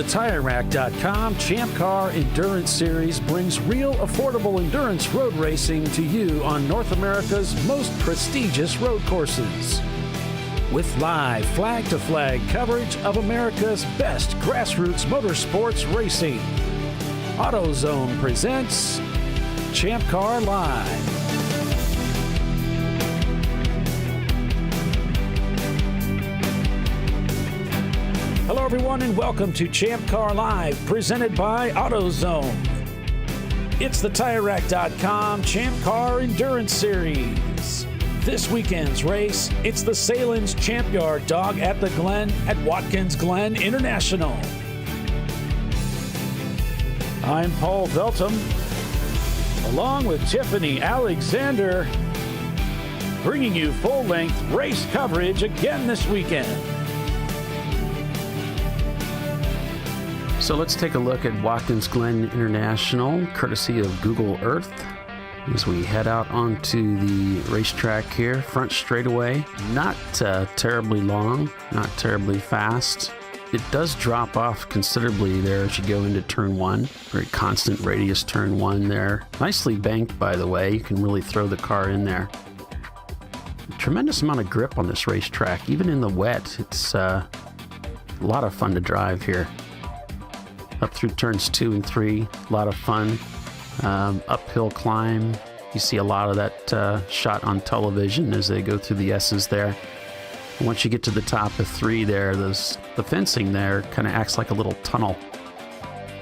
The TireRack.com Champ Car Endurance Series brings real, affordable endurance road racing to you on North America's most prestigious road courses. With live flag-to-flag coverage of America's best grassroots motorsports racing, AutoZone presents ChampCar.Live. Hello, everyone, and welcome to ChampCar.Live, presented by AutoZone. It's the TireRack.com Champ Car Endurance Series. This weekend's race, it's the Sahlen's Champyard dog at the Glen at Watkins Glen International. I'm Paul Veltum, along with Tiffany Alexander, bringing you full-length race coverage again this weekend. So let's take a look at Watkins Glen International, courtesy of Google Earth, as we head out onto the racetrack here. Front straightaway, not terribly long, not terribly fast. It does drop off considerably there as you go into turn one. Very constant radius turn one there. Nicely banked, by the way. You can really throw the car in there. Tremendous amount of grip on this racetrack, even in the wet. It's a lot of fun to drive here. Up through turns 2 and 3, a lot of fun. Uphill climb. You see a lot of that shot on television as they go through the S's there. Once you get to the top of 3 there, the fencing there kind of acts like a little tunnel.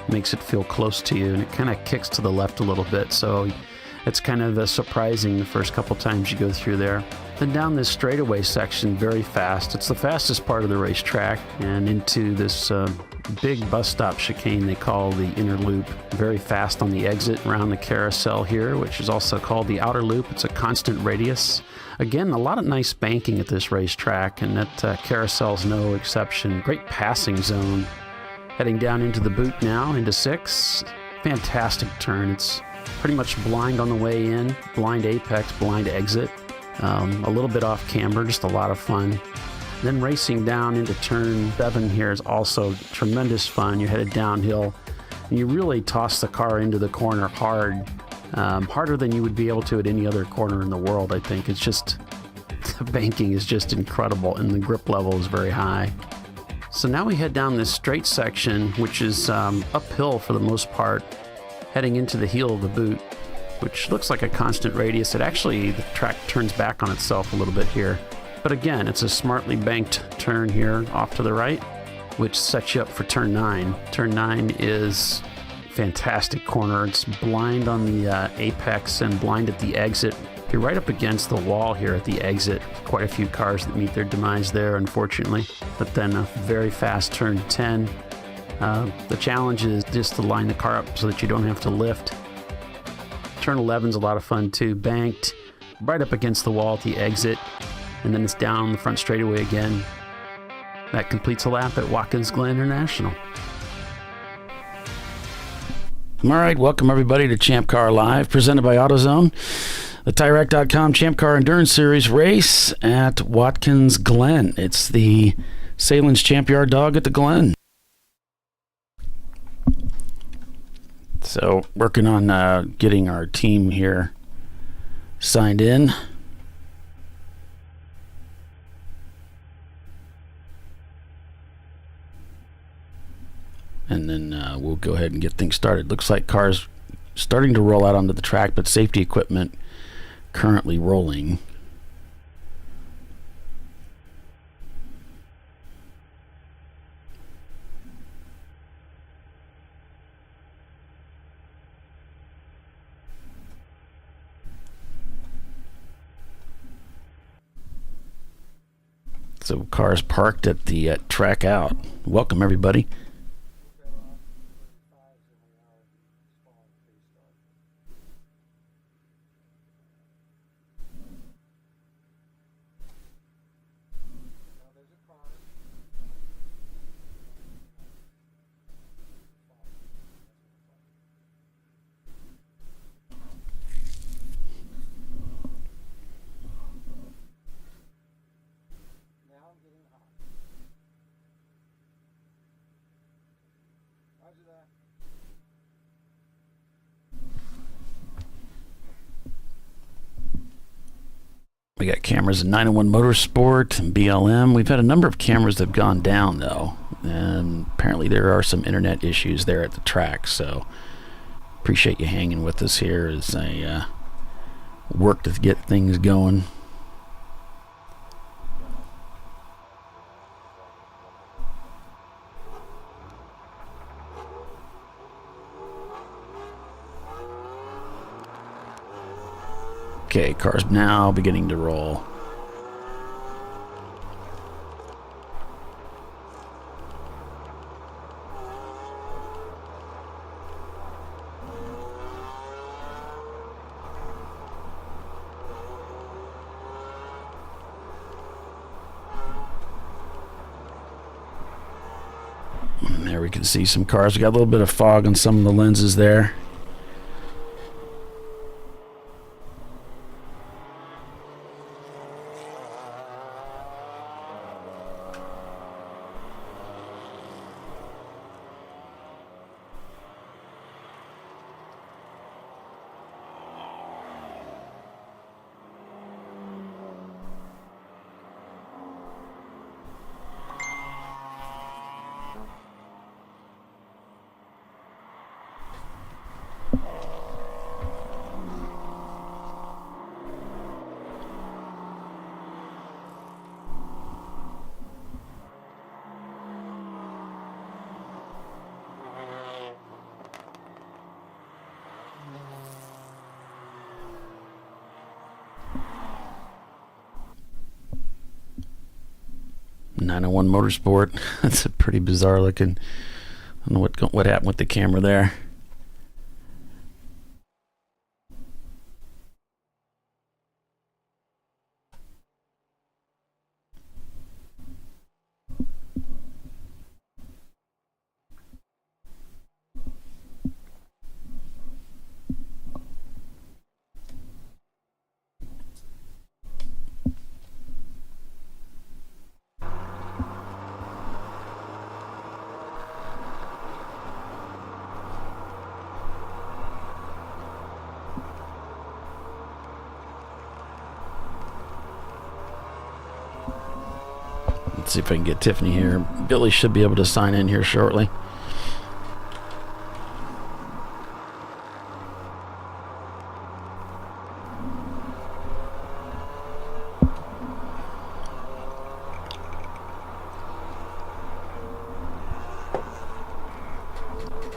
Makes it feel close to you, and it kind of kicks to the left a little bit, so it's kind of surprising the first couple times you go through there. Then down this straightaway section, very fast. It's the fastest part of the racetrack, and into this big bus stop chicane they call the inner loop. Very fast on the exit around the carousel here, which is also called the outer loop. It's a constant radius. Again, a lot of nice banking at this racetrack, and that carousel's no exception. Great passing zone. Heading down into the boot now, into 6. Fantastic turn. It's pretty much blind on the way in, blind apex, blind exit. A little bit off camber, just a lot of fun. Then racing down into turn 7 here is also tremendous fun. You're headed downhill, and you really toss the car into the corner hard. Harder than you would be able to at any other corner in the world, I think. It's just, the banking is just incredible, and the grip level is very high. So now we head down this straight section, which is uphill for the most part, heading into the heel of the boot, which looks like a constant radius. It actually, the track turns back on itself a little bit here. But again, it's a smartly banked turn here off to the right, which sets you up for turn 9. Turn 9 is fantastic corner. It's blind on the apex and blind at the exit. You're right up against the wall here at the exit. Quite a few cars that meet their demise there, unfortunately. But then a very fast turn 10. The challenge is just to line the car up so that you don't have to lift. Turn 11's a lot of fun too. Banked right up against the wall at the exit, and then it's down the front straightaway again. That completes a lap at Watkins Glen International. All right, welcome everybody to Champ Car Live, presented by AutoZone. The TireRack.com Champ Car Endurance Series race at Watkins Glen. It's the Sahlen's Champyard dog at the Glen. So, working on getting our team here signed in. And then we'll go ahead and get things started. Looks like cars starting to roll out onto the track, but safety equipment currently rolling. So cars parked at the track out. Welcome everybody. We got cameras in 901 Motorsport and BLM. We've had a number of cameras that have gone down, though. And apparently there are some internet issues there at the track. So appreciate you hanging with us here as I work to get things going. Okay, car's now beginning to roll. And there we can see some cars. We got a little bit of fog on some of the lenses there. .901 Motorsport. That's a pretty bizarre looking. I don't know what happened with the camera there. Let's see if I can get Tiffany here. Billy should be able to sign in here shortly.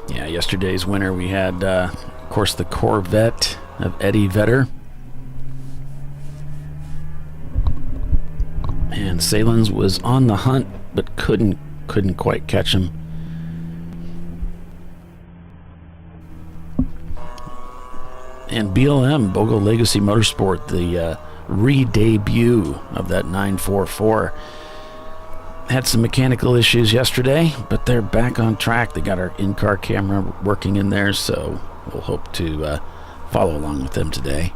Yeah, yesterday's winner we had, of course, the Corvette of Eddie Vedder. And Sahlen was on the hunt, but couldn't quite catch him. And BLM, Bogle Legacy Motorsport, the re-debut of that 944, had some mechanical issues yesterday, but they're back on track. They got our in-car camera working in there, so we'll hope to follow along with them today.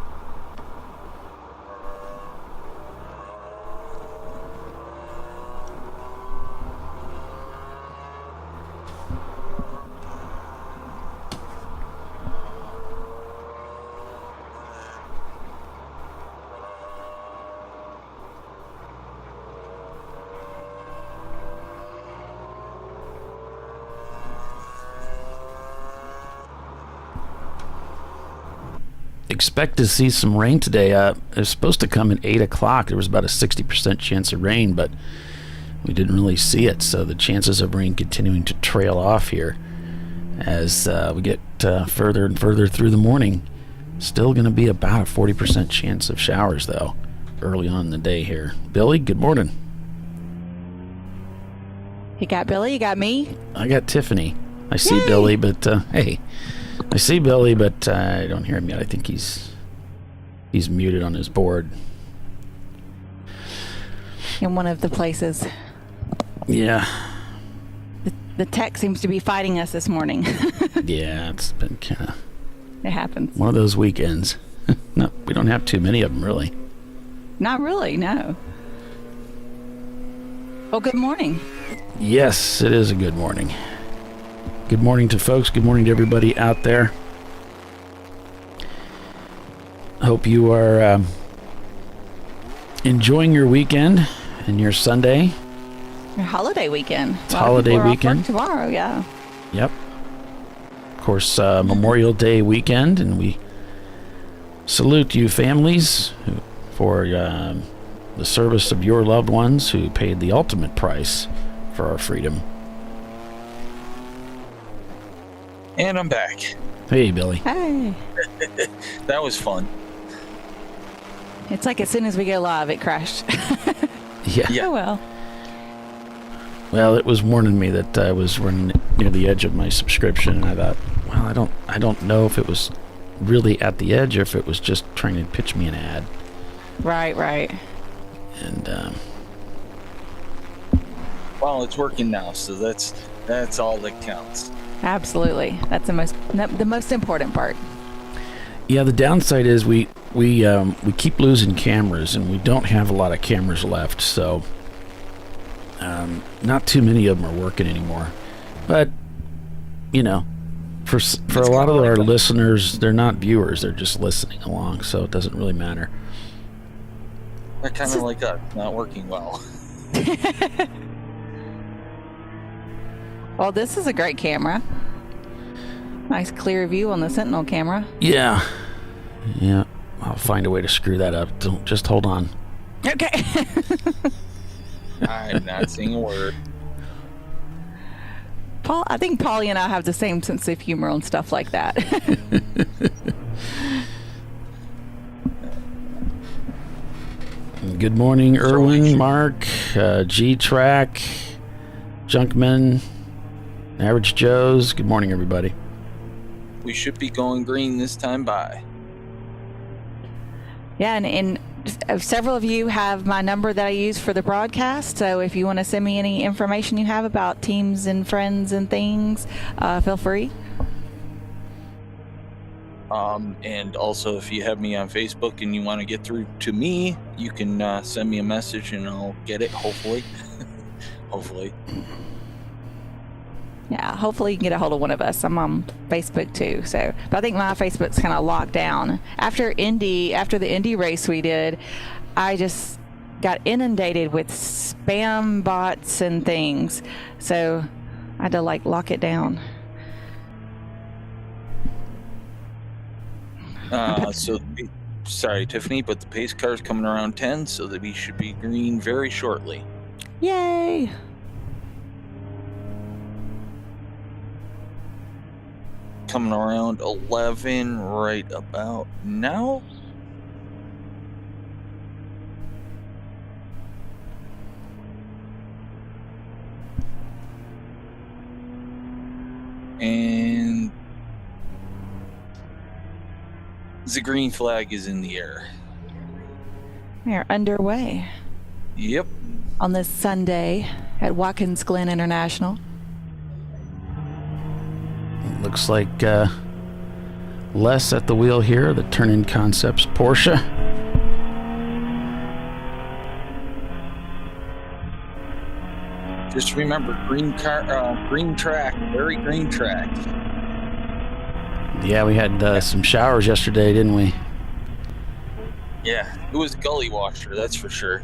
Expect to see some rain today. It was supposed to come at 8 o'clock. There was about a 60% chance of rain, but we didn't really see it. So the chances of rain continuing to trail off here as we get further and further through the morning. Still going to be about a 40% chance of showers, though, early on in the day here. Billy, good morning. You got Billy? You got me? I got Tiffany. I see Yay! Billy, but hey. I see Billy, but I don't hear him yet. I think he's muted on his board. In one of the places. Yeah. The tech seems to be fighting us this morning. Yeah, it's been kind of... It happens. One of those weekends. No, we don't have too many of them, really. Not really, no. Well, good morning. Yes, it is a good morning. Good morning to folks. Good morning to everybody out there. Hope you are enjoying your weekend and your Sunday. Your holiday weekend. It's holiday weekend. Off work tomorrow, yeah. Yep. Of course, Memorial Day weekend, and we salute you families for the service of your loved ones who paid the ultimate price for our freedom. And I'm back. Hey, Billy. Hey. That was fun. It's like as soon as we go live, it crashed. Yeah. Oh, well. Well, it was warning me that I was running near the edge of my subscription, and I thought, well, I don't know if it was really at the edge or if it was just trying to pitch me an ad. Right. And Well, it's working now, so that's all that counts. Absolutely. That's the most important part. yeah, the downside is we keep losing cameras, and we don't have a lot of cameras left, so not too many of them are working anymore. But you know, for a lot of our listeners, they're not viewers; they're just listening along, so it doesn't really matter. They're kind of like us, not working well. Well, this is a great camera. Nice clear view on the Sentinel camera. Yeah. I'll find a way to screw that up. Just hold on. Okay. I'm not saying a word. I think Polly and I have the same sense of humor on stuff like that. Good morning, Erwin, Mark, G-Track, Junkman, Average Joes. Good morning, everybody. We should be going green this time by. Yeah, and several of you have my number that I use for the broadcast. So if you want to send me any information you have about teams and friends and things, feel free. And also, if you have me on Facebook and you want to get through to me, you can send me a message and I'll get it, hopefully. Hopefully. Yeah, hopefully you can get a hold of one of us. I'm on Facebook too, but I think my Facebook's kind of locked down. After the Indy race we did, I just got inundated with spam bots and things, so I had to lock it down. Sorry, Tiffany, but the pace car's coming around 10, so that we should be green very shortly. Yay! Coming around 11 right about now. And the green flag is in the air. We are underway Yep. on this Sunday at Watkins, Glen International. Looks like Les at the wheel here, the Turn-In Concepts Porsche. Just remember, green track, very green track. Yeah, we had some showers yesterday, didn't we? Yeah, it was gully washer, that's for sure.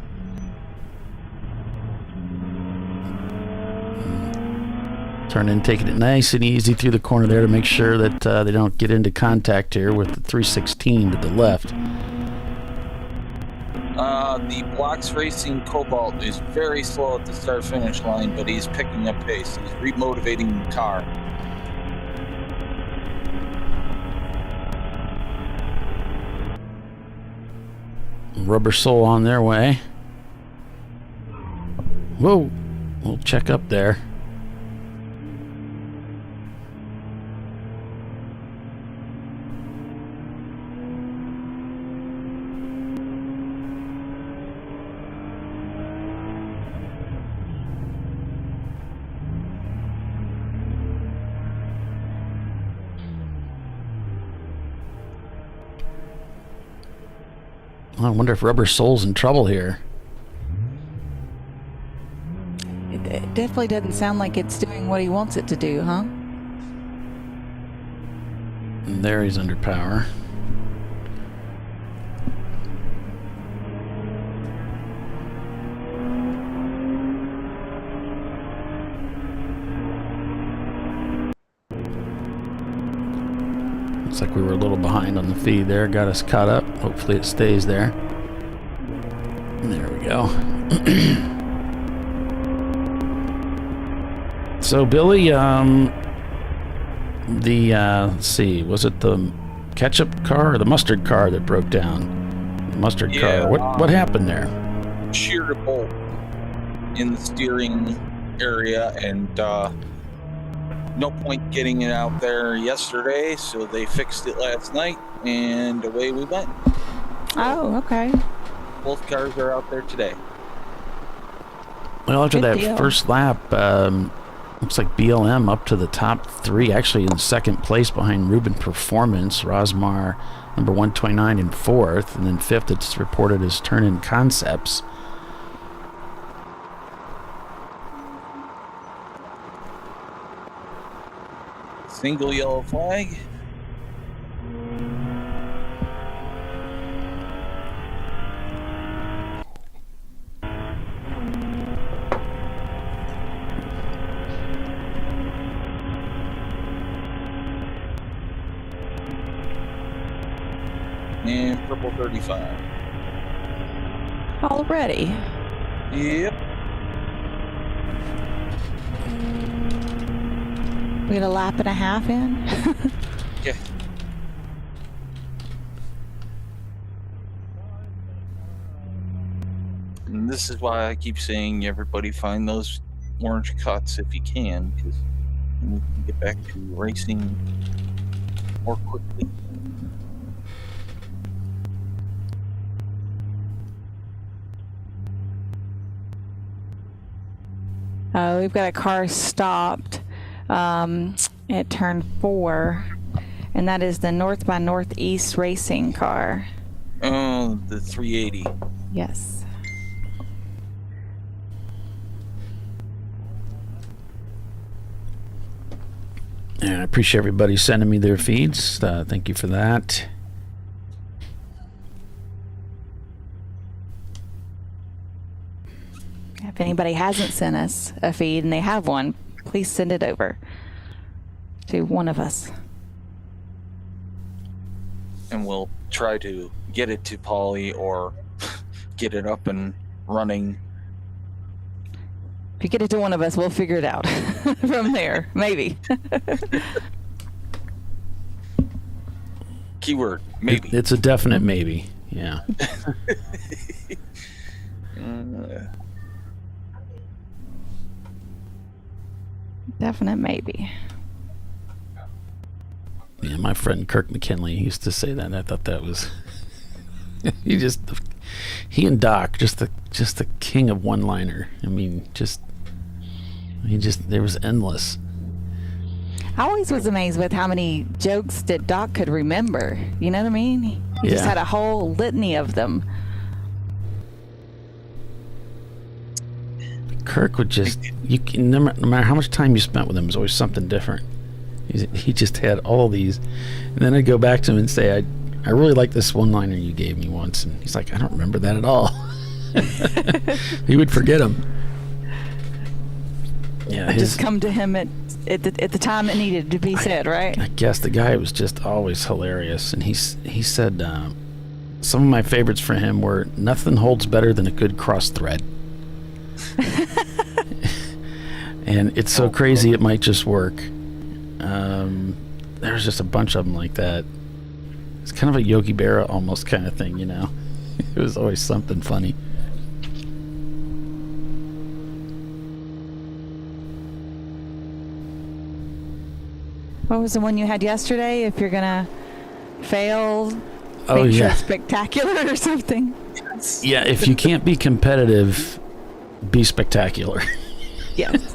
Turn-In, taking it nice and easy through the corner there to make sure that they don't get into contact here with the 316 to the left. The Blocks Racing Cobalt is very slow at the start-finish line, but he's picking up pace. He's remotivating the car. Rubber Soul on their way. Whoa, we'll check up there. I wonder if Rubber Soul's in trouble here. It definitely doesn't sound like it's doing what he wants it to do, huh? And there he's under power. Looks like we were a little behind on the feed there. Got us caught up. Hopefully it stays there. There we go. So, Billy, let's see, was it the ketchup car or the mustard car that broke down? The mustard car. What happened there? Sheared a bolt in the steering area, and no point getting it out there yesterday, so they fixed it last night, and away we went. Oh, okay. Both cars are out there today. Well, after Good that deal. first lap, looks like BLM up to the top three, actually in second place behind Ruben Performance, Rosmar number 129 in fourth, and then fifth it's reported as Turn-In Concepts. Single yellow flag. And purple 35. Already. Yep. We got a lap and a half in. Yeah. And this is why I keep saying everybody find those orange cuts if you can, because we can get back to racing more quickly. We've got a car stopped at turn 4, and that is the North by Northeast racing car. Oh, the 380. Yes. And I appreciate everybody sending me their feeds. Thank you for that. If anybody hasn't sent us a feed and they have one, please send it over to one of us. And we'll try to get it to Polly or get it up and running. If you get it to one of us, we'll figure it out from there, maybe. Keyword, maybe. It's a definite maybe. Yeah. Definite maybe. Yeah, my friend Kirk McKinley used to say that, and I thought that was he and Doc, just the king of one-liner. I mean, there was endless. I always was amazed with how many jokes that Doc could remember. You know what I mean? He just Yeah. had a whole litany of them. Kirk would just, no matter how much time you spent with him, it was always something different. He just had all these. And then I'd go back to him and say, I really like this one-liner you gave me once. And he's like, I don't remember that at all. He would forget them. Yeah, Just come to him at the time it needed to be said, right? I guess the guy was just always hilarious. And he said, some of my favorites for him were, nothing holds better than a good cross thread. And it's so crazy it might just work. There's just a bunch of them like that. It's kind of a Yogi Berra almost kind of thing, you know. It was always something funny. What was the one you had yesterday? If you're gonna fail, Oh, make sure yeah. it's spectacular or something. Yeah, if you can't be competitive, be spectacular. Yes.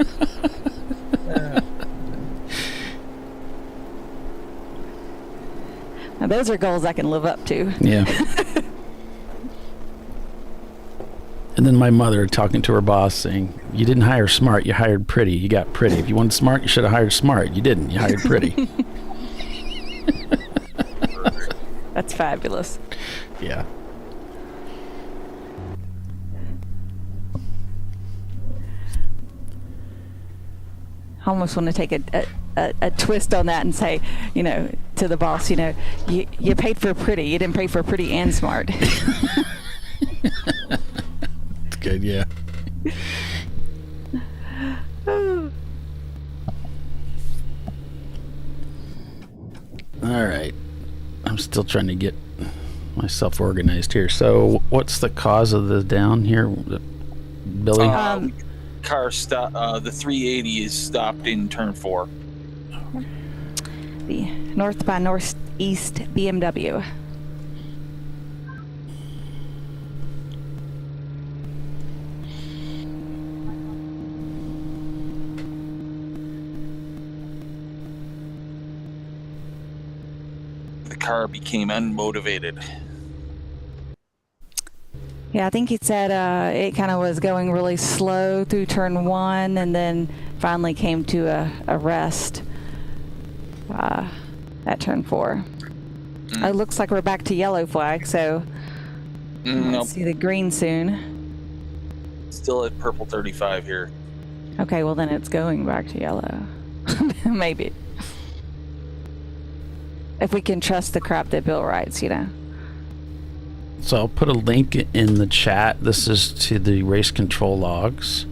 Now those are goals I can live up to. Yeah. And then my mother talking to her boss saying, you didn't hire smart, you hired pretty. You got pretty. If you wanted smart, you should have hired smart. You didn't. You hired pretty. That's fabulous. Yeah. I almost want to take a twist on that and say, to the boss, you paid for pretty. You didn't pay for pretty and smart. It's good, yeah. All right. I'm still trying to get myself organized here. So what's the cause of the down here, Billy? Car stop. The 380 is stopped in turn 4. The north by northeast BMW. The car became unmotivated. Yeah, I think he said it kind of was going really slow through turn 1 and then finally came to a rest at turn 4. It looks like we're back to yellow flag, so Nope. let's see the green soon. Still at purple 35 here. Okay, well then it's going back to yellow. Maybe. If we can trust the crap that Bill writes, So I'll put a link in the chat. This is to the race control logs.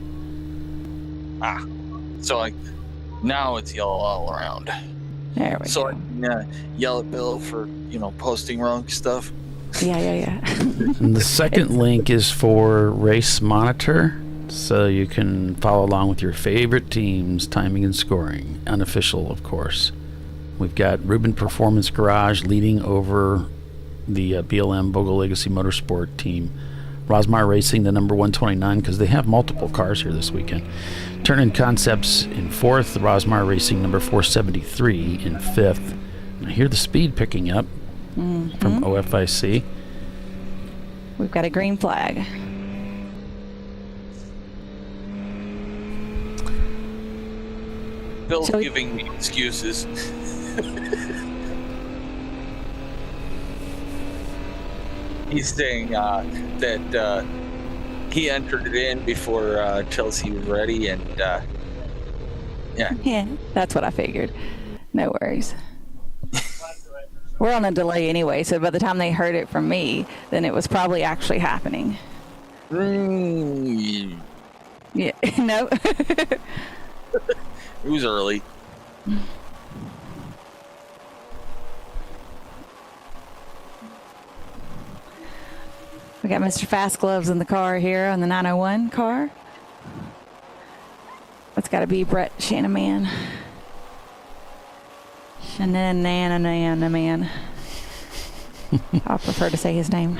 So now it's yellow all around. There we So go. I can yell at Bill for, posting wrong stuff. Yeah. And the second link is for Race Monitor, so you can follow along with your favorite teams, timing and scoring. Unofficial, of course. We've got Rubin Performance Garage leading over the BLM Bogle Legacy Motorsport team. Rosmar Racing, the number 129, because they have multiple cars here this weekend. Turn-In Concepts in 4th. The Rosmar Racing, number 473, in 5th. I hear the speed picking up from OFIC. We've got a green flag. Bill's So- giving me excuses. He's saying that he entered it in before Chelsea was ready, and Yeah, that's what I figured. No worries. We're on a delay anyway, so by the time they heard it from me, then it was probably actually happening. it Yeah, no. was early. We got Mr. Fast Gloves in the car here on the 901 car. It's got to be Brett Shanaman. Shanananan. I prefer to say his name.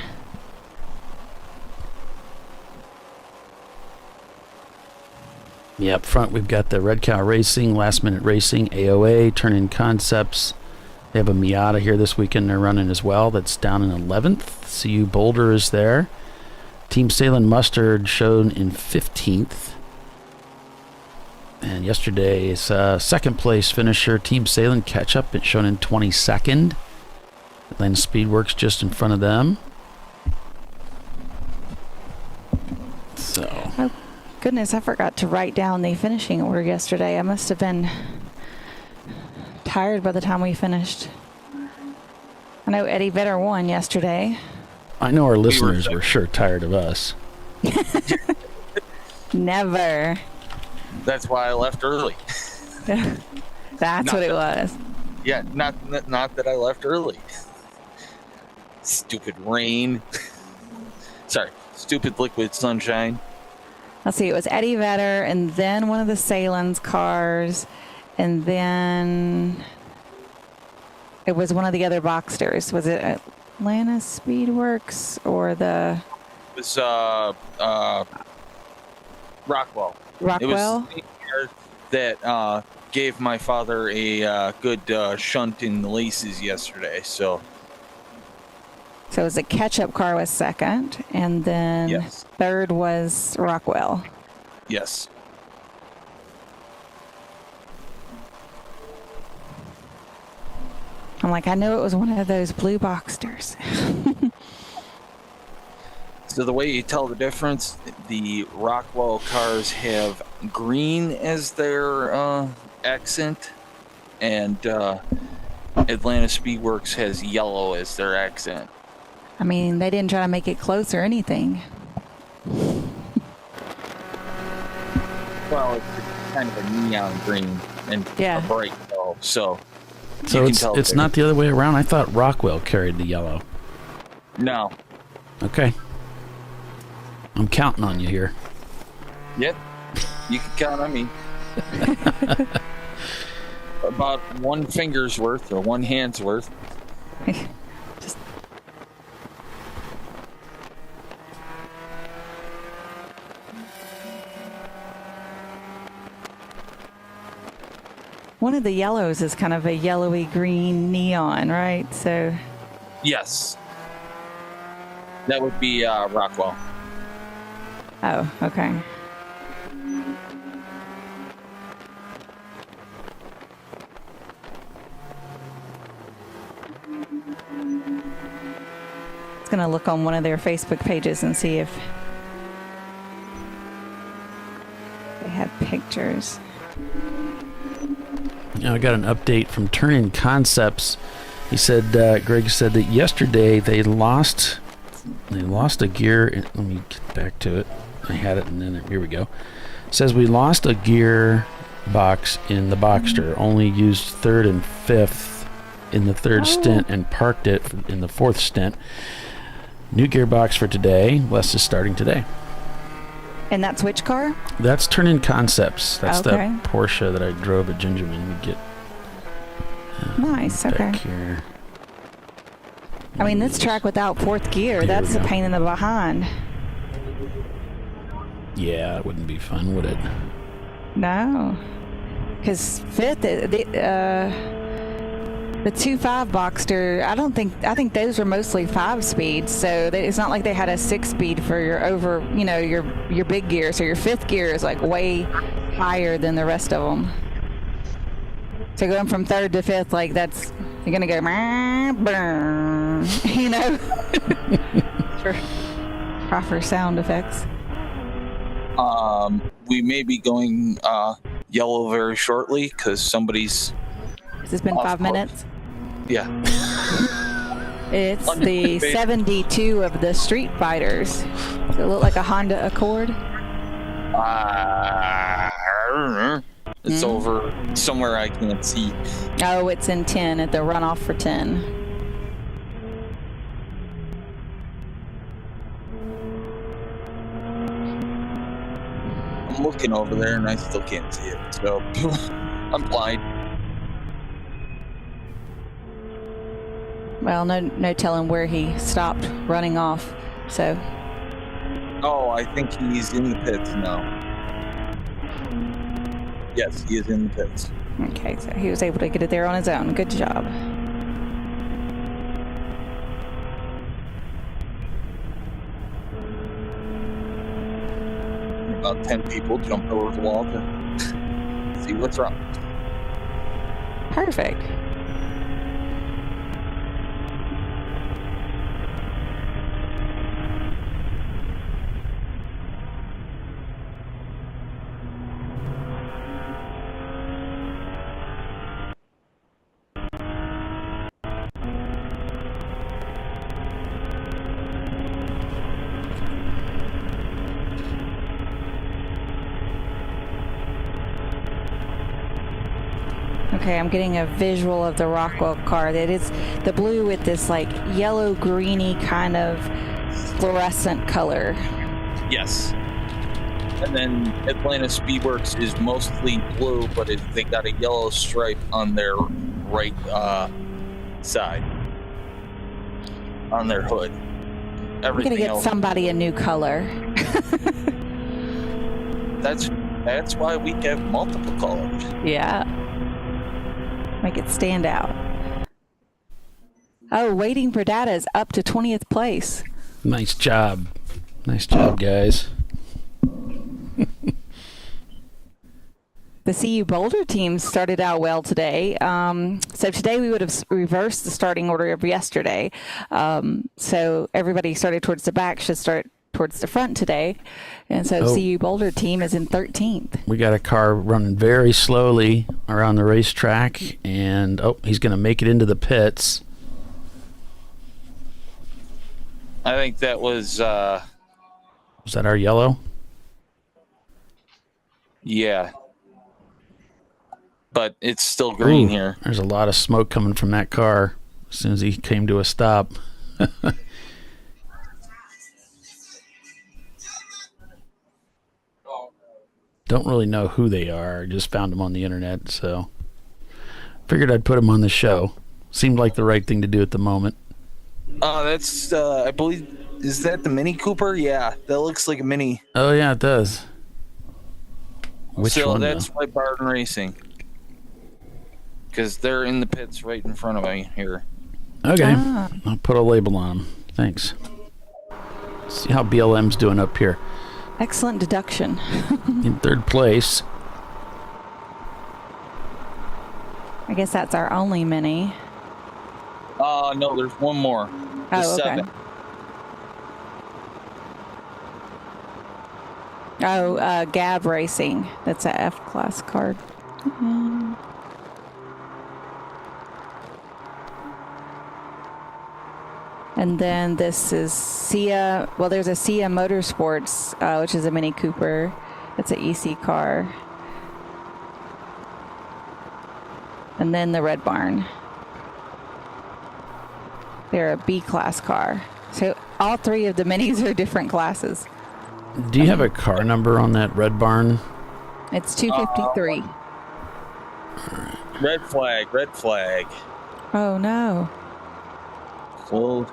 Yeah, up front we've got the Red Cow Racing, Last Minute Racing, AOA, Turn-In Concepts. They have a Miata here this weekend they're running as well. That's down in 11th. CU Boulder is there. Team Sahlen Mustard shown in 15th. And yesterday's second place finisher, Team Sahlen Catch-Up, it's shown in 22nd. Atlanta Speedworks just in front of them. So... Oh, goodness, I forgot to write down the finishing order yesterday. I must have been tired by the time we finished. I know Eddie Vedder won yesterday. I know our listeners were sure tired of us. Never. That's why I left early. That's what it was. Yeah, not that I left early. Stupid rain. Sorry, stupid liquid sunshine. Let's see, it was Eddie Vedder and then one of the Sahlen's cars and then it was one of the other Boxsters. Was it Atlanta Speedworks or the... It was Rockwell. Rockwell? It was the car that gave my father a good shunt in the laces yesterday. So it was a catch-up car was second, and then Yes. third was Rockwell. yes, I'm like, I know it was one of those blue Boxsters. So the way you tell the difference, the Rockwell cars have green as their accent, and Atlanta Speedworks has yellow as their accent. I mean, they didn't try to make it close or anything. Well, it's kind of a neon green and Yeah. a bright yellow, so So you can tell it's not the other way around. I thought Rockwell carried the yellow. No. Okay. I'm counting on you here. Yep. You can count on me. About one finger's worth or one hand's worth. Just one of the yellows is kind of a yellowy green neon, right? So Yes. That would be Rockwell. oh, okay. It's gonna look on one of their Facebook pages and see if they have pictures. I got an update from Turn-In Concepts. He said, Greg said that yesterday they lost a gear. Let me get back to it. I had it, and then here we go. It says we lost a gear box in the Boxster. Only used third and fifth in the third stint and parked it in the fourth stint. New gearbox for today. Wes is starting today. And that's which car? That's Turn-In Concepts. That's Okay. the Porsche that I drove at Gingerman. We get Nice. back Okay. here. I mean, this track without fourth gear, Here that's we a go. pain in the behind. Yeah, it wouldn't be fun, would it? No. Because fifth, the 2.5 Boxster, I think those are mostly 5-speed, so it's not like they had a 6-speed for your big gear. So your fifth gear is like way higher than the rest of them. So going from third to fifth, like you're gonna go, burn, for proper sound effects. We may be going yellow very shortly because somebody's. Has this been 5 minutes? Yeah. It's the 72 of the Street Fighters. Does it look like a Honda Accord? It's over somewhere I can't see. Oh, it's in 10 at the runoff for 10. I'm looking over there and I still can't see it. So I'm blind. Well, no telling where he stopped running off. So, Oh, I think he's in the pits now. Yes, he is in the pits. okay, so he was able to get it there on his own. Good job. About 10 people jumped over the wall to see what's wrong. Perfect. Okay, I'm getting a visual of the Rockwell car. That is the blue with this like yellow greeny kind of fluorescent color. Yes. And then Atlanta Speedworks is mostly blue, but they got a yellow stripe on their right side, on their hood. I'm Everything gonna get else. somebody a new color. That's why we have multiple colors. Yeah. Make it stand out. Oh, waiting for data is up to 20th place. Nice job. Nice job, guys. the CU Boulder team started out well today. So today we would have reversed the starting order of yesterday. So everybody started towards the back should start towards the front today. And so CU Boulder team is in 13th. We got a car running very slowly around the racetrack, and he's going to make it into the pits. I think that was... Was that our yellow? Yeah. But it's still green here. There's a lot of smoke coming from that car as soon as he came to a stop. Don't really know who they are. Just found them on the internet, so figured I'd put them on the show. Seemed like the right thing to do at the moment. That's, I believe, is that the Mini Cooper? Yeah, that looks like a Mini. Oh, yeah, it does. Which one, that's though? Red Barn Racing. Because they're in the pits right in front of me here. Okay, I'll put a label on them. Thanks. See how BLM's doing up here. Excellent deduction. In third place. I guess that's our only mini. No, there's one more. The Oh, okay. 7. Oh, Gab Racing. That's a F-class card. And then this is Sia. Well, there's a Sia Motorsports, which is a Mini Cooper. It's an EC car. And then the Red Barn. They're a B-class car. So all three of the minis are different classes. Do you have a car number on that Red Barn? It's 253. Red flag, red flag. Oh, no. Well,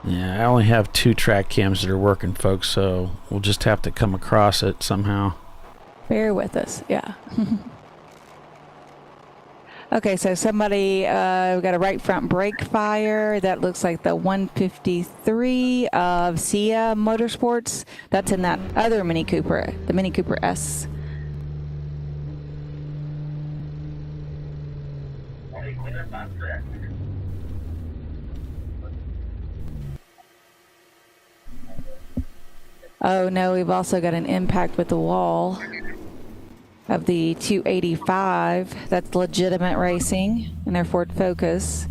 Yeah, I only have 2 track cams that are working, folks, so we'll just have to come across it somehow. Bear with us, yeah. Okay, so somebody, we got a right front brake fire. That looks like the 153 of Sia Motorsports. That's in that other Mini Cooper, the Mini Cooper S. Oh no, we've also got an impact with the wall of the 285. That's Legitimate Racing in their Ford Focus.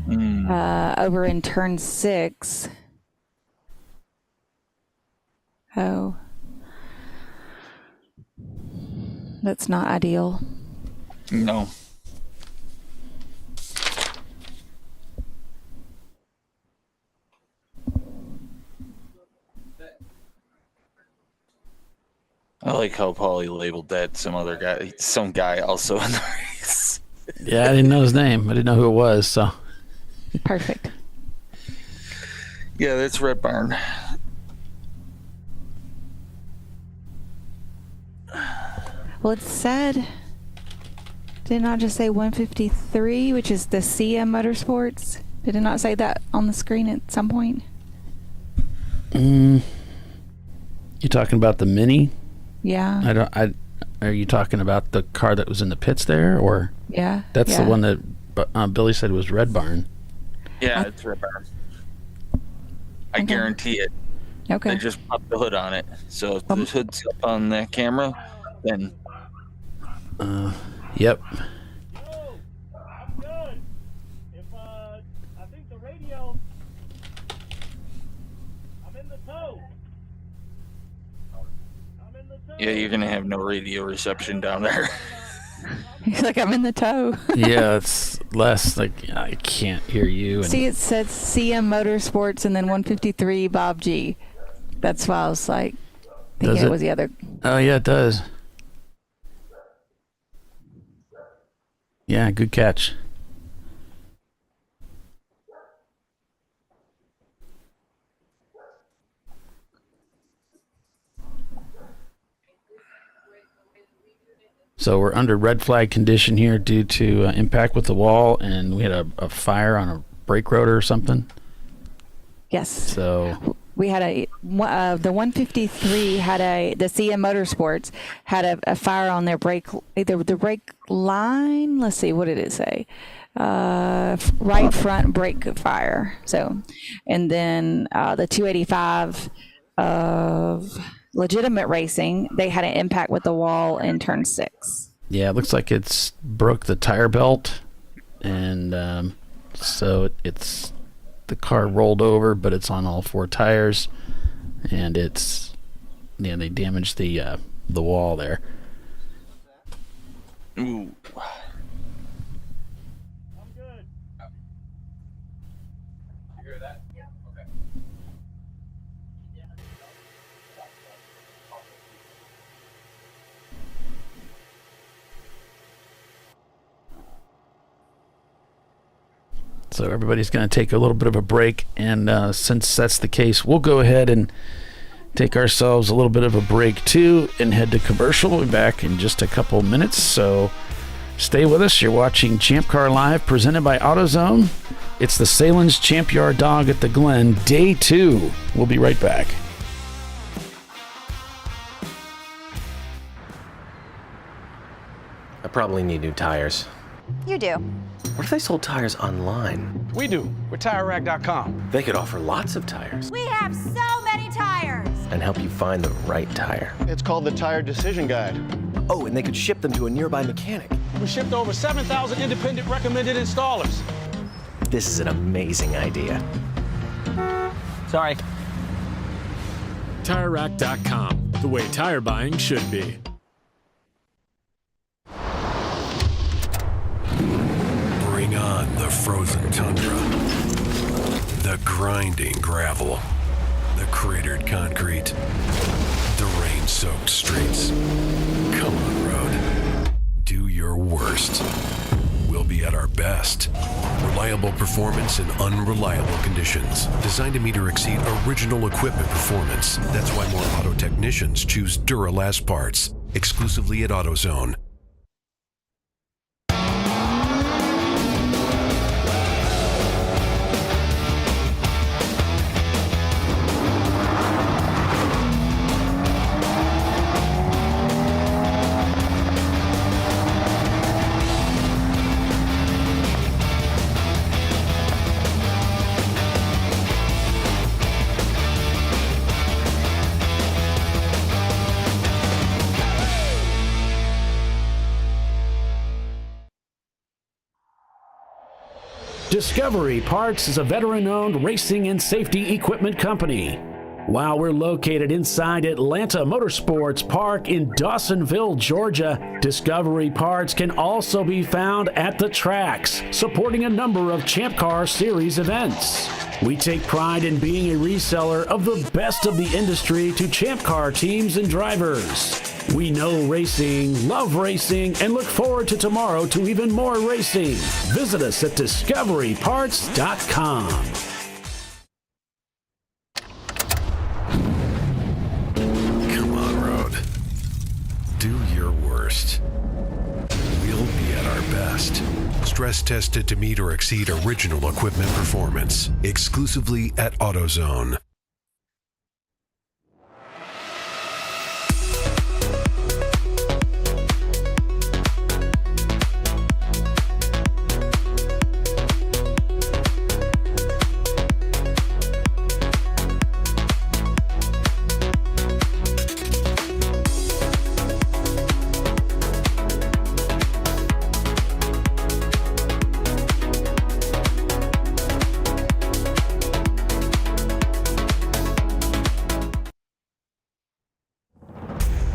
Over in turn 6. Oh. That's not ideal. no. I like how Paulie labeled that some guy also in the race. Yeah, I didn't know his name. I didn't know who it was, so. Perfect. Yeah, that's Red Barn. Well, it said, did it not just say 153, which is the Sia Motorsports? Did it not say that on the screen at some point? You talking about the Mini? Yeah. Are you talking about the car that was in the pits there, or? Yeah. That's yeah. the one that Billy said was Red Barn. Yeah, it's Red Barn. I guarantee it. Okay. They just popped the hood on it. So if the hood's up on that camera, then... Yep. Oh, I'm good. I think the radio... I'm in the tow. Yeah, you're going to have no radio reception down there. He's like, I'm in the tow. Yeah, it's less like I can't hear you. And See, it says CM Motorsports and then 153 Bob G. That's why I was like, thinking Does it it? was the other. Oh, yeah, it does. Yeah, good catch. So we're under red flag condition here due to impact with the wall, and we had a fire on a brake rotor or something. Yes. So we had the 153 had the CM Motorsports had a fire on their brake, either the brake line. Let's see, what did it say? Right front brake fire. So, and then the 285 of Legitimate Racing, they had an impact with the wall in turn 6. Yeah, it looks like it's broke the tire belt, and so it's the car rolled over, but it's on all 4 tires, and they damaged the wall there. Ooh. I'm good. You hear that? Yeah. Okay. So everybody's going to take a little bit of a break, and since that's the case, we'll go ahead and take ourselves a little bit of a break too and head to commercial. We'll be back in just a couple minutes, so stay with us. You're watching ChampCar.Live presented by AutoZone. It's the Sahlen's Champyard Dog at the Glen, Day 2. We'll be right back. I probably need new tires. You do. What if they sold tires online? We do. We're TireRack.com. They could offer lots of tires We have so many tires. and help you find the right tire. It's called the Tire Decision Guide. Oh, and they could ship them to a nearby mechanic. We shipped over 7,000 independent recommended installers. This is an amazing idea. Sorry. TireRack.com, the way tire buying should be. Bring on the frozen tundra, the grinding gravel, the cratered concrete, the rain-soaked streets. Come on, road. Do your worst. We'll be at our best. Reliable performance in unreliable conditions. Designed to meet or exceed original equipment performance. That's why more auto technicians choose Duralast parts. Exclusively at AutoZone. Discovery Parts is a veteran-owned racing and safety equipment company. While we're located inside Atlanta Motorsports Park in Dawsonville, Georgia, Discovery Parts can also be found at the tracks, supporting a number of Champ Car Series events. We take pride in being a reseller of the best of the industry to Champ Car teams and drivers. We know racing, love racing, and look forward to tomorrow to even more racing. Visit us at discoveryparts.com. Come on, road. Do your worst. We'll be at our best. Stress tested to meet or exceed original equipment performance. Exclusively at AutoZone.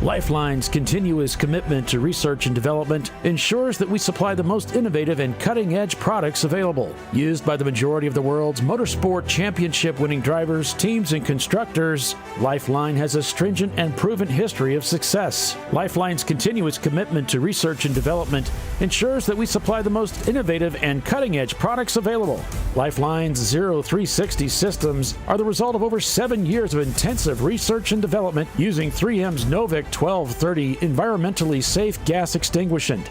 Lifeline's continuous commitment to research and development ensures that we supply the most innovative and cutting-edge products available. Used by the majority of the world's motorsport championship-winning drivers, teams, and constructors, Lifeline has a stringent and proven history of success. Lifeline's continuous commitment to research and development ensures that we supply the most innovative and cutting-edge products available. Lifeline's 0360 systems are the result of over 7 years of intensive research and development using 3M's Novik 1230 environmentally safe gas extinguishant.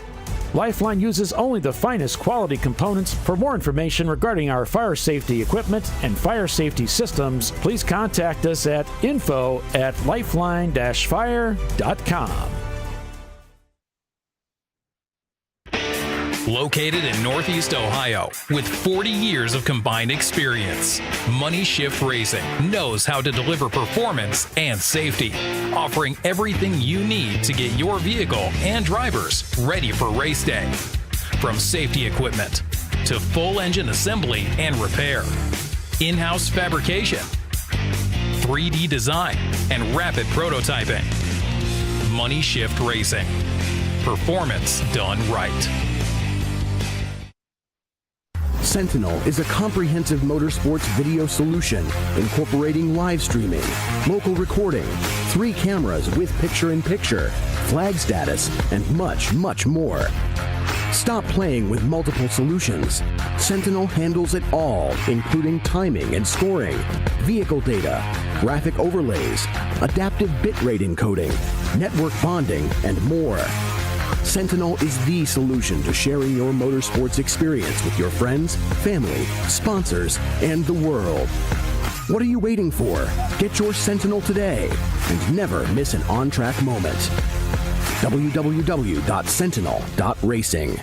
Lifeline uses only the finest quality components. For more information regarding our fire safety equipment and fire safety systems, please contact us at info@lifeline-fire.com. Located in Northeast Ohio, with 40 years of combined experience, Money Shift Racing knows how to deliver performance and safety, offering everything you need to get your vehicle and drivers ready for race day. From safety equipment to full engine assembly and repair, in-house fabrication, 3D design, and rapid prototyping. Money Shift Racing. Performance done right. Sentinel is a comprehensive motorsports video solution incorporating live streaming, local recording, 3 cameras with picture-in-picture, flag status, and much, much more. Stop playing with multiple solutions. Sentinel handles it all, including timing and scoring, vehicle data, graphic overlays, adaptive bitrate encoding, network bonding, and more. Sentinel is the solution to sharing your motorsports experience with your friends, family, sponsors, and the world. What are you waiting for? Get your Sentinel today and never miss an on-track moment. www.sentinel.racing.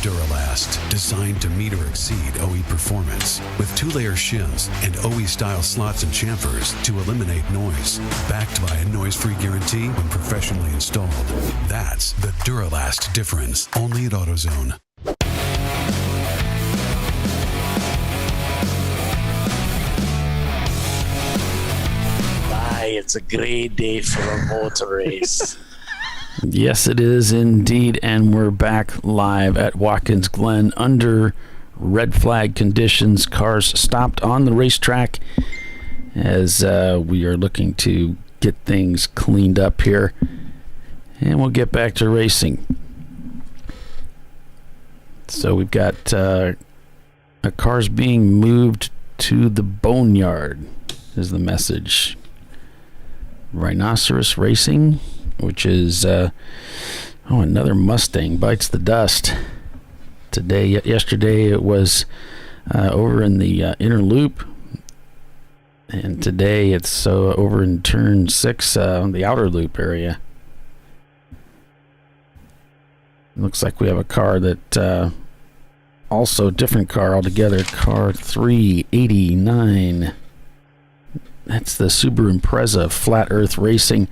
Duralast, designed to meet or exceed OE performance, with 2-layer shims and OE-style slots and chamfers to eliminate noise. Backed by a noise-free guarantee when professionally installed. That's the Duralast difference, only at AutoZone. It's a great day for a motor race. Yes, it is indeed, and we're back live at Watkins Glen under red flag conditions. Cars stopped on the racetrack as we are looking to get things cleaned up here, and we'll get back to racing. So we've got cars being moved to the boneyard is the message. Rhinoceros Racing, which is another Mustang bites the dust today. Yesterday it was over in the inner loop, and today it's over in turn 6, the outer loop area. Looks like we have a car that also different car altogether, car 389. That's the Subaru Impreza Flat Earth Racing.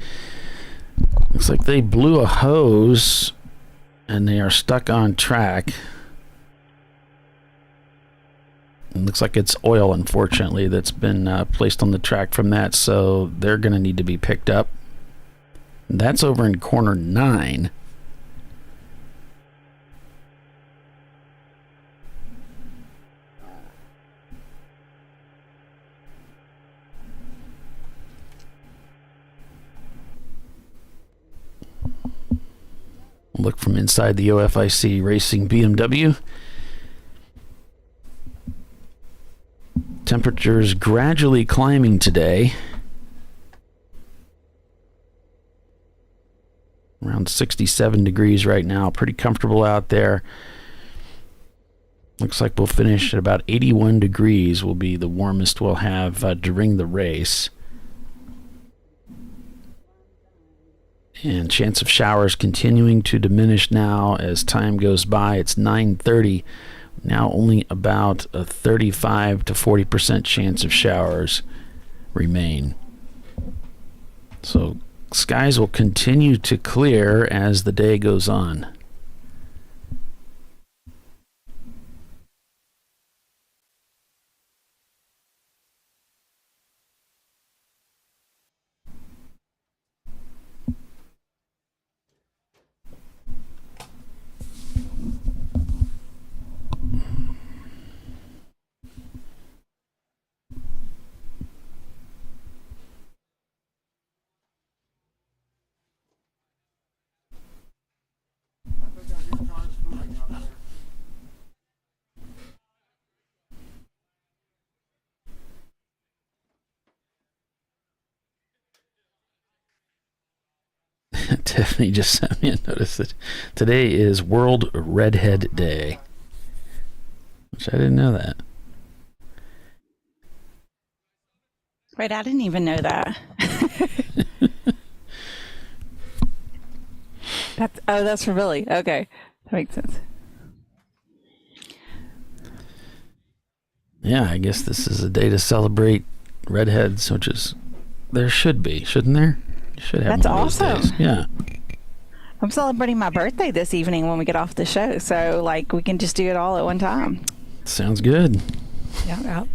Looks like they blew a hose and they are stuck on track. It looks like it's oil, unfortunately, that's been placed on the track from that, so they're going to need to be picked up. That's over in corner 9. Look from inside the OFIC Racing BMW. Temperatures gradually climbing today. Around 67 degrees right now. Pretty comfortable out there. Looks like we'll finish at about 81 degrees will be the warmest we'll have during the race. And chance of showers continuing to diminish now as time goes by. It's 9:30. Now only about a 35 to 40% chance of showers remain. So skies will continue to clear as the day goes on. Tiffany just sent me a notice that today is World Redhead Day, which I didn't know that. Wait, I didn't even know that. That's for Billy. Okay, that makes sense. Yeah, I guess this is a day to celebrate redheads, which is there should be, shouldn't there? Should have. That's one of those awesome. days. Yeah. I'm celebrating my birthday this evening when we get off the show, so like we can just do it all at one time. Sounds good. Yeah.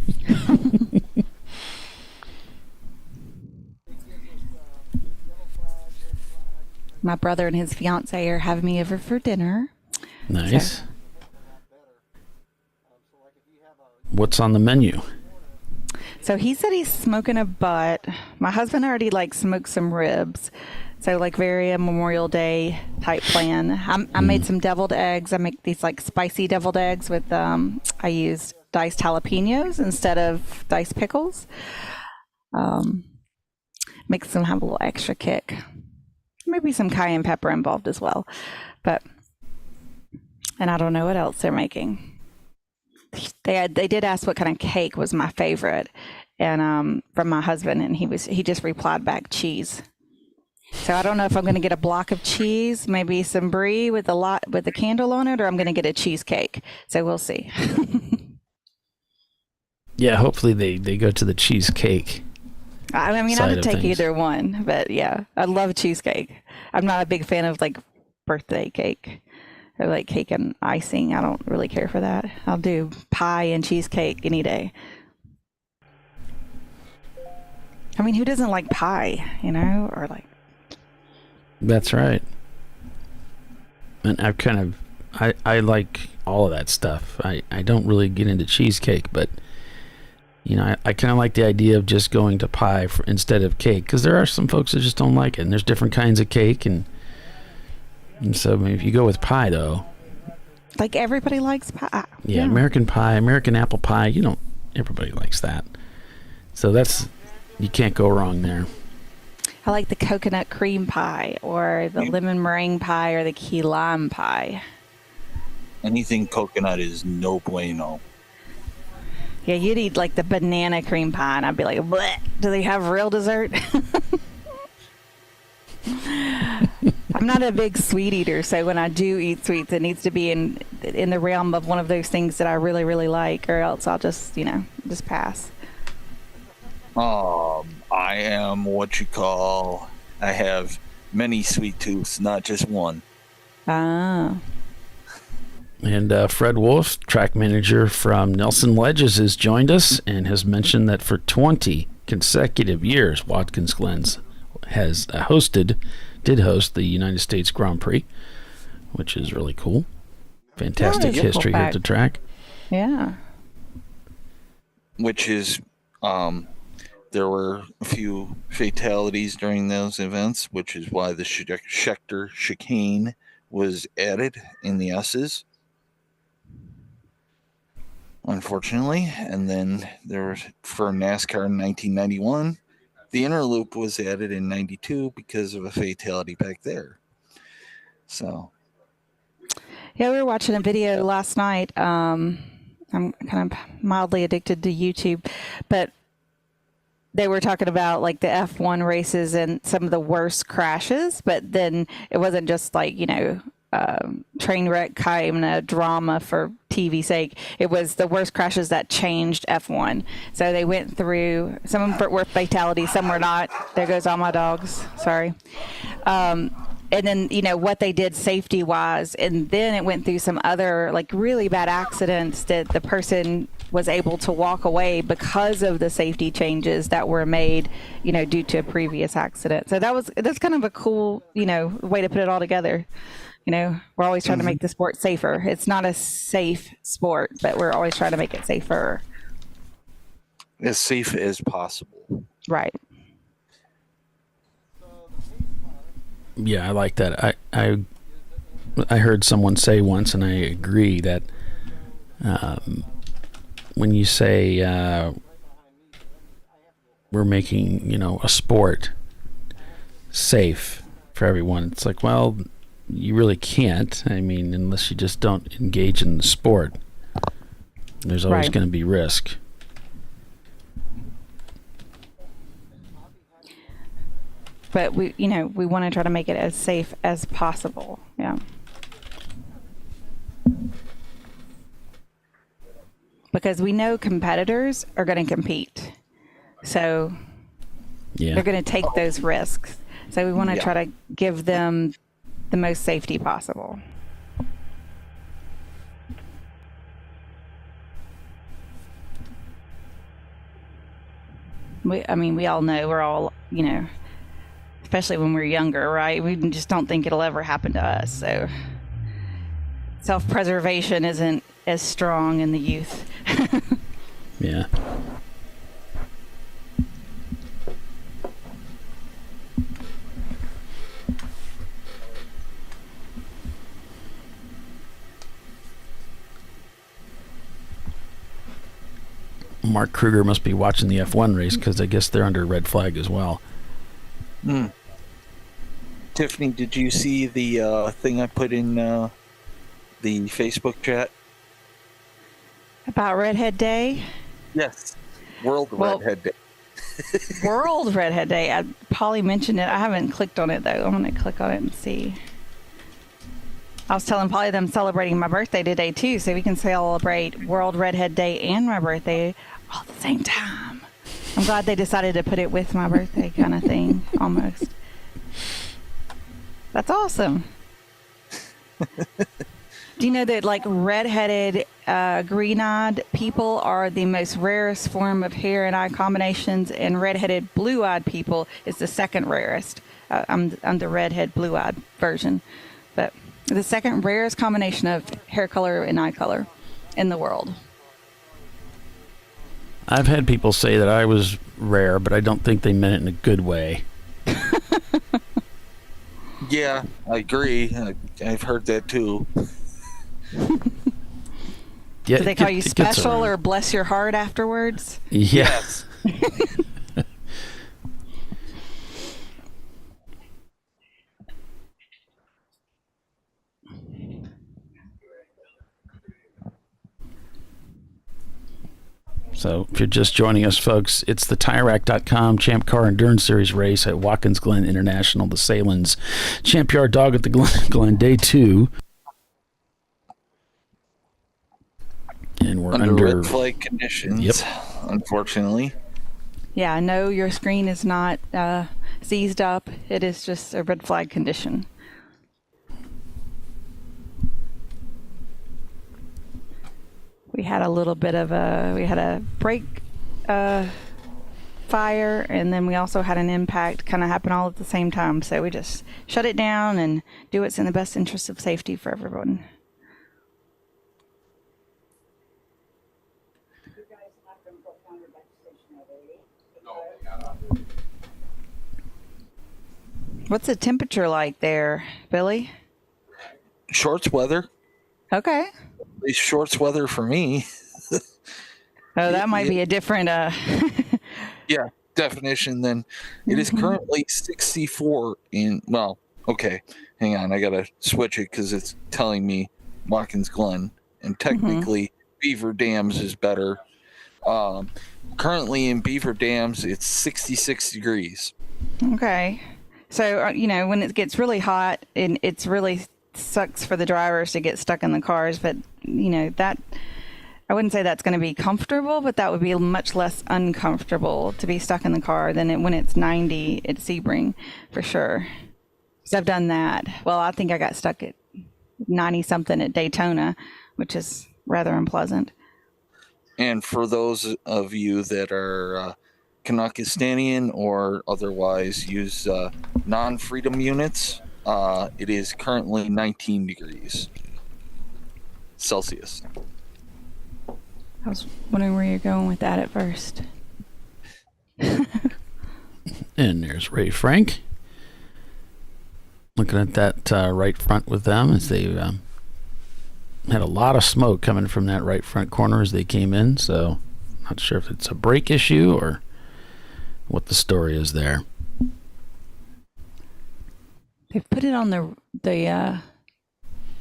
My brother and his fiance are having me over for dinner. Nice. So. What's on the menu? So he said he's smoking a butt. My husband already smoked some ribs. So very a Memorial Day type plan. I made some deviled eggs. I make these spicy deviled eggs with I used diced jalapenos instead of diced pickles. Makes them have a little extra kick. Maybe some cayenne pepper involved as well. And I don't know what else they're making. They did ask what kind of cake was my favorite, and from my husband, and he just replied back cheese. So I don't know if I'm going to get a block of cheese, maybe some brie with a candle on it, or I'm going to get a cheesecake. So we'll see. Yeah, hopefully they go to the cheesecake. I mean, I would take either one, but yeah, I love cheesecake. I'm not a big fan of birthday cake or cake and icing. I don't really care for that. I'll do pie and cheesecake any day. I mean, who doesn't like pie, or That's right. And I like all of that stuff. I don't really get into cheesecake, but I kind of like the idea of just going to pie instead of cake, because there are some folks that just don't like it, and there's different kinds of cake, and so if you go with pie, though, everybody likes pie. Yeah, American pie, American apple pie, everybody likes that. So you can't go wrong there. I like the coconut cream pie, or the lemon meringue pie, or the key lime pie. Anything coconut is no bueno. Yeah, you'd eat the banana cream pie, and I'd be like, bleh, do they have real dessert? I'm not a big sweet eater, so when I do eat sweets, it needs to be in the realm of one of those things that I really, really like, or else I'll just, just pass. I am I have many sweet tooths, not just one. Ah. And Fred Wolf, track manager from Nelson Ledges, has joined us and has mentioned that for 20 consecutive years, Watkins Glen has did host the United States Grand Prix, which is really cool. Fantastic history here at the track. Yeah. Which is, there were a few fatalities during those events, which is why the Chequered chicane was added in the S's. Unfortunately, and then there was for NASCAR in 1991, the inner loop was added in 92 because of a fatality back there. So, yeah, we were watching a video last night. I'm kind of mildly addicted to YouTube, but they were talking about the F1 races and some of the worst crashes, but then it wasn't just train wreck kind of drama for TV sake. It was the worst crashes that changed F1. So they went through, some of them were fatalities, some were not. There goes all my dogs. Sorry. And then, what they did safety wise. And then it went through some other really bad accidents that the person was able to walk away because of the safety changes that were made, due to a previous accident. So that's kind of a cool, way to put it all together. We're always trying to make the sport safer. It's not a safe sport, but we're always trying to make it safer. As safe as possible. Right. Yeah, I like that. I heard someone say once, and I agree, that when you say we're making, a sport safe for everyone. It's like, well, you really can't. I mean, unless you just don't engage in the sport, there's always Right. going to be risk. But we want to try to make it as safe as possible. Yeah. Because we know competitors are going to compete. So they're going to take those risks. So we want to try to give them the most safety possible. We all know we're all, especially when we're younger, right? We just don't think it'll ever happen to us. So self-preservation isn't as strong in the youth. Yeah. Mark Kruger must be watching the F1 race because I guess they're under red flag as well. Tiffany, did you see the thing I put in the Facebook chat? About Redhead Day? Yes. Redhead Day. World Redhead Day. Polly mentioned it. I haven't clicked on it, though. I'm going to click on it and see. I was telling Polly that I'm celebrating my birthday today, too, so we can celebrate World Redhead Day and my birthday all at the same time. I'm glad they decided to put it with my birthday kind of thing, almost. That's awesome. Do you know that, like, redheaded, green-eyed people are the most rarest form of hair and eye combinations, and redheaded, blue-eyed people is the second rarest. I'm the redhead, blue-eyed version. But the second rarest combination of hair color and eye color in the world. I've had people say that I was rare, but I don't think they meant it in a good way. Yeah, I agree. I've heard that too. Yeah, Do they call you special or bless your heart afterwards? Yes. So if you're just joining us, folks, it's the TireRack.com Champ Car Endurance Series race at Watkins Glen International, the Sahlen's Champyard Dog at the Glen Day 2. And we're under red flag conditions, unfortunately. Yeah, I know your screen is not seized up. It is just a red flag condition. We had a little bit of a brake fire, and then we also had an impact kind of happen all at the same time. So we just shut it down and do what's in the best interest of safety for everyone. What's the temperature like there, Billy? Shorts weather. Okay. At least shorts weather for me. Oh, that might be a different definition than it is currently 64 in, well, okay, hang on, I gotta switch it because it's telling me Watkins Glen, and technically Beaver Dams is better. Currently in Beaver Dams it's 66 degrees. Okay. So, when it gets really hot, and it's really sucks for the drivers to get stuck in the cars, but, that, I wouldn't say that's going to be comfortable, but that would be much less uncomfortable to be stuck in the car than when it's 90 at Sebring, for sure. Because I've done that. Well, I think I got stuck at 90-something at Daytona, which is rather unpleasant. And for those of you that are Kanakistanian or otherwise use non-freedom units, it is currently 19 degrees Celsius. I was wondering where you're going with that at first. And there's Ray Frank. Looking at that right front with them as they had a lot of smoke coming from that right front corner as they came in. So not sure if it's a brake issue or what the story is there. They've put it on the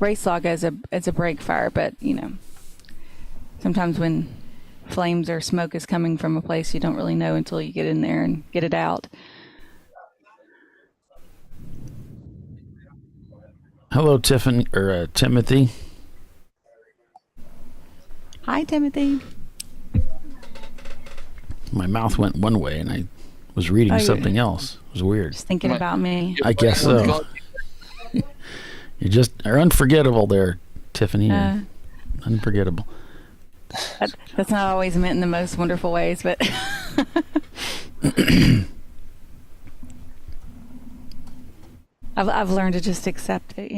race log as a brake fire, but sometimes when flames or smoke is coming from a place, you don't really know until you get in there and get it out. Hello, Tiffany or Timothy. Hi, Timothy. My mouth went one way, and I was reading something else. It was weird. Just thinking about me. I guess so. You just are unforgettable there, Tiffany. You're unforgettable. That's not always meant in the most wonderful ways, but I've learned to just accept it.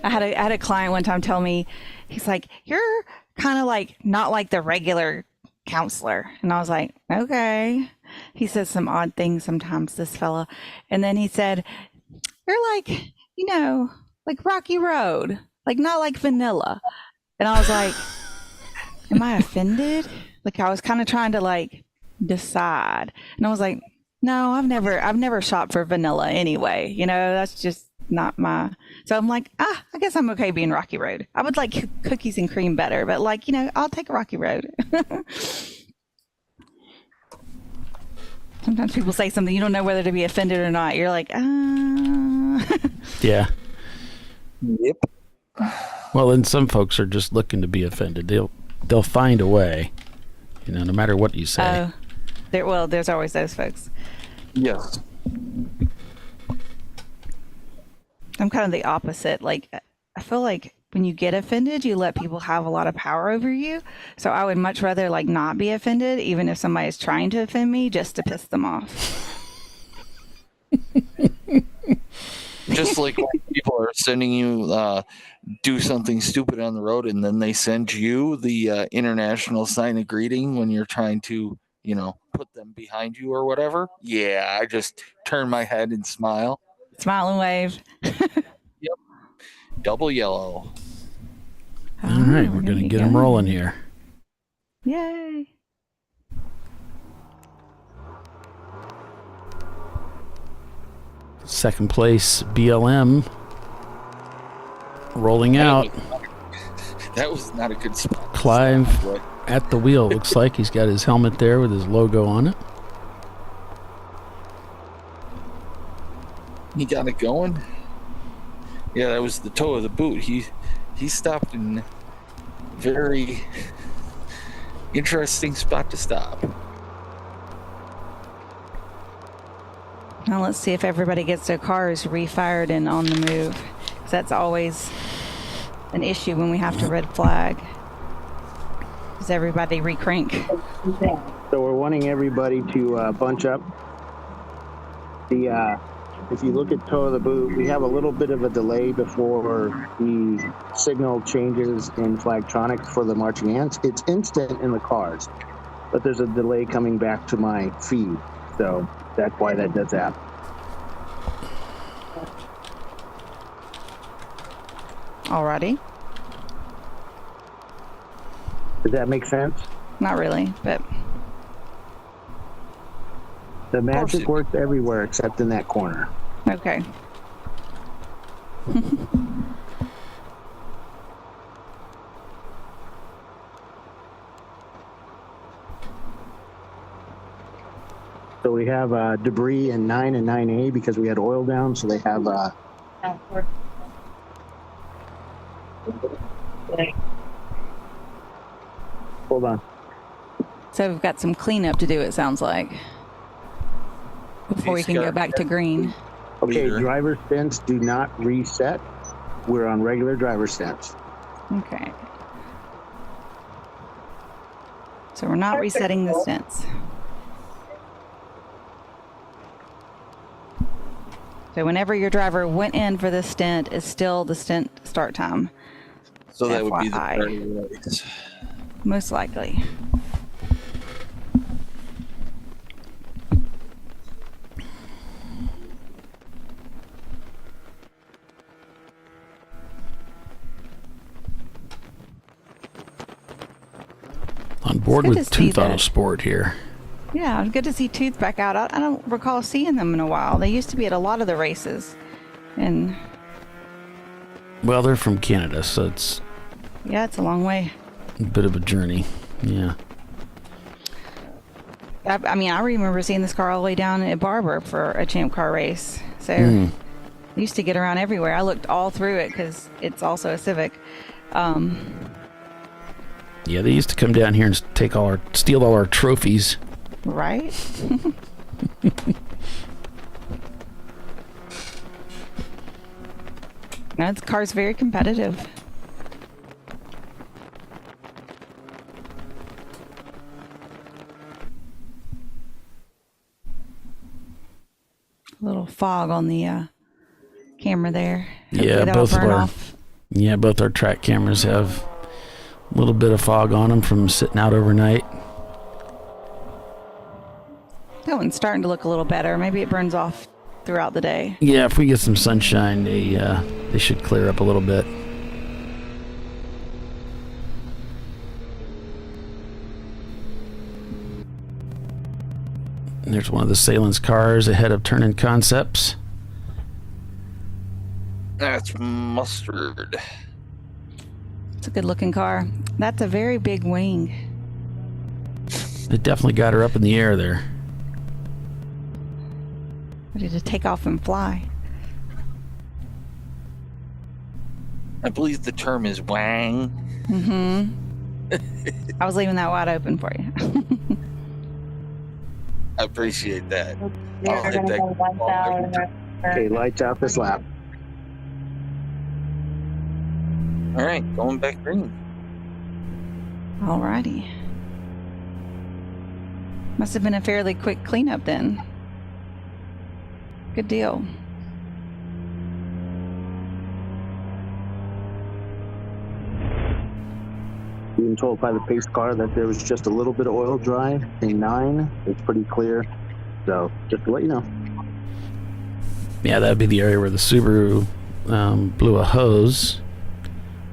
I had a client one time tell me, he's like, "You're kind of like not like the regular counselor," and I was like, "Okay." He says some odd things sometimes, this fella, and then he said, "You're like, like Rocky Road, like not like vanilla," and I was like, am I offended? Like I was kind of trying to like decide, and I was like, no, I've never shopped for vanilla anyway. That's just not my. So I'm like, I guess I'm okay being Rocky Road. I would like cookies and cream better, but like I'll take a Rocky Road. Sometimes people say something you don't know whether to be offended or not. You're like, Yeah. Yep. Well, and some folks are just looking to be offended. They'll find a way, no matter what you say. There's always those folks. Yes. I'm kind of the opposite. Like, I feel like when you get offended, you let people have a lot of power over you. So I would much rather like not be offended, even if somebody's trying to offend me, just to piss them off. Just like when people are sending you do something stupid on the road, and then they send you the international sign of greeting when you're trying to, put them behind you or whatever. Yeah, I just turn my head and smile. Smile and wave. Yep. Double yellow. All right, we're going to get them rolling here. Yay. Second place, BLM. Rolling out. That was not a good spot. Clive at the wheel. Looks like he's got his helmet there with his logo on it. He got it going. Yeah, that was the toe of the boot. He stopped in very interesting spot to stop. Now let's see if everybody gets their cars refired and on the move. 'Cause that's always an issue when we have to red flag. Does everybody recrank? So we're wanting everybody to bunch up. If you look at toe of the boot, we have a little bit of a delay before the signal changes in Flagtronics for the marching ants. It's instant in the cars, but there's a delay coming back to my feed. So that's why that does happen. Alrighty. Does that make sense? Not really, but the magic works everywhere except in that corner. Okay. So we have debris in 9 and 9A because we had oil down, so they have hold on. So we've got some cleanup to do, it sounds like, before we can go back to green. Okay, driver stints do not reset. We're on regular driver stints. Okay. So we're not resetting the stints. So whenever your driver went in for the stint is still the stint start time. So that would be the start of the race. Most likely. On board with Tooth Autosport here. Yeah, it's good to see Tooth back out. I don't recall seeing them in a while. They used to be at a lot of the races. And Well, they're from Canada, so it's yeah, it's a long way. a bit of a journey. Yeah. I mean, I remember seeing this car all the way down at Barber for a Champ Car race. So I used to get around everywhere. I looked all through it because it's also a Civic. Yeah, they used to come down here and steal all our trophies. Right? No, this car's very competitive. A little fog on the camera there. Yeah, both our track cameras have a little bit of fog on them from sitting out overnight. That one's starting to look a little better. Maybe it burns off throughout the day. Yeah, if we get some sunshine, they should clear up a little bit. And there's one of the Sahlen's cars ahead of Turn-In Concepts. That's Mustard. It's a good looking car. That's a very big wing. They definitely got her up in the air there. Ready to take off and fly. I believe the term is wang. I was leaving that wide open for you. I appreciate that. Okay, lights out this lap. All right, going back green. Alrighty. Must have been a fairly quick cleanup then. Good deal. Being told by the pace car that there was just a little bit of oil dry in 9. It's pretty clear. So, just to let you know. Yeah, that would be the area where the Subaru blew a hose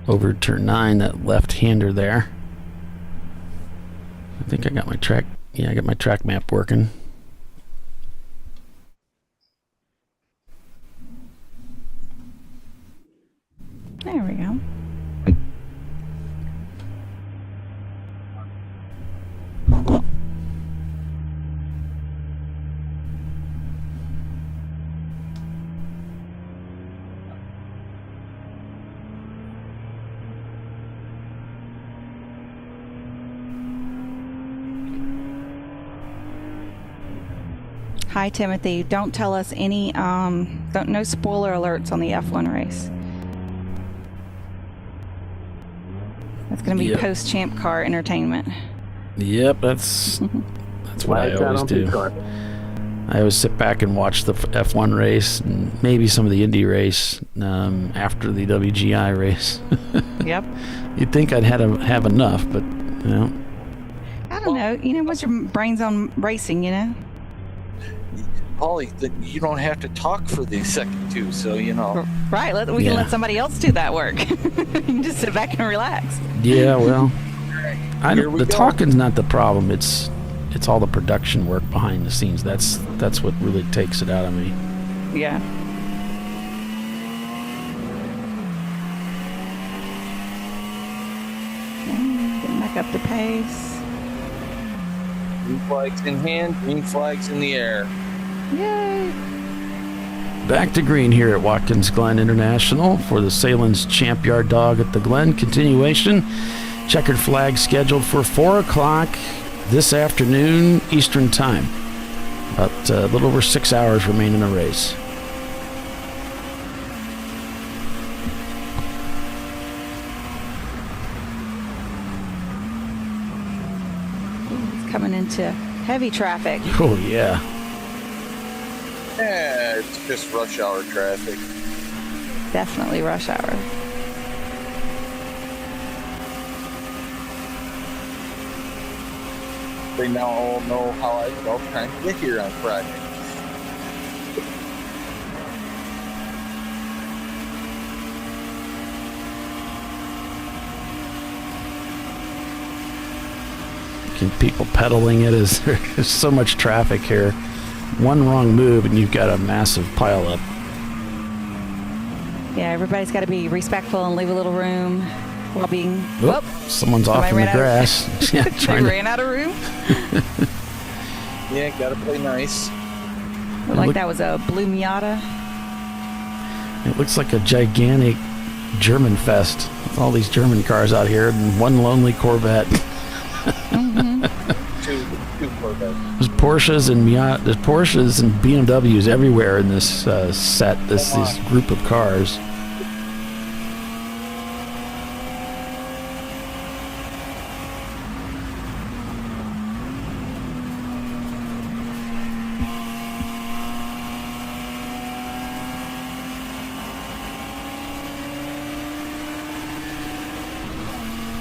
over turn 9, that left-hander there. I think I got my track. Yeah, I got my track map working. There we go. Hi, Timothy. Don't tell us any, no spoiler alerts on the F1 race. That's going to be post-Champ Car entertainment. Yep, that's what I always do. I always sit back and watch the F1 race and maybe some of the Indy race after the WGI race. Yep. You'd think I'd have enough, but you know. I don't know. You know, what's your brains on racing, you know? Polly, you don't have to talk for the second two, so you know. Right, we can let somebody else do that work. You can just sit back and relax. Yeah, well, the talking's not the problem. It's all the production work behind the scenes. That's what really takes it out of me. Yeah. Getting back up to pace. Green flags in hand, green flags in the air. Yay! Back to green here at Watkins Glen International for the Sahlen's Champyard dog at the Glen. Continuation. Checkered flag scheduled for 4 o'clock this afternoon Eastern Time. About a little over 6 hours remain in the race. It's coming into heavy traffic. Oh, yeah. Yeah, it's just rush hour traffic. Definitely rush hour. They now all know how I felt trying to get here on Friday. People pedaling it as there's so much traffic here. One wrong move and you've got a massive pile up. Yeah, everybody's got to be respectful and leave a little room while being. Whoop, someone's off in the grass. Yeah, they ran out of room. Yeah, gotta play nice. Like that was a blue Miata. It looks like a gigantic German fest. With all these German cars out here and one lonely Corvette. Two Corvettes. There's Porsches and there's Porsches and BMWs everywhere in this set. This group of cars.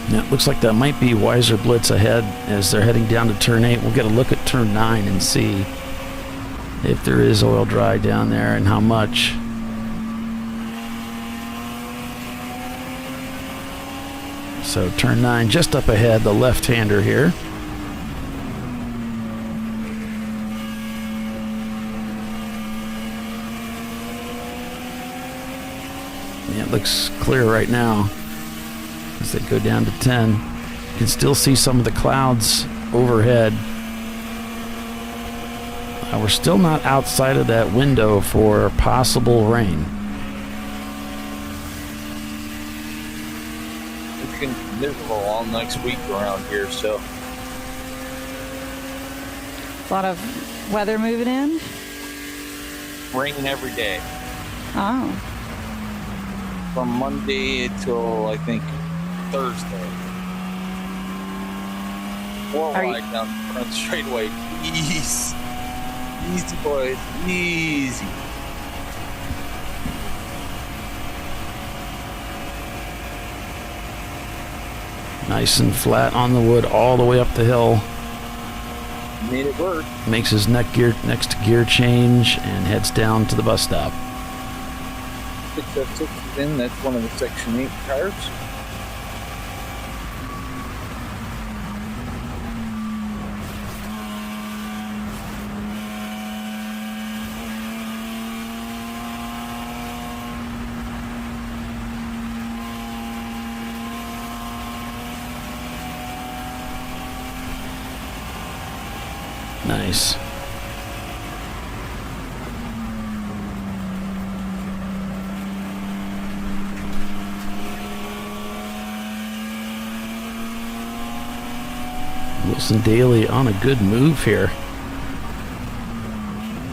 It looks like that might be Weiser Blitz ahead as they're heading down to turn 8. We'll get a look at turn 9 and see if there is oil dry down there and how much. So turn 9 just up ahead, the left-hander here. Yeah, it looks clear right now. As they go down to 10, you can still see some of the clouds overhead. We're still not outside of that window for possible rain. It's going to be miserable all next week around here, so. A lot of weather moving in. Rain every day. Oh. From Monday till, I think, Thursday. 4 wide down the front straightaway. Easy. Easy, boys. Easy. Nice and flat on the wood all the way up the hill. Made it work. Makes his next gear change and heads down to the bus stop. 6F6 is in. That's one of the Section 8 cars. Nice. Wilson Daly on a good move here.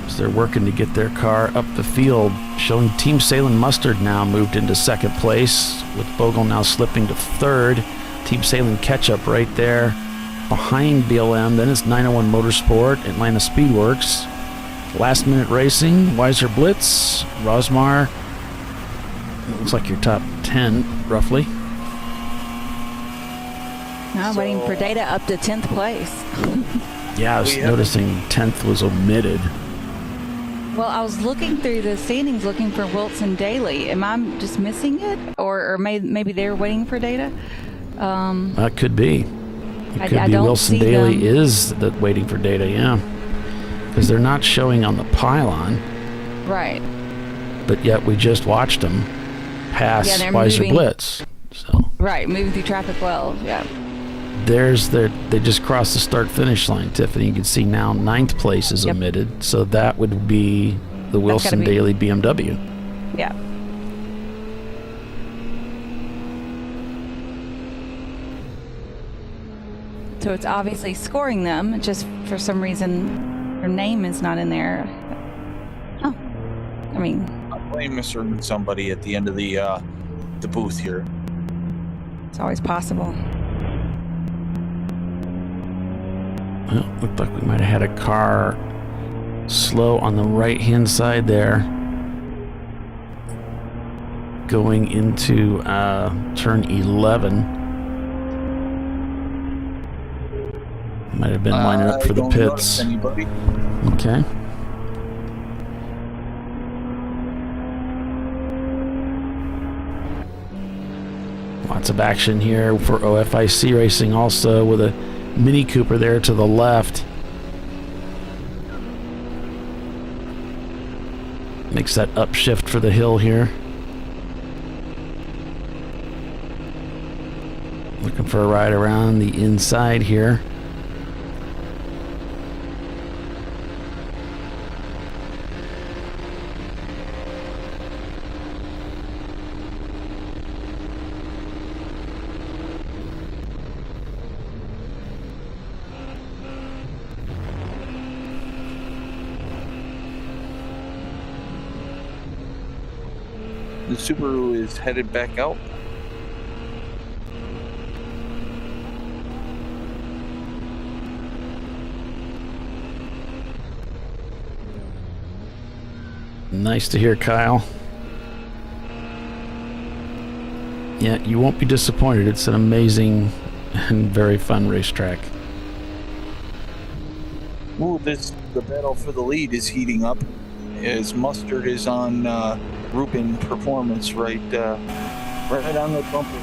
As they're working to get their car up the field, showing Team Sahlen Mustard now moved into second place, with Bogle now slipping to third. Team Sahlen Ketchup right there behind BLM. Then it's 901 Motorsport, Atlanta Speedworks. Last Minute Racing, Weiser Blitz, Rosmar. Looks like your top 10, roughly. I'm waiting for data up to 10th place. Yeah, I was noticing 10th was omitted. Well, I was looking through the standings looking for Wilson Daly. Am I just missing it? Or maybe they're waiting for data? That could be. It could be Wilson Daly is waiting for data, yeah. Because they're not showing on the pylon. Right. But yet we just watched them pass Weiser Blitz. So. Right, moving through traffic well, yeah. They just crossed the start-finish line, Tiffany. You can see now 9th place is omitted. So that would be the Wilson Daly BMW. Yeah. So it's obviously scoring them, just for some reason their name is not in there. Oh, I mean, I'm blaming somebody at the end of the booth here. It's always possible. Well, looked like we might have had a car slow on the right-hand side there, going into turn 11. Might have been lining up for the pits. Okay. Lots of action here for OFIC Racing also, with a Mini Cooper there to the left. Makes that upshift for the hill here. Looking for a ride around the inside here. The Subaru is headed back out. Nice to hear, Kyle. Yeah, you won't be disappointed. It's an amazing and very fun racetrack. Ooh, the battle for the lead is heating up as Mustard is on Rubin Performance right on the bumper.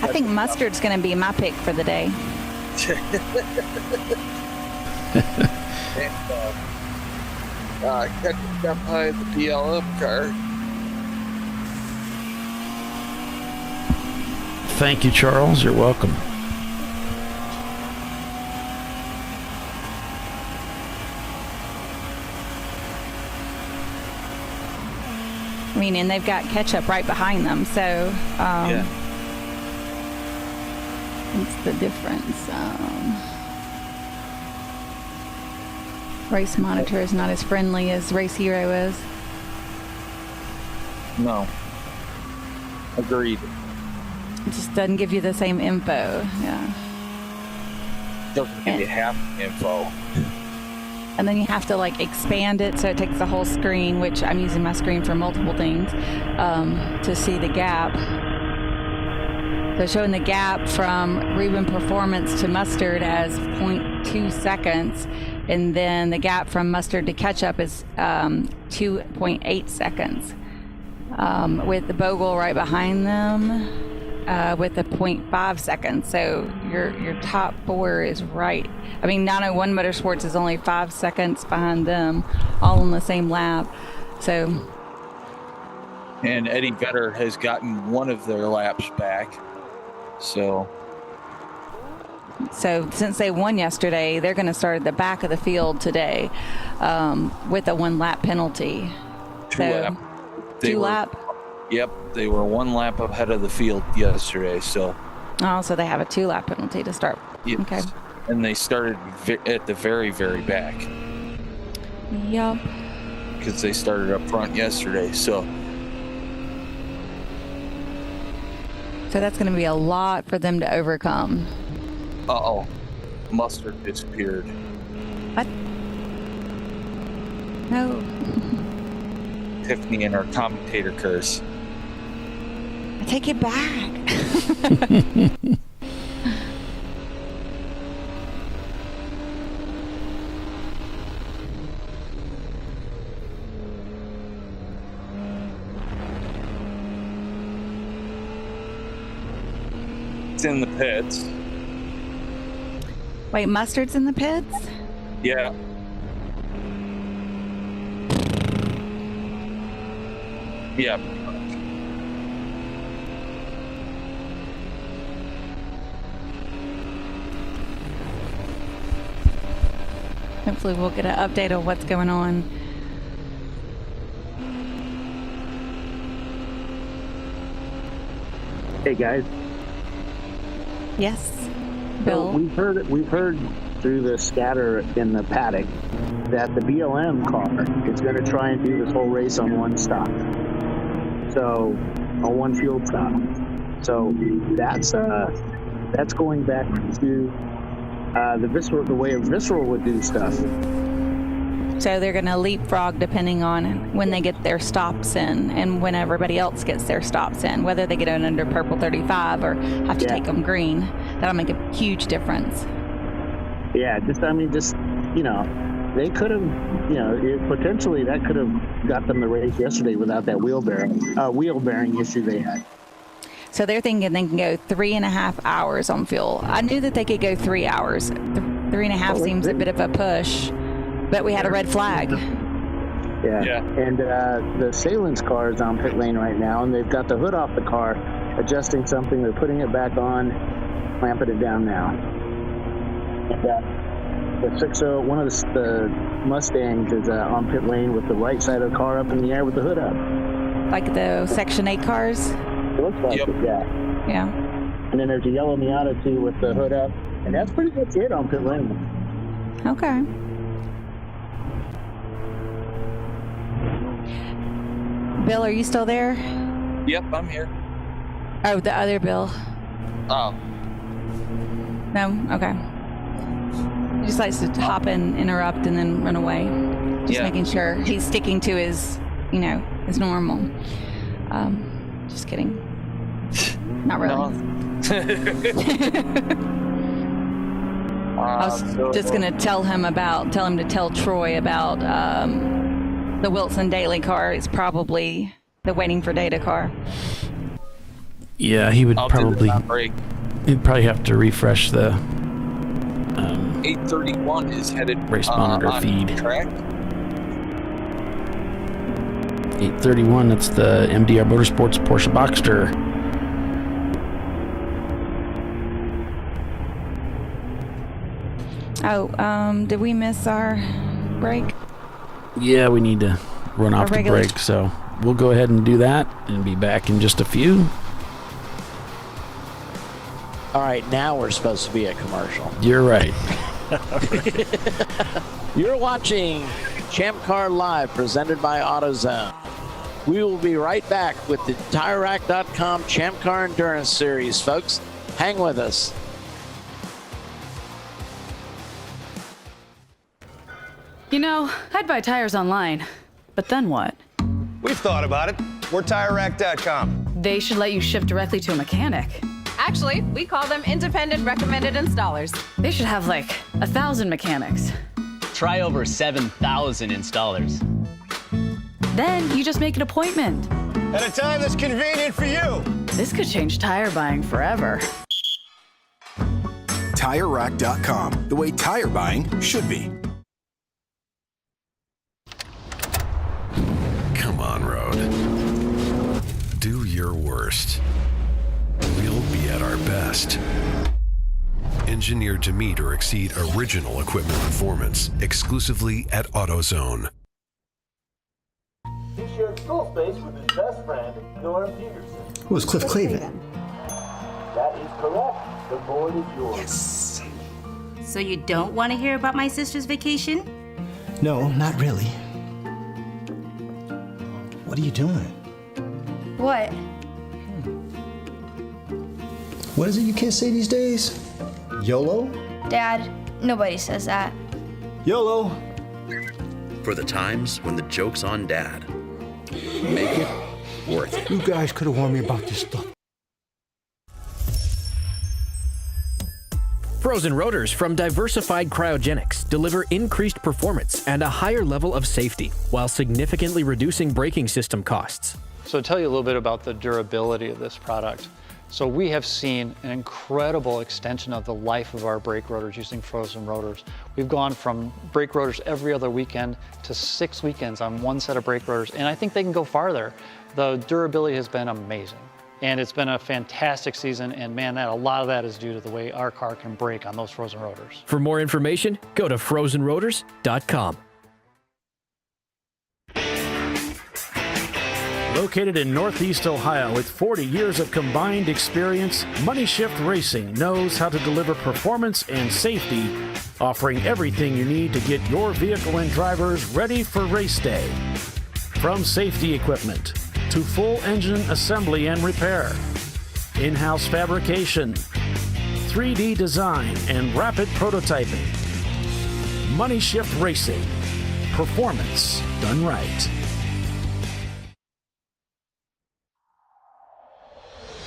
I think Mustard's going to be my pick for the day. Catching up behind the PLM car. Thank you, Charles. You're welcome. I mean, and they've got ketchup right behind them, so Yeah. what's the difference? Race Monitor is not as friendly as Race Hero is. No. Agreed. It just doesn't give you the same info. Yeah. Doesn't give you half the info. And then you have to like expand it so it takes the whole screen, which I'm using my screen for multiple things, to see the gap. So showing the gap from Reuben Performance to Mustard as 0.2 seconds, and then the gap from Mustard to Ketchup is 2.8 seconds. With the Bogle right behind them, with a 0.5 seconds. So your top four is right. I mean, 901 Motorsports is only 5 seconds behind them, all on the same lap. So. And Eddie Vedder has gotten one of their laps back. So since they won yesterday, they're going to start at the back of the field today, with a 1 lap penalty. Two lap. Yep, they were 1 lap ahead of the field yesterday. So they have a 2 lap penalty to start. Yes. Okay. And they started at the very, very back. Yep. Because they started up front yesterday. So that's going to be a lot for them to overcome. Uh-oh. Mustard disappeared. What? No. Tiffany and her commentator curse. I take it back. It's in the pits. Wait, Mustard's in the pits? Yeah. Yeah. Hopefully we'll get an update on what's going on. Hey guys. Yes, Bill. So we've heard through the scatter in the paddock that the BLM car is going to try and do this whole race on one stop. So, on one fuel stop. So that's going back to the way a Visceral would do stuff. So they're going to leapfrog depending on when they get their stops in and when everybody else gets their stops in, whether they get it under purple 35 or have to take them green. That'll make a huge difference. Yeah, they could have, potentially that could have got them the race yesterday without that wheel bearing issue they had. So they're thinking they can go 3.5 hours on fuel. I knew that they could go 3 hours. 3.5 seems a bit of a push. But we had a red flag. Yeah. And the Sahlen's car is on pit lane right now, and they've got the hood off the car, adjusting something. They're putting it back on, clamping it down now. And the 60, one of the Mustangs is on pit lane with the right side of the car up in the air with the hood up. Like the Section 8 cars? It looks like it, yeah. Yeah. And then there's a yellow Miata, too, with the hood up. And that's pretty much it on pit lane. Okay. Bill, are you still there? Yep, I'm here. Oh, the other Bill. Oh. No? Okay. He just likes to hop in, interrupt, and then run away. Just making sure he's sticking to his, his normal. Just kidding. Not really. I was just going to tell him to tell Troy about the Wilson Daily car. It's probably the waiting for data car. Yeah, he would probably. He'd probably have to refresh the 831 is headed race monitor feed. Track. 831. That's the MDR Motorsports Porsche Boxster. Oh, did we miss our break? Yeah, we need to run off the break, so we'll go ahead and do that and be back in just a few. All right, now we're supposed to be a commercial. You're right. You're watching ChampCar.Live, presented by AutoZone. We will be right back with the TireRack.com Champ Car Endurance Series, folks. Hang with us. I'd buy tires online, but then what? We've thought about it. We're TireRack.com. They should let you ship directly to a mechanic. Actually, we call them independent recommended installers. They should have 1,000 mechanics. Try over 7,000 installers. Then you just make an appointment. At a time that's convenient for you. This could change tire buying forever. TireRack.com, the way tire buying should be. Come on, Road. Do your worst. We'll be at our best. Engineered to meet or exceed original equipment performance, exclusively at AutoZone. He shared school space with his best friend, Nora Peterson. Who was Cliff Clavin? That is correct. The board is yours. Yes. So you don't want to hear about my sister's vacation? No, not really. What are you doing? What? What is it you kids say these days? YOLO? Dad, nobody says that. YOLO. For the times when the joke's on Dad. Make it worth it. You guys could have warned me about this stuff. Frozen rotors from Diversified Cryogenics deliver increased performance and a higher level of safety, while significantly reducing braking system costs. So to tell you a little bit about the durability of this product. So we have seen an incredible extension of the life of our brake rotors using frozen rotors. We've gone from brake rotors every other weekend to 6 weekends on one set of brake rotors, and I think they can go farther. The durability has been amazing. And it's been a fantastic season, and man, a lot of that is due to the way our car can brake on those frozen rotors. For more information, go to frozenrotors.com. Located in Northeast Ohio with 40 years of combined experience, Money Shift Racing knows how to deliver performance and safety, offering everything you need to get your vehicle and drivers ready for race day. From safety equipment to full engine assembly and repair, in-house fabrication, 3D design, and rapid prototyping. Money Shift Racing. Performance done right.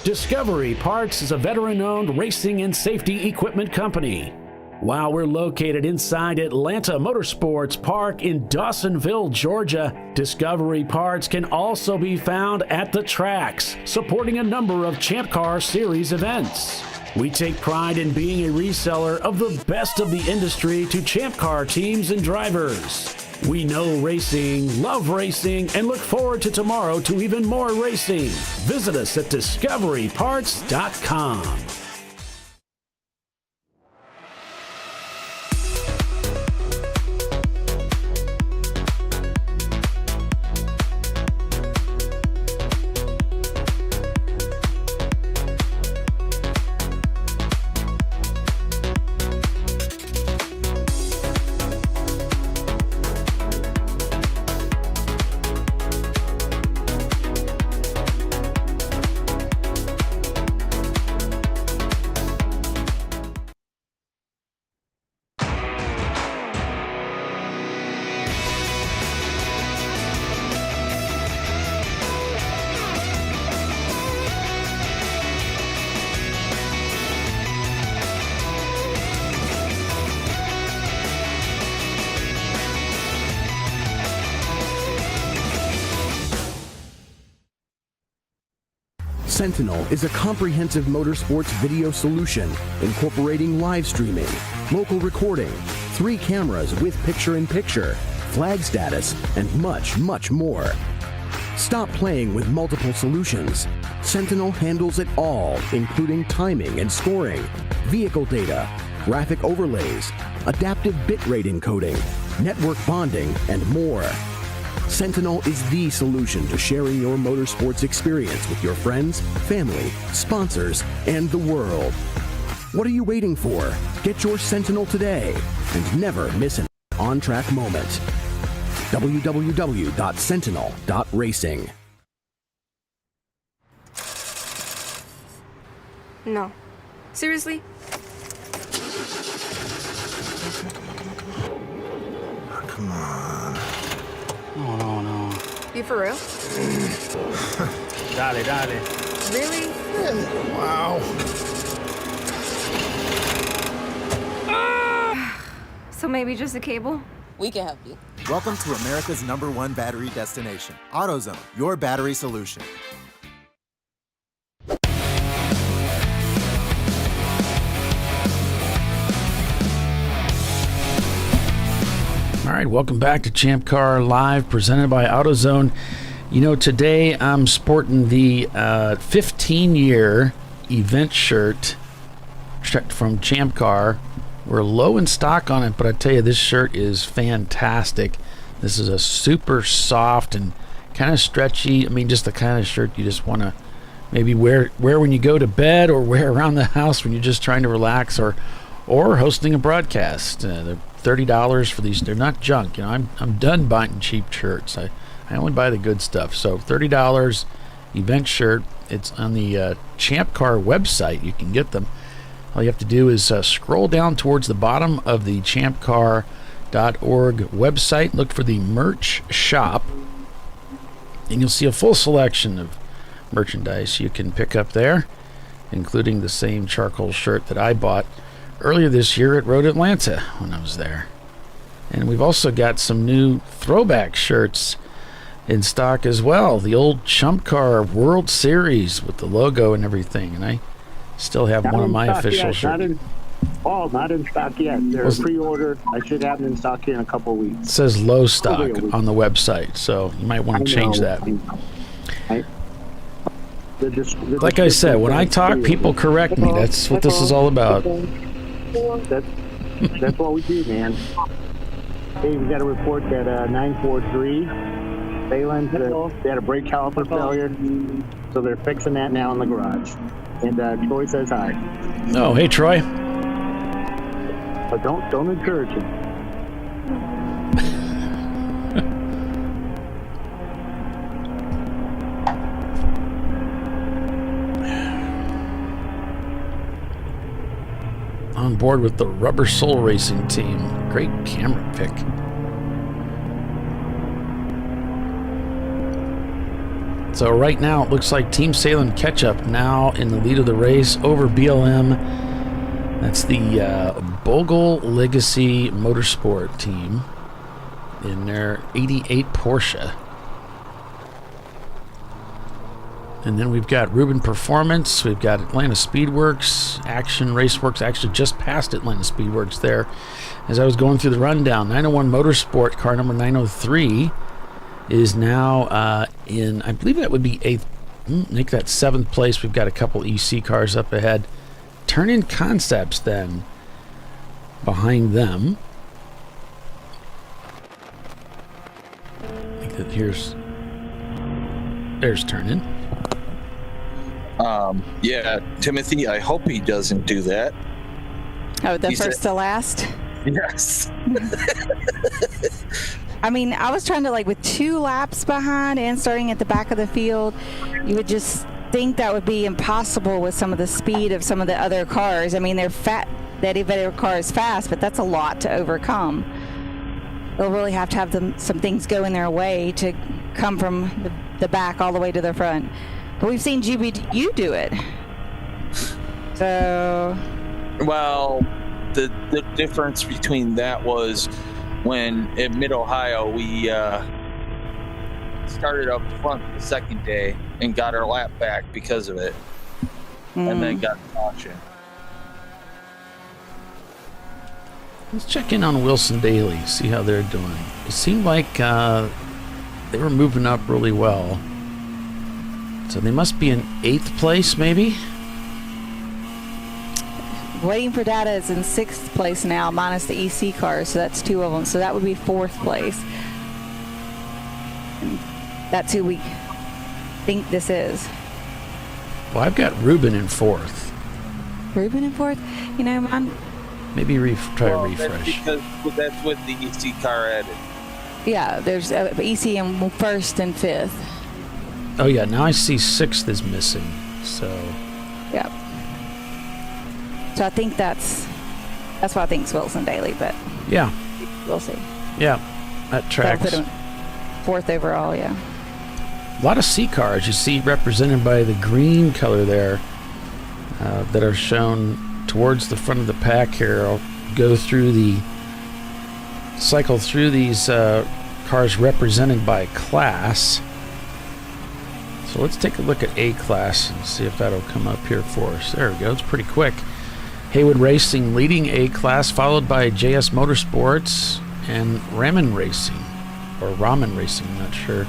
Discovery Parts is a veteran-owned racing and safety equipment company. While we're located inside Atlanta Motorsports Park in Dawsonville, Georgia, Discovery Parts can also be found at the tracks, supporting a number of Champ Car Series events. We take pride in being a reseller of the best of the industry to Champ Car teams and drivers. We know racing, love racing, and look forward to tomorrow to even more racing. Visit us at discoveryparts.com. Sentinel is a comprehensive motorsports video solution incorporating live streaming, local recording, 3 cameras with picture-in-picture, flag status, and much, much more. Stop playing with multiple solutions. Sentinel handles it all, including timing and scoring, vehicle data, graphic overlays, adaptive bitrate encoding, network bonding, and more. Sentinel is the solution to sharing your motorsports experience with your friends, family, sponsors, and the world. What are you waiting for? Get your Sentinel today and never miss an on-track moment. www.sentinel.racing. No. Seriously? Come on. No. You for real? Dale. Really? Wow. So maybe just a cable? We can help you. Welcome to America's #1 battery destination, AutoZone, your battery solution. All right, welcome back to ChampCar.Live, presented by AutoZone. You know, today I'm sporting the 15-year event shirt from ChampCar. We're low in stock on it, but I tell you, this shirt is fantastic. This is a super soft and kind of stretchy. I mean, just the kind of shirt you just want to maybe wear when you go to bed, or wear around the house when you're just trying to relax, or hosting a broadcast. They're $30 for these. They're not junk. You know, I'm done buying cheap shirts. I only buy the good stuff. So $30 event shirt. It's on the Champ Car website. You can get them. All you have to do is scroll down towards the bottom of the ChampCar.org website. Look for the merch shop, and you'll see a full selection of merchandise you can pick up there, including the same charcoal shirt that I bought earlier this year at Road Atlanta when I was there. And we've also got some new throwback shirts in stock as well. The old ChampCar World Series with the logo and everything. And I still have one of my official shirts. Not in stock yet. They're pre-order. I should have them in stock here in a couple of weeks. It says low stock on the website, so you might want to change that. Like I said, when I talk, people correct me. That's what this is all about. That's what we do, man. Hey, we got a report that 943 Sahlen, they had a brake caliper failure, so they're fixing that now in the garage. And Troy says hi. Oh, hey, Troy. But don't encourage him. On board with the Rubber Soul Racing team. Great camera pick. So right now it looks like Team Sahlen Ketchup now in the lead of the race over BLM. That's the Bogle Legacy Motorsport team in their 88 Porsche. And then we've got Rubin Performance. We've got Atlanta Speedworks, Action Raceworks. Actually just passed Atlanta Speedworks there. As I was going through the rundown, 901 Motorsport, car number 903, is now in, I believe that would be 8th, make that 7th place. We've got a couple EC cars up ahead. Turn-In Concepts then behind them. I think that there's Turn-In. Yeah, Timothy, I hope he doesn't do that. Oh, the first to last? Yes. I mean, I was trying to, like, with 2 laps behind and starting at the back of the field, you would just think that would be impossible with some of the speed of some of the other cars. I mean, they're fat. That other car is fast, but that's a lot to overcome. They'll really have to have some things go in their way to come from the back all the way to the front. But we've seen GBU do it. So... Well, the difference between that was when at Mid-Ohio we started up front the second day and got our lap back because of it, and then got caution. Let's check in on Wilson Daly, see how they're doing. It seemed like they were moving up really well. So they must be in 8th place, maybe? Waiting for Data is in 6th place now, minus the EC cars, so that's 2 of them. So that would be 4th place. And that's who we think this is. Well, I've got Ruben in 4th. Ruben in 4th? You know, mine... Maybe try to refresh. That's because that's with the EC car added. Yeah, there's EC in 1st and 5th. Oh yeah, now I see 6th is missing. So. Yep. So I think that's what I think is Wilson Daly, but. Yeah. We'll see. Yeah, that tracks. Put him 4th overall, yeah. A lot of C cars you see represented by the green color there that are shown towards the front of the pack here. I'll cycle through these cars represented by class. So let's take a look at A class and see if that'll come up here for us. There we go. It's pretty quick. Haywood Racing leading A class, followed by JS Motorsports and Ramen Racing, or Ramen Racing, I'm not sure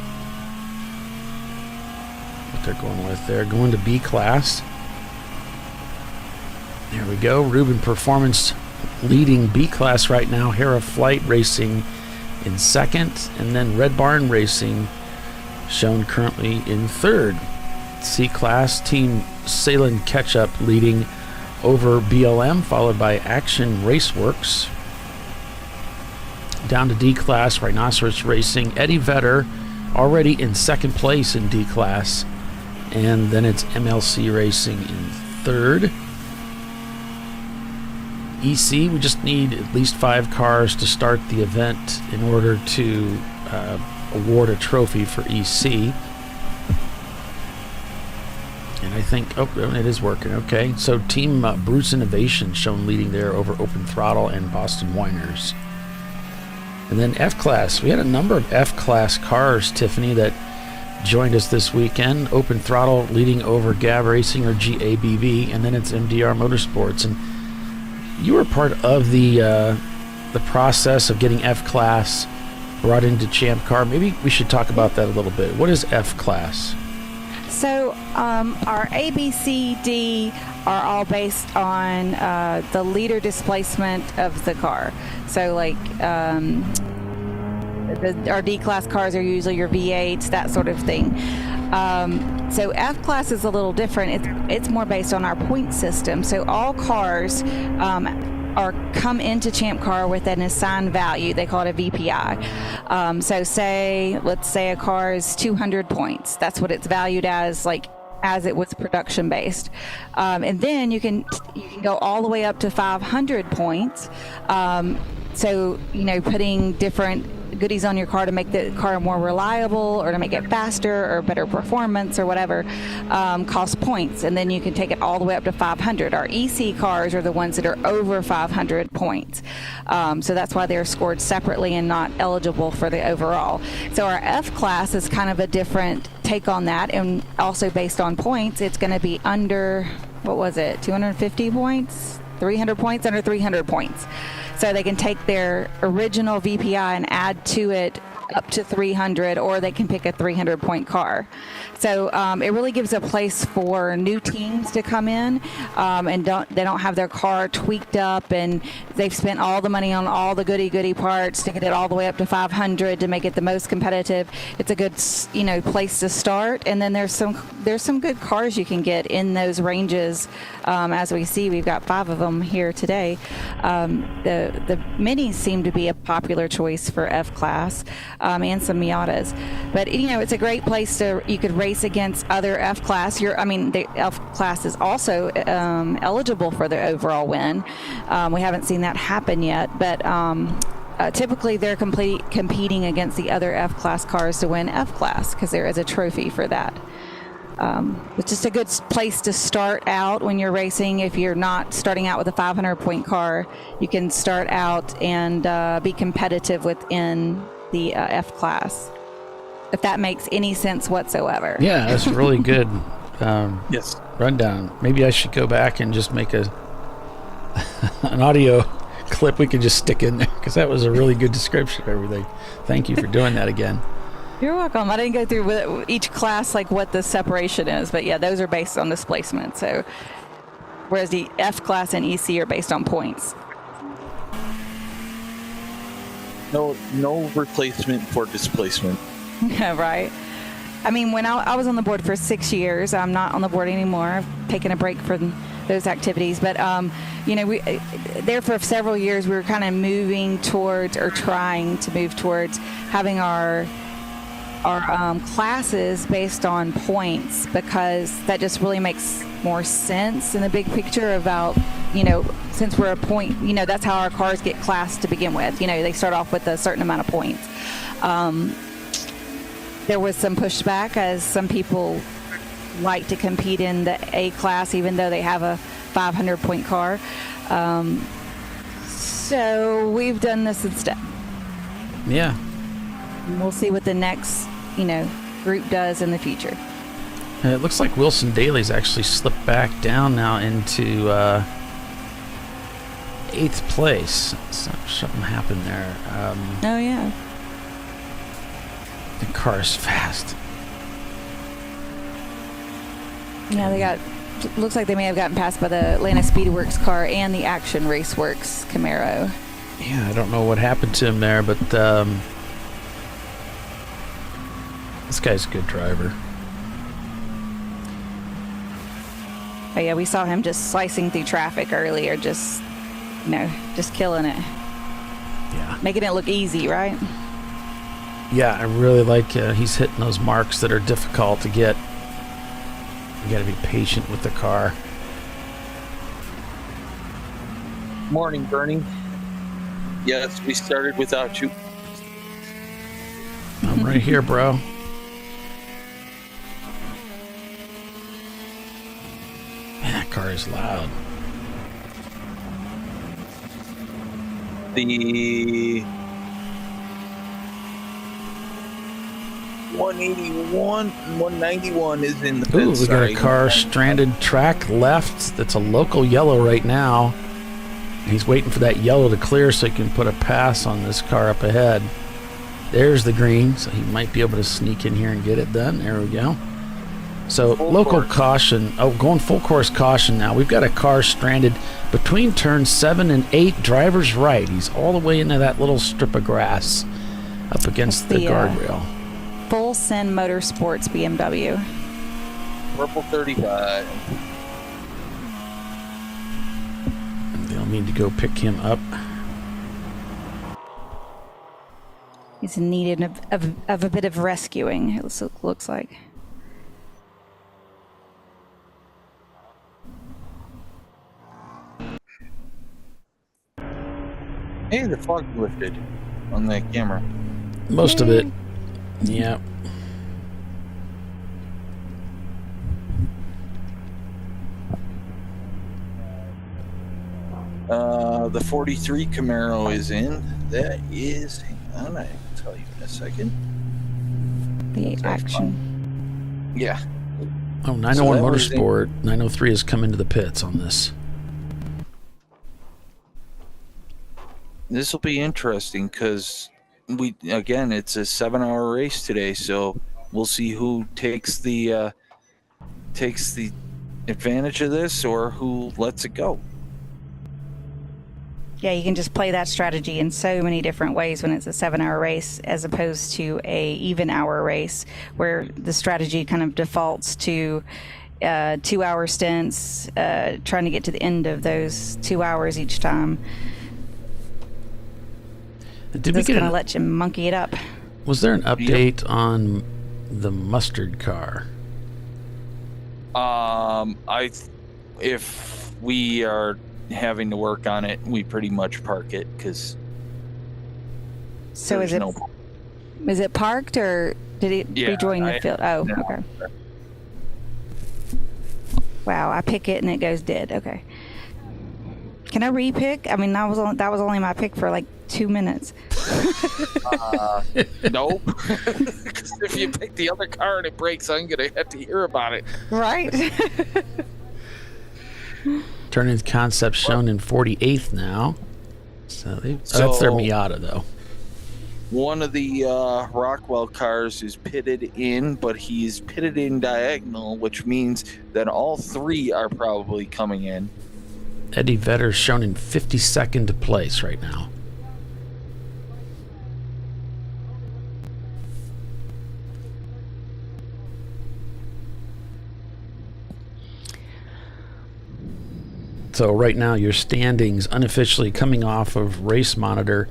what they're going with there. Going to B class. There we go. Ruben Performance leading B class right now. Hera Flight Racing in 2nd, and then Red Barn Racing shown currently in 3rd. C class, Team Sahlen Ketchup leading over BLM, followed by Action Raceworks. Down to D class, Rhinoceros Racing, Eddie Vedder already in 2nd place in D class, and then it's MLC Racing in 3rd. EC, we just need at least 5 cars to start the event in order to award a trophy for EC. And I think, oh, it is working. Okay, so Team Bruce Innovation shown leading there over Open Throttle and Boston Whiners. And then F-Class. We had a number of F-Class cars, Tiffany, that joined us this weekend. Open Throttle leading over Gab Racing, or GABB, and then it's MDR Motorsports. And you were part of the process of getting F-Class brought into Champ Car. Maybe we should talk about that a little bit. What is F-Class? So our A, B, C, D are all based on the liter displacement of the car. So like our D-class cars are usually your V8s, that sort of thing. So F-Class is a little different. It's more based on our point system. So all cars come into Champ Car with an assigned value. They call it a VPI. So let's say a car is 200 points. That's what it's valued as, like as it was production based. And then you can go all the way up to 500 points. So, putting different goodies on your car to make the car more reliable or to make it faster or better performance or whatever costs points, and then you can take it all the way up to 500. Our EC cars are the ones that are over 500 points, so that's why they're scored separately and not eligible for the overall. So our F class is kind of a different take on that, and also based on points, it's going to be under, what was it, 250 points? 300 points, under 300 points. So they can take their original VPI and add to it up to 300, or they can pick a 300-point car. So it really gives a place for new teams to come in, and they don't have their car tweaked up, and they've spent all the money on all the goody parts to get it all the way up to 500 to make it the most competitive. It's a good place to start, and then there's some good cars you can get in those ranges. As we see, we've got 5 of them here today. The Minis seem to be a popular choice for F class, and some Miatas. But it's a great place you could race against other F class. The F class is also eligible for the overall win. We haven't seen that happen yet, but typically they're competing against the other F class cars to win F class, because there is a trophy for that. It's just a good place to start out when you're racing. If you're not starting out with a 500-point car, you can start out and be competitive within the F class, if that makes any sense whatsoever. Yeah, that's really good. Yes. Rundown. Maybe I should go back and just make an audio clip we could just stick in there, because that was a really good description of everything. Thank you for doing that again. You're welcome. I didn't go through with each class like what the separation is, but yeah, those are based on displacement. So whereas the F class and EC are based on points. No replacement for displacement. Yeah, right. When I was on the board for 6 years, I'm not on the board anymore. I've taken a break from those activities. But, we there for several years, we were kind of moving towards, or trying to move towards, having our classes based on points, because that just really makes more sense in the big picture about, since we're a point, that's how our cars get classed to begin with. They start off with a certain amount of points. There was some pushback, as some people like to compete in the A class even though they have a 500-point car. So we've done this instead. Yeah. And we'll see what the next, group does in the future. It looks like Wilson Daly's actually slipped back down now into 8th place. Something happened there. Oh, yeah. The car's fast. Yeah, looks like they may have gotten passed by the Atlanta Speedworks car and the Action Raceworks Camaro. Yeah, I don't know what happened to him there, but this guy's a good driver. Oh yeah, we saw him just slicing through traffic earlier, just killing it. Yeah. Making it look easy, right? Yeah, I really like he's hitting those marks that are difficult to get. You got to be patient with the car. Morning, Bernie. Yes, we started without you. I'm right here, bro. Man, that car is loud. The 181 and 191 is in the pit. Ooh, we got a car stranded track left. That's a local yellow right now. He's waiting for that yellow to clear so he can put a pass on this car up ahead. There's the green, so he might be able to sneak in here and get it done. There we go. So local caution. Oh, going full course caution now. We've got a car stranded between turns 7 and 8, driver's right. He's all the way into that little strip of grass up against the guardrail. Full Send Motorsports BMW. Purple 35. They'll need to go pick him up. He's in need of a bit of rescuing, it looks like. Hey, the fog lifted on the camera. Most of it. Yeah. The 43 Camaro is in. That is, hang on, I can tell you in a second. The Action. Yeah. Oh, 901 Motorsport. 903 has come into the pits on this. This will be interesting because it's a 7-hour race today, so we'll see who takes the advantage of this or who lets it go. Yeah, you can just play that strategy in so many different ways when it's a 7-hour race as opposed to a even hour race where the strategy kind of defaults to 2-hour stints, trying to get to the end of those 2 hours each time. This kind of let you monkey it up. Was there an update on the mustard car? If we are having to work on it, we pretty much park it because. So is it parked or did it rejoin the field? Oh, no. Okay. Wow, I pick it and it goes dead. Okay. Can I re-pick? I mean, that was only my pick for like 2 minutes. Nope. Because if you pick the other car and it breaks, I'm gonna have to hear about it. Right. Turn-in concept shown in 48th now. So that's their Miata, though. One of the Rockwell cars is pitted in, but he's pitted in diagonal, which means that all three are probably coming in. Eddie Vedder's shown in 52nd place right now. So right now your standings unofficially coming off of Race Monitor.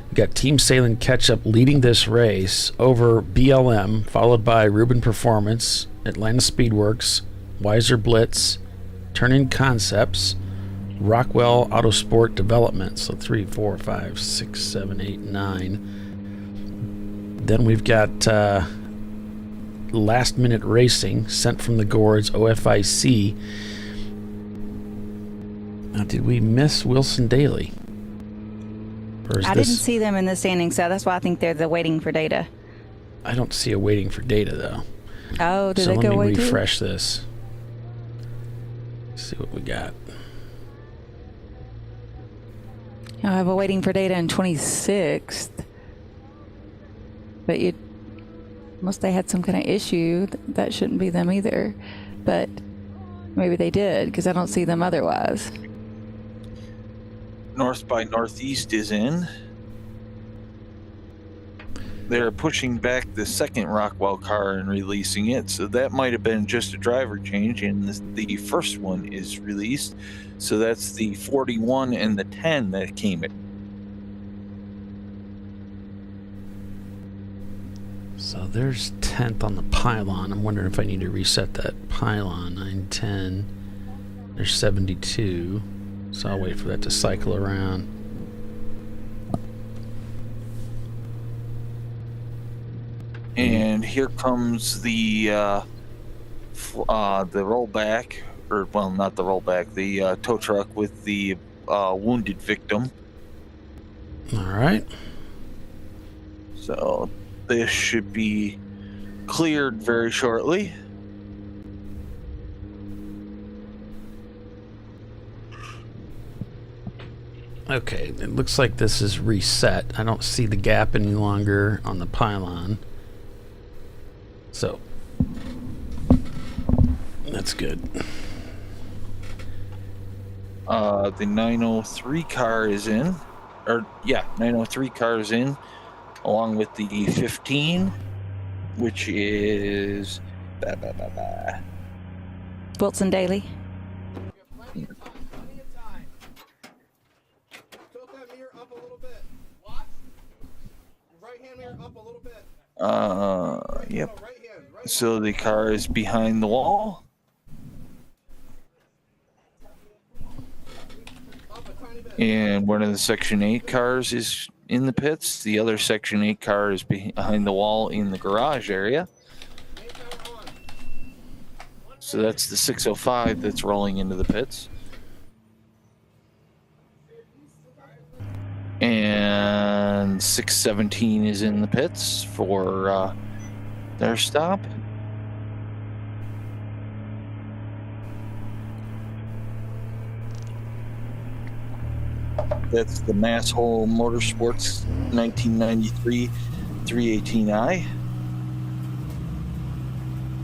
We've got Team Sahlen Ketchup leading this race over BLM, followed by Rubin Performance, Atlanta Speedworks, Weiser Blitz, Turn-In Concepts, Rockwell Autosport Development. So 3, 4, 5, 6, 7, 8, 9. Then we've got Last Minute Racing, Sent from the Gourds, OFIC. Now, did we miss Wilson Daly? I didn't see them in the standings, so that's why I think they're the waiting for data. I don't see a waiting for data, though. Oh, did they go away too? So let me refresh this. See what we got. I have a waiting for data in 26th. But unless they had some kind of issue, that shouldn't be them either. But maybe they did, because I don't see them otherwise. North by Northeast is in. They're pushing back the second Rockwell car and releasing it, so that might have been just a driver change, and the first one is released. So that's the 41 and the 10 that came in. So there's 10th on the pylon. I'm wondering if I need to reset that pylon. 9, 10. There's 72. So I'll wait for that to cycle around. And here comes the rollback, or well, not the rollback, the tow truck with the wounded victim. All right. So this should be cleared very shortly. Okay, it looks like this is reset. I don't see the gap any longer on the pylon. So, that's good. The 903 car is in. 903 car is in, along with the 15, which is... Wilson Daly. Yep. So the car is behind the wall. And one of the Section 8 cars is in the pits. The other Section 8 car is behind the wall in the garage area. So that's the 605 that's rolling into the pits. And 617 is in the pits for their stop. That's the Masshole Motorsports 1993 318i.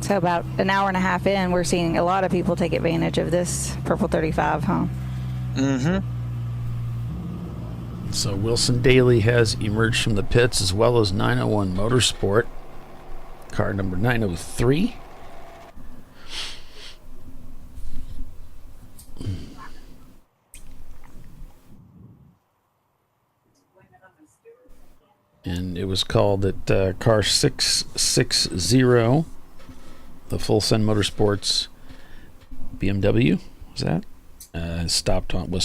So about an hour and a half in, we're seeing a lot of people take advantage of this Purple 35, huh? Mm-hmm. So Wilson Daly has emerged from the pits, as well as 901 Motorsport, car number 903. And it was called at car 660, the Full Send Motorsports BMW. Was that was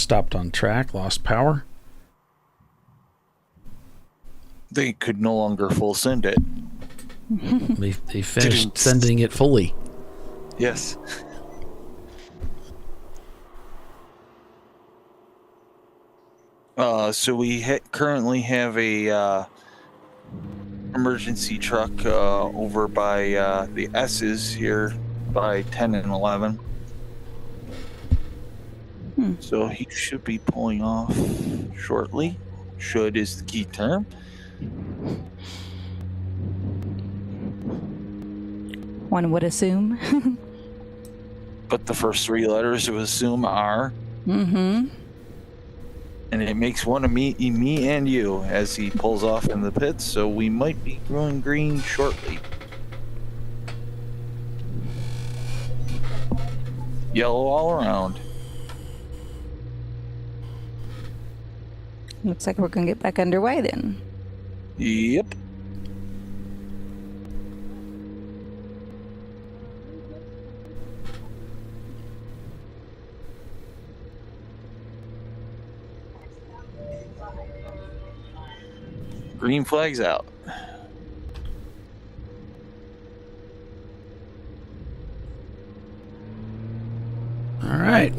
stopped on track, lost power. They could no longer full send it. They finished sending it fully. Yes. So we currently have a emergency truck over by the S's here by 10 and 11. So he should be pulling off shortly. Should is the key term. One would assume. But the first three letters of assume are. Mm-hmm. And it makes one of me and you as he pulls off in the pits, so we might be growing green shortly. Yellow all around. Looks like we're going to get back underway then. Yep. Green flag's out. All right.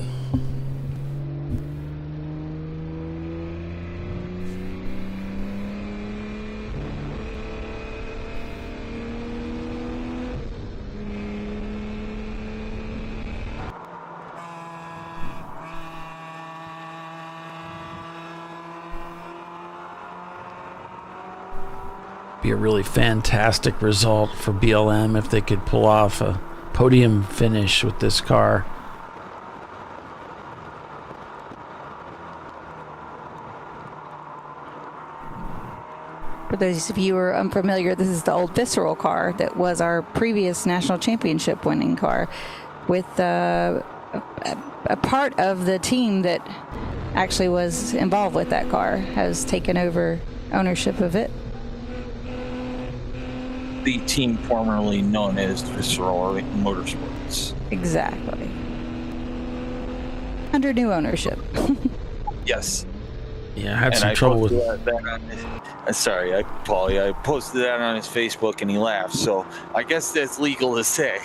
Be a really fantastic result for BLM if they could pull off a podium finish with this car. For those of you who are unfamiliar, this is the old Visceral car that was our previous national championship winning car, with a part of the team that actually was involved with that car has taken over ownership of it. The team formerly known as Visceral Motorsports. Exactly. Under new ownership. Yes. Yeah, I had some trouble with sorry, Paulie. I posted that on his Facebook and he laughed, so I guess that's legal to say.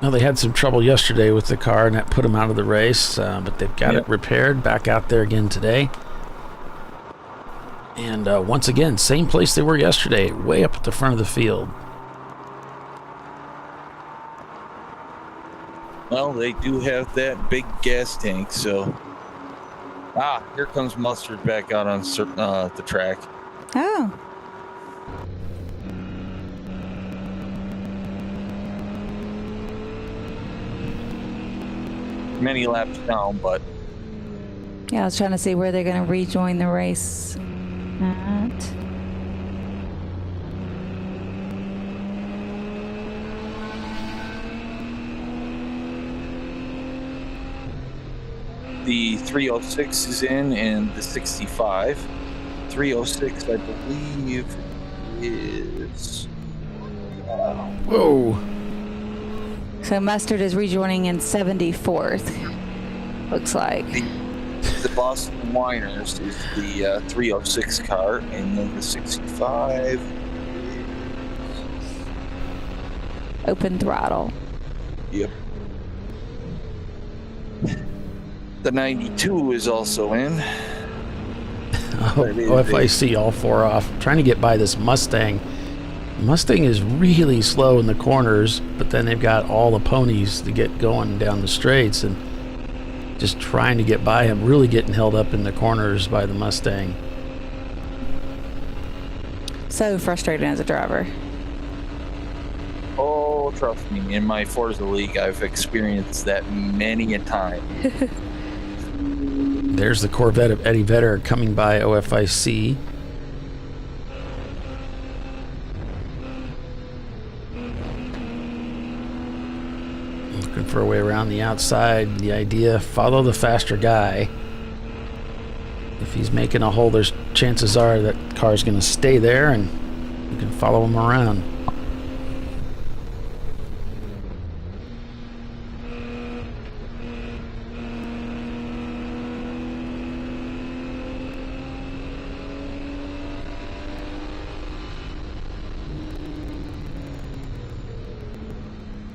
No, they had some trouble yesterday with the car, and that put them out of the race, but they've got it repaired, back out there again today. And once again, same place they were yesterday, way up at the front of the field. Well, they do have that big gas tank, so... here comes Mustard back out on the track. Oh. Many laps down, but... Yeah, I was trying to see where they're going to rejoin the race at. The 306 is in and the 65. 306, I believe, is... Whoa. So Mustard is rejoining in 74th, looks like. The Boston Winers is the 306 car, and then the 65 Open throttle. Yep. The 92 is also in. OFIC all four off. I'm trying to get by this Mustang. Mustang is really slow in the corners, but then they've got all the ponies to get going down the straights, and just trying to get by him, really getting held up in the corners by the Mustang. So frustrating as a driver. Oh, trust me, in my Forza League, I've experienced that many a time. There's the Corvette of Eddie Vedder coming by OFIC. Looking for a way around the outside. The idea, follow the faster guy. If he's making a hole, there's chances are that car's going to stay there and you can follow him around.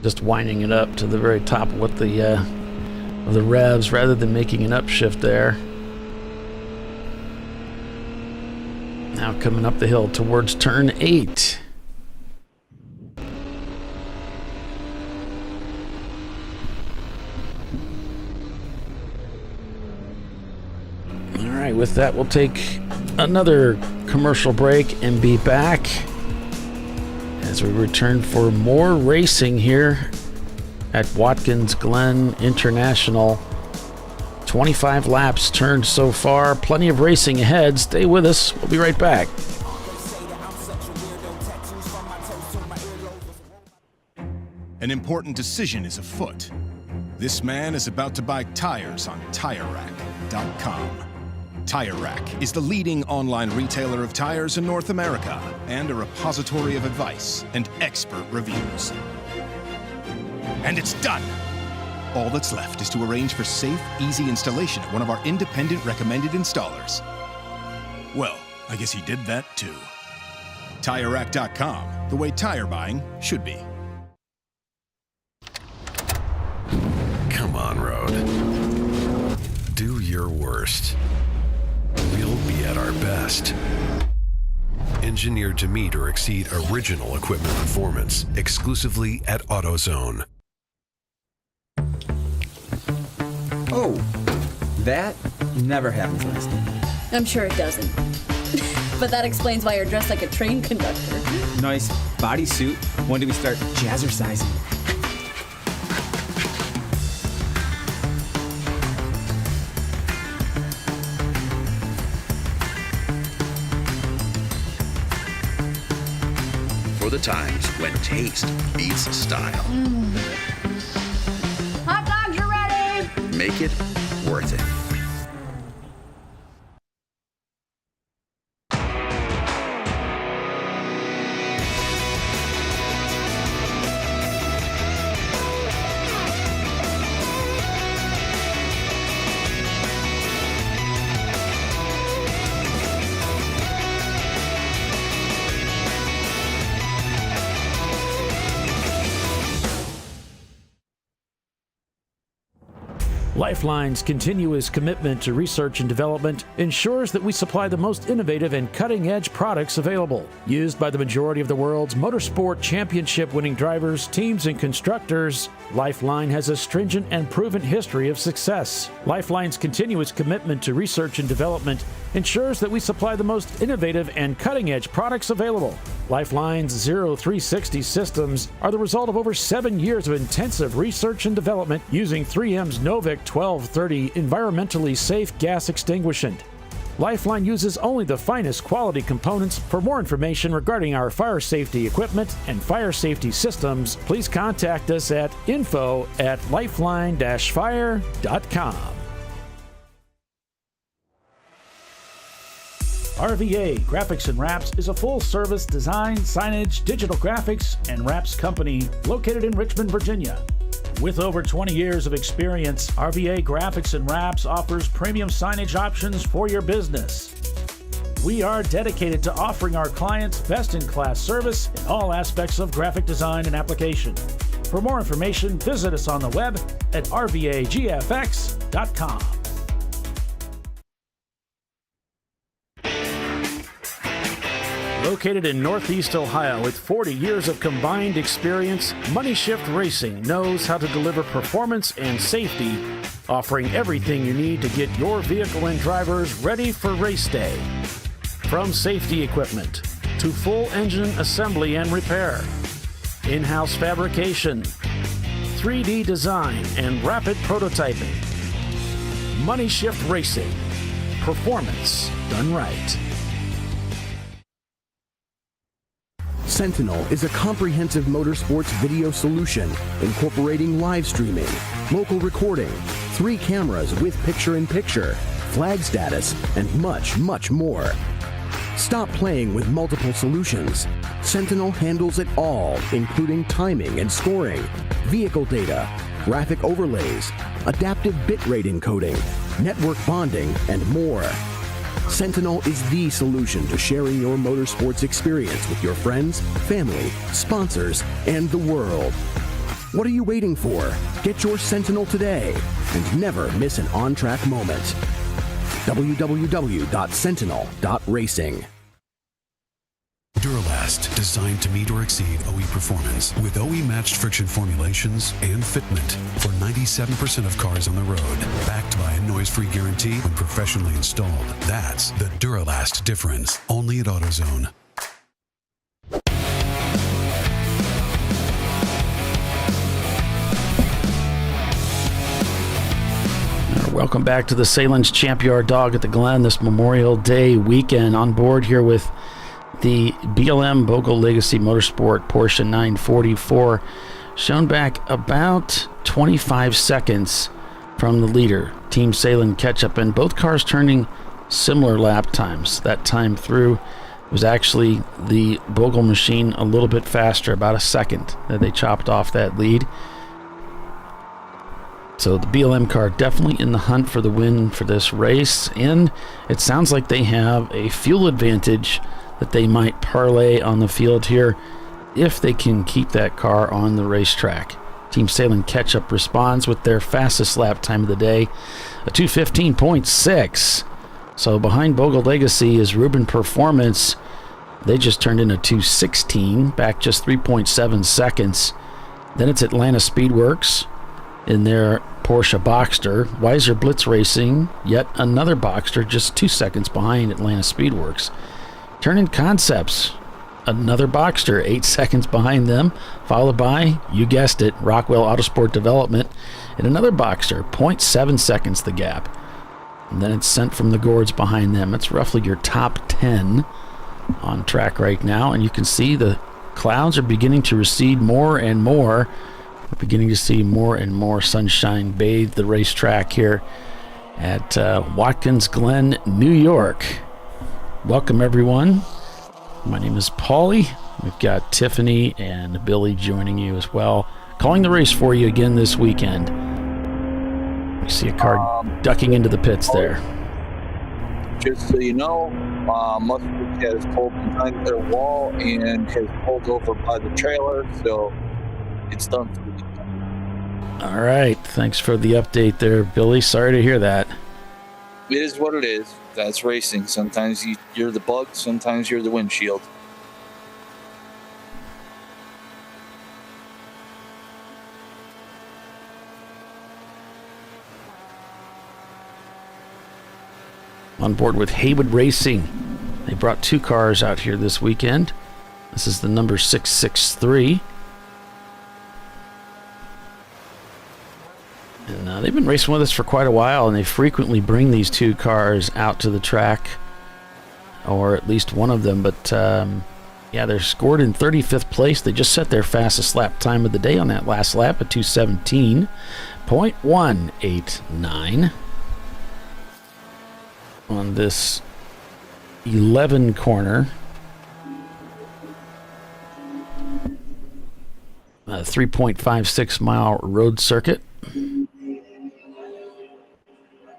Just winding it up to the very top of the revs rather than making an upshift there. Now coming up the hill towards turn 8. All right, with that, we'll take another commercial break and be back as we return for more racing here at Watkins Glen International. 25 laps turned so far. Plenty of racing ahead. Stay with us. We'll be right back. An important decision is afoot. This man is about to buy tires on TireRack.com. Tire Rack is the leading online retailer of tires in North America and a repository of advice and expert reviews. And it's done! All that's left is to arrange for safe, easy installation at one of our independent recommended installers. Well, I guess he did that too. TireRack.com, the way tire buying should be. Come on, Road. Do your worst. We'll be at our best. Engineered to meet or exceed original equipment performance, exclusively at AutoZone. Oh, that never happens last night. I'm sure it doesn't. But that explains why you're dressed like a train conductor. Nice bodysuit. When do we start jazzercising? For the times when taste beats style. Hot dogs are ready! Make it worth it. Lifeline's continuous commitment to research and development ensures that we supply the most innovative and cutting-edge products available. Used by the majority of the world's motorsport championship-winning drivers, teams, and constructors, Lifeline has a stringent and proven history of success. Lifeline's continuous commitment to research and development ensures that we supply the most innovative and cutting-edge products available. Lifeline's 0360 systems are the result of over 7 years of intensive research and development using 3M's Novik 1230 environmentally safe gas extinguishant. Lifeline uses only the finest quality components. For more information regarding our fire safety equipment and fire safety systems, please contact us at info@lifeline-fire.com. RVA Graphics and Wraps is a full-service design, signage, digital graphics, and wraps company located in Richmond, Virginia. With over 20 years of experience, RVA Graphics and Wraps offers premium signage options for your business. We are dedicated to offering our clients best-in-class service in all aspects of graphic design and application. For more information, visit us on the web at rvagfx.com. Located in Northeast Ohio with 40 years of combined experience, Money Shift Racing knows how to deliver performance and safety offering everything you need to get your vehicle and drivers ready for race day. From safety equipment to full engine assembly and repair, in-house fabrication, 3D design, and rapid prototyping. Money Shift Racing. Performance done right. Sentinel is a comprehensive motorsports video solution incorporating live streaming, local recording, 3 cameras with picture-in-picture, flag status, and much, much more. Stop playing with multiple solutions. Sentinel handles it all, including timing and scoring, vehicle data, graphic overlays, adaptive bitrate encoding, network bonding, and more. Sentinel is the solution to sharing your motorsports experience with your friends, family, sponsors, and the world. What are you waiting for? Get your Sentinel today and never miss an on-track moment. www.sentinel.racing. Duralast, designed to meet or exceed OE performance with OE-matched friction formulations and fitment for 97% of cars on the road. Backed by a noise-free guarantee when professionally installed. That's the Duralast difference. Only at AutoZone. Welcome back to the Sahlen's Champyard Dog at the Glen this Memorial Day weekend. On board here with the BLM Bogle Legacy Motorsport Porsche 944, shown back about 25 seconds from the leader, Team Sahlen Ketchup, and both cars turning similar lap times. That time through was actually the Bogle machine a little bit faster, about a second that they chopped off that lead. So the BLM car definitely in the hunt for the win for this race, and it sounds like they have a fuel advantage that they might parlay on the field here if they can keep that car on the racetrack. Team Sahlen Ketchup responds with their fastest lap time of the day, a 2:15.6. So behind Bogle Legacy is Rubin Performance. They just turned in a 2:16, back just 3.7 seconds. Then it's Atlanta Speedworks in their Porsche Boxster. Weiser Blitz Racing, yet another Boxster, just 2 seconds behind Atlanta Speedworks. Turn-In Concepts, another Boxster, 8 seconds behind them, followed by, you guessed it, Rockwell Autosport Development, and another Boxster, 0.7 seconds the gap. And then it's Sent from the Gourds behind them. It's roughly your top 10 on track right now, and you can see the clouds are beginning to recede more and more. We're beginning to see more and more sunshine bathe the racetrack here at Watkins, Glen, New York. Welcome, everyone. My name is Paulie. We've got Tiffany and Billy joining you as well, calling the race for you again this weekend. We see a car ducking into the pits there. Just so you know, Mustard has pulled behind their wall and has pulled over by the trailer, so it's done for the weekend. All right. Thanks for the update there, Billy. Sorry to hear that. It is what it is. That's racing. Sometimes you're the bug, sometimes you're the windshield. On board with Haywood Racing. They brought 2 cars out here this weekend. This is the number 663. And they've been racing with us for quite a while, and they frequently bring these 2 cars out to the track, or at least one of them. But yeah, they're scored in 35th place. They just set their fastest lap time of the day on that last lap at 2:17.189 on this 11 corner. 3.56 mile road circuit.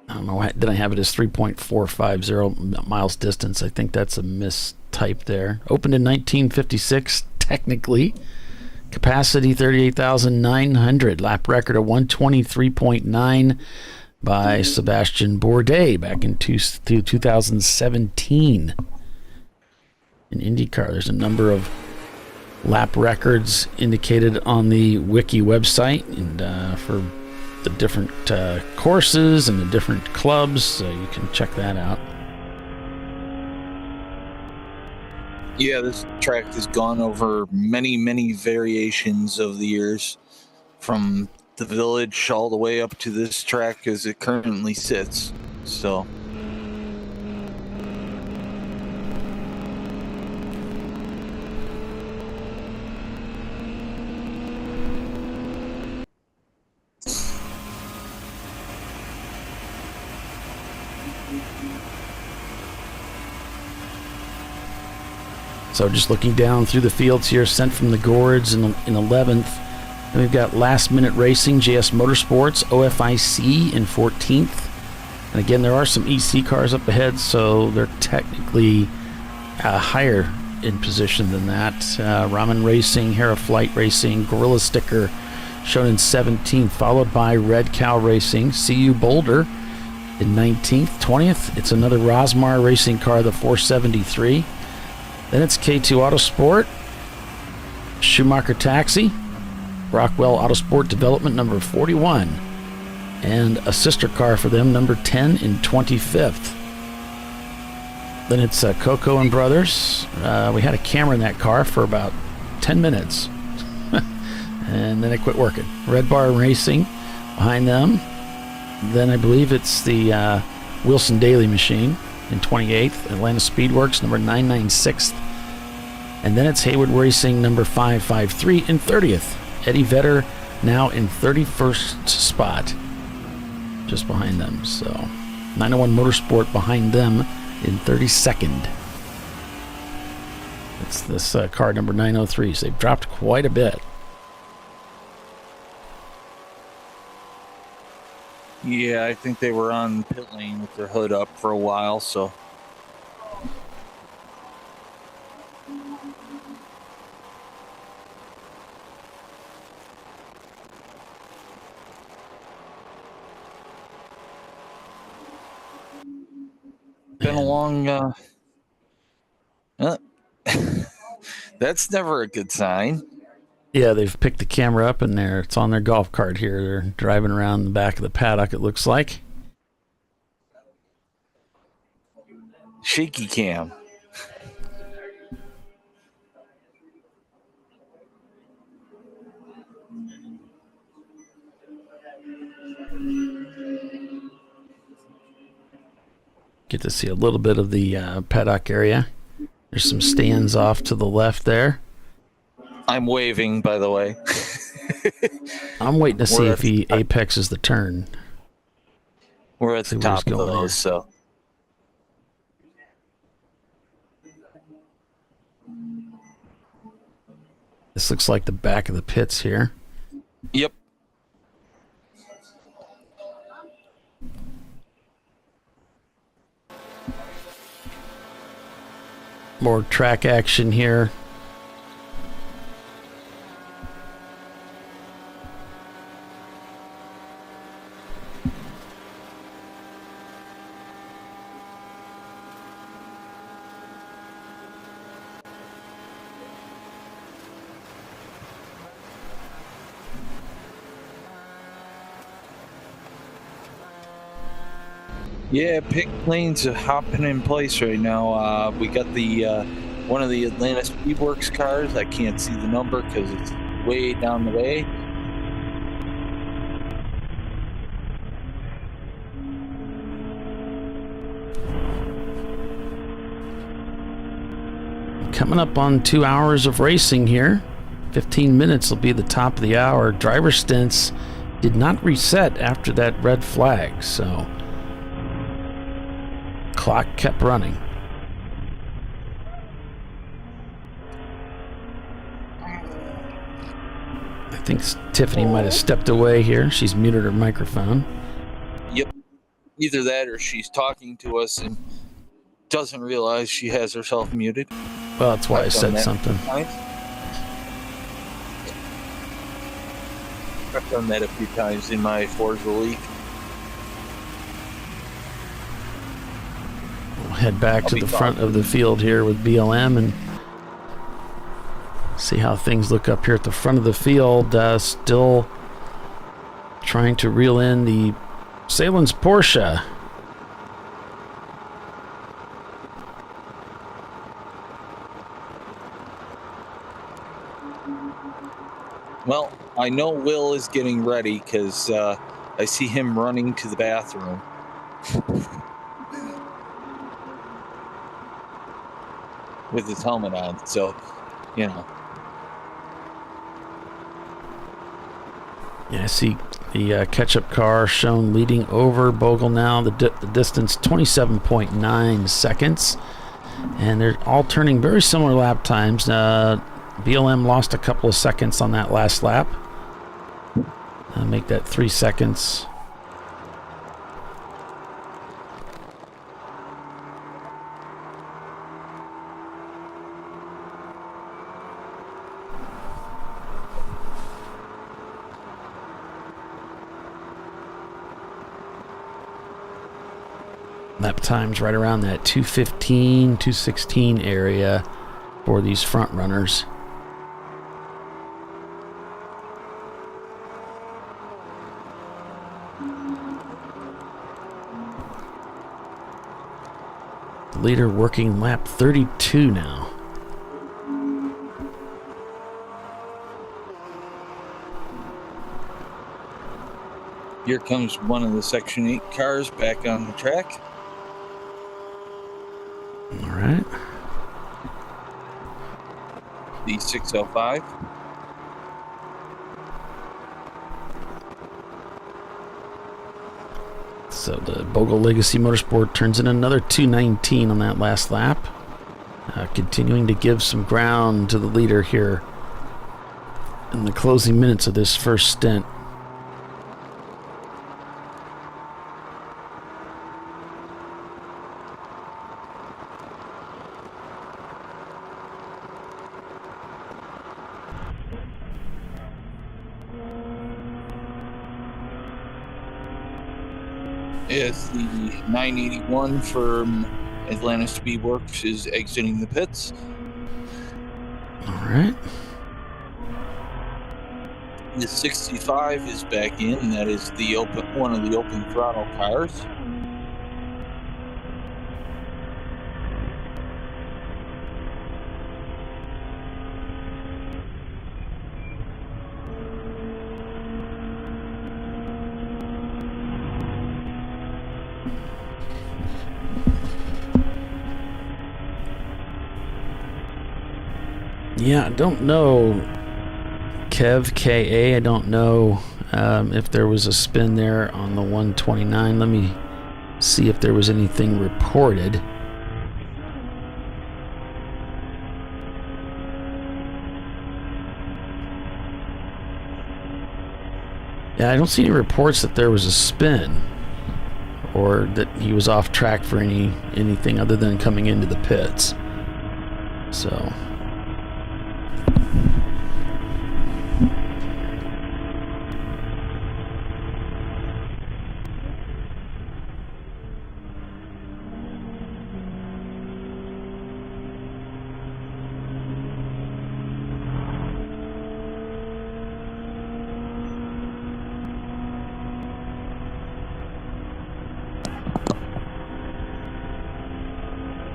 I don't know, did I have it as 3.450 miles distance? I think that's a mistype there. Opened in 1956, technically. Capacity 38,900. Lap record of 123.9 by Sebastian Bourdais back in 2017. In IndyCar, there's a number of lap records indicated on the wiki website, and for the different courses and the different clubs, so you can check that out. Yeah, this track has gone over many variations of the years, from the village all the way up to this track as it currently sits. So just looking down through the fields here, sent from the Gourds in 11th. Then we've got Last Minute Racing, JS Motorsports, OFIC in 14th. And again, there are some EC cars up ahead, so they're technically higher in position than that. Ramen Racing, Hera Flight Racing, Gorilla Sticker shown in 17th, followed by Red Cow Racing, CU Boulder in 19th. 20th, it's another Rosmar Racing car, the 473. Then it's K2 Autosport, Schumacher Taxi, Rockwell Autosport Development number 41, and a sister car for them, number 10 in 25th. Then it's Coco and Brothers. We had a camera in that car for about 10 minutes, and then it quit working. Red Bar Racing behind them. Then I believe it's the Wilson Daily Machine in 28th, Atlanta Speedworks number 996th, and then it's Hayward Racing number 553 in 30th. Eddie Vedder now in 31st spot, just behind them. So 901 Motorsport behind them in 32nd. It's this car number 903. So they've dropped quite a bit. yeah, I think they were on pit lane with their hood up for a while, so been a long that's never a good sign. Yeah, they've picked the camera up and it's on their golf cart here. They're driving around the back of the paddock, it looks like. Shaky cam. Get to see a little bit of the paddock area. There's some stands off to the left there. I'm waving, by the way. I'm waiting to see if he apexes the turn. We're at the top of those, so. This looks like the back of the pits here. Yep. More track action here. Yeah, pit lanes are hopping in place right now. We got the one of the Atlanta Speedworks cars. I can't see the number because it's way down the way. Coming up on 2 hours of racing here. 15 minutes will be the top of the hour. Driver stints did not reset after that red flag, so clock kept running. I think Tiffany might have stepped away here. She's muted her microphone. Yep. Either that or she's talking to us and doesn't realize she has herself muted. Well, that's why I said something. I've done that a few times in my Forza League. We'll head back to the front of the field here with BLM and see how things look up here at the front of the field. Still trying to reel in the Sahlen's Porsche. Well, I know Will is getting ready because I see him running to the bathroom. With his helmet on, so, you know. Yeah, I see the catch-up car shown leading over Bogle now. The distance 27.9 seconds. And they're all turning very similar lap times. BLM lost a couple of seconds on that last lap. Make that 3 seconds. Lap times right around that 2:15, 2:16 area for these front runners. The leader working lap 32 now. Here comes one of the Section 8 cars back on the track. All right. The 605. So the Bogle Legacy Motorsport turns in another 2:19 on that last lap. Continuing to give some ground to the leader here in the closing minutes of this first stint. As the 981 from Atlanta Speedworks is exiting the pits. All right. The 65 is back in. That is the one of the open throttle cars. Yeah, I don't know, Kev, K.A., I don't know if there was a spin there on the 129. Let me see if there was anything reported. Yeah, I don't see any reports that there was a spin or that he was off track for anything other than coming into the pits. So...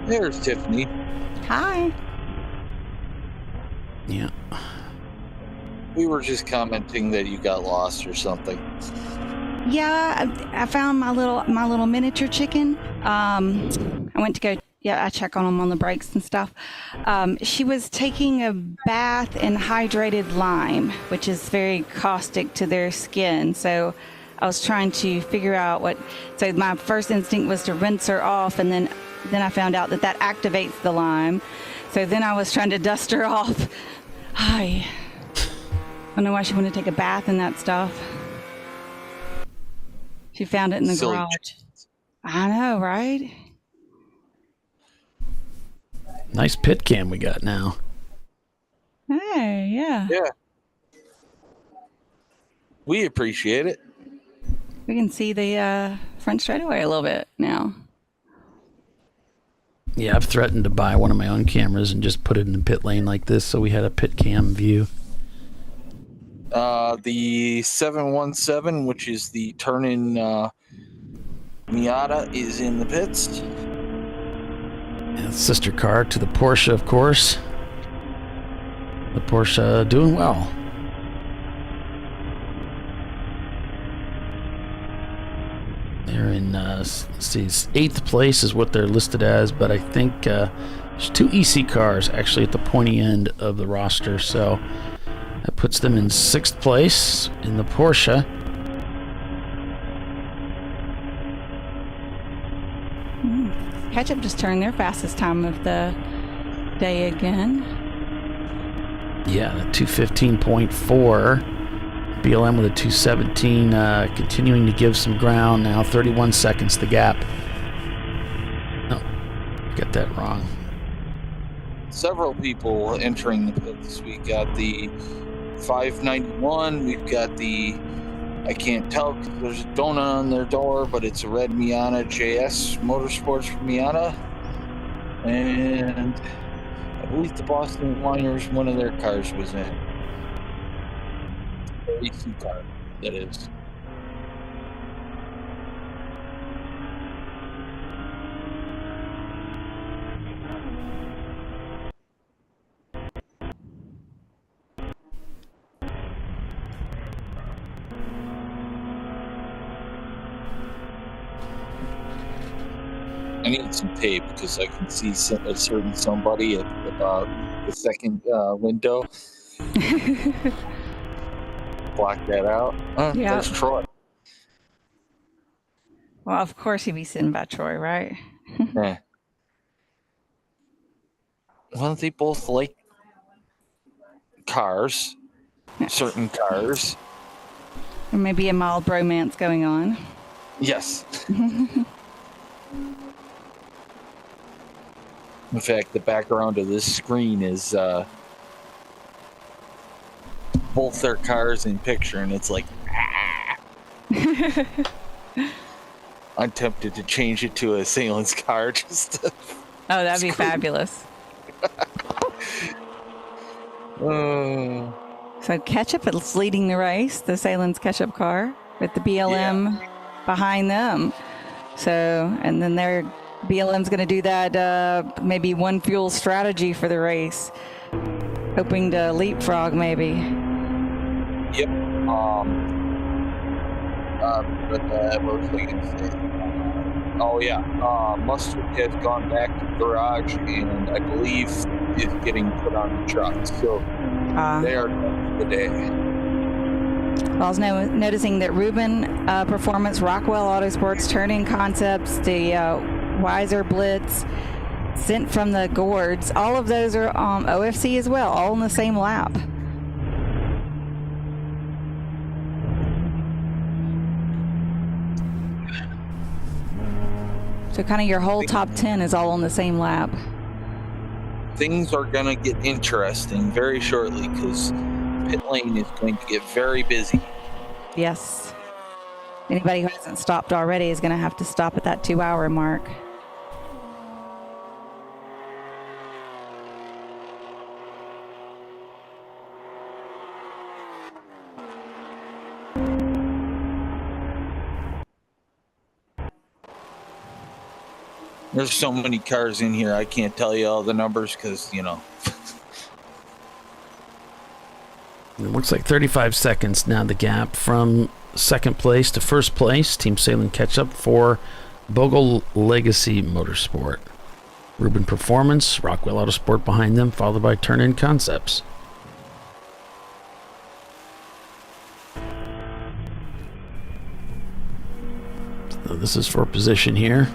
There's Tiffany. Hi. Yeah. We were just commenting that you got lost or something. Yeah, I found my little miniature chicken. I went to go. Yeah, I check on them on the brakes and stuff. She was taking a bath in hydrated lime, which is very caustic to their skin. So I was trying to figure out what. So my first instinct was to rinse her off, and then I found out that activates the lime. So then I was trying to dust her off. I don't know why she wanted to take a bath in that stuff. She found it in the garage. I know, right? Nice pit cam we got now. Hey, yeah. Yeah. We appreciate it. We can see the front straightaway a little bit now. Yeah, I've threatened to buy one of my own cameras and just put it in the pit lane like this so we had a pit cam view. The 717, which is the turn-in Miata, is in the pits. And sister car to the Porsche, of course. The Porsche doing well. They're in, see, 8th place is what they're listed as, but I think there's 2 EC cars actually at the pointy end of the roster, so that puts them in 6th place in the Porsche. Ketchup just turned their fastest time of the day again. Yeah, the 2:15.4. BLM with a 2:17, continuing to give some ground now. 31 seconds the gap. No, got that wrong. Several people entering the pits. We got the 591. We've got the, I can't tell because there's a donut on their door, but it's a red Miata JS Motorsports from Miata. And I believe the Boston Liners, one of their cars was in. AC car, that is. I need some tape because I can see a certain somebody at about the second window. Block that out. Yeah. There's Troy. Well, of course he'd be sitting by Troy, right? Yeah. Well, they both like cars, certain cars. There may be a mild bromance going on. Yes. In fact, the background of this screen is both their cars in picture, and it's like, I'm tempted to change it to a Sahlen's car just to... Oh, that'd be fabulous. So Ketchup is leading the race, the Sahlen's Ketchup car, with the BLM behind them. So, and then their BLM's going to do that maybe one fuel strategy for the race, hoping to leapfrog maybe. Yep. But what was I going to say? Oh yeah. Mustard has gone back to the garage, and I believe is getting put on the truck. So they are done for the day. I was noticing that Ruben Performance, Rockwell Autosports, Turning Concepts, the Weiser Blitz, Sent from the Gourds, all of those are OFC as well, all in the same lap. So kind of your whole top 10 is all on the same lap. Things are going to get interesting very shortly because pit lane is going to get very busy. Yes. Anybody who hasn't stopped already is going to have to stop at that 2-hour mark. There's so many cars in here, I can't tell you all the numbers because, you know. It looks like 35 seconds now the gap from second place to first place. Team Sahlen catch up for Bogle Legacy Motorsport. Ruben Performance, Rockwell Autosport behind them, followed by Turn-In Concepts. So this is for position here.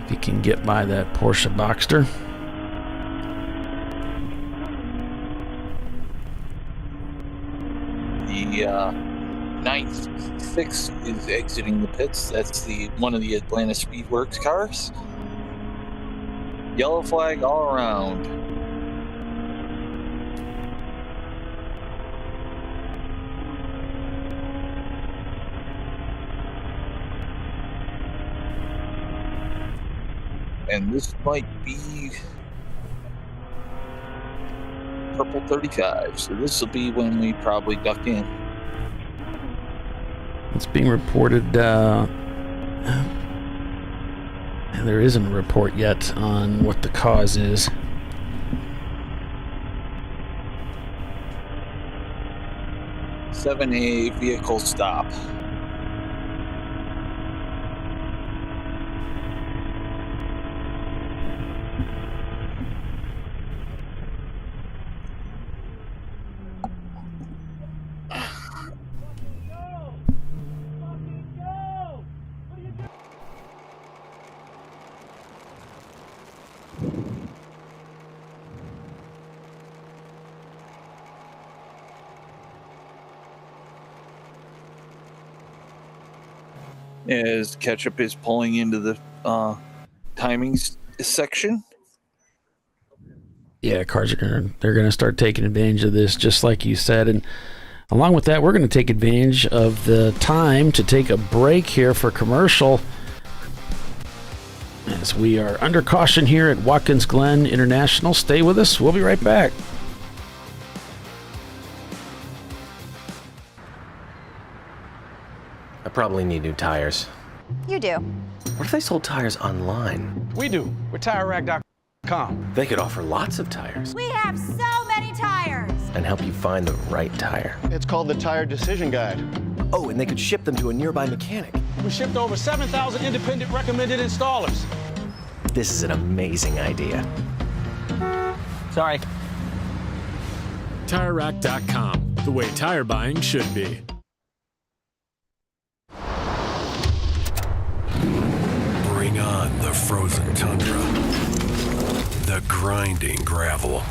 If you can get by that Porsche Boxster. The 966 is exiting the pits. That's one of the Atlanta Speedworks cars. Yellow flag all around. And this might be purple 35. So this will be when we probably duck in. It's being reported. There isn't a report yet on what the cause is. A vehicle stop. As Ketchup is pulling into the timing section. Yeah, cars are they're gonna start taking advantage of this, just like you said. And along with that, we're gonna take advantage of the time to take a break here for commercial, as we are under caution here at Watkins Glen International. Stay with us. We'll be right back. I probably need new tires. You do. What if they sold tires online? We do. We're TireRack.com. They could offer lots of tires We have so many tires. and help you find the right tire. It's called the Tire Decision Guide. Oh, and they could ship them to a nearby mechanic. We shipped over 7,000 independent recommended installers. This is an amazing idea. Sorry. TireRack.com, the way tire buying should be. Bring on the frozen tundra, the grinding gravel,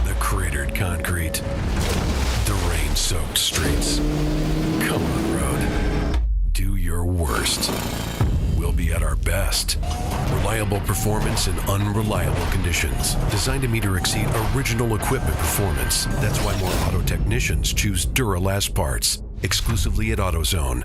the cratered concrete, the rain-soaked streets. Come on, road. Do your worst. We'll be at our best. Reliable performance in unreliable conditions. Designed to meet or exceed original equipment performance. That's why more auto technicians choose Duralast parts. Exclusively at AutoZone.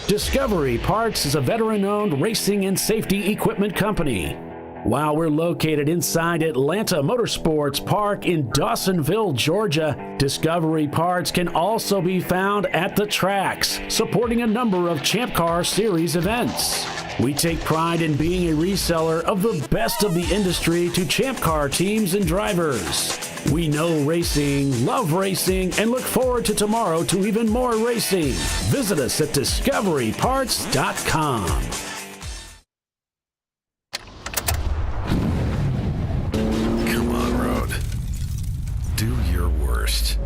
Discovery Parts is a veteran-owned racing and safety equipment company. While we're located inside Atlanta Motorsports Park in Dawsonville, Georgia, Discovery Parts can also be found at the tracks, supporting a number of Champ Car Series events. We take pride in being a reseller of the best of the industry to Champ Car teams and drivers. We know racing, love racing, and look forward to tomorrow to even more racing. Visit us at discoveryparts.com. Come on, road. Do your worst.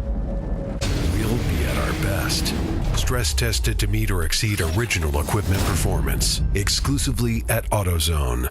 We'll be at our best. Stress tested to meet or exceed original equipment performance. Exclusively at AutoZone.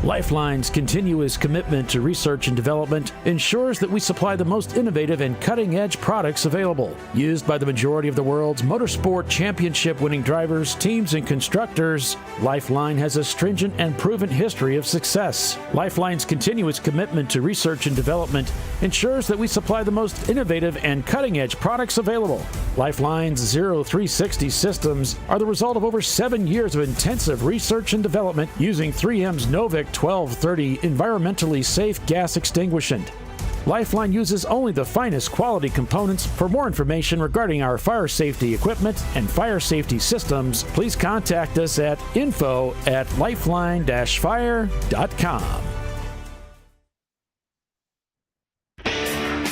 Lifeline's continuous commitment to research and development ensures that we supply the most innovative and cutting-edge products available. Used by the majority of the world's motorsport championship-winning drivers, teams, and constructors, Lifeline has a stringent and proven history of success. Lifeline's continuous commitment to research and development ensures that we supply the most innovative and cutting-edge products available. Lifeline's 0360 systems are the result of over 7 years of intensive research and development using 3M's Novik 1230 environmentally safe gas extinguishant. Lifeline uses only the finest quality components. For more information regarding our fire safety equipment and fire safety systems, please contact us at info@lifeline-fire.com.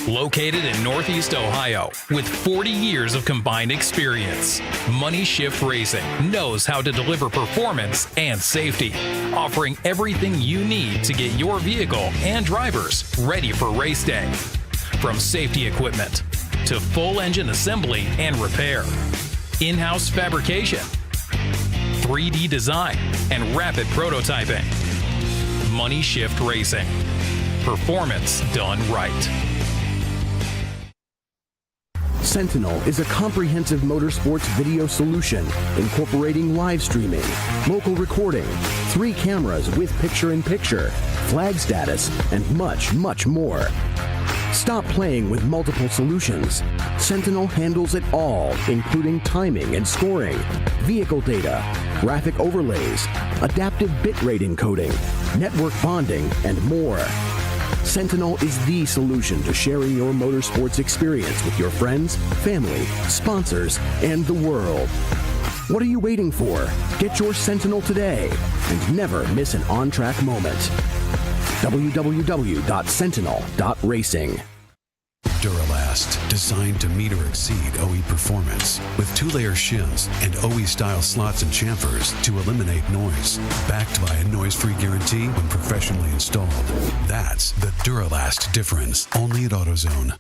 Located in Northeast Ohio with 40 years of combined experience, Money Shift Racing knows how to deliver performance and safety, offering everything you need to get your vehicle and drivers ready for race day. From safety equipment to full engine assembly and repair, in-house fabrication, 3D design, and rapid prototyping. Money Shift Racing. Performance done right. Sentinel is a comprehensive motorsports video solution incorporating live streaming, local recording, 3 cameras with picture-in-picture, flag status, and much, much more. Stop playing with multiple solutions. Sentinel handles it all, including timing and scoring, vehicle data, graphic overlays, adaptive bitrate encoding, network bonding, and more. Sentinel is the solution to sharing your motorsports experience with your friends, family, sponsors, and the world. What are you waiting for? Get your Sentinel today and never miss an on-track moment. www.sentinel.racing. Duralast, designed to meet or exceed OE performance, with 2-layer shims and OE-style slots and chamfers to eliminate noise. Backed by a noise-free guarantee when professionally installed. That's the Duralast difference, only at AutoZone.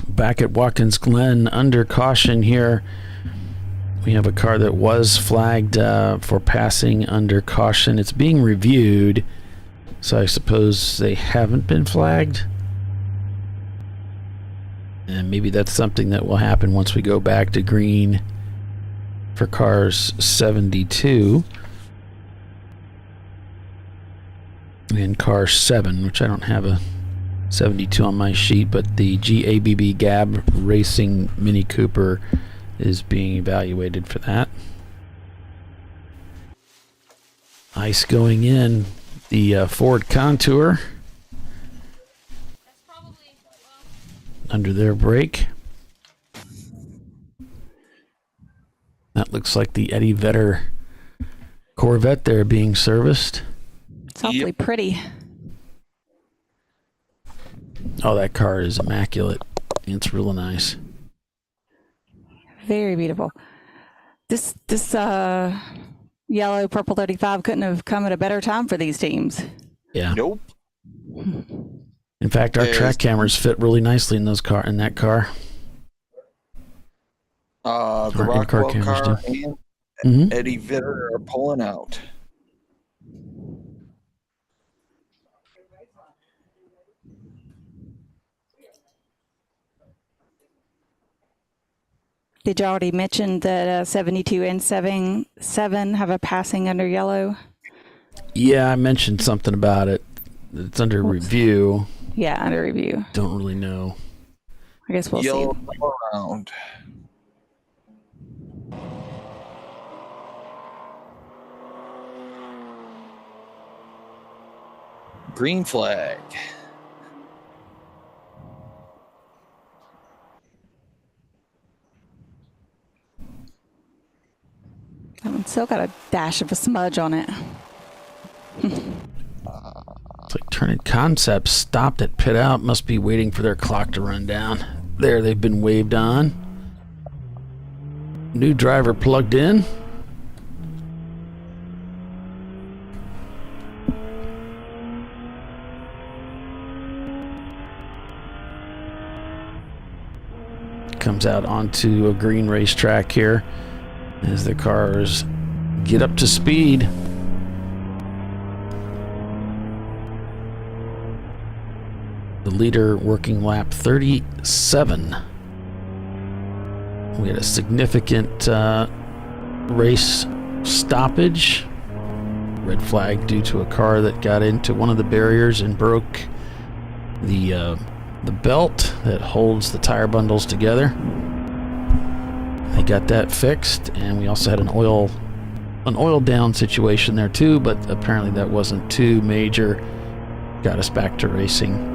Back at Watkins Glen, under caution here. We have a car that was flagged for passing under caution. It's being reviewed, so I suppose they haven't been flagged. And maybe that's something that will happen once we go back to green for cars 72 and car 7, which I don't have a 72 on my sheet, but the GABB Gab Racing Mini Cooper is being evaluated for that. Ice going in the Ford Contour under their brake. That looks like the Eddie Vedder Corvette there being serviced. It's awfully pretty. Oh, that car is immaculate. It's really nice. Very beautiful. This yellow purple 35 couldn't have come at a better time for these teams. Yeah. Nope. In fact, our track cameras fit really nicely in that car. The Rockwell car and Eddie Vedder are pulling out. Did you already mention that 72 and 7 have a passing under yellow? Yeah, I mentioned something about it. It's under review. Yeah, under review. Don't really know. I guess we'll Yellow see. Around. Green flag. That one's still got a dash of a smudge on it. It's like Turning Concepts stopped at pit out. Must be waiting for their clock to run down. There, they've been waved on. New driver plugged in. Comes out onto a green racetrack here as the cars get up to speed. The leader working lap 37. We had a significant race stoppage. Red flag due to a car that got into one of the barriers and broke the belt that holds the tire bundles together. they got that fixed, and we also had an oil down situation there too, but apparently that wasn't too major. Got us back to racing.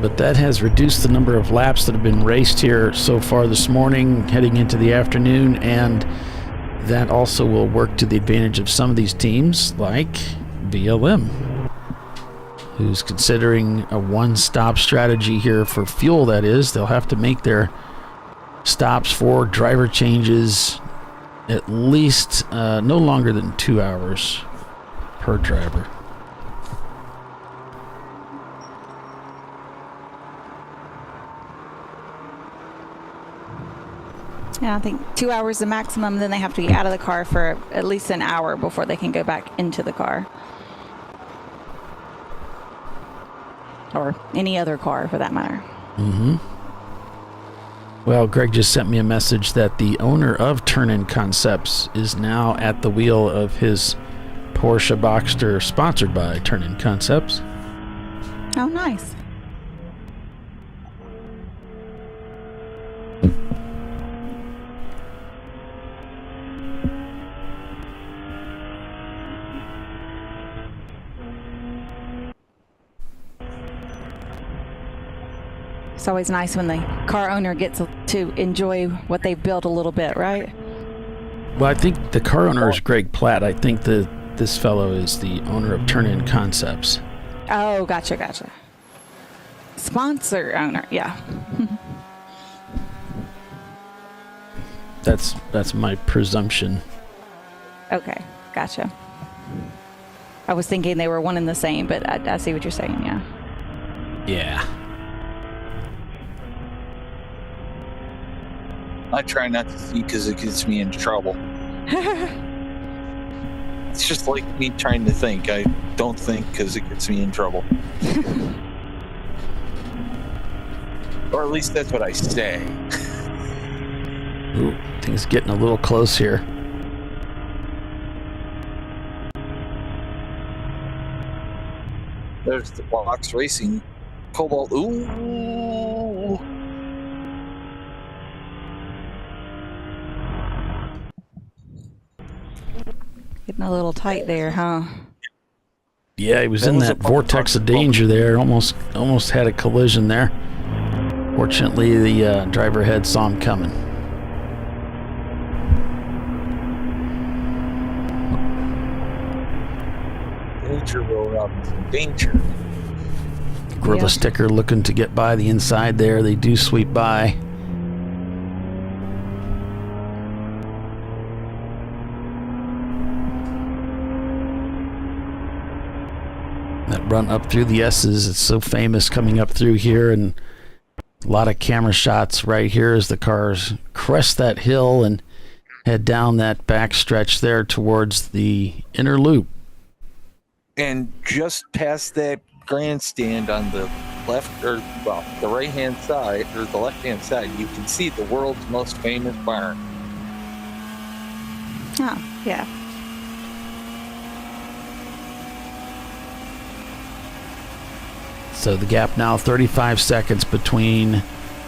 But that has reduced the number of laps that have been raced here so far this morning, heading into the afternoon, and that also will work to the advantage of some of these teams, like BLM, who's considering a one-stop strategy here for fuel. That is, they'll have to make their stops for driver changes at least no longer than 2 hours per driver. Yeah, I think 2 hours the maximum. Then they have to get out of the car for at least an hour before they can go back into the car. Or any other car, for that matter. Mm-hmm. Well, Greg just sent me a message that the owner of Turn-In Concepts is now at the wheel of his Porsche Boxster, sponsored by Turn-In Concepts. Oh, nice. It's always nice when the car owner gets to enjoy what they've built a little bit, right? Well, I think the car owner is Greg Platt. I think this fellow is the owner of Turn-In Concepts. Oh, gotcha. Sponsor owner, yeah. That's my presumption. Okay, gotcha. I was thinking they were one and the same, but I see what you're saying, yeah. Yeah. I try not to see because it gets me in trouble. It's just like me trying to think. I don't think because it gets me in trouble. Or at least that's what I say. Ooh, things getting a little close here. There's the box racing Cobalt. Ooh. Getting a little tight there, huh? Yeah, he was in that vortex of danger there. Almost had a collision there. Fortunately, the driver ahead saw him coming. Danger, Will Robinson. Danger. Gorilla sticker looking to get by the inside there. They do sweep by. That run up through the S's, it's so famous coming up through here, and a lot of camera shots right here as the cars crest that hill and head down that back stretch there towards the inner loop. And just past that grandstand on the left, or well, the right-hand side, or the left-hand side, you can see the world's most famous barn. Oh, yeah. So the gap now 35 seconds between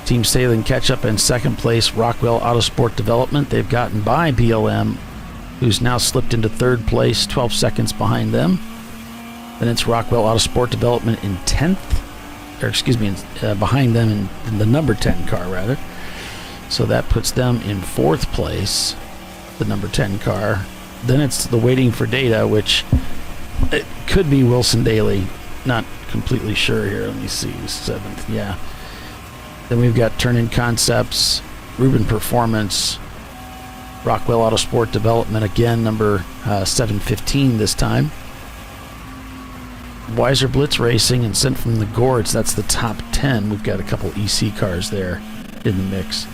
Team Sahlen Ketchup and second place Rockwell Autosport Development. They've gotten by BLM, who's now slipped into third place, 12 seconds behind them. Then it's Rockwell Autosport Development in 10th, or excuse me, behind them in the number 10 car, rather. So that puts them in fourth place, the number 10 car. Then it's the waiting for data, which it could be Wilson Daly. Not completely sure here. Let me see. Seventh, yeah. Then we've got Turn-In Concepts, Rubin Performance, Rockwell Autosport Development, again, number 715 this time. Weiser Blitz Racing and Sent from the Gourds, that's the top 10. We've got a couple EC cars there in the mix.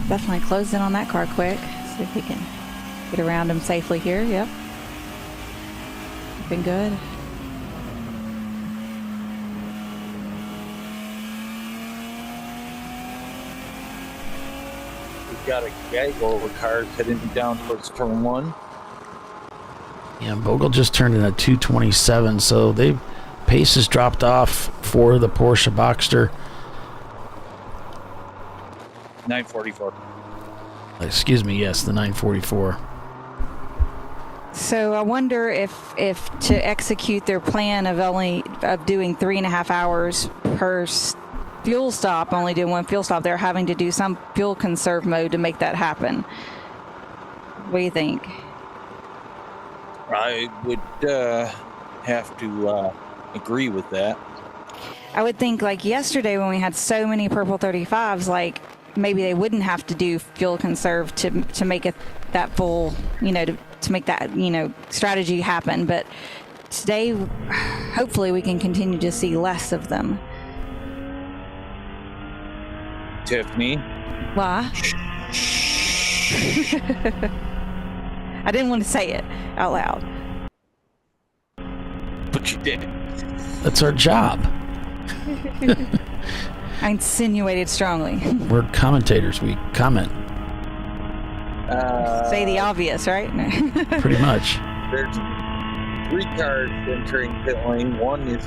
definitely close in on that car quick. See if we can get around him safely here. Yep. Been good. We've got a gaggle of cars heading down towards turn 1. Yeah, Bogle just turned in a 227, so pace has dropped off for the Porsche Boxster. 944. Excuse me, yes, the 944. So I wonder if to execute their plan of doing 3.5 hours per fuel stop, only doing one fuel stop, they're having to do some fuel conserve mode to make that happen. What do you think? I would have to agree with that. I would think like yesterday when we had so many purple 35s, like maybe they wouldn't have to do fuel conserve to make it that full, to make that, strategy happen. But today, hopefully we can continue to see less of them. Tiffany? Why? I didn't want to say it out loud. But you did. That's our job. I insinuated strongly. We're commentators. We comment. Say the obvious, right? Pretty much. There's 3 cars entering pit lane. One is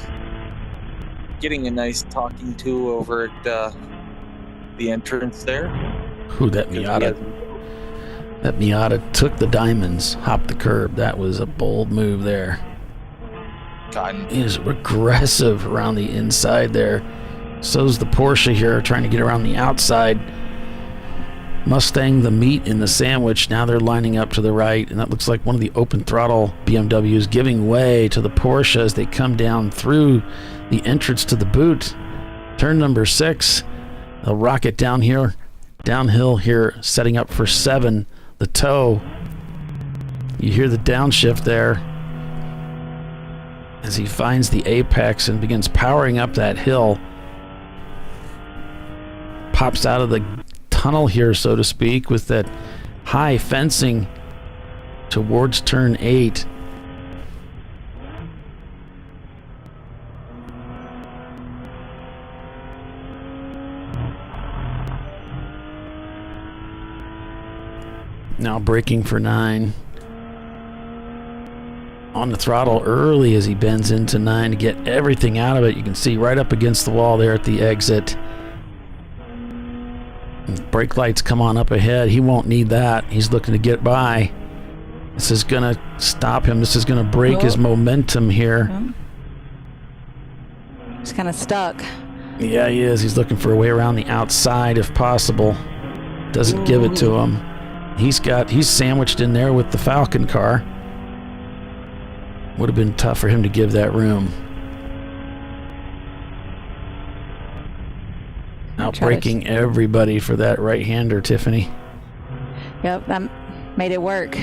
getting a nice talking to over at the entrance there. Ooh, that Miata. That Miata took the diamonds, hopped the curb. That was a bold move there. He is aggressive around the inside there. So's the Porsche here, trying to get around the outside. Mustang, the meat in the sandwich. Now they're lining up to the right, and that looks like one of the open throttle BMWs giving way to the Porsche as they come down through the entrance to the boot. Turn number 6. They'll rocket down here, downhill here, setting up for 7. The toe. You hear the downshift there as he finds the apex and begins powering up that hill. Pops out of the tunnel here, so to speak, with that high fencing towards turn 8. Now braking for 9. On the throttle early as he bends into 9 to get everything out of it. You can see right up against the wall there at the exit. Brake lights come on up ahead. He won't need that. He's looking to get by. This is going to stop him. This is going to break his momentum here. He's kind of stuck. Yeah, he is. He's looking for a way around the outside if possible. Doesn't give it to him. He's sandwiched in there with the Falcon car. Would have been tough for him to give that room. Outbraking everybody for that right-hander, Tiffany. Yep, that made it work.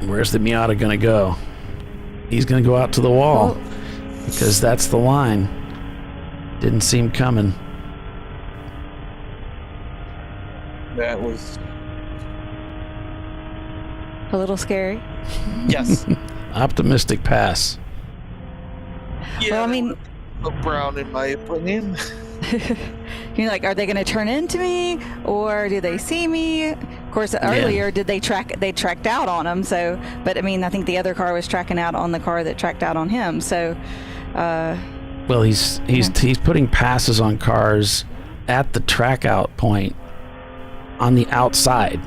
Where's the Miata going to go? He's going to go out to the wall because that's the line. Didn't seem coming. That was a little scary. Yes. Optimistic pass. Yeah, well, I mean, Brown, in my opinion. You're like, are they going to turn into me, or do they see me? Of course, earlier they tracked out on him. So, but I mean, I think the other car was tracking out on the car that tracked out on him. So, well, he's putting passes on cars at the track out point on the outside.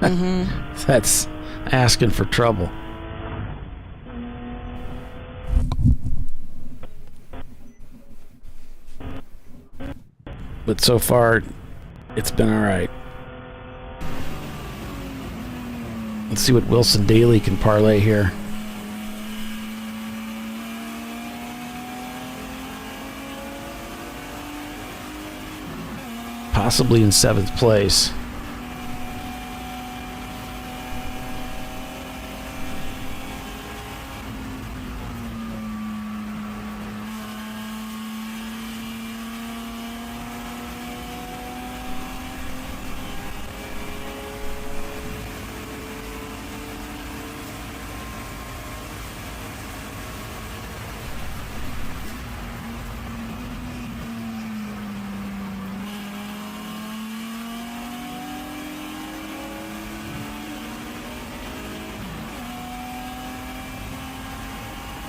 Mm-hmm. That's asking for trouble. But so far, it's been all right. Let's see what Wilson Daly can parlay here. Possibly in 7th place.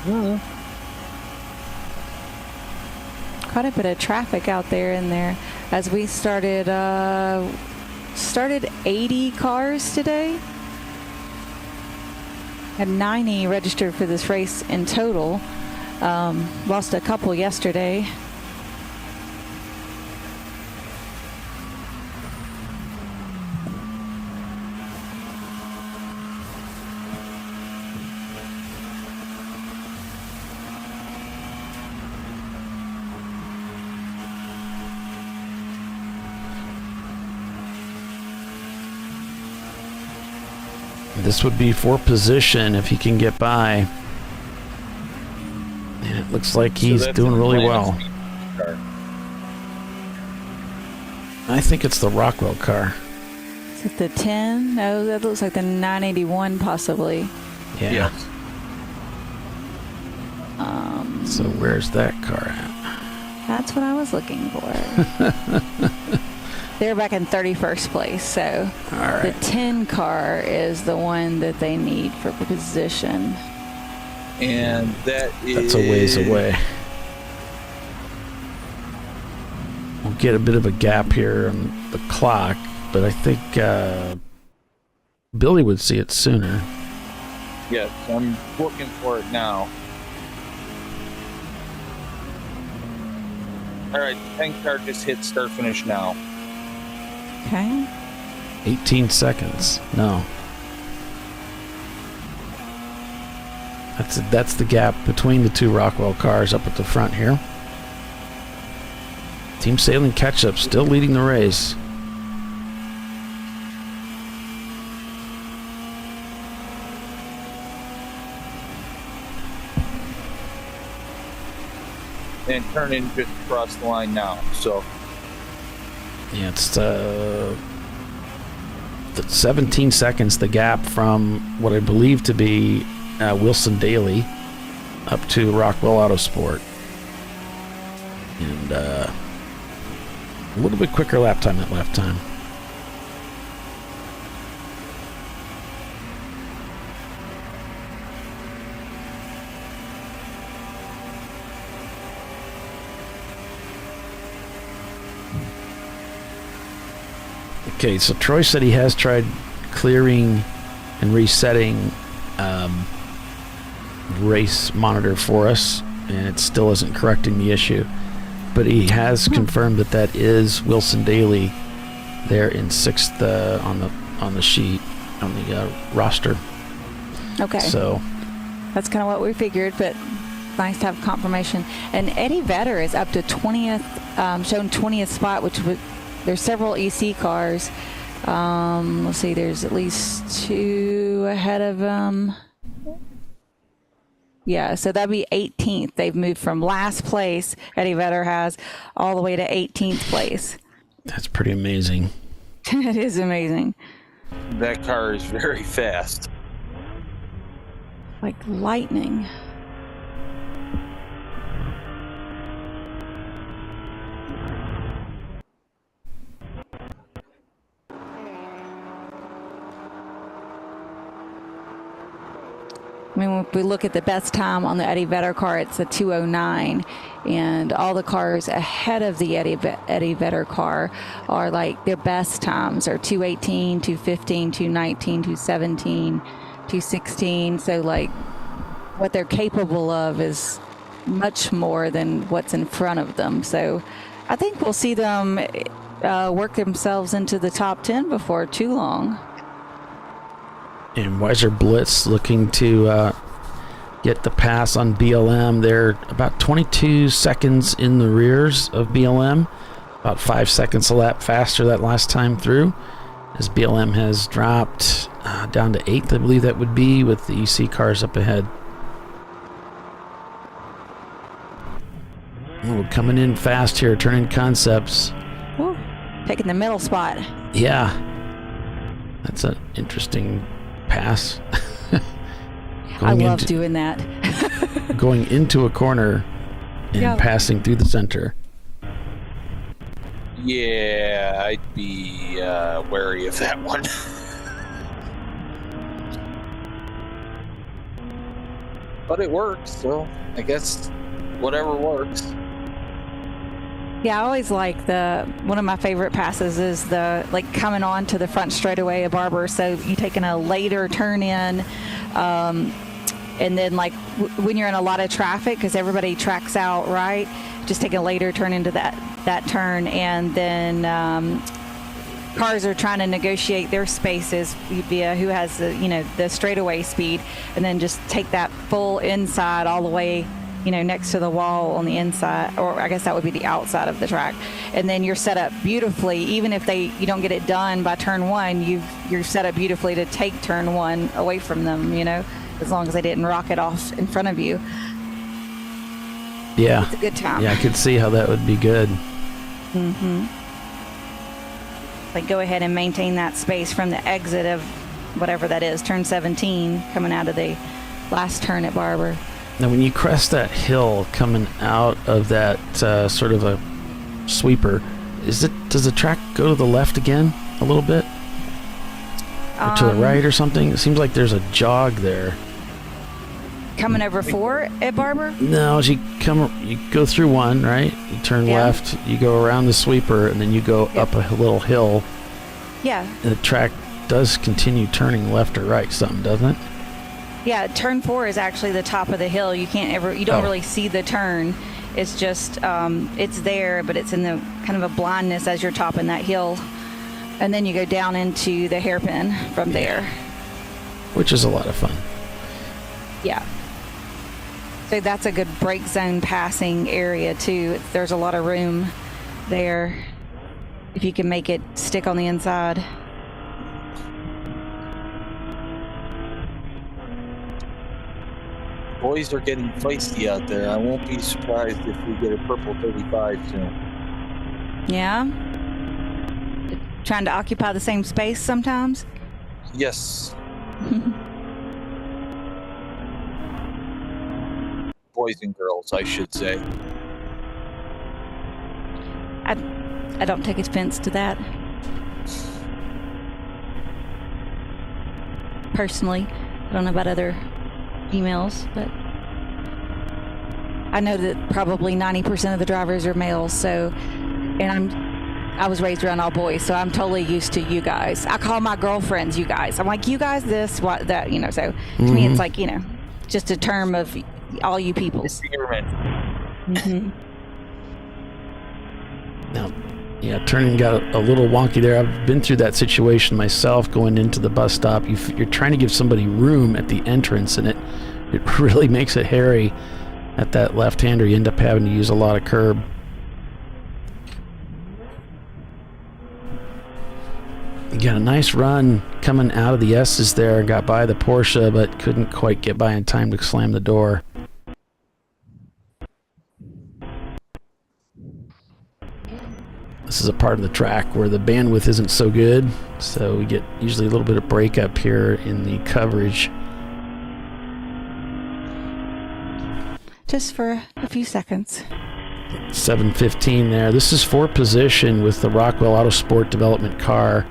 Quite a bit of traffic out there in there as we started 80 cars today. Had 90 registered for this race in total. Lost a couple yesterday. This would be for position if he can get by. And it looks like he's doing really well. I think it's the Rockwell car. Is it the 10? No, that looks like the 981 possibly. Yeah. So where's that car at? That's what I was looking for. They're back in 31st place, so the 10 car is the one that they need for position. And that's a ways away. We'll get a bit of a gap here on the clock, but I think Billy would see it sooner. Yes, I'm looking for it now. All right, 10 car just hit start finish now. Okay. 18 seconds. No. That's the gap between the two Rockwell cars up at the front here. Team Sahlen catch-up still leading the race. And turning just across the line now, so. Yeah, it's 17 seconds, the gap from what I believe to be Wilson Daly up to Rockwell Autosport. And a little bit quicker lap time at lap time. Okay, so Troy said he has tried clearing and resetting race monitor for us, and it still isn't correcting the issue. But he has confirmed that is Wilson Daly there in 6th on the sheet, on the roster. Okay. So that's kind of what we figured, but nice to have confirmation. And Eddie Vedder is up to 20th, shown 20th spot, which would. There's several EC cars. Let's see, there's at least 2 ahead of them. Yeah, so that'd be 18th. They've moved from last place, Eddie Vedder has, all the way to 18th place. That's pretty amazing. It is amazing. That car is very fast. Like lightning. I mean, if we look at the best time on the Eddie Vedder car, it's a 2:09, and all the cars ahead of the Eddie Vedder car are like their best times are 2:18, 2:15, 2:19, 2:17, 2:16. So like what they're capable of is much more than what's in front of them. So I think we'll see them work themselves into the top 10 before too long. And Weiser Blitz looking to get the pass on BLM. They're about 22 seconds in the rears of BLM, about 5 seconds a lap faster that last time through, as BLM has dropped down to 8th, I believe that would be, with the EC cars up ahead. Oh, coming in fast here, turning concepts. Ooh, taking the middle spot. Yeah, that's an interesting pass. I love doing that. Going into a corner and passing through the center. Yeah, I'd be wary of that one. but it works. So I guess whatever works. Yeah, I always like one of my favorite passes is the coming on to the front straightaway of Barber. So you taking a later turn in, and then when you're in a lot of traffic, because everybody tracks out, right? Just take a later turn into that turn, and then cars are trying to negotiate their spaces via who has the straightaway speed, and then just take that full inside all the way next to the wall on the inside, or I guess that would be the outside of the track, and then you're set up beautifully. Even if you don't get it done by turn one, you're set up beautifully to take turn one away from them, as long as they didn't rocket off in front of you. Yeah, it's a good time. Yeah, I could see how that would be good. Mm-hmm. Go ahead and maintain that space from the exit of whatever that is, turn 17, coming out of the last turn at Barber. Now, when you crest that hill coming out of that sort of a sweeper, does the track go to the left again a little bit? Or to the right or something? It seems like there's a jog there. Coming over 4 at Barber? No, you go through one, right? You turn left, you go around the sweeper, and then you go up a little hill. Yeah. And the track does continue turning left or right, something, doesn't it? Yeah, turn 4 is actually the top of the hill. You don't really see the turn. It's just, it's there, but it's in the kind of a blindness as you're topping that hill. And then you go down into the hairpin from there. Which is a lot of fun. Yeah. So that's a good brake zone passing area too. There's a lot of room there if you can make it stick on the inside. Boys are getting feisty out there. I won't be surprised if we get a purple 35 soon. Yeah? Trying to occupy the same space sometimes? Yes. Boys and girls, I should say. I don't take offense to that. Personally, I don't know about other females, but I know that probably 90% of the drivers are males, so, and I was raised around all boys, so I'm totally used to you guys. I call my girlfriends you guys. I'm like, you guys this, what, that, so to me it's like, just a term of all you peoples. Mm-hmm. Now, yeah, turning got a little wonky there. I've been through that situation myself going into the bus stop. You're trying to give somebody room at the entrance, and it really makes it hairy at that left-hander. You end up having to use a lot of curb. You got a nice run coming out of the S's there. Got by the Porsche, but couldn't quite get by in time to slam the door. This is a part of the track where the bandwidth isn't so good, so we get usually a little bit of breakup here in the coverage. Just for a few seconds. 7:15 there. This is for position with the Rockwell Autosport development car.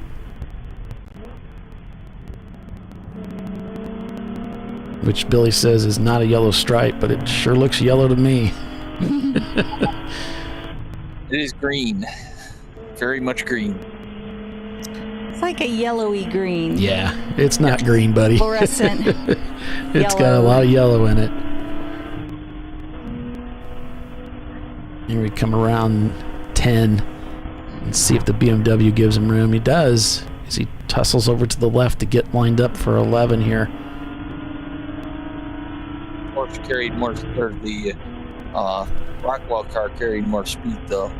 Which Billy says is not a yellow stripe, but it sure looks yellow to me. It is green. Very much green. It's like a yellowy green. Yeah, it's not green, buddy. Fluorescent. It's got a lot of yellow in it. Here we come around 10 and see if the BMW gives him room. He does, as he tussles over to the left to get lined up for 11 here. Porsche carried more, or the Rockwell car carried more speed though.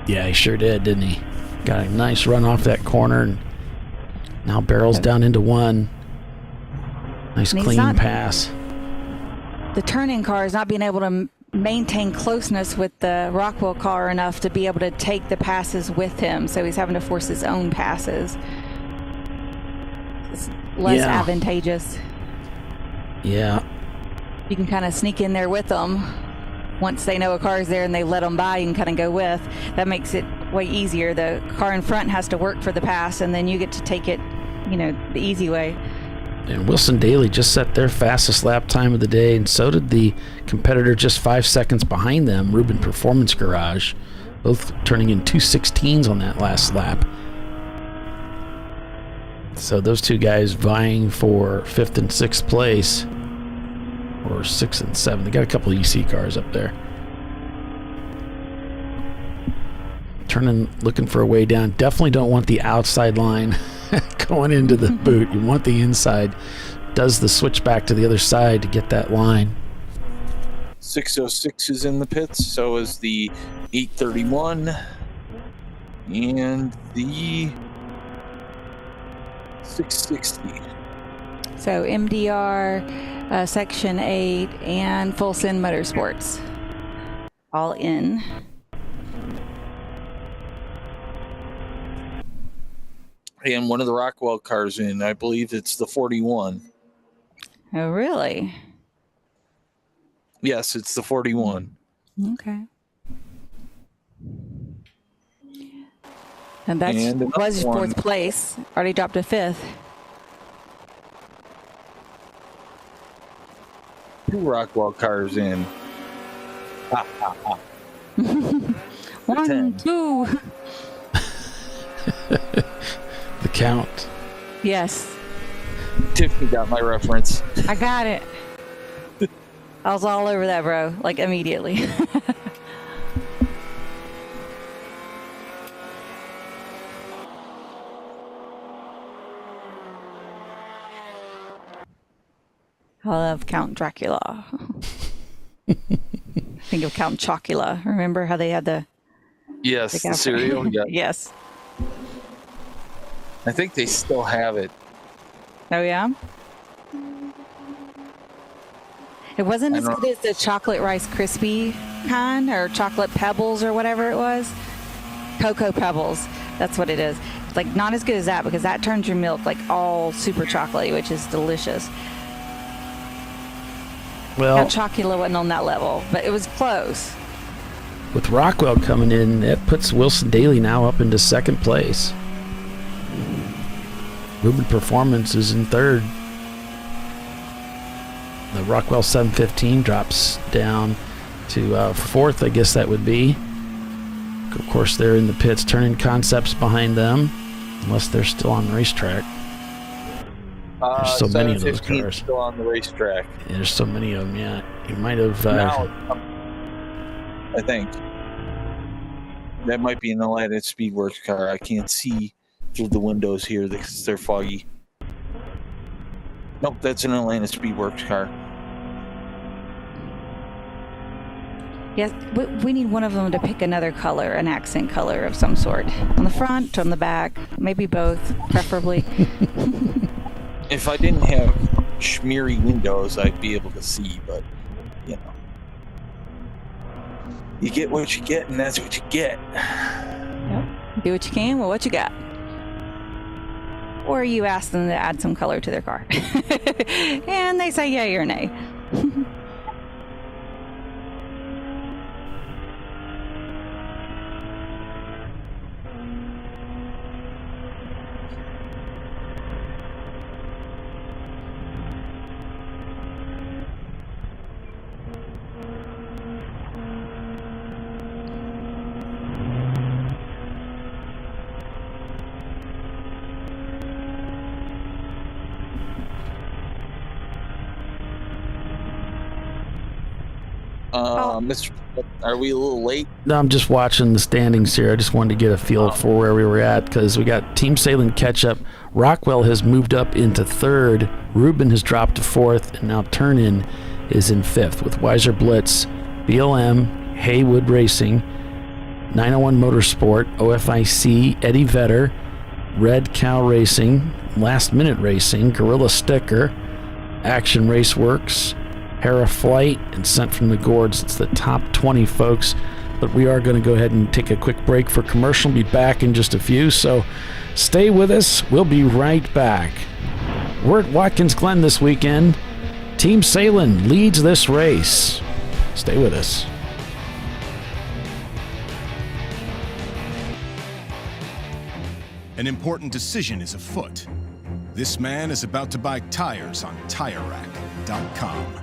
Yeah, he sure did, didn't he? Got a nice run off that corner, and now barrels down into one. Nice clean pass. The turning car is not being able to maintain closeness with the Rockwell car enough to be able to take the passes with him, so he's having to force his own passes. It's less advantageous. Yeah. You can kind of sneak in there with them. Once they know a car is there and they let them by, you can kind of go with. That makes it way easier. The car in front has to work for the pass, and then you get to take it, the easy way. And Wilson Daly just set their fastest lap time of the day, and so did the competitor just 5 seconds behind them, Rubin Performance Garage, both turning in 2:16s on that last lap. So those two guys vying for 5th and 6th place, or 6th and 7th. They got a couple of EC cars up there. Turning, looking for a way down. Definitely don't want the outside line going into the boot. You want the inside. Does the switch back to the other side to get that line. 606 is in the pits. So is the 831 and the 660. So MDR, Section 8, and Full Send Motorsports. All in. And one of the Rockwell cars in. I believe it's the 41. Oh, really? Yes, it's the 41. Okay. And that was 4th place. Already dropped to 5th. 2 Rockwell cars in. Ha, ha, ha. 1, 2. The count. Yes. Tiffany got my reference. I got it. I was all over that, bro. Like, immediately. I love Count Dracula. Think of Count Chocula. Remember how they had the... Yes, the cereal. Yeah. Yes. I think they still have it. Oh, yeah? It wasn't as good as the chocolate Rice Krispie kind, or chocolate pebbles, or whatever it was. Cocoa Pebbles. That's what it is. It's like not as good as that, because that turns your milk like all super chocolatey, which is delicious. Well, Count Chocula wasn't on that level, but it was close. With Rockwell coming in, that puts Wilson Daly now up into 2nd place. Rubin Performance is in 3rd. The Rockwell 715 drops down to 4th, I guess that would be. Of course, they're in the pits, turning Concepts behind them, unless they're still on the racetrack. There's so many of those cars. Still on the racetrack. Yeah, there's so many of them. Yeah, you might have. Now, I think that might be an Atlanta Speedworks car. I can't see through the windows here because they're foggy. Nope, that's an Atlanta Speedworks car. Yes, we need one of them to pick another color, an accent color of some sort. On the front, on the back, maybe both, preferably. If I didn't have schmeary windows, I'd be able to see, but, you know. You get what you get, and that's what you get. Yep. Do what you can with what you got. Or you ask them to add some color to their car. And they say yay or nay. Mr. Are we a little late? No, I'm just watching the standings here. I just wanted to get a feel for where we were at, because we got Team Sahlen catch up. Rockwell has moved up into 3rd. Rubin has dropped to 4th, and now Turnin is in 5th with Weiser Blitz, BLM, Haywood Racing, 901 Motorsport, OFIC, Eddie Vedder, Red Cow Racing, Last Minute Racing, Gorilla Sticker, Action Raceworks, Hera Flight, and Sent from the Gourds. It's the top 20, folks. But we are going to go ahead and take a quick break for commercial. Be back in just a few, so stay with us. We'll be right back. We're at Watkins Glen this weekend. Team Sahlen leads this race. Stay with us. An important decision is afoot. This man is about to buy tires on TireRack.com.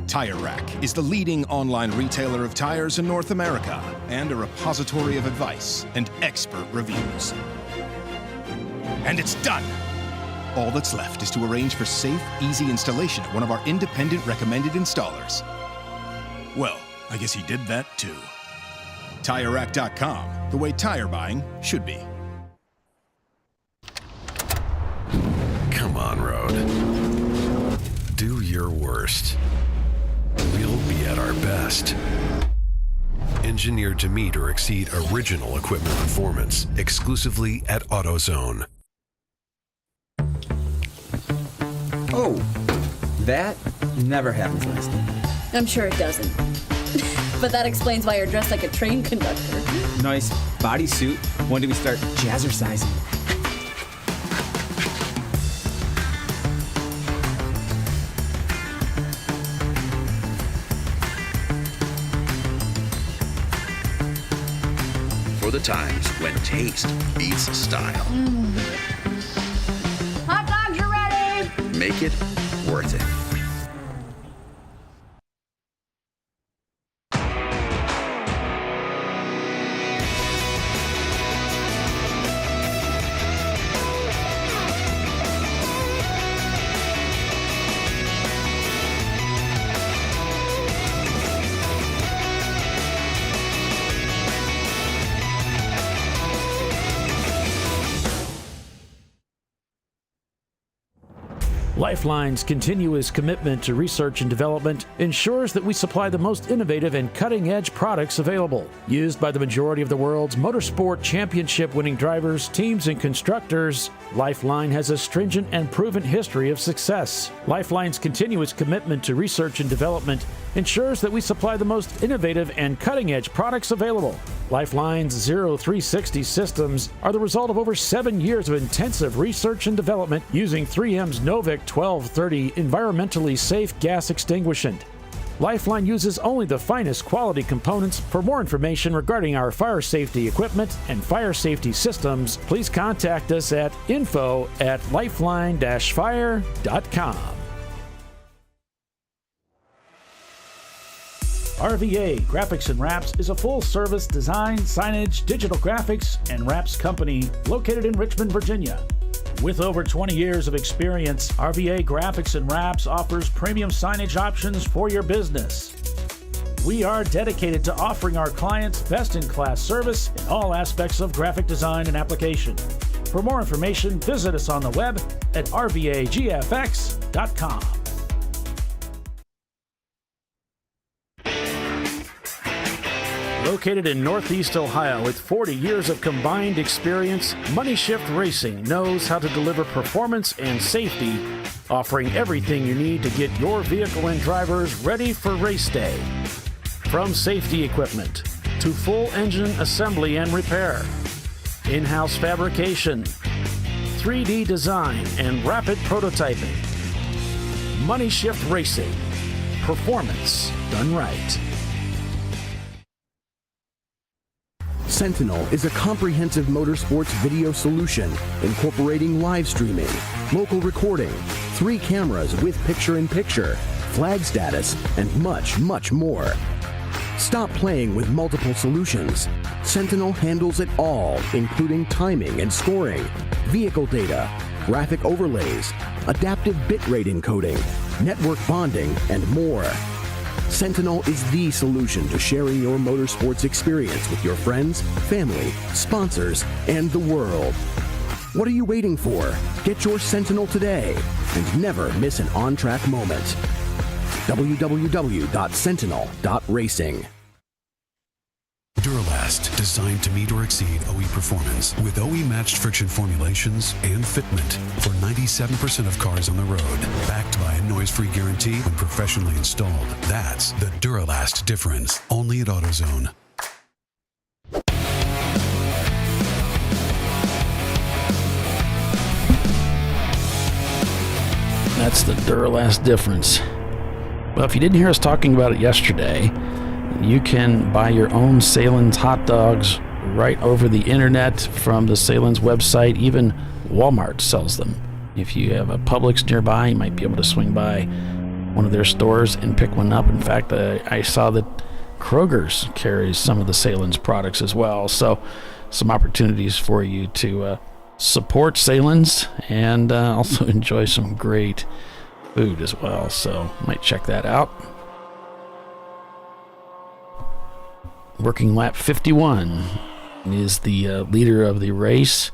Tire Rack is the leading online retailer of tires in North America and a repository of advice and expert reviews. And it's done! All that's left is to arrange for safe, easy installation at one of our independent recommended installers. Well, I guess he did that too. TireRack.com, the way tire buying should be. Come on, Road. Do your worst. We'll be at our best. Engineered to meet or exceed original equipment performance, exclusively at AutoZone. Oh, that never happens last time. I'm sure it doesn't. But that explains why you're dressed like a train conductor. Nice bodysuit. When do we start jazzercising? For the times when taste beats style. Hot dogs are ready! Make it worth it. Lifeline's continuous commitment to research and development ensures that we supply the most innovative and cutting-edge products available. Used by the majority of the world's motorsport championship-winning drivers, teams, and constructors, Lifeline has a stringent and proven history of success. Lifeline's continuous commitment to research and development ensures that we supply the most innovative and cutting-edge products available. Lifeline's 0360 systems are the result of over 7 years of intensive research and development using 3M's Novik 1230 environmentally safe gas extinguishant. Lifeline uses only the finest quality components. For more information regarding our fire safety equipment and fire safety systems, please contact us at info@lifeline-fire.com. RVA Graphics and Wraps is a full-service design, signage, digital graphics, and wraps company located in Richmond, Virginia. With over 20 years of experience, RVA Graphics and Wraps offers premium signage options for your business. We are dedicated to offering our clients best-in-class service in all aspects of graphic design and application. For more information, visit us on the web at rvagfx.com. Located in Northeast Ohio with 40 years of combined experience, Money Shift Racing knows how to deliver performance and safety, offering everything you need to get your vehicle and drivers ready for race day. From safety equipment to full engine assembly and repair, in-house fabrication, 3D design, and rapid prototyping. Money Shift Racing. Performance done right. Sentinel is a comprehensive motorsports video solution incorporating live streaming, local recording, 3 cameras with picture-in-picture, flag status, and much, much more. Stop playing with multiple solutions. Sentinel handles it all, including timing and scoring, vehicle data, graphic overlays, adaptive bitrate encoding, network bonding, and more. Sentinel is the solution to sharing your motorsports experience with your friends, family, sponsors, and the world. What are you waiting for? Get your Sentinel today and never miss an on-track moment. www.sentinel.racing. Duralast, designed to meet or exceed OE performance with OE-matched friction formulations and fitment for 97% of cars on the road. Backed by a noise-free guarantee when professionally installed. That's the Duralast difference. Only at AutoZone. That's the Duralast difference. Well, if you didn't hear us talking about it yesterday, you can buy your own Sahlen's hot dogs right over the internet from the Sahlen's website. Even Walmart sells them. If you have a Publix nearby, you might be able to swing by one of their stores and pick one up. In fact, I saw that Kroger's carries some of the Sahlen's products as well. So some opportunities for you to support Sahlen's and also enjoy some great food as well. So might check that out. Working lap 51 is the leader of the race.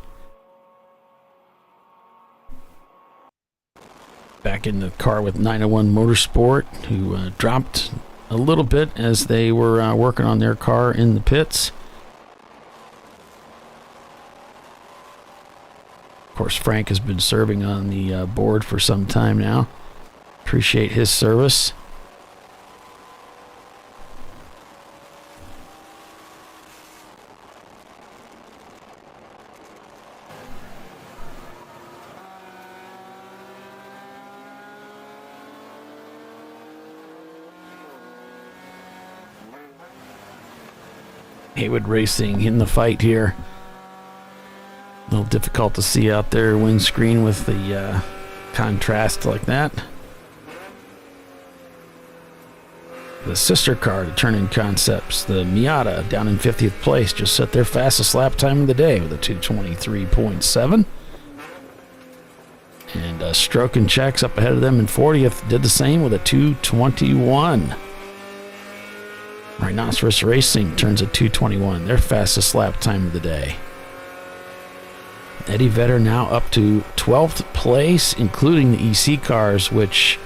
Back in the car with 901 Motorsport, who dropped a little bit as they were working on their car in the pits. Of course, Frank has been serving on the board for some time now. Appreciate his service. Haywood Racing in the fight here. A little difficult to see out there windscreen with the contrast like that. The sister car to Turn-In Concepts, the Miata, down in 50th place, just set their fastest lap time of the day with a 2:23.7. And Stroke and Checks up ahead of them in 40th did the same with a 2:21. Rhinoceros Racing turns a 2:21, their fastest lap time of the day. Eddie Vedder now up to 12th place, including the EC cars, which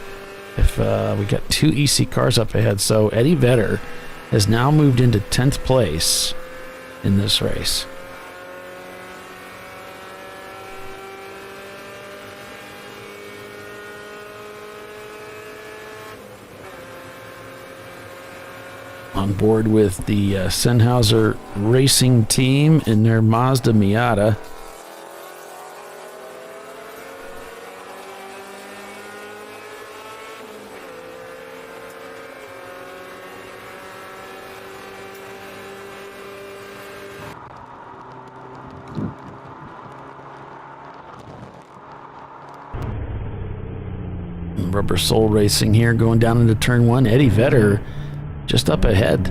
if we got 2 EC cars up ahead, so Eddie Vedder has now moved into 10th place in this race. On board with the Sennhauser Racing team in their Mazda Miata. Rubber Soul Racing here going down into turn 1. Eddie Vedder just up ahead.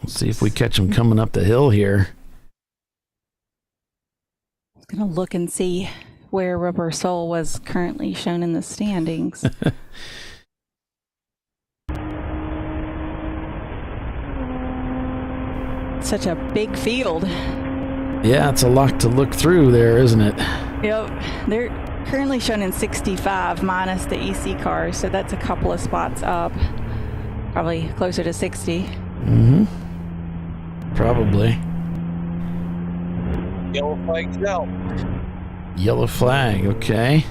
Let's see if we catch him coming up the hill here. I'm going to look and see where Rubber Soul was currently shown in the standings. Such a big field. Yeah, it's a lot to look through there, isn't it? Yep. They're currently shown in 65 minus the EC cars, so that's a couple of spots up. Probably closer to 60. Mm-hmm. Probably. Yellow flag's out. Yellow flag, okay.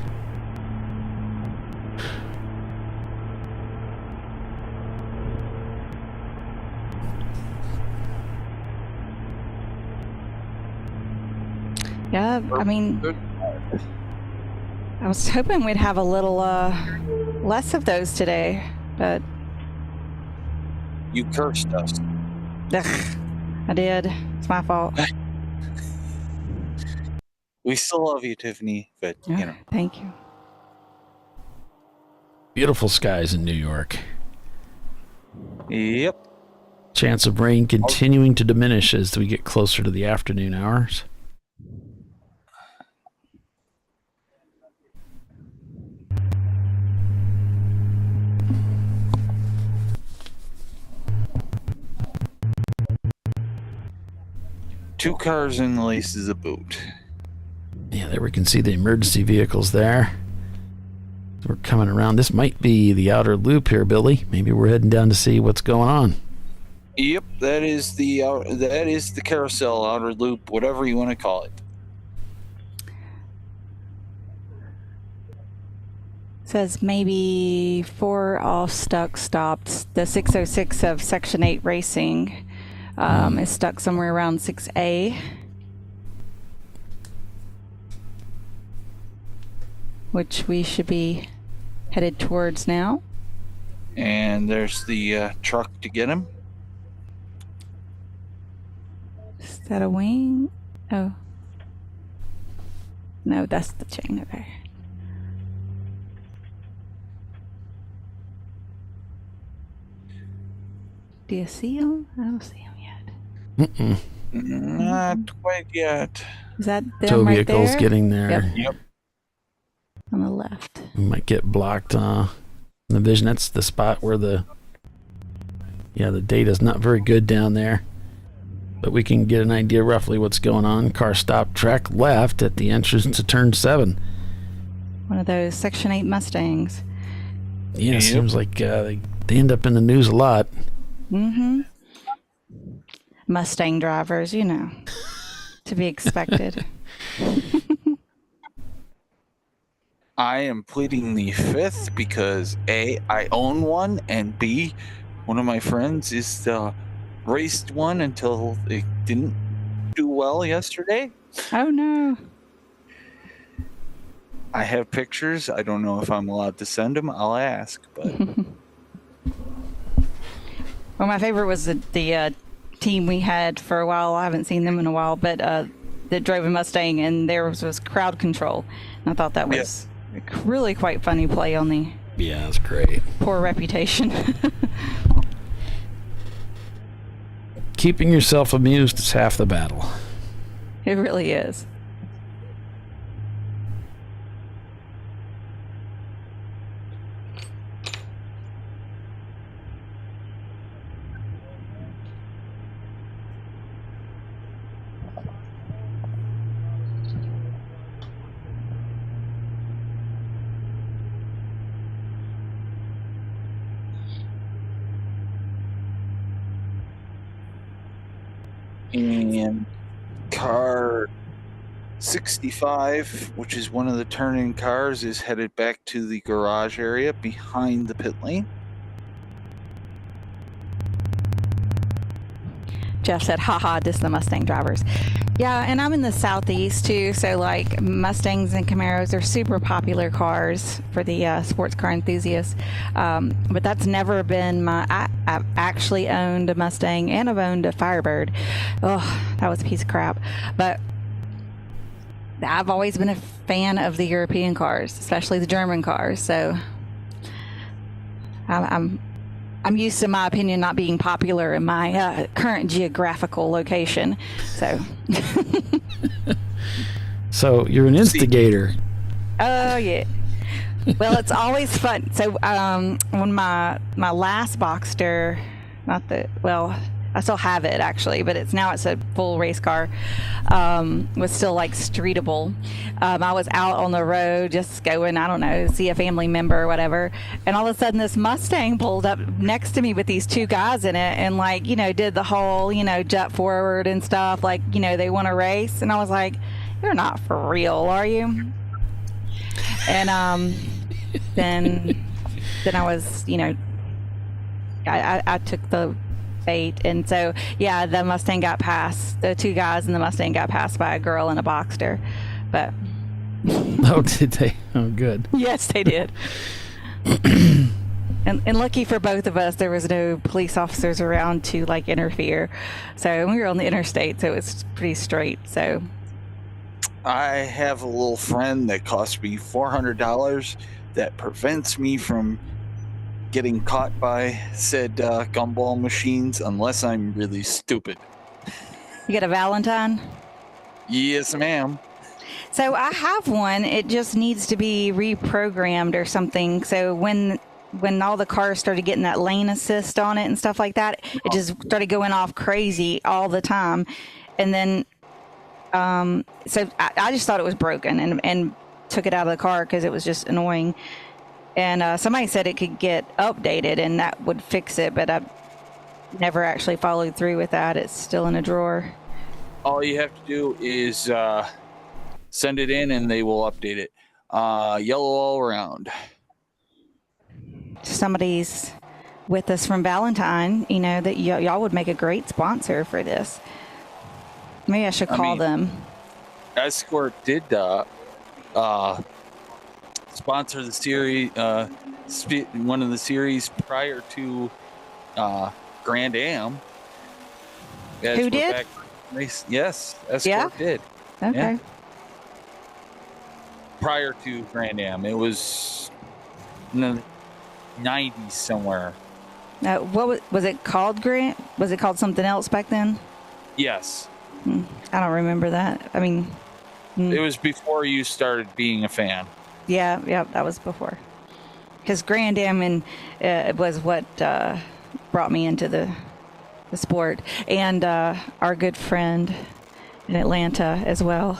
Yeah, I mean, I was hoping we'd have a little less of those today, but... You cursed us. Ugh, I did. It's my fault. We still love you, Tiffany, but, you know. Thank you. Beautiful skies in New York. Yep. Chance of rain continuing to diminish as we get closer to the afternoon hours. Two cars in the laces of boot. Yeah, there we can see the emergency vehicles there. We're coming around. This might be the outer loop here, Billy. Maybe we're heading down to see what's going on. Yep, that is the carousel, outer loop, whatever you want to call it. Says maybe 4 off stuck stopped. The 606 of Section 8 Racing is stuck somewhere around 6A. Which we should be headed towards now. And there's the truck to get him. Is that a wing? Oh. No, that's the chain. Okay. Do you see him? I don't see him yet. Mm-mm. Not quite yet. Is that them Tow right vehicle's there? getting there. Yep. On the left. We might get blocked in the vision. That's the spot where the data's not very good down there. But we can get an idea roughly what's going on. Car stopped, track left at the entrance to turn 7. One of those Section 8 Mustangs. Yeah, it seems like they end up in the news a lot. Mm-hmm. Mustang drivers, you know, to be expected. I am pleading the 5th because A, I own one, and B, one of my friends is raced one until it didn't do well yesterday. Oh no. I have pictures. I don't know if I'm allowed to send them. I'll ask, but well, my favorite was the team we had for a while. I haven't seen them in a while, but that drove a Mustang, and there was crowd control. And I thought that was really quite funny play on the that's great. Poor reputation. Keeping yourself amused is half the battle. It really is. And car 65, which is one of the turn-in cars, is headed back to the garage area behind the pit lane. Jeff said, haha, this is the Mustang drivers. Yeah, and I'm in the Southeast too, so like Mustangs and Camaros are super popular cars for the sports car enthusiasts. But that's never been I've actually owned a Mustang and I've owned a Firebird. Oh, that was a piece of crap. But I've always been a fan of the European cars, especially the German cars. So I'm used to my opinion not being popular in my current geographical location. So So you're an instigator. Oh yeah. Well, it's always fun. So when my last Boxster, I still have it actually, but it's a full race car, was still like streetable. I was out on the road just going, I don't know, see a family member or whatever, and all of a sudden this Mustang pulled up next to me with these two guys in it and like, you know, did the whole, you know, jet forward and stuff, like, you know, they want to race. And I was like, you're not for real, are you? And then I was, you know, I took the bait, and so yeah, the Mustang got passed. The two guys in the Mustang got passed by a girl in a Boxster, but oh, did they? Oh, good. Yes, they did. And lucky for both of us, there was no police officers around to like interfere. So we were on the interstate, so it's pretty straight. So I have a little friend that cost me $400 that prevents me from getting caught by said gumball machines unless I'm really stupid. You get a Valentine? Yes, ma'am. So I have one. It just needs to be reprogrammed or something. So when all the cars started getting that lane assist on it and stuff like that, it just started going off crazy all the time. And then so I just thought it was broken and took it out of the car because it was just annoying. And somebody said it could get updated and that would fix it, but I've never actually followed through with that. It's still in a drawer. All you have to do is send it in and they will update it. Yellow all around. Somebody's with us from Valentine, you know, that y'all would make a great sponsor for this. Maybe I should call them. Escort did sponsor the series, one of the series prior to Grand Am. Who did? race. Yes, Escort did. Okay. Yeah. Prior to Grand Am, it was in the 90s somewhere. What was it called, Grant? Was it called something else back then? Yes. I don't remember that. I mean, it was before you started being a fan. Yeah, that was before. Because Grand Am was what brought me into the sport, and our good friend in Atlanta as well,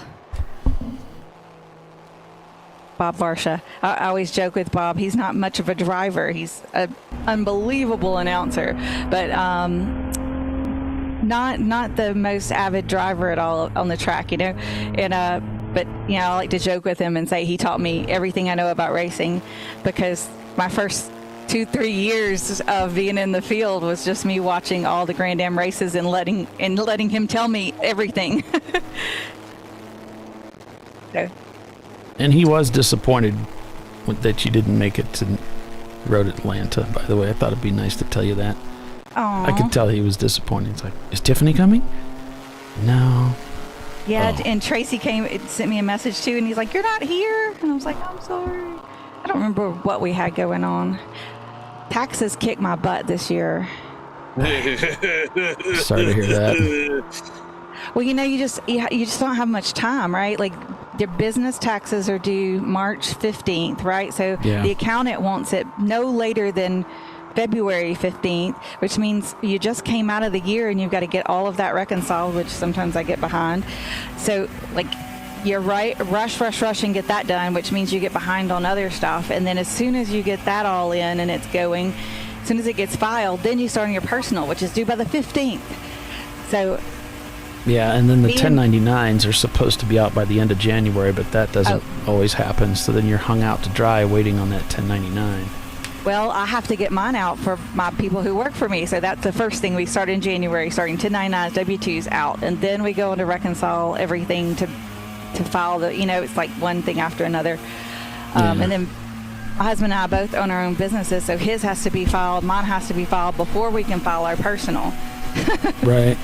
Bob Varsha. I always joke with Bob, he's not much of a driver. He's an unbelievable announcer, but not the most avid driver at all on the track, you know. And but I like to joke with him and say he taught me everything I know about racing, because my first 2-3 years of being in the field was just me watching all the Grand Am races and letting him tell me everything. So. And he was disappointed that you didn't make it to Road Atlanta, by the way. I thought it'd be nice to tell you that. Aww. I could tell he was disappointed. It's like, is Tiffany coming? No. Yeah, and Tracy sent me a message too, and he's like, "You're not here," and I was like, "I'm sorry." I don't remember what we had going on. Taxes kicked my butt this year. Sorry to hear that. Well, you just don't have much time, right? Like, your business taxes are due March 15th, right? So the accountant wants it no later than February 15th, which means you just came out of the year and you've got to get all of that reconciled, which sometimes I get behind. So, like, you're right, rush and get that done, which means you get behind on other stuff. And then as soon as you get that all in and it's going, as soon as it gets filed, then you start on your personal, which is due by the 15th. So... Yeah, and then the 1099s are supposed to be out by the end of January, but that doesn't always happen. So then you're hung out to dry waiting on that 1099. Well, I have to get mine out for my people who work for me. So that's the first thing we start in January, starting 1099s, W-2s out. And then we go on to reconcile everything to file the, it's like one thing after another. And then my husband and I both own our own businesses, so his has to be filed, mine has to be filed before we can file our personal. Right.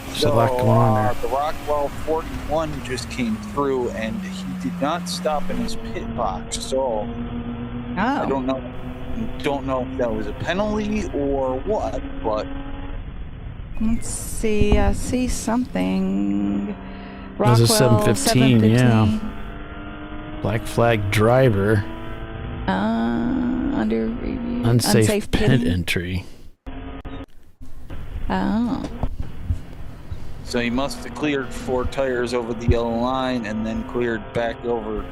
There's a lot going on there. The Rockwell 41 just came through, and he did not stop in his pit box. So I don't know if that was a penalty or what, but let's see. I see something. Rockwell, it was a 715, yeah. Black flag driver. Under review. Unsafe pit entry. Oh. So he must have cleared 4 tires over the yellow line and then cleared back over.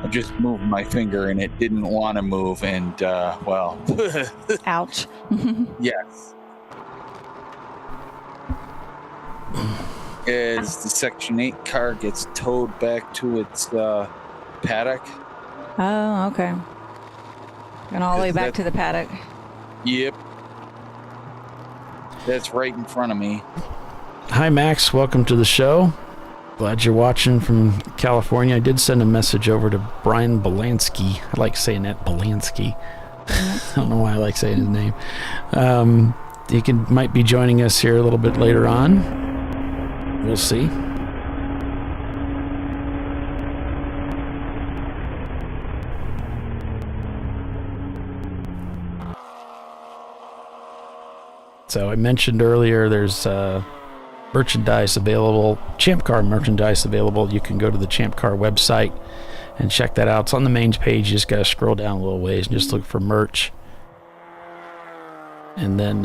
I just moved my finger and it didn't want to move, and well. Ouch. Yes. As the Section 8 car gets towed back to its paddock. Oh, okay. And all the way back to the paddock. Yep. That's right in front of me. Hi, Max. Welcome to the show. Glad you're watching from California. I did send a message over to Brian Belansky. I like saying that, Belansky. I don't know why I like saying his name. He might be joining us here a little bit later on. We'll see. So I mentioned earlier there's merchandise available, ChampCar merchandise available. You can go to the ChampCar website and check that out. It's on the main page. You just got to scroll down a little ways and just look for merch. And then,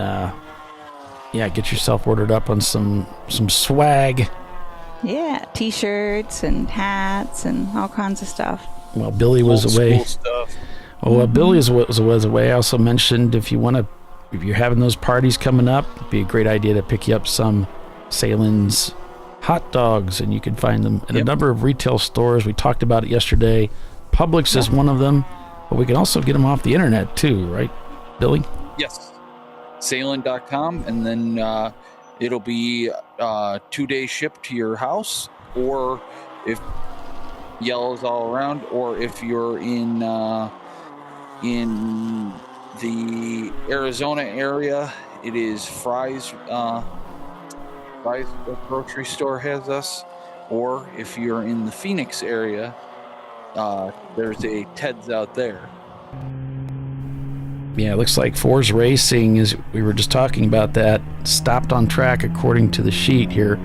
get yourself ordered up on some swag. Yeah, T-shirts and hats and all kinds of stuff. Well, Billy was away. Well, Billy was away. I also mentioned if you're having those parties coming up, it'd be a great idea to pick you up some Sahlen's hot dogs, and you can find them at a number of retail stores. We talked about it yesterday. Publix is one of them. But we can also get them off the internet too, right, Billy? Yes. Sahlen.com, and then it'll be 2-day ship to your house, or if yellow's all around, or if you're in the Arizona area, it is Fry's grocery store has us, or if you're in the Phoenix area, there's a Ted's out there. Yeah, it looks like Force Racing, as we were just talking about that, stopped on track according to the sheet here.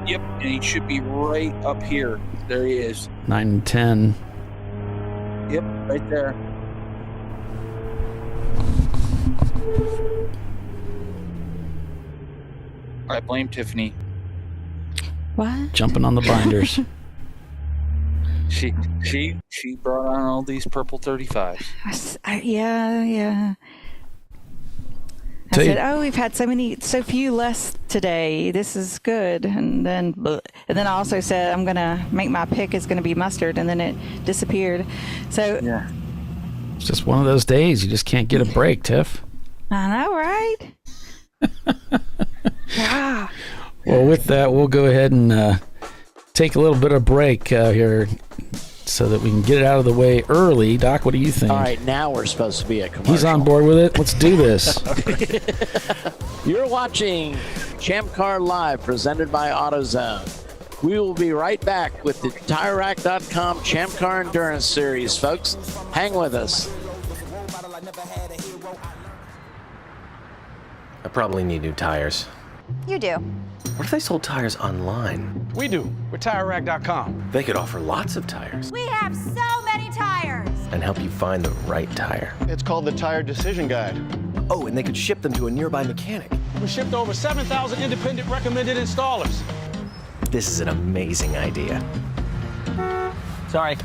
Yep, and he should be right up here. There he is. 9 and 10. Yep, right there. I blame Tiffany. What? Jumping on the binders. She brought on all these purple 35s. Yeah. I said, "Oh, we've had so few less today. This is good." And then I also said, "I'm gonna make my pick is gonna be mustard," and then it disappeared. So yeah, it's just one of those days. You just can't get a break, Tiff. I know, right? Wow. Well, with that, we'll go ahead and take a little bit of break here so that we can get it out of the way early. Doc, what do you think? All right, now we're supposed to be at commercial. He's on board with it. Let's do this. You're watching ChampCar.Live, presented by AutoZone. We will be right back with the TireRack.com Champ Car Endurance Series, folks. Hang with us. I probably need new tires. You do. What if they sold tires online? We do. We're TireRack.com. They could offer lots of tires We have so many tires. and help you find the right tire. It's called the Tire Decision Guide. Oh, and they could ship them to a nearby mechanic. We shipped over 7,000 independent recommended installers. This is an amazing idea. Sorry.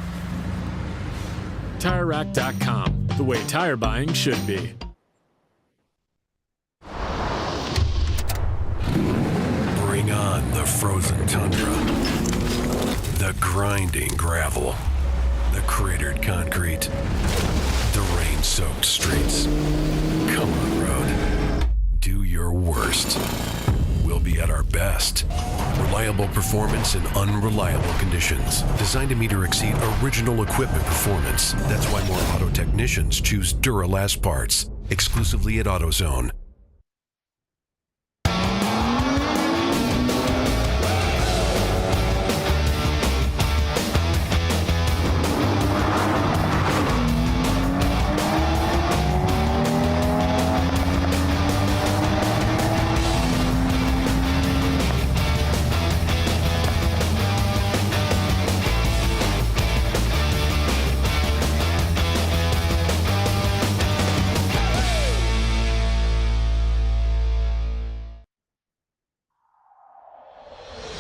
TireRack.com, the way tire buying should be. Bring on the frozen tundra, the grinding gravel, the cratered concrete, the rain-soaked streets. Come on, road. Do your worst. We'll be at our best. Reliable performance in unreliable conditions. Designed to meet or exceed original equipment performance. That's why more auto technicians choose Duralast parts. Exclusively at AutoZone.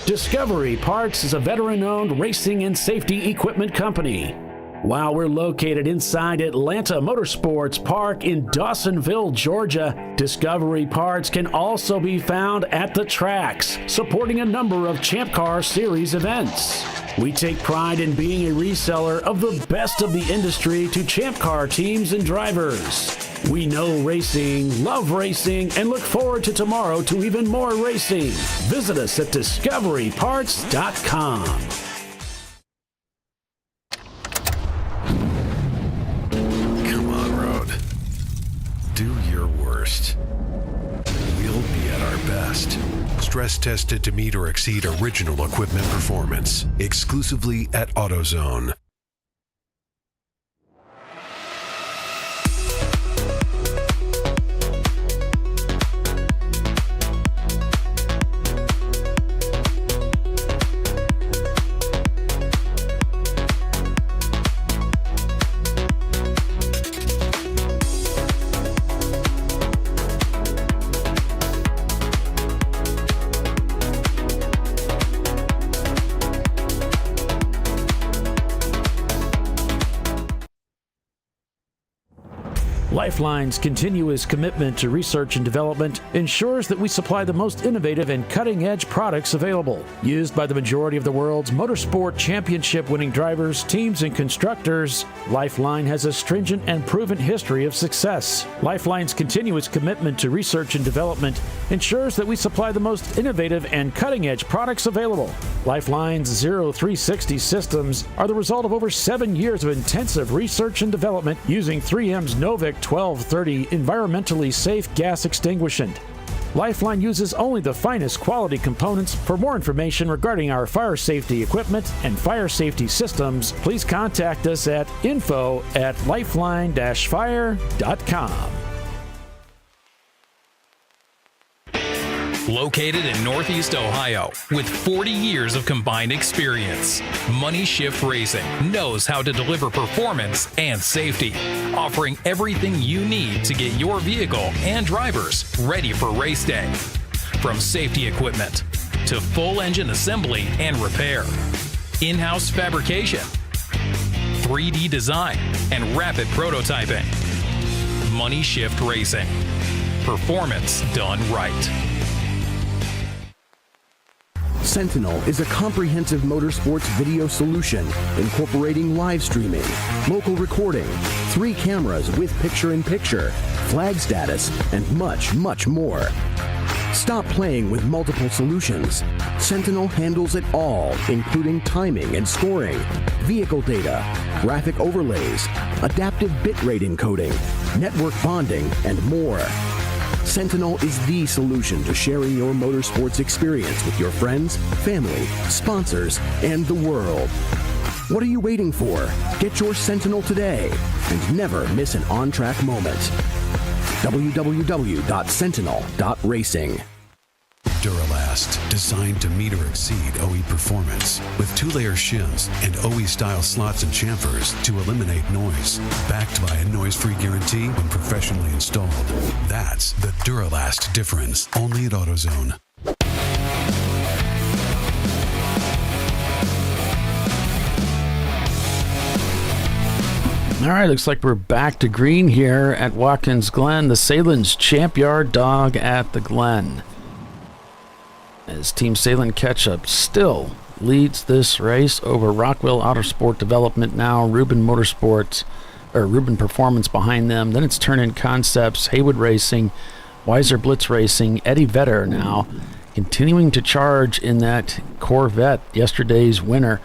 Discovery Parts is a veteran-owned racing and safety equipment company. While we're located inside Atlanta Motorsports Park in Dawsonville, Georgia, Discovery Parts can also be found at the tracks, supporting a number of Champ Car Series events. We take pride in being a reseller of the best of the industry to Champ Car teams and drivers. We know racing, love racing, and look forward to tomorrow to even more racing. Visit us at discoveryparts.com. Come on, road. Do your worst. We'll be at our best. Stress tested to meet or exceed original equipment performance. Exclusively at AutoZone. Lifeline's continuous commitment to research and development ensures that we supply the most innovative and cutting-edge products available. Used by the majority of the world's motorsport championship-winning drivers, teams, and constructors, Lifeline has a stringent and proven history of success. Lifeline's continuous commitment to research and development ensures that we supply the most innovative and cutting-edge products available. Lifeline's 0360 systems are the result of over 7 years of intensive research and development using 3M's Novik 1230 environmentally safe gas extinguishant. Lifeline uses only the finest quality components. For more information regarding our fire safety equipment and fire safety systems, please contact us at info@lifeline-fire.com. Located in Northeast Ohio with 40 years of combined experience, Money Shift Racing knows how to deliver performance and safety, offering everything you need to get your vehicle and drivers ready for race day. From safety equipment to full engine assembly and repair, in-house fabrication, 3D design, and rapid prototyping. Money Shift Racing. Performance done right. Sentinel is a comprehensive motorsports video solution incorporating live streaming, local recording, 3 cameras with picture-in-picture, flag status, and much, much more. Stop playing with multiple solutions. Sentinel handles it all, including timing and scoring, vehicle data, graphic overlays, adaptive bitrate encoding, network bonding, and more. Sentinel is the solution to sharing your motorsports experience with your friends, family, sponsors, and the world. What are you waiting for? Get your Sentinel today and never miss an on-track moment. www.sentinel.racing. Duralast, designed to meet or exceed OE performance, with 2-layer shims and OE-style slots and chamfers to eliminate noise. Backed by a noise-free guarantee when professionally installed. That's the Duralast difference, only at AutoZone. All right, looks like we're back to green here at Watkins Glen, the Sahlen's Champyard dog at the Glen. As Team Sahlen Ketchup still leads this race over Rockwell Autosport Development now, Rubin Motorsports, or Rubin Performance behind them. Then it's Turn-In Concepts, Haywood Racing, Weiser Blitz Racing, Eddie Vedder now continuing to charge in that Corvette, yesterday's winner,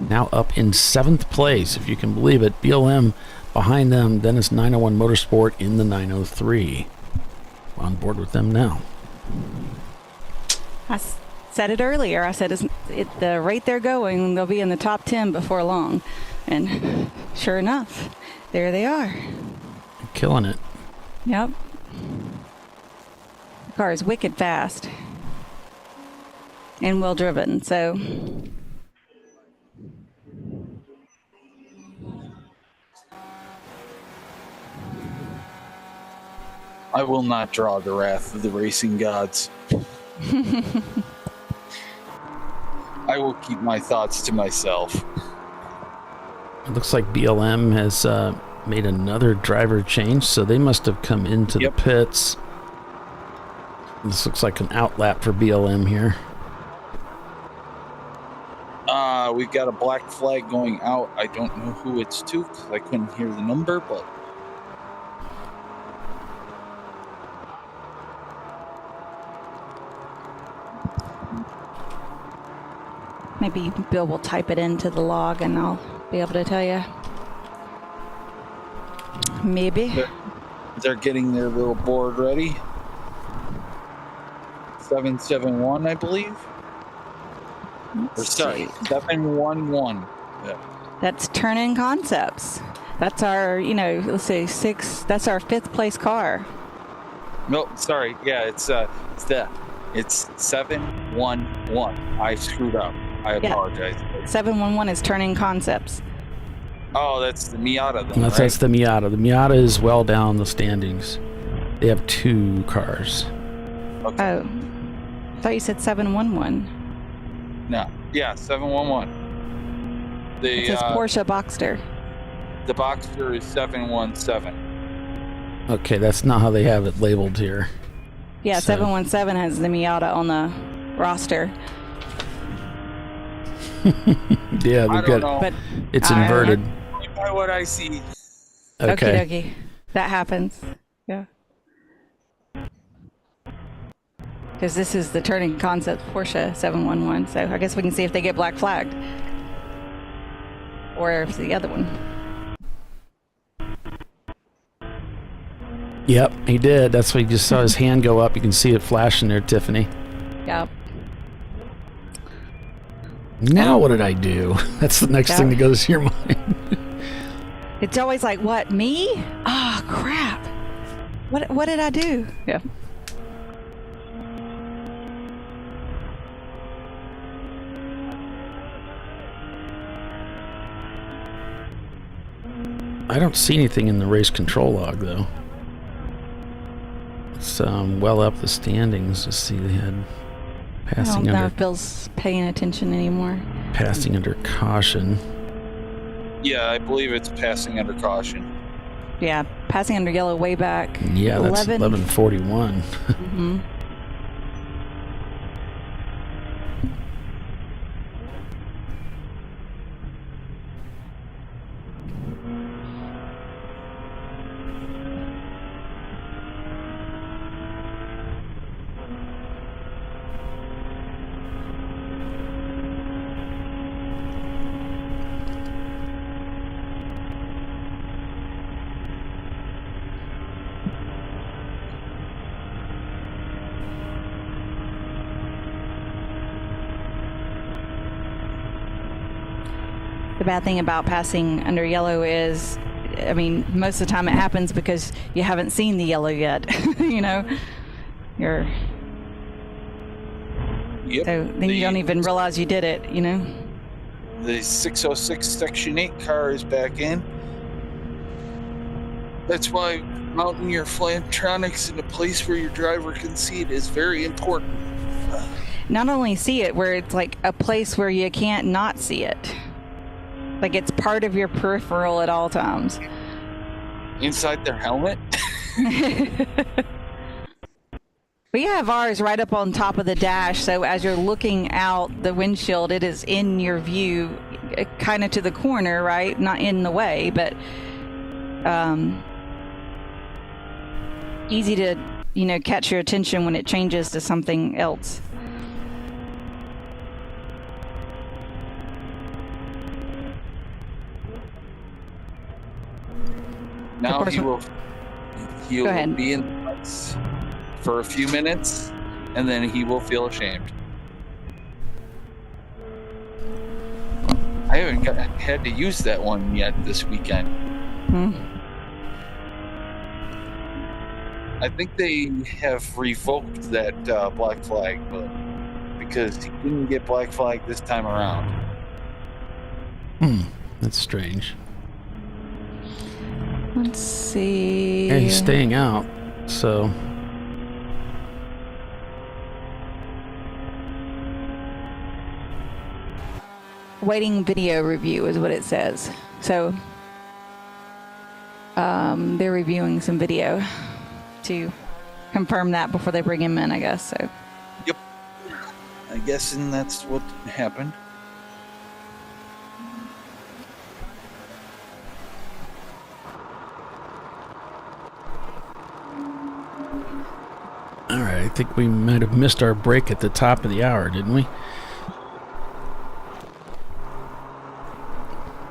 now up in 7th place, if you can believe it. BLM behind them, then it's 901 Motorsport in the 903. On board with them now. I said it earlier. I said, at the rate they're going, they'll be in the top 10 before long. And sure enough, there they are. Killing it. Yep. The car is wicked fast and well driven, so. I will not draw the wrath of the racing gods. I will keep my thoughts to myself. It looks like BLM has made another driver change, so they must have come into the pits. This looks like an outlap for BLM here. We've got a black flag going out. I don't know who it's to because I couldn't hear the number, but maybe Bill will type it into the log and I'll be able to tell you. Maybe. They're getting their little board ready. 771, I believe. Or sorry, 711. Yeah. That's Turn-In Concepts. That's our, let's say 6. That's our 5th place car. No, sorry. Yeah, it's 711. I screwed up. I apologize. 711 is Turn-In Concepts. Oh, that's the Miata then, That's the Miata. The Miata is well down the standings. They have 2 cars. Okay. Oh, I thought you said 711. No, yeah, 711. It says Porsche Boxster. The Boxster is 717. Okay, that's not how they have it labeled here. Yeah, So- 717 has the Miata on the roster. Yeah, I they've don't got know. But it's I- inverted. By what I see. Okay. Okie dokie. That happens. Yeah. Because this is the turning concept Porsche 711, so I guess we can see if they get black flagged. Or if it's the other one. Yep, he did. That's why you just saw his hand go up. You can see it flashing there, Tiffany. Yep. Now what did I do? That's the next thing that goes to your mind. It's always like, what, me? Ah, crap. What did I do? Yeah. I don't see anything in the race control log, though. It's well up the standings. Just see they had I passing don't know under if Bill's paying attention anymore. passing under caution. Yeah, I believe it's passing under caution. Yeah, passing under yellow way back. Yeah, that's 11:41. Mm-hmm. The bad thing about passing under yellow is, I mean, most of the time it happens because you haven't seen the yellow yet. You know, you're. Yep. So then you don't even realize you did it. You know. The 606 Section 8 car is back in. That's why mounting your Flantronics in a place where your driver can see it is very important. Not only see it, where it's like a place where you can't not see it. Like it's part of your peripheral at all times. Inside their helmet? We have ours right up on top of the dash, so as you're looking out the windshield, it is in your view, kind of to the corner, right? Not in the way, but easy to, you know, catch your attention when it changes to something else. Now he'll Go ahead. be in place for a few minutes, and then he will feel ashamed. I haven't had to use that one yet this weekend. I think they have revoked that black flag, but because he didn't get black flag this time around. That's strange. Let's see. Yeah, he's staying out, so. Waiting video review is what it says. So they're reviewing some video to confirm that before they bring him in, I guess. So. Yep. I guess, and that's what happened. All right, I think we might have missed our break at the top of the hour, didn't we?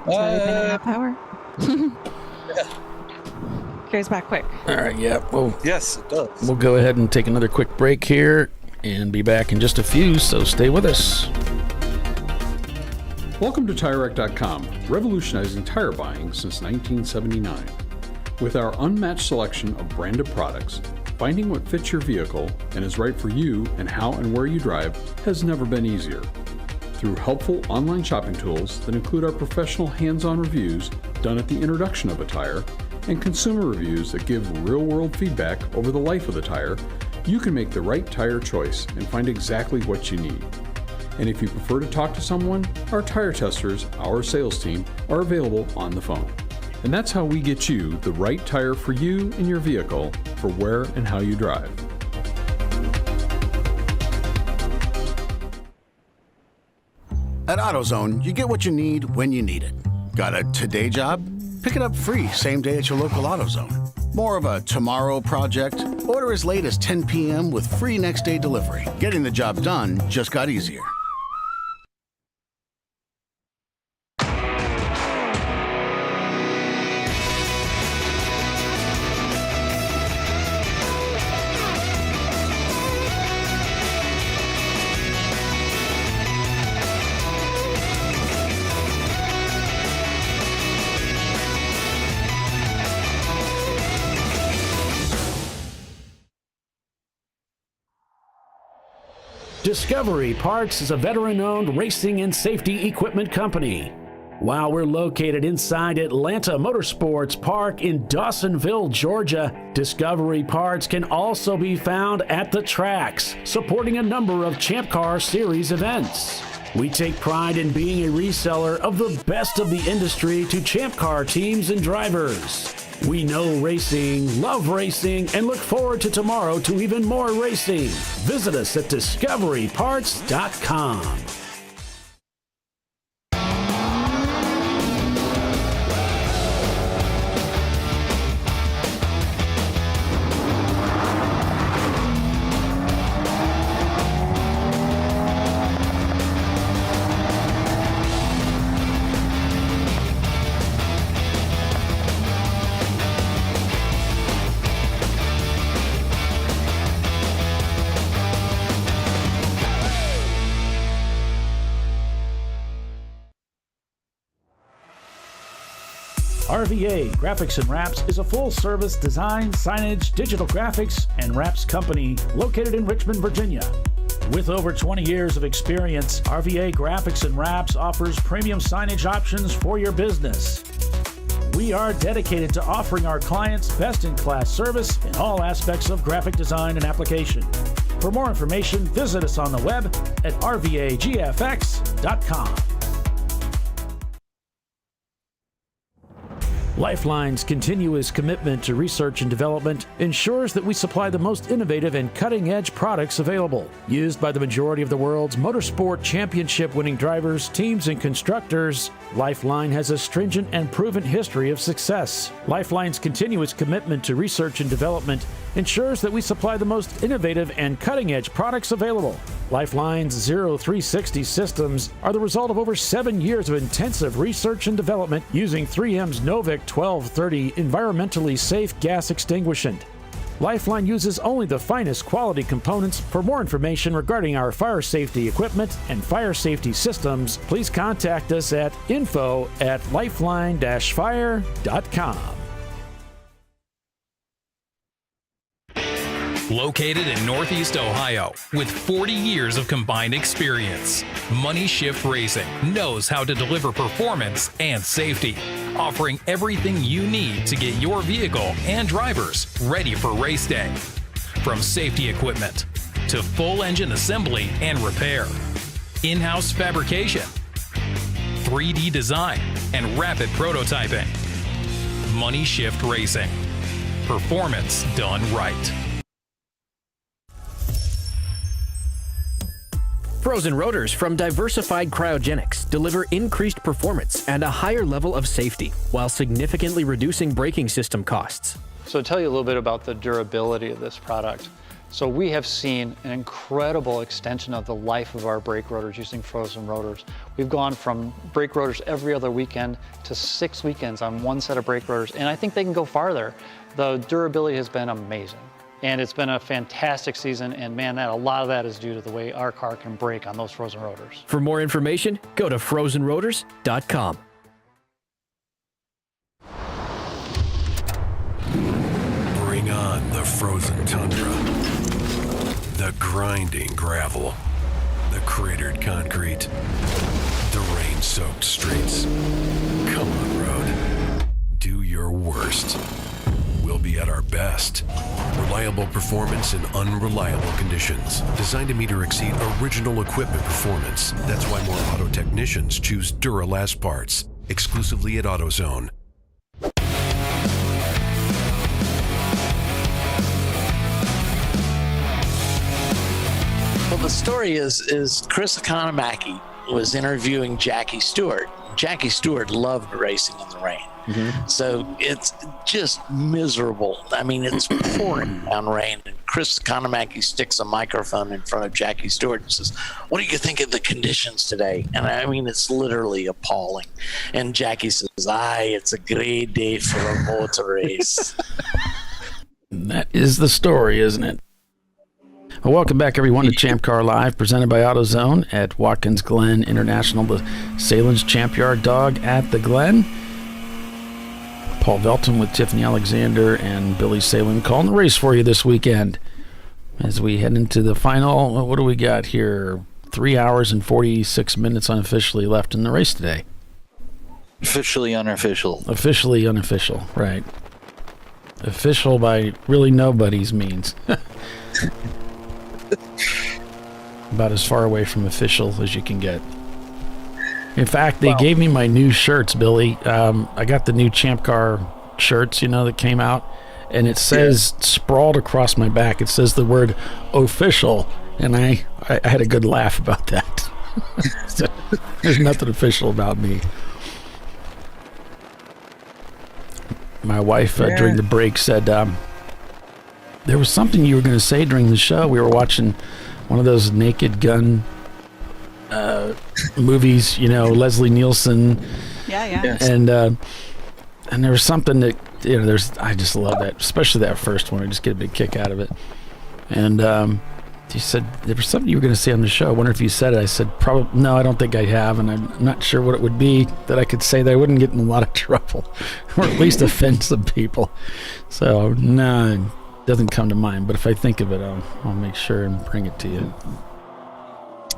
It's already been a half hour. Goes back quick. All right, yeah. Well, yes, it does. We'll go ahead and take another quick break here and be back in just a few, so stay with us. Welcome to TireRack.com, revolutionizing tire buying since 1979. With our unmatched selection of branded products, finding what fits your vehicle and is right for you and how and where you drive has never been easier. Through helpful online shopping tools that include our professional hands-on reviews done at the introduction of a tire and consumer reviews that give real-world feedback over the life of the tire, you can make the right tire choice and find exactly what you need. And if you prefer to talk to someone, our tire testers, our sales team, are available on the phone. And that's how we get you the right tire for you and your vehicle for where and how you drive. At AutoZone, you get what you need when you need it. Got a today job? Pick it up free same day at your local AutoZone. More of a tomorrow project? Order as late as 10 p.m. with free next day delivery. Getting the job done just got easier. Discovery Parts is a veteran-owned racing and safety equipment company. While we're located inside Atlanta Motorsports Park in Dawsonville, Georgia, Discovery Parts can also be found at the tracks, supporting a number of Champ Car Series events. We take pride in being a reseller of the best of the industry to Champ Car teams and drivers. We know racing, love racing, and look forward to tomorrow to even more racing. Visit us at discoveryparts.com. RVA Graphics and Wraps is a full-service design, signage, digital graphics, and wraps company located in Richmond, Virginia. With over 20 years of experience, RVA Graphics and Wraps offers premium signage options for your business. We are dedicated to offering our clients best-in-class service in all aspects of graphic design and application. For more information, visit us on the web at rvagfx.com. Lifeline's continuous commitment to research and development ensures that we supply the most innovative and cutting-edge products available, used by the majority of the world's motorsport championship-winning drivers, teams, and constructors. Lifeline has a stringent and proven history of success. Lifeline's continuous commitment to research and development ensures that we supply the most innovative and cutting-edge products available. Lifeline's 0360 systems are the result of over 7 years of intensive research and development using 3M's Novik 1230 environmentally safe gas extinguishant. Lifeline uses only the finest quality components. For more information regarding our fire safety equipment and fire safety systems, please contact us at info@lifeline-fire.com. Located in Northeast Ohio, with 40 years of combined experience, Money Shift Racing knows how to deliver performance and safety, offering everything you need to get your vehicle and drivers ready for race day. From safety equipment to full engine assembly and repair, in-house fabrication, 3D design, and rapid prototyping. Money Shift Racing. Performance done right. Frozen rotors from Diversified Cryogenics deliver increased performance and a higher level of safety, while significantly reducing braking system costs. So to tell you a little bit about the durability of this product. So we have seen an incredible extension of the life of our brake rotors using frozen rotors. We've gone from brake rotors every other weekend to 6 weekends on one set of brake rotors, and I think they can go farther. The durability has been amazing. And it's been a fantastic season, and man, a lot of that is due to the way our car can brake on those frozen rotors. For more information, go to frozenrotors.com. Bring on the frozen tundra, the grinding gravel, the cratered concrete, the rain-soaked streets. Come on, road. Do your worst. We'll be at our best. Reliable performance in unreliable conditions. Designed to meet or exceed original equipment performance. That's why more auto technicians choose Duralast parts. Exclusively at AutoZone. the story is Chris Economaki was interviewing Jackie Stewart. Jackie Stewart loved racing in the rain. Mm-hmm. So it's just miserable. I mean, it's pouring down rain, and Chris Economaki sticks a microphone in front of Jackie Stewart and says, "What do you think of the conditions today?" And I mean, it's literally appalling. And Jackie says, "It's a great day for a motor race." That is the story, isn't it? Well, welcome back, everyone, to ChampCar.Live, presented by AutoZone at Watkins, Glen International, the Sahlen's Champyard dog at the Glen. Paul Velton with Tiffany Alexander and Billy Sahlen calling the race for you this weekend. As we head into the final, what do we got here? 3 hours and 46 minutes unofficially left in the race today. Officially unofficial. Officially unofficial, right. Official by really nobody's means. About as far away from official as you can get. In fact, they gave me my new shirts, Billy. I got the new Champ Car shirts, that came out, and it says sprawled across my back. It says the word official, and I had a good laugh about that. So, there's nothing official about me. My wife during the break said there was something you were going to say during the show. We were watching one of those Naked Gun movies, Leslie Nielsen. Yeah. And there was something that I just love that, especially that first one. I just get a big kick out of it. And you said there was something you were going to say on the show. I wonder if you said it. I said, probably no, I don't think I have, and I'm not sure what it would be that I could say that I wouldn't get in a lot of trouble, or at least offend some people. So no, it doesn't come to mind. But if I think of it, I'll make sure and bring it to you.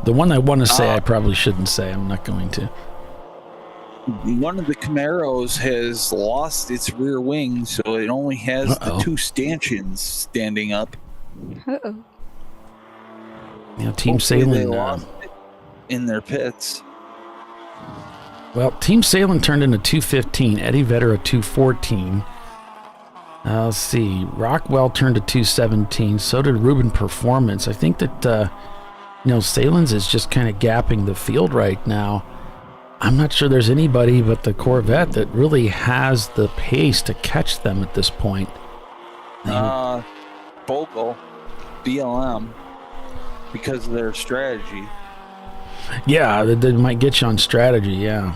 The one I want to say, I probably shouldn't say. I'm not going to. One of the Camaros has lost its rear wing, so it only has the two stanchions standing up. Uh-oh. Team Sahlen in their pits. Well, Team Sahlen turned in a 2:15. Eddie Vedder a 2:14. Let's see. Rockwell turned a 2:17. So did Ruben Performance. I think that Sahlen's is just kind of gapping the field right now. I'm not sure there's anybody but the Corvette that really has the pace to catch them at this point. Bogle, BLM, because of their strategy. Yeah, they might get you on strategy, yeah.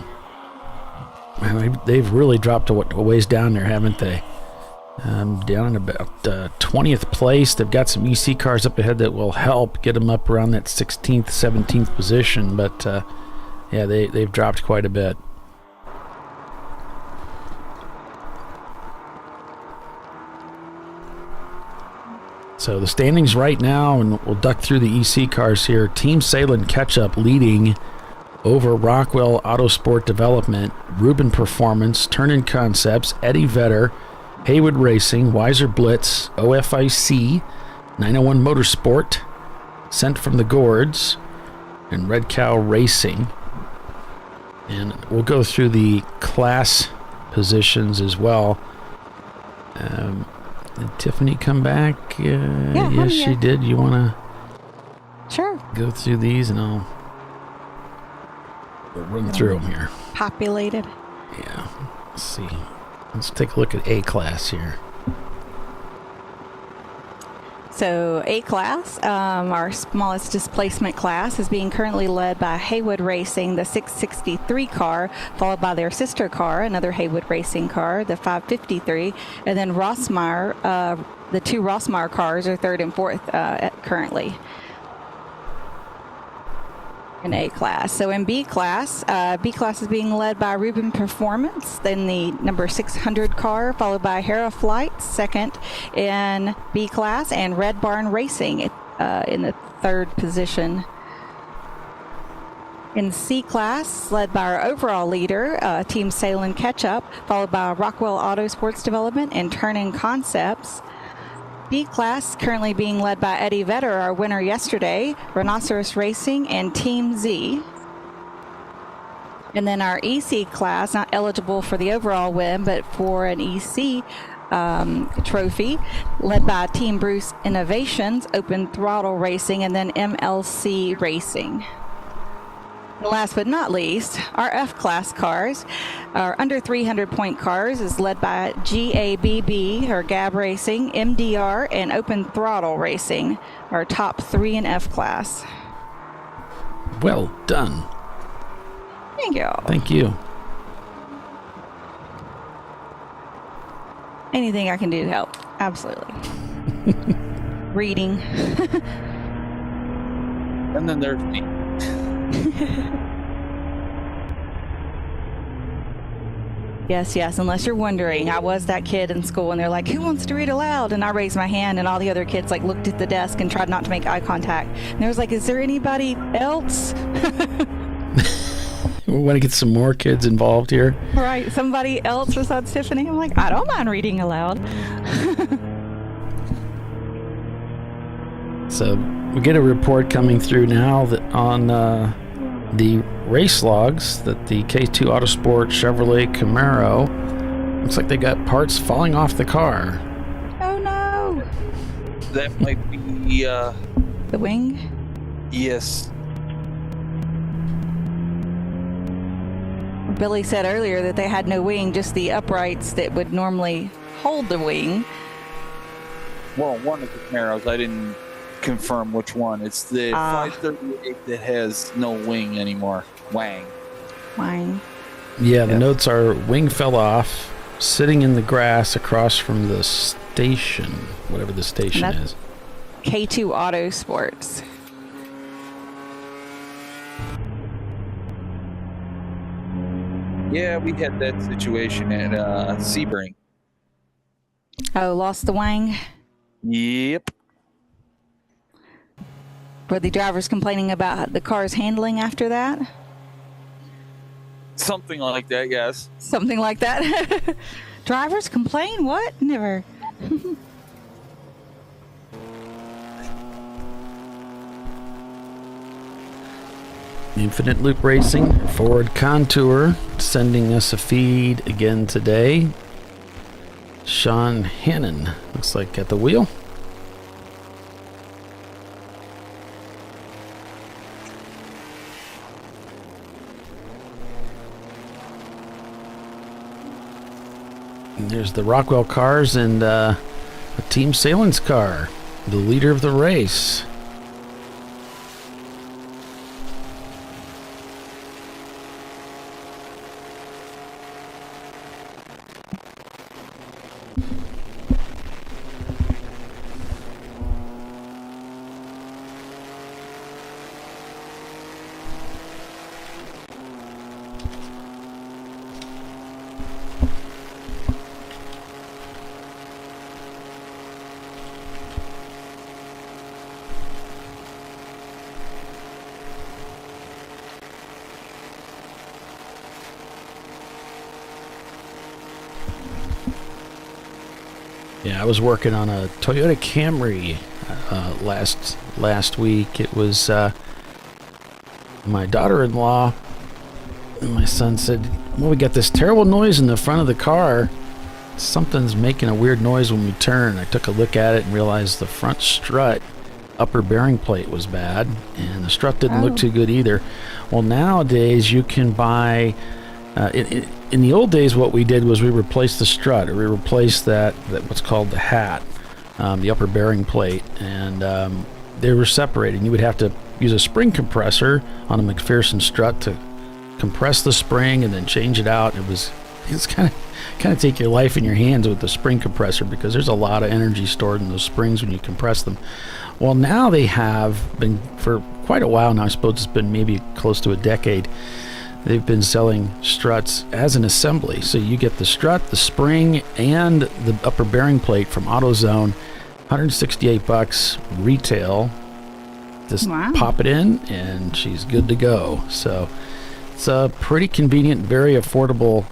Man, they've really dropped a ways down there, haven't they? Down in about 20th place. They've got some EC cars up ahead that will help get them up around that 16th, 17th position, but they've dropped quite a bit. So the standings right now, and we'll duck through the EC cars here. Team Sahlen catch-up leading over Rockwell Autosport Development, Ruben Performance, Turn-In Concepts, Eddie Vedder, Haywood Racing, Weiser Blitz, OFIC, 901 Motorsport, Sent from the Gourds, and Red Cow Racing. And we'll go through the class positions as well. Did Tiffany come back? Yes, she did. You want to go through these, and I'll run through them here. Populated. Yeah. Let's see. Let's take a look at A class here. So A class, our smallest displacement class, is being currently led by Haywood Racing, the 663 car, followed by their sister car, another Haywood Racing car, the 553, and then Rossmeyer, the two Rossmeyer cars are third and fourth currently in A class. So in B class is being led by Ruben Performance, then the number 600 car, followed by Hera Flight, second in B class, and Red Barn Racing in the third position. In C class, led by our overall leader, Team Sahlen Ketchup, followed by Rockwell Autosports Development and Turn-In Concepts. B class currently being led by Eddie Vedder, our winner yesterday, Rhinoceros Racing, and Team Z. And then our EC class, not eligible for the overall win, but for an EC, trophy, led by Team Bruce Innovations, Open Throttle Racing, and then MLC Racing. Last but not least, our F-Class cars, our under 300-point cars, is led by GABB, or GAB Racing, MDR, and Open Throttle Racing, our top 3 in F-Class. Well done. Thank you. Thank you. Anything I can do to help. Absolutely. Reading. And then there's me. Yes, unless you're wondering, I was that kid in school and they're like, who wants to read aloud? And I raised my hand and all the other kids like looked at the desk and tried not to make eye contact. And there was like, is there anybody else? We want to get some more kids involved here. Right, somebody else besides Tiffany? I'm like, I don't mind reading aloud. So we get a report coming through now that on the race logs that the K2 Autosport Chevrolet Camaro looks like they got parts falling off the car. Oh no! That might be the wing? Yes. Billy said earlier that they had no wing, just the uprights that would normally hold the wing. Well, one of the Camaros, I didn't confirm which one. It's the 538 that has no wing anymore. Wang. Yeah, the notes are wing fell off, sitting in the grass across from the station, whatever the station is. K2 Autosports. Yeah, we had that situation at Sebring. Oh, lost the wang? Yep. Were the drivers complaining about the car's handling after that? Something like that, yes. Something like that? Drivers complain? What? Never. Infinite Loop Racing, Ford Contour, sending us a feed again today. Sean Hannon looks like at the wheel. And there's the Rockwell cars and Team Sahlen's car, the leader of the race. Yeah, I was working on a Toyota Camry last week. It was my daughter-in-law and my son said, well, we got this terrible noise in the front of the car. Something's making a weird noise when we turn. I took a look at it and realized the front strut upper bearing plate was bad, and the strut didn't look too good either. Well, nowadays you can buy in the old days, what we did was we replaced the strut, or we replaced that what's called the hat, the upper bearing plate, and they were separated. You would have to use a spring compressor on a McPherson strut to compress the spring and then change it out. It's kind of take your life in your hands with the spring compressor, because there's a lot of energy stored in those springs when you compress them. Well, now they have been for quite a while now. I suppose it's been maybe close to a decade. They've been selling struts as an assembly. So you get the strut, the spring, and the upper bearing plate from AutoZone, $168 retail. Just pop it in and she's good to go. So it's a pretty convenient, very affordable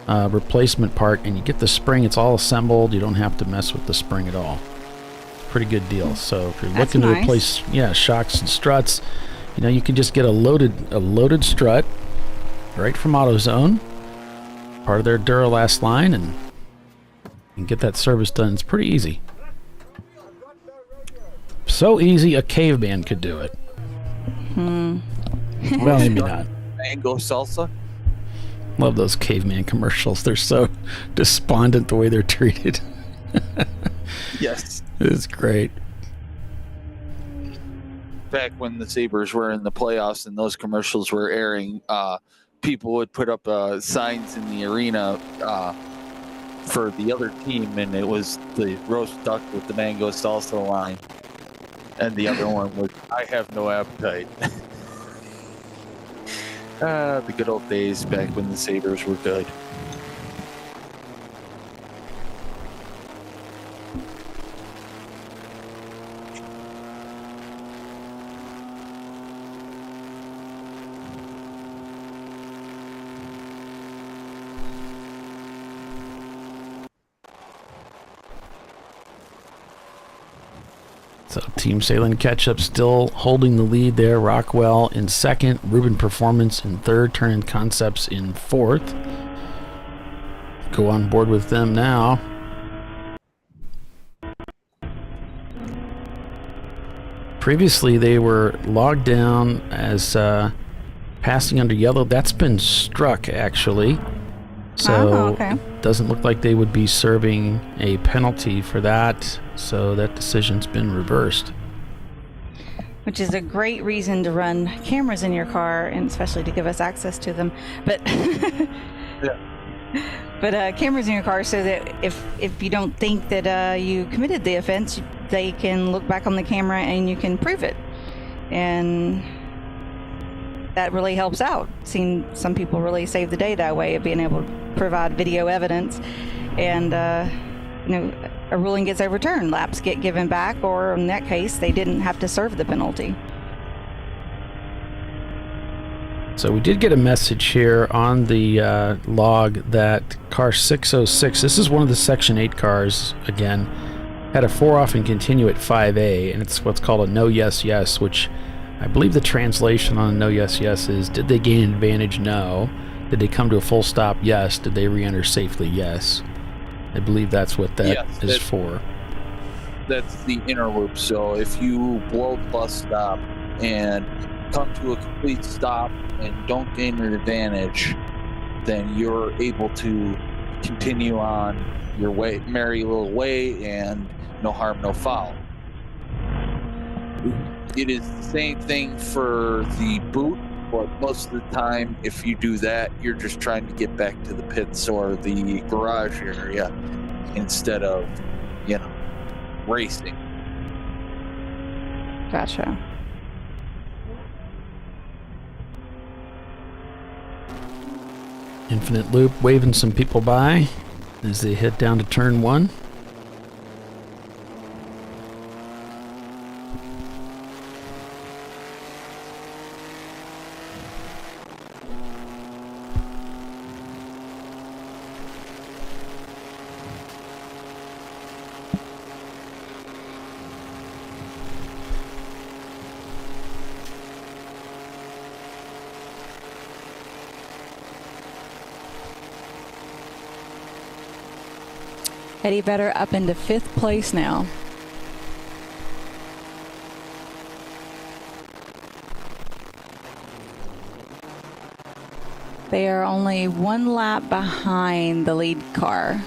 replacement part, and you get the spring, it's all assembled. You don't have to mess with the spring at all. Pretty good deal. So if you're looking to replace shocks and struts, you can just get a loaded strut right from AutoZone, part of their Duralast line, and and get that service done. It's pretty easy. So easy, a caveman could do it. Well, maybe not. Mango salsa. Love those caveman commercials. They're so despondent the way they're treated. Yes. It's great. Back when the Sabres were in the playoffs and those commercials were airing, people would put up signs in the arena for the other team, and it was the roast duck with the mango salsa line. And the other one was, I have no appetite. The good old days back when the Sabres were good. So Team Sahlen Ketchup still holding the lead there. Rockwell in second, Ruben Performance in third, Turn-In Concepts in fourth. Go on board with them now. Previously they were logged down as passing under yellow. That's been struck actually. So it doesn't look like they would be serving a penalty for that. So that decision's been reversed. Which is a great reason to run cameras in your car, and especially to give us access to them. But but cameras in your car so that if you don't think that you committed the offense, they can look back on the camera and you can prove it. And that really helps out. Seen some people really save the day that way of being able to provide video evidence, and a ruling gets overturned, laps get given back, or in that case they didn't have to serve the penalty. So we did get a message here on the log that car 606, this is one of the Section 8 cars, again, had a 4-off and continue at 5A, and it's what's called a no yes yes, which I believe the translation on a no yes yes is, did they gain an advantage? No. Did they come to a full stop? Yes. Did they re-enter safely? Yes. I believe that's what that is for. That's the inner loop. So if you blow the bus stop and come to a complete stop and don't gain an advantage, then you're able to continue on your way, merry little way, and no harm, no foul. It is the same thing for the boot, but most of the time, if you do that, you're just trying to get back to the pits or the garage area instead of, racing. Gotcha. Infinite loop waving some people by as they head down to turn 1. Eddie Vedder up into 5th place now. They are only 1 lap behind the lead car.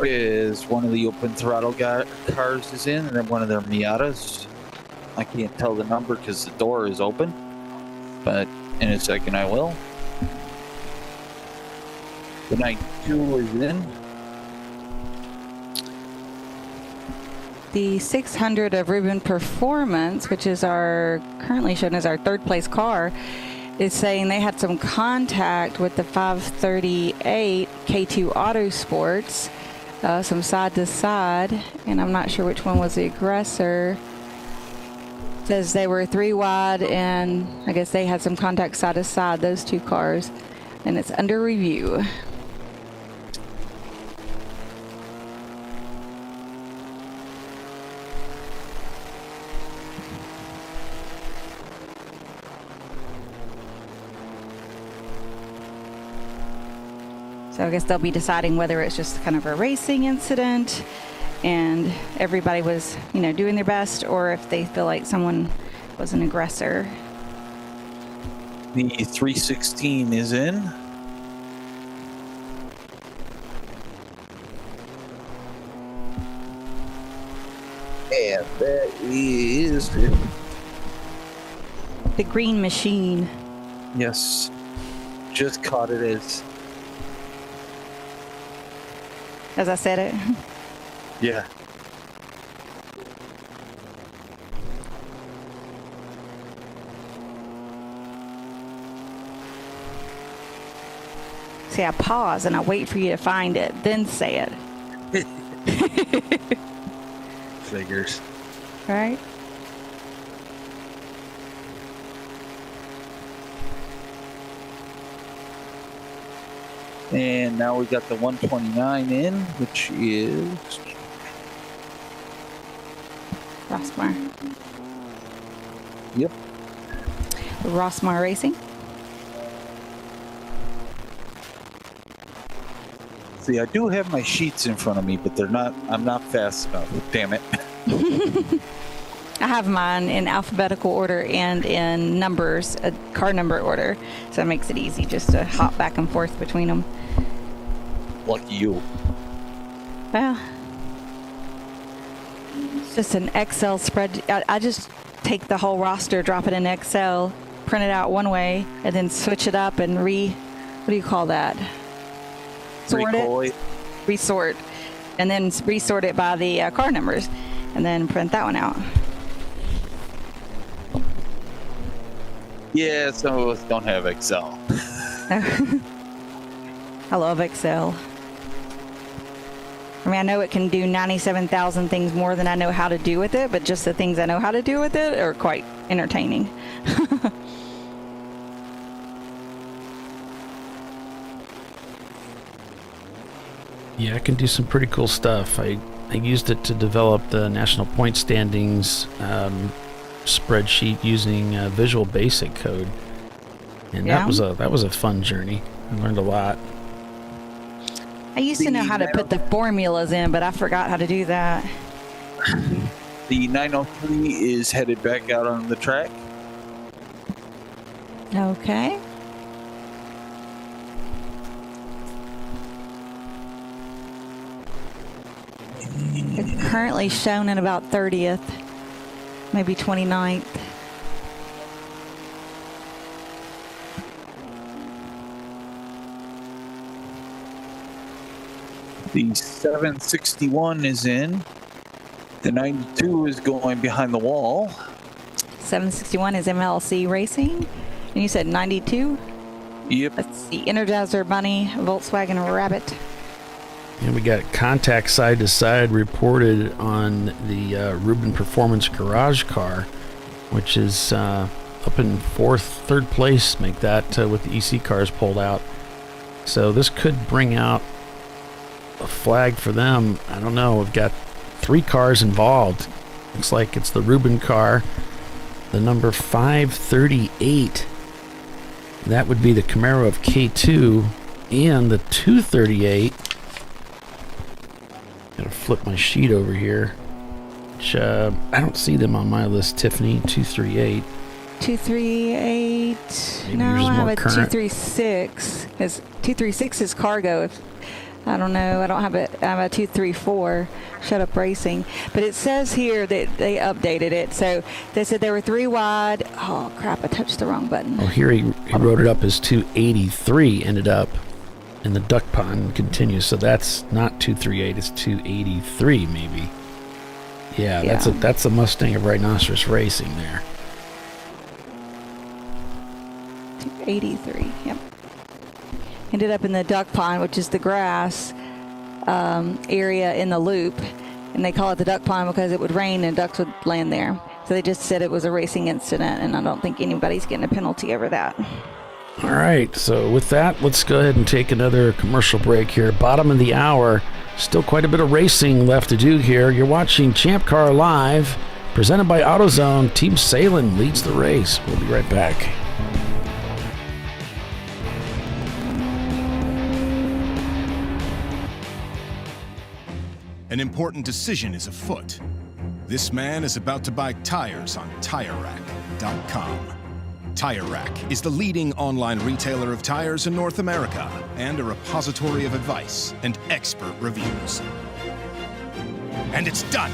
Is one of the open throttle cars is in, and then one of their Miatas. I can't tell the number because the door is open, but in a second I will. The 92 is in. The 600 of Ruben Performance, which is currently shown as our 3rd place car, is saying they had some contact with the 538 K2 Autosports. Some side to side, and I'm not sure which one was the aggressor. Says they were 3 wide, and I guess they had some contact side to side, those 2 cars, and it's under review. So I guess they'll be deciding whether it's just kind of a racing incident and everybody was, doing their best, or if they feel like someone was an aggressor. The 316 is in. And that is the green machine. Yes. Just caught it as I said it. Yeah. See, I pause and I wait for you to find it, then say it. Figures. Right? And now we got the 129 in, which is Rossmar. Yep. Rossmar Racing. See, I do have my sheets in front of me, but I'm not fast enough. Damn it. I have mine in alphabetical order and in numbers, a car number order. So it makes it easy just to hop back and forth between them. Lucky you. Well, it's just an Excel spread. I just take the whole roster, drop it in Excel, print it out one way, and then switch it up and what do you call that? Resort, and then resort it by the car numbers, and then print that one out. Yeah, some of us don't have Excel. I love Excel. I mean, I know it can do 97,000 things more than I know how to do with it, but just the things I know how to do with it are quite entertaining. Yeah, I can do some pretty cool stuff. I used it to develop the national point standings spreadsheet using Visual Basic code, and that was a fun journey. I learned a lot. I used to know how to put the formulas in, but I forgot how to do that. The 903 is headed back out on the track. Okay. It's currently shown at about 30th, maybe 29th. The 761 is in. The 92 is going behind the wall. 761 is MLC Racing. And you said 92? Yep. Let's see. Energizer Bunny, Volkswagen Rabbit. And we got contact side to side reported on the Rubin Performance Garage car, which is up in third place. Make that with the EC cars pulled out. So this could bring out a flag for them. I don't know. We've got 3 cars involved. Looks like it's the Rubin car, the number 538. That would be the Camaro of K2, and the 238. Gotta flip my sheet over here. Which, I don't see them on my list. Tiffany, 238. 238. Maybe No, yours is I have more a current. 236. 236 is cargo. I don't know. I don't have it. I have a 234. Shut Up Racing. But it says here that they updated it. So they said there were 3 wide. Oh, crap. I touched the wrong button. Oh, here he wrote it up as 283, ended up in the duck pond, continues. So that's not 238, it's 283 maybe. Yeah, that's a Mustang of Rhinoceros Racing there. 283. Yep. Ended up in the duck pond, which is the grass area in the loop. And they call it the duck pond because it would rain and ducks would land there. So they just said it was a racing incident, and I don't think anybody's getting a penalty over that. All right, so with that, let's go ahead and take another commercial break here. Bottom of the hour. Still quite a bit of racing left to do here. You're watching Champ Car Live, presented by AutoZone. Team Sahlen leads the race. We'll be right back. An important decision is afoot. This man is about to buy tires on TireRack.com. Tire Rack is the leading online retailer of tires in North America and a repository of advice and expert reviews. And it's done!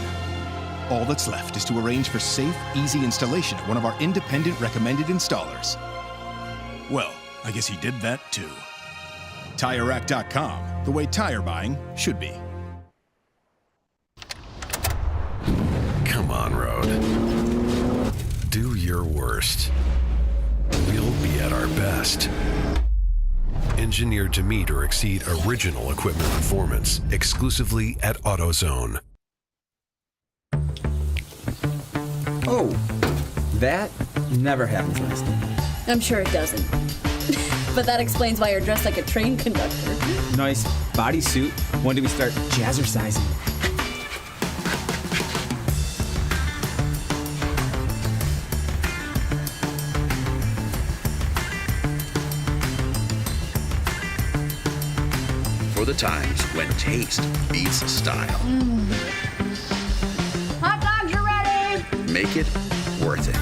All that's left is to arrange for safe, easy installation at one of our independent recommended installers. Well, I guess he did that too. TireRack.com, the way tire buying should be. Come on, Road. Do your worst. We'll be at our best. Engineered to meet or exceed original equipment performance, exclusively at AutoZone. Oh, that never happens last time. I'm sure it doesn't. But that explains why you're dressed like a train conductor. Nice bodysuit. When do we start jazzercising? For the times when taste beats style. Hot dogs are ready. Make it worth it.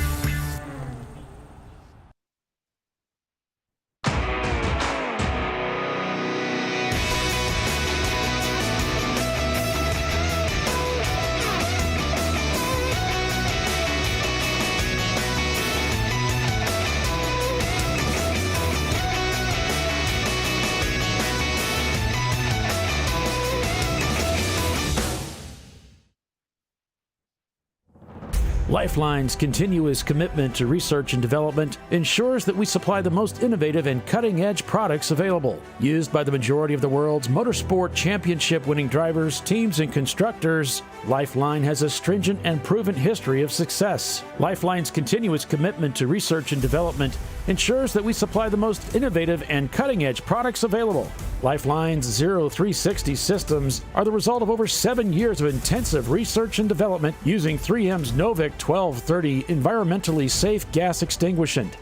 Lifeline's continuous commitment to research and development ensures that we supply the most innovative and cutting-edge products available. Used by the majority of the world's motorsport championship-winning drivers, teams, and constructors, Lifeline has a stringent and proven history of success. Lifeline's continuous commitment to research and development ensures that we supply the most innovative and cutting-edge products available. Lifeline's 0360 systems are the result of over 7 years of intensive research and development using 3M's Novik 1230 environmentally safe gas extinguishant.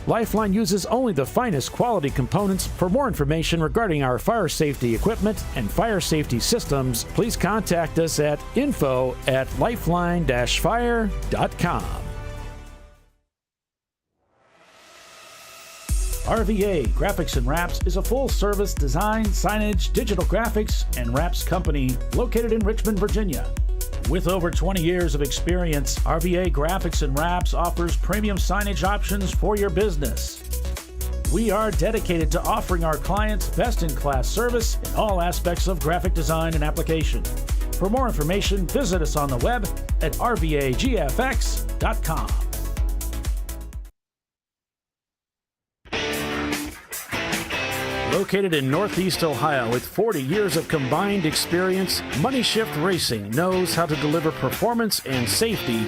Lifeline uses only the finest quality components. For more information regarding our fire safety equipment and fire safety systems, please contact us at info@lifeline-fire.com. RVA Graphics and Wraps is a full-service design, signage, digital graphics, and wraps company located in Richmond, Virginia. With over 20 years of experience, RVA Graphics and Wraps offers premium signage options for your business. We are dedicated to offering our clients best-in-class service in all aspects of graphic design and application. For more information, visit us on the web at rvagfx.com. Located in Northeast Ohio with 40 years of combined experience, Money Shift Racing knows how to deliver performance and safety,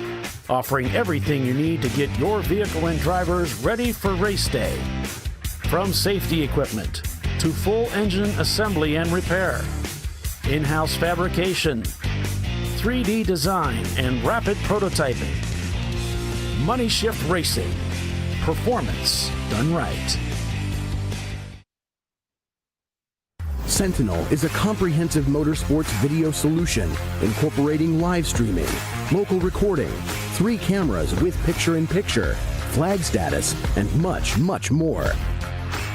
offering everything you need to get your vehicle and drivers ready for race day. From safety equipment to full engine assembly and repair, in-house fabrication, 3D design, and rapid prototyping. Money Shift Racing. Performance done right. Sentinel is a comprehensive motorsports video solution incorporating live streaming, local recording, 3 cameras with picture-in-picture, flag status, and much, much more.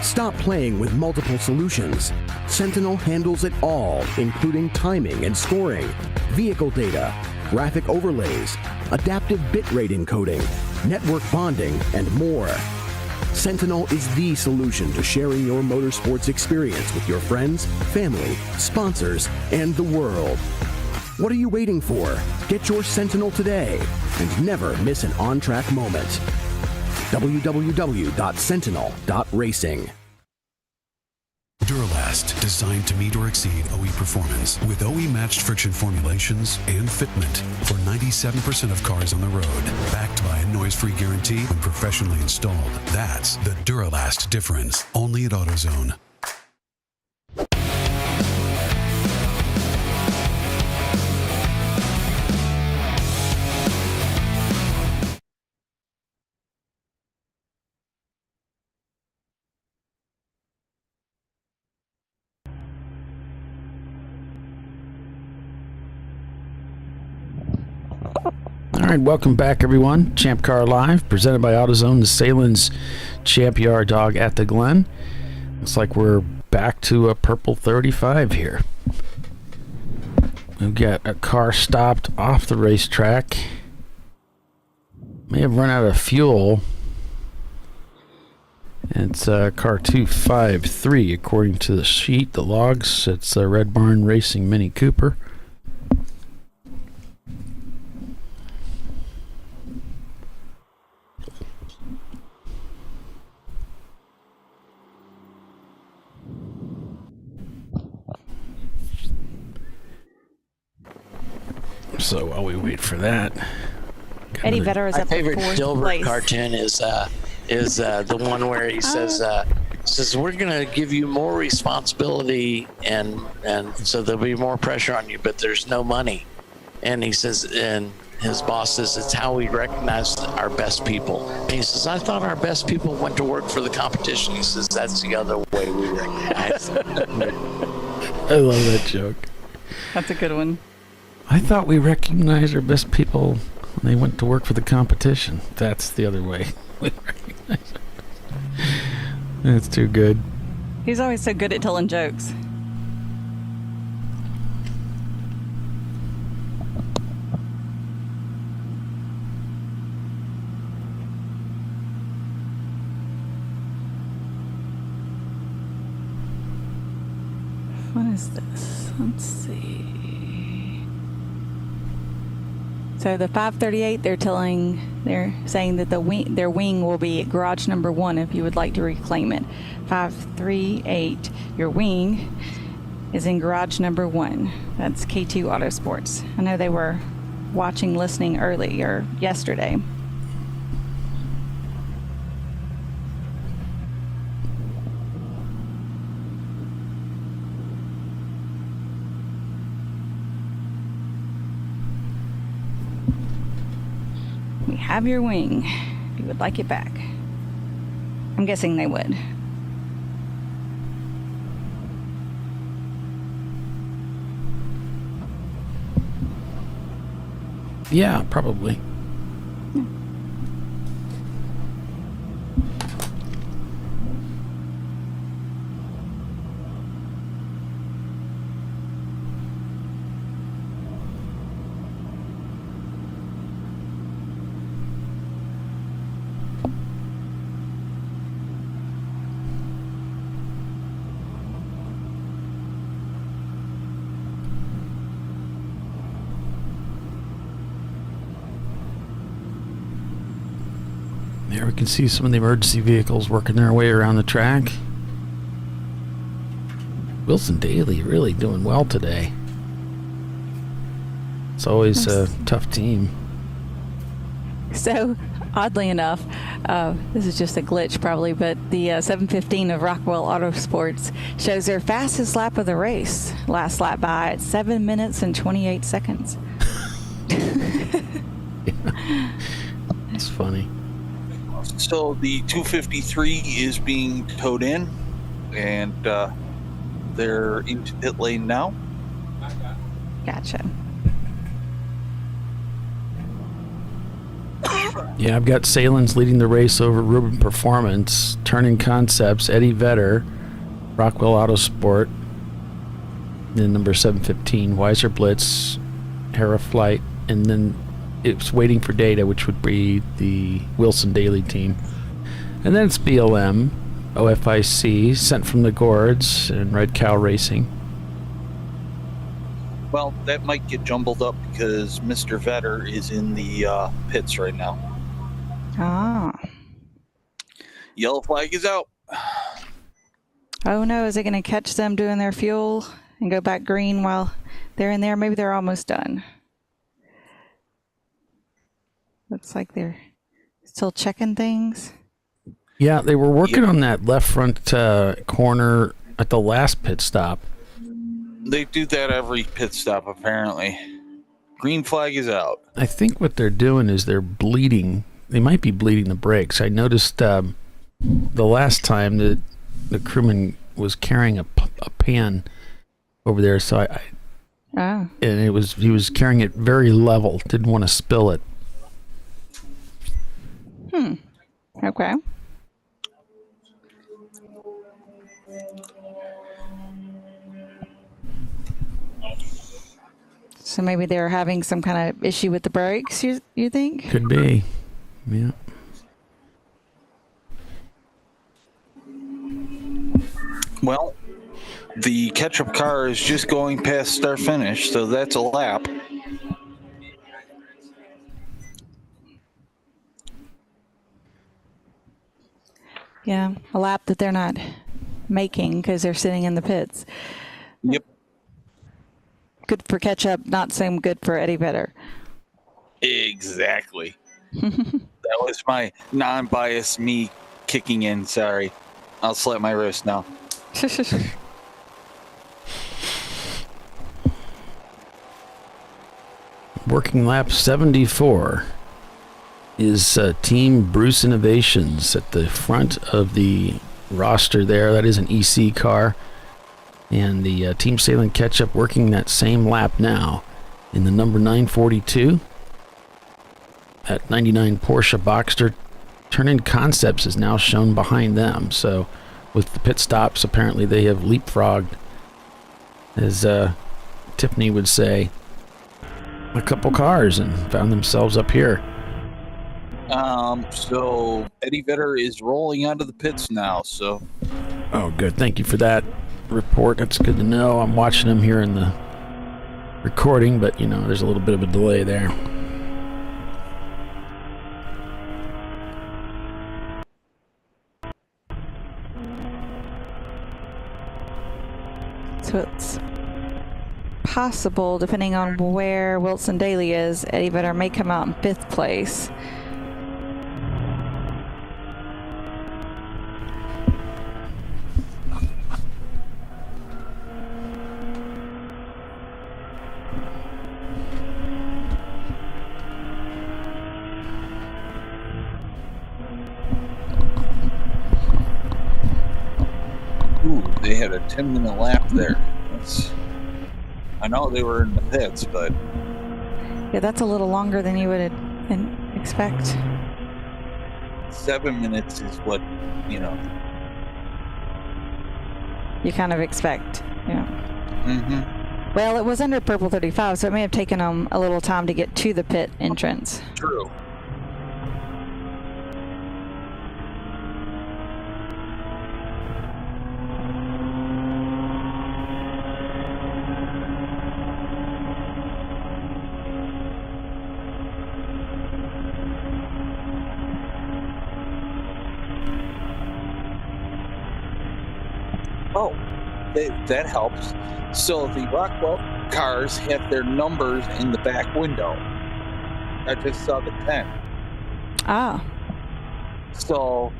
Stop playing with multiple solutions. Sentinel handles it all, including timing and scoring, vehicle data, graphic overlays, adaptive bitrate encoding, network bonding, and more. Sentinel is the solution to sharing your motorsports experience with your friends, family, sponsors, and the world. What are you waiting for? Get your Sentinel today and never miss an on-track moment. www.sentinel.racing. Duralast, designed to meet or exceed OE performance with OE-matched friction formulations and fitment for 97% of cars on the road. Backed by a noise-free guarantee when professionally installed. That's the Duralast difference. Only at AutoZone. All right, welcome back, everyone. ChampCar.Live, presented by AutoZone, the Sahlen's Champyard dog at the Glen. Looks like we're back to a purple 35 here. We've got a car stopped off the racetrack. May have run out of fuel. It's car 253, according to the sheet, the logs. It's a Red Barn Racing Mini Cooper. So while we wait for that, Eddie Vedder is My up favorite in fourth Dilbert place. cartoon is the one where he says we're gonna give you more responsibility and so there'll be more pressure on you, but there's no money. And he says, and his boss says, it's how we recognize our best people. And he says, I thought our best people went to work for the competition. He says, that's the other way we recognize them. I love that joke. That's a good one. I thought we recognized our best people when they went to work for the competition. That's the other way we recognize them. That's too good. He's always so good at telling jokes. What is this? Let's see. So the 538, they're saying that their wing will be at garage number 1 if you would like to reclaim it. 538, your wing is in garage number 1. That's K2 Autosports. I know they were listening earlier yesterday. We have your wing if you would like it back. I'm guessing they would. Yeah, probably. There we can see some of the emergency vehicles working their way around the track. Wilson Daly really doing well today. It's always a tough team. So, oddly enough, this is just a glitch probably, but the 715 of Rockwell Autosports shows their fastest lap of the race. Last lap by at 7 minutes and 28 seconds. It's funny. So the 253 is being towed in, and they're into pit lane now. Gotcha. Yeah, I've got Sahlen's leading the race over Ruben Performance, Turning Concepts, Eddie Vedder, Rockwell Autosport, then number 715, Weiser Blitz, Hera Flight, and then it's waiting for data, which would be the Wilson Daly team. And then it's BLM, OFIC, Sent from the Gourds, and Red Cow Racing. Well, that might get jumbled up because Mr. Vedder is in the pits right now. Ah. Yellow flag is out. Oh no, is it going to catch them doing their fuel and go back green while they're in there? Maybe they're almost done. Looks like they're still checking things. Yeah, they were working on that left front corner at the last pit stop. They do that every pit stop, apparently. Green flag is out. I think what they're doing is they're bleeding. They might be bleeding the brakes. I noticed the last time that the crewman was carrying a pan over there, so and he was carrying it very level. Didn't want to spill it. Okay. So maybe they're having some kind of issue with the brakes, you think? Could be. Yeah. Well, the ketchup car is just going past start finish, so that's a lap. Yeah, a lap that they're not making because they're sitting in the pits. Yep. Good for ketchup, not so good for Eddie Vedder. Exactly. That was my non-biased me kicking in. Sorry. I'll slap my wrist now. Working lap 74 is Team Bruce Innovations at the front of the roster there. That is an EC car. And the Team Sahlen Ketchup working that same lap now in the number 942 at 99 Porsche Boxster. Turn-in Concepts is now shown behind them. So with the pit stops, apparently they have leapfrogged, as Tiffany would say, a couple cars and found themselves up here. So Eddie Vedder is rolling out of the pits now, so. Oh, good. Thank you for that report. That's good to know. I'm watching him here in the recording, but, you know, there's a little bit of a delay there. So it's possible, depending on where Wilson Daly is, Eddie Vedder may come out in 5th place. They had a 10-minute lap there. I know they were in the pits, but Yeah, that's a little longer than you would expect. 7 minutes is what, you know. You kind of expect, yeah. Mm-hmm. Well, it was under purple 35, so it may have taken them a little time to get to the pit entrance. True. Oh, that helps. So the Rockwell cars have their numbers in the back window. I just saw the 10. Ah. So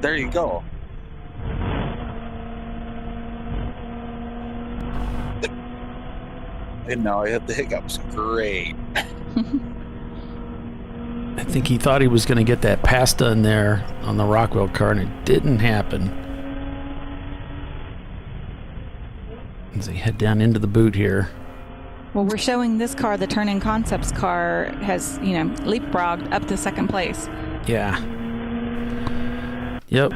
there you go. And now I have the hiccups. Great. I think he thought he was going to get that pasta in there on the Rockwell car, and it didn't happen. As they head down into the boot here. Well, we're showing this car, the Turn-In Concepts car, has, you know, leapfrogged up to 2nd place. Yeah. Yep.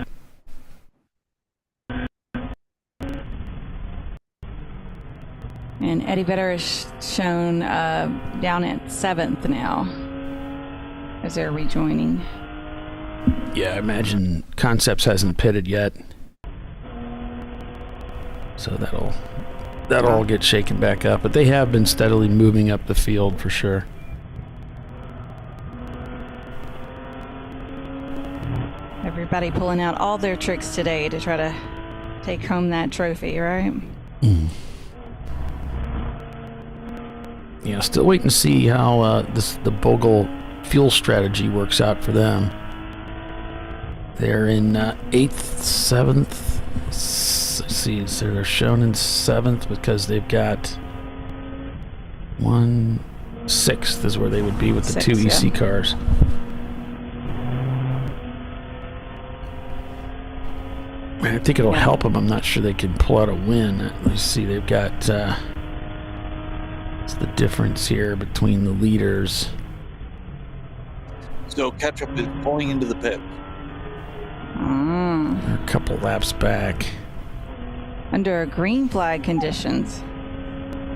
And Eddie Vedder is shown down at 7th now as they're rejoining. Yeah, I imagine Concepts hasn't pitted yet. So that'll all get shaken back up. But they have been steadily moving up the field for sure. Everybody pulling out all their tricks today to try to take home that trophy, right? Mm. Yeah, still waiting to see how the Bogle fuel strategy works out for them. They're in 8th, 7th. Let's see, so they're shown in 7th because they've got 6th is where they would be with the 2 EC cars. I think it'll help them. I'm not sure they can pull out a win. Let's see, they've got what's the difference here between the leaders? So ketchup is pulling into the pit. They're a couple laps back. Under a green flag conditions.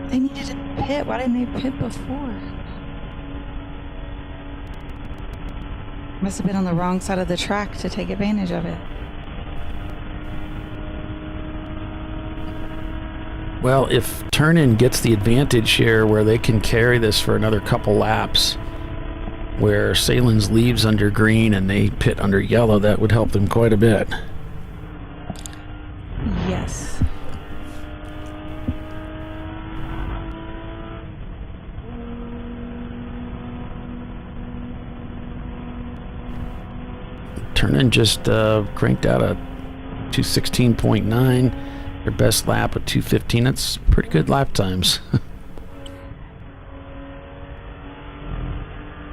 They needed to pit. Why didn't they pit before? Must have been on the wrong side of the track to take advantage of it. Well, if Turn-In gets the advantage here where they can carry this for another couple laps, where Sahlen's leaves under green and they pit under yellow, that would help them quite a bit. Yes. Turn-In just cranked out a 2:16.9. Their best lap at 2:15. That's pretty good lap times.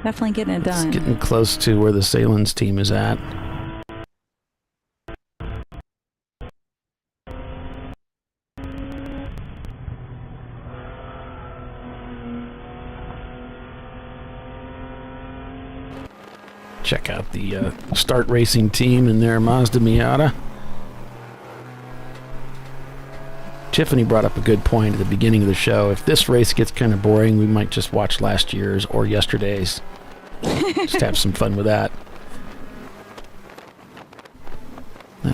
Definitely getting it done. It's getting close to where the Sahlen's team is at. Check out the Start Racing team in their Mazda Miata. Tiffany brought up a good point at the beginning of the show. If this race gets kind of boring, we might just watch last year's or yesterday's. Just have some fun with that.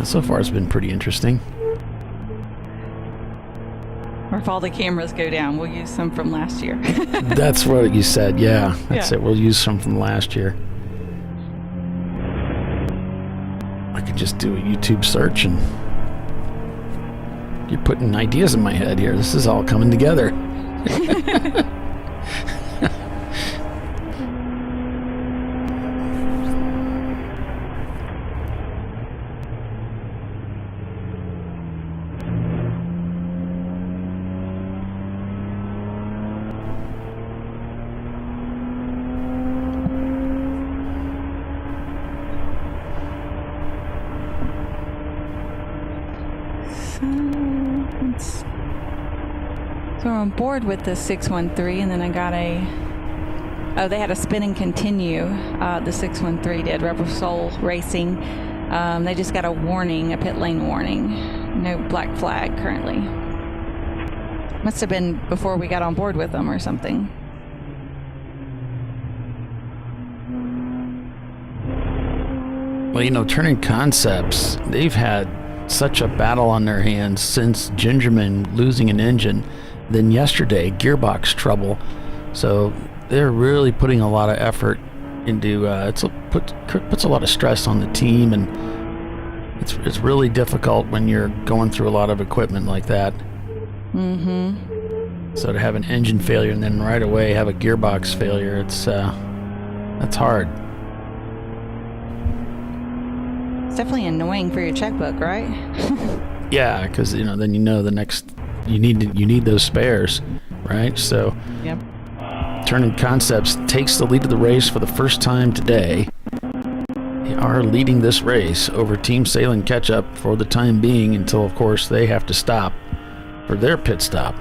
So far it's been pretty interesting. Or if all the cameras go down, we'll use some from last year. That's what you said, yeah. That's it. We'll use some from last year. I could just do a YouTube search and you're putting ideas in my head here. This is all coming together. So I'm on board with the 613, and then I got they had a spin and continue. The 613 did, Rebel Soul Racing. They just got a warning, a pit lane warning. No black flag currently. Must have been before we got on board with them or something. Well, Turn-In Concepts, they've had such a battle on their hands since Gingerman losing an engine. Then yesterday, gearbox trouble. So they're really putting a lot of effort into puts a lot of stress on the team, and it's really difficult when you're going through a lot of equipment like that. Mm-hmm. So to have an engine failure and then right away have a gearbox failure, that's hard. It's definitely annoying for your checkbook, right? Yeah, because then the next you need those spares, right? So yep. Turn-In Concepts takes the lead of the race for the first time today. They are leading this race over Team Sahlen Ketchup for the time being until, of course, they have to stop for their pit stop.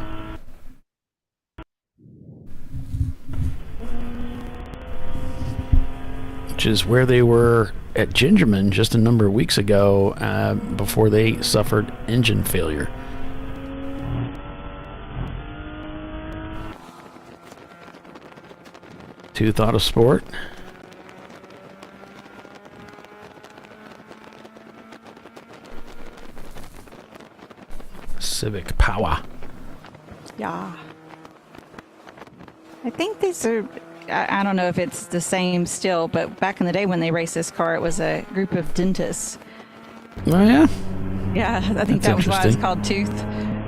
Which is where they were at Gingerman just a number of weeks ago before they suffered engine failure. Tooth Autosport. Civic Power. Yeah. I think these are, I don't know if it's the same still, but back in the day when they raced this car, it was a group of dentists. Oh, yeah? Yeah, I think that was why it's called Tooth.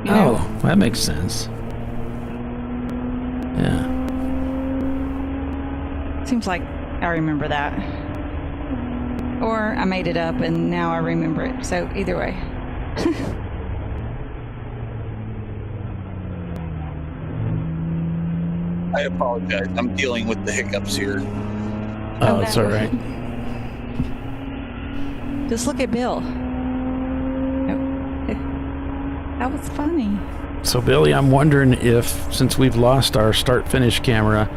Oh, that makes sense. Yeah. Seems like I remember that. Or I made it up and now I remember it. So either way. I apologize. I'm dealing with the hiccups here. Oh, it's all right. Just look at Bill. That was funny. So, Billy, I'm wondering if, since we've lost our start-finish camera,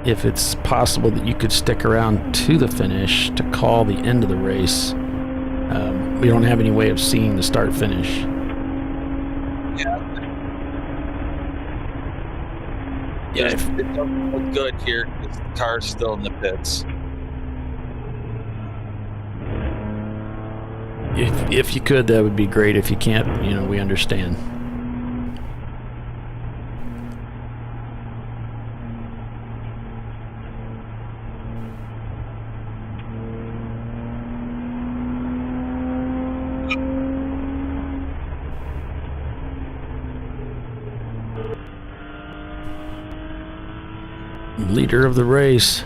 if it's possible that you could stick around to the finish to call the end of the race. We don't have any way of seeing the start finish. Yeah, it doesn't look good here because the car's still in the pits. If you could, that would be great. If you can't, we understand. Leader of the race.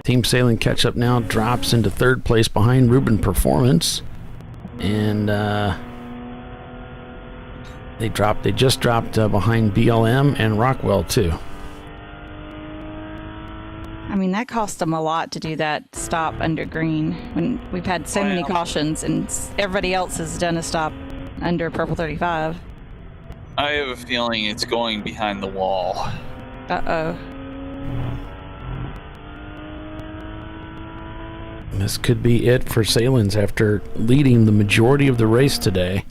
Team Sahlen catch up now, drops into third place behind Ruben Performance. And they just dropped behind BLM and Rockwell too. I mean, that cost them a lot to do that stop under green when we've had so many cautions and everybody else has done a stop under purple 35. I have a feeling it's going behind the wall. Uh-oh. This could be it for Sahlen's after leading the majority of the race today.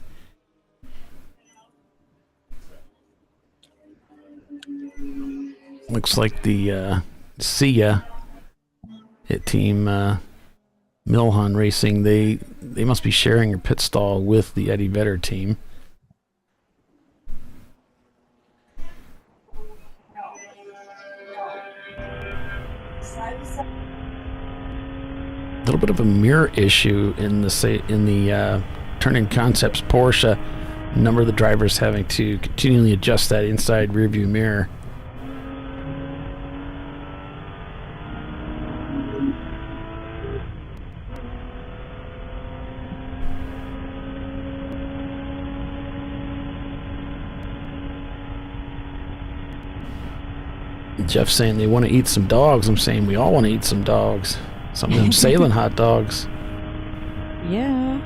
Looks like the SIA at Team Milhan Racing, they must be sharing a pit stall with the Eddie Vedder team. A little bit of a mirror issue in the Turning Concepts Porsche. A number of the drivers having to continually adjust that inside rearview mirror. Jeff's saying they want to eat some dogs. I'm saying we all want to eat some dogs. Some of them Sahlen hot dogs. Yeah.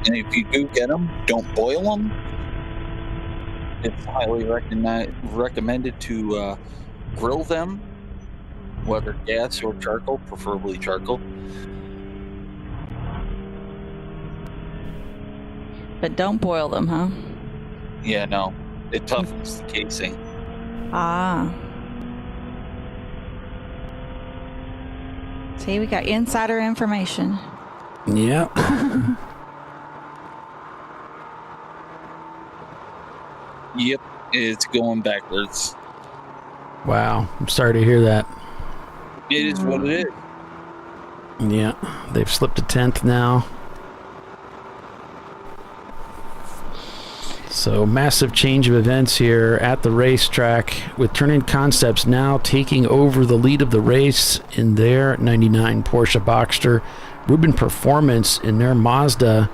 And if you do get them, don't boil them. It's highly recommended to grill them, whether gas or charcoal, preferably charcoal. But don't boil them, huh? Yeah, no. It toughens the casing. Ah. See, we got insider information. Yeah. Yep, it's going backwards. Wow, I'm sorry to hear that. It is what it is. Yeah, they've slipped to 10th now. So massive change of events here at the racetrack with Turning Concepts now taking over the lead of the race in their 99 Porsche Boxster. Ruben Performance in their Mazda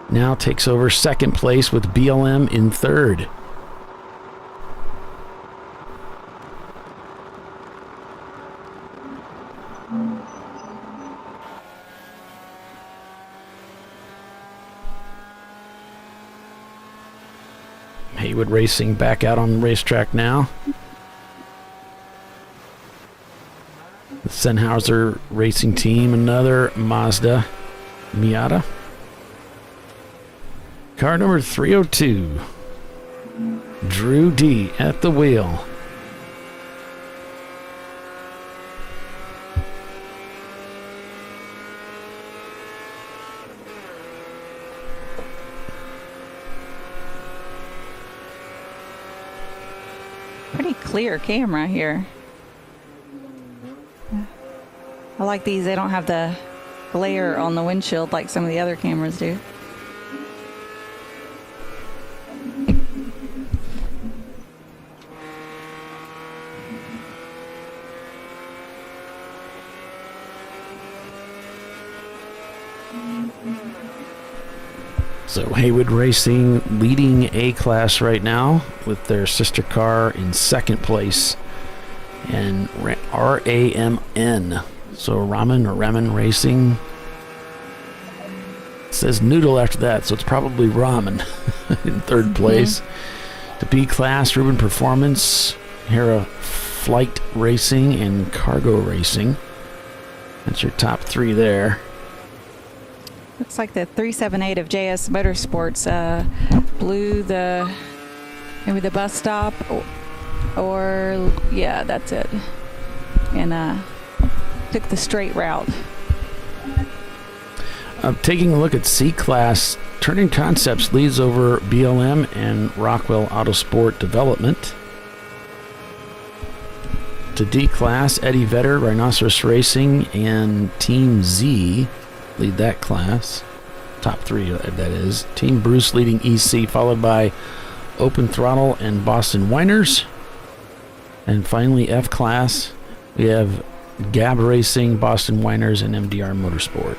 now takes over second place with BLM in third. Haywood Racing back out on the racetrack now. The Sennhauser Racing Team, another Mazda Miata. Car number 302. Drew D at the wheel. Pretty clear camera here. I like these. They don't have the glare on the windshield like some of the other cameras do. So Haywood Racing leading A-Class right now with their sister car in second place. And RAMN. So Raman Racing. It's says noodle after that, so it's probably ramen in third place. The B class, Ruben Performance, Hera Flight Racing, and Cargo Racing. That's your top three there. Looks like the 378 of JS Motorsports blew maybe the bus stop, or yeah, that's it, and took the straight route. Taking a look at C-Class, Turning Concepts leads over BLM and Rockwell Autosport Development. To D-Class, Eddie Vedder, Rhinoceros Racing, and Team Z lead that class. Top three, that is. Team Bruce leading EC, followed by Open Throttle and Boston Winers. And finally, F-Class, we have Gab Racing, Boston Winers, and MDR Motorsport.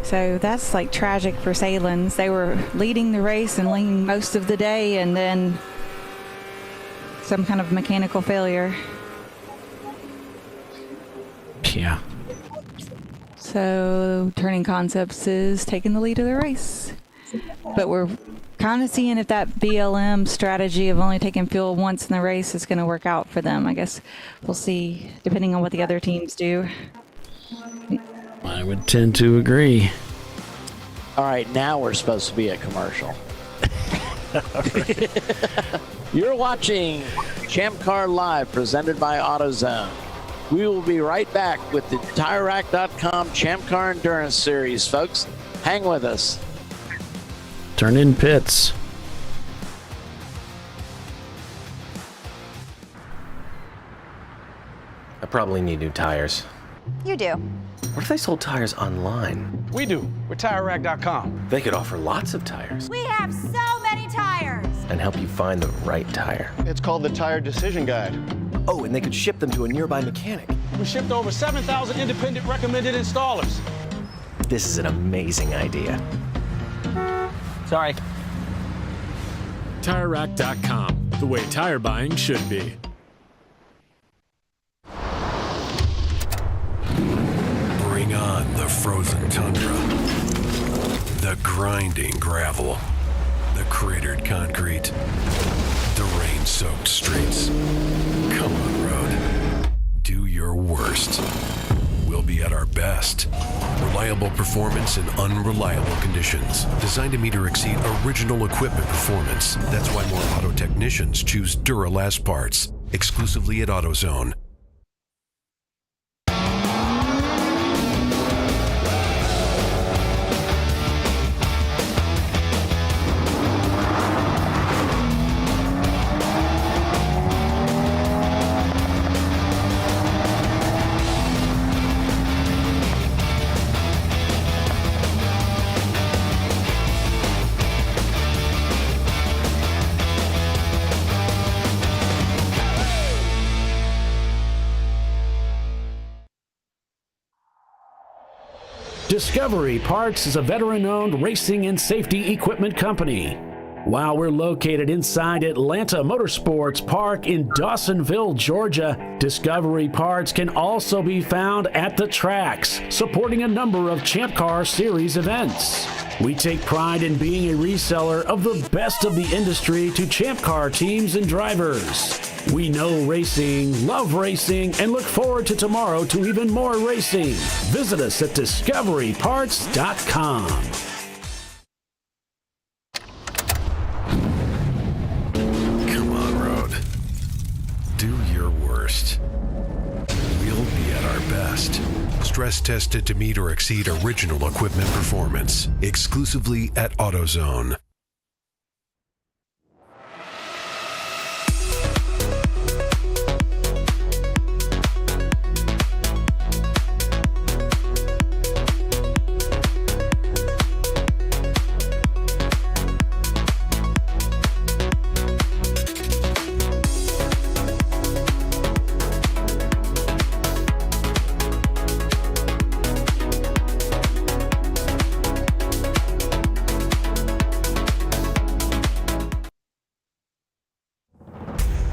So that's like tragic for Sahlen's. They were leading the race and leading most of the day, and then some kind of mechanical failure. Yeah. So Turning Concepts is taking the lead of the race. But we're kind of seeing if that BLM strategy of only taking fuel once in the race is going to work out for them. I guess we'll see, depending on what the other teams do. I would tend to agree. All right, now we're supposed to be a commercial. You're watching ChampCar.Live, presented by AutoZone. We will be right back with the TireRack.com Champ Car Endurance Series, folks. Hang with us. Turn in pits. I probably need new tires. You do. What if they sold tires online? We do. We're TireRack.com. They could offer lots of tires We have so many tires. and help you find the right tire. It's called the Tire Decision Guide. Oh, and they could ship them to a nearby mechanic. We shipped over 7,000 independent recommended installers. This is an amazing idea. Sorry. TireRack.com, the way tire buying should be. Bring on the frozen tundra, the grinding gravel, the cratered concrete, the rain-soaked streets. Come on, road. Do your worst. We'll be at our best. Reliable performance in unreliable conditions. Designed to meet or exceed original equipment performance. That's why more auto technicians choose Duralast parts. Exclusively at AutoZone. Discovery Parts is a veteran-owned racing and safety equipment company. While we're located inside Atlanta Motorsports Park in Dawsonville, Georgia, Discovery Parts can also be found at the tracks, supporting a number of Champ Car Series events. We take pride in being a reseller of the best of the industry to Champ Car teams and drivers. We know racing, love racing, and look forward to tomorrow to even more racing. Visit us at discoveryparts.com. Come on, road. Do your worst. We'll be at our best. Stress tested to meet or exceed original equipment performance. Exclusively at AutoZone.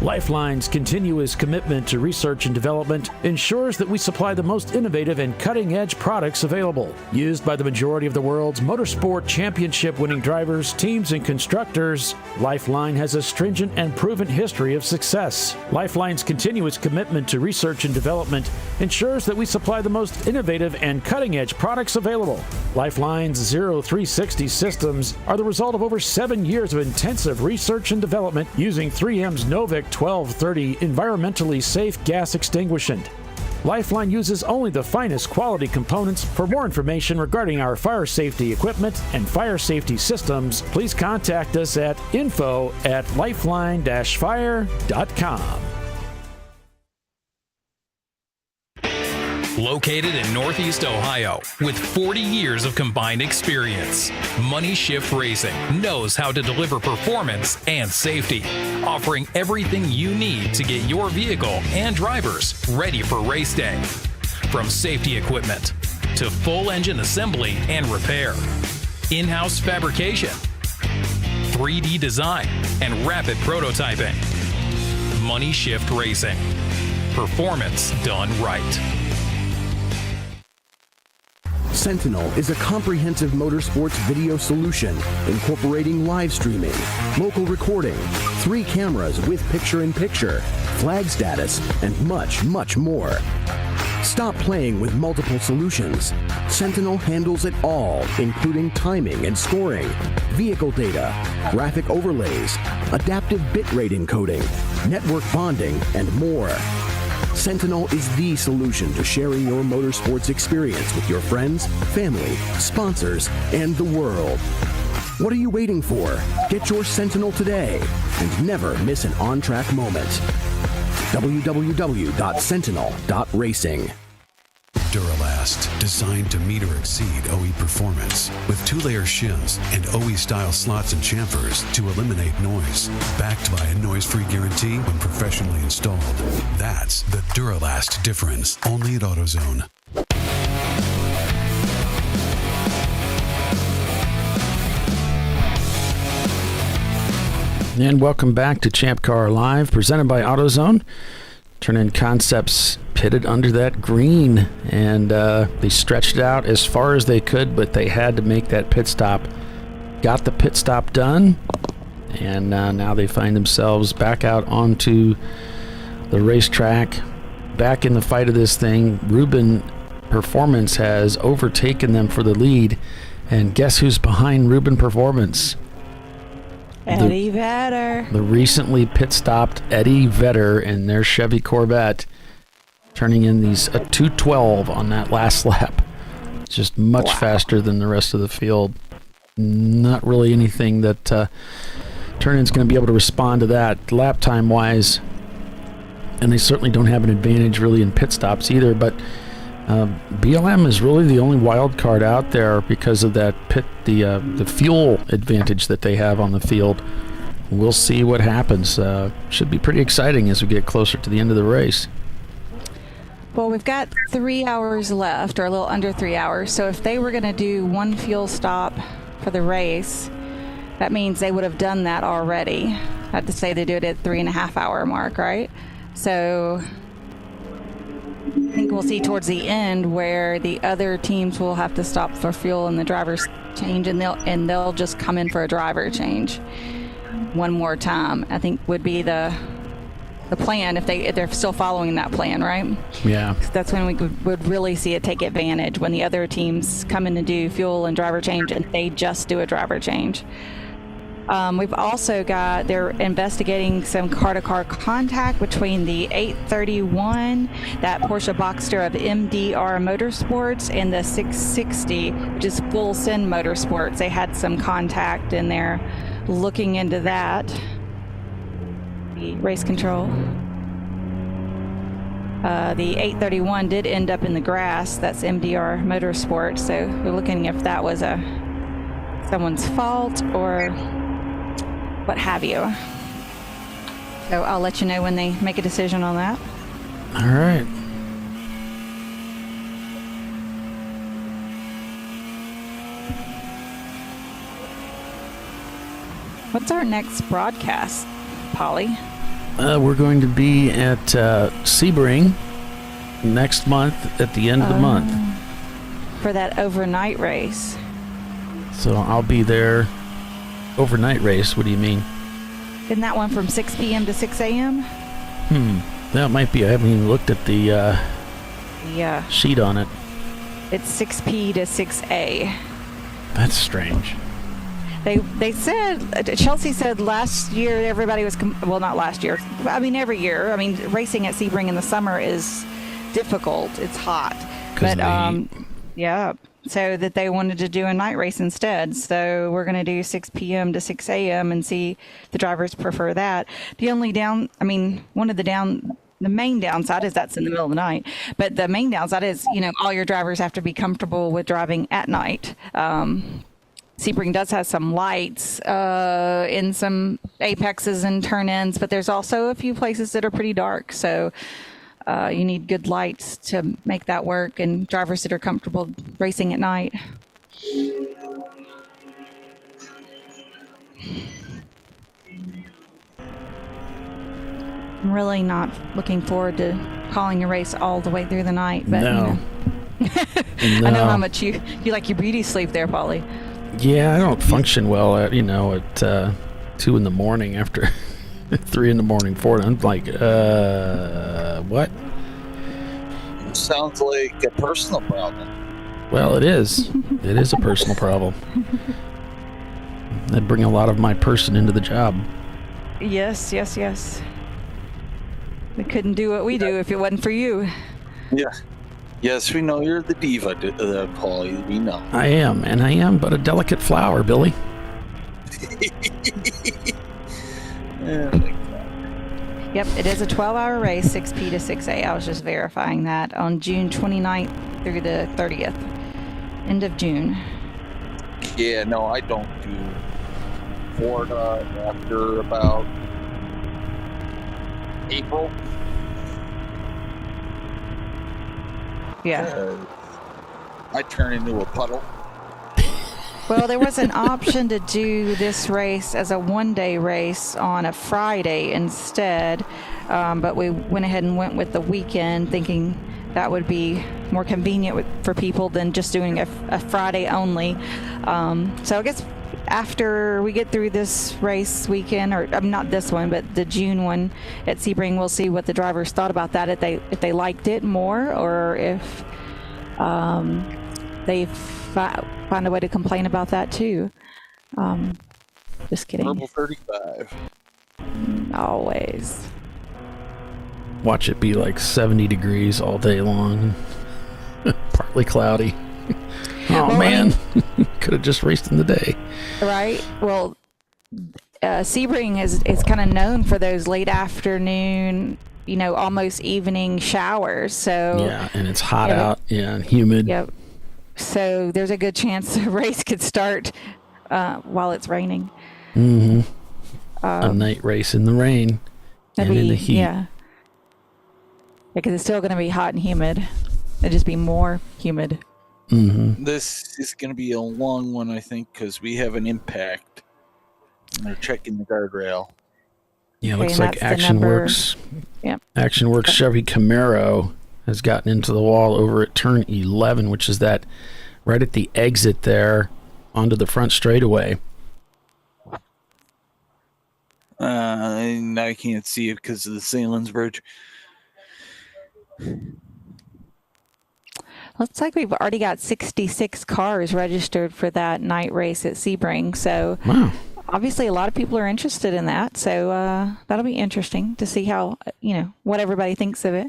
Lifeline's continuous commitment to research and development ensures that we supply the most innovative and cutting-edge products available. Used by the majority of the world's motorsport championship-winning drivers, teams, and constructors, Lifeline has a stringent and proven history of success. Lifeline's continuous commitment to research and development ensures that we supply the most innovative and cutting-edge products available. Lifeline's 0360 systems are the result of over 7 years of intensive research and development using 3M's Novik 1230 environmentally safe gas extinguishant. Lifeline uses only the finest quality components. For more information regarding our fire safety equipment and fire safety systems, please contact us at info@lifeline-fire.com. Located in Northeast Ohio, with 40 years of combined experience, Money Shift Racing knows how to deliver performance and safety, offering everything you need to get your vehicle and drivers ready for race day. From safety equipment to full engine assembly and repair, in-house fabrication, 3D design, and rapid prototyping. Money Shift Racing. Performance done right. Sentinel is a comprehensive motorsports video solution incorporating live streaming, local recording, 3 cameras with picture-in-picture, flag status, and much, much more. Stop playing with multiple solutions. Sentinel handles it all, including timing and scoring, vehicle data, graphic overlays, adaptive bitrate encoding, network bonding, and more. Sentinel is the solution to sharing your motorsports experience with your friends, family, sponsors, and the world. What are you waiting for? Get your Sentinel today and never miss an on-track moment. www.sentinel.racing. Duralast, designed to meet or exceed OE performance, with 2-layer shims and OE-style slots and chamfers to eliminate noise. Backed by a noise-free guarantee when professionally installed. That's the Duralast difference, only at AutoZone. And welcome back to ChampCar.Live, presented by AutoZone. Turn-in concepts pitted under that green, and they stretched it out as far as they could, but they had to make that pit stop. Got the pit stop done, and now they find themselves back out onto the racetrack, back in the fight of this thing. Rubin Performance has overtaken them for the lead, and guess who's behind Rubin Performance? Eddie Vedder. The recently pit-stopped Eddie Vedder in their Chevy Corvette, turning in a 2:12 on that last lap. Just much faster than the rest of the field. Not really anything that turn-in's going to be able to respond to that lap time-wise. And they certainly don't have an advantage really in pit stops either. But BLM is really the only wild card out there because of that the fuel advantage that they have on the field. We'll see what happens. Should be pretty exciting as we get closer to the end of the race. Well, we've got 3 hours left, or a little under 3 hours. So if they were going to do one fuel stop for the race, that means they would have done that already. I have to say they do it at 3.5 hour mark, right? So I think we'll see towards the end where the other teams will have to stop for fuel and the drivers change, and they'll just come in for a driver change one more time. I think would be the plan if they're still following that plan, right? Yeah. That's when we would really see it take advantage, when the other teams come in to do fuel and driver change and they just do a driver change. We've also got, they're investigating some car-to-car contact between the 831, that Porsche Boxster of MDR Motorsports, and the 660, which is Full Send Motorsports. They had some contact and they're looking into that. The race control. The 831 did end up in the grass. That's MDR Motorsports. So we're looking if that was someone's fault or what have you. So I'll let you know when they make a decision on that. All right. What's our next broadcast, Polly? We're going to be at Sebring next month at the end of the month. For that overnight race. So I'll be there. Overnight race? What do you mean? Isn't that one from 6 p.m. to 6 a.m.? That might be. I haven't even looked at the sheet on it. It's 6p to 6a. That's strange. They said, Chelsea said last year everybody was, well, not last year. I mean, every year. I mean, racing at Sebring in the summer is difficult. It's hot. But, yeah. So that they wanted to do a night race instead. So we're going to do 6 p.m. to 6 a.m. and see if the drivers prefer that. The only the main downside is that's in the middle of the night. But the main downside is, all your drivers have to be comfortable with driving at night. Sebring does have some lights in some apexes and turn-ins, but there's also a few places that are pretty dark. So you need good lights to make that work, and drivers that are comfortable racing at night. I'm really not looking forward to calling a race all the way through the night, but no. I know how much you like your beauty sleep there, Paulie. Yeah, I don't function well at 2 in the morning after 3 in the morning, 4. I'm like, what? Sounds like a personal problem. Well, it is. It is a personal problem. I bring a lot of my person into the job. Yes. We couldn't do what we do if it wasn't for you. Yeah. Yes, we know you're the diva, Paulie. We know. I am but a delicate flower, Billy. Yep, it is a 12-hour race, 6p to 6a. I was just verifying that on June 29th through the 30th. End of June. Yeah, no, I don't do Florida after about April. Yeah. I turn into a puddle. Well, there was an option to do this race as a one-day race on a Friday instead, but we went ahead and went with the weekend, thinking that would be more convenient for people than just doing a Friday only. So I guess after we get through this race weekend, or not this one, but the June one at Sebring, we'll see what the drivers thought about that, if they liked it more, or if they find a way to complain about that too. Just kidding. Purple 35. Always. Watch it be like 70 degrees all day long. Partly cloudy. Oh, man. Could have just raced in the day. Right. Well, Sebring is kind of known for those late afternoon, almost evening showers. So yeah, and it's hot out. Yeah, and humid. Yep. So there's a good chance the race could start while it's raining. Mm-hmm. A night race in the rain and in the heat. Yeah. Because it's still going to be hot and humid. It'll just be more humid. Mm-hmm. This is going to be a long one, I think, because we have an impact. And they're checking the guardrail. Yeah, looks like Action Works. Yep. Action Works Chevy Camaro has gotten into the wall over at turn 11, which is that right at the exit there onto the front straightaway. Now I can't see it because of the Sahlen's Bridge. Looks like we've already got 66 cars registered for that night race at Sebring. So obviously a lot of people are interested in that. So that'll be interesting to see how, what everybody thinks of it.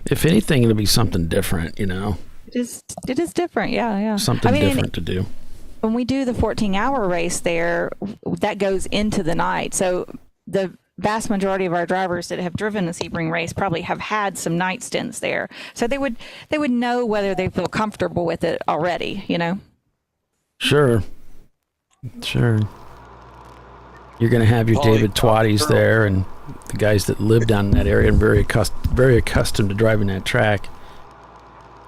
If anything, it'll be something different, It is different, yeah. Something different to do. When we do the 14-hour race there, that goes into the night. So the vast majority of our drivers that have driven the Sebring race probably have had some night stints there. So they would know whether they feel comfortable with it already, Sure. You're going to have your David Twatties there and the guys that live down in that area and very accustomed to driving that track.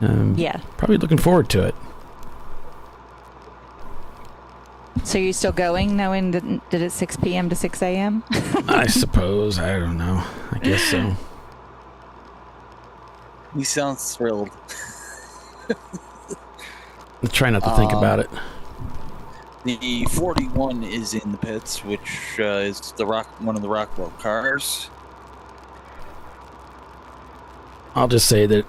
Yeah. Probably looking forward to it. So you're still going, knowing that it's 6 p.m. to 6 a.m.? I suppose. I don't know. I guess so. He sounds thrilled. I try not to think about it. The 41 is in the pits, which is one of the Rockwell cars. I'll just say that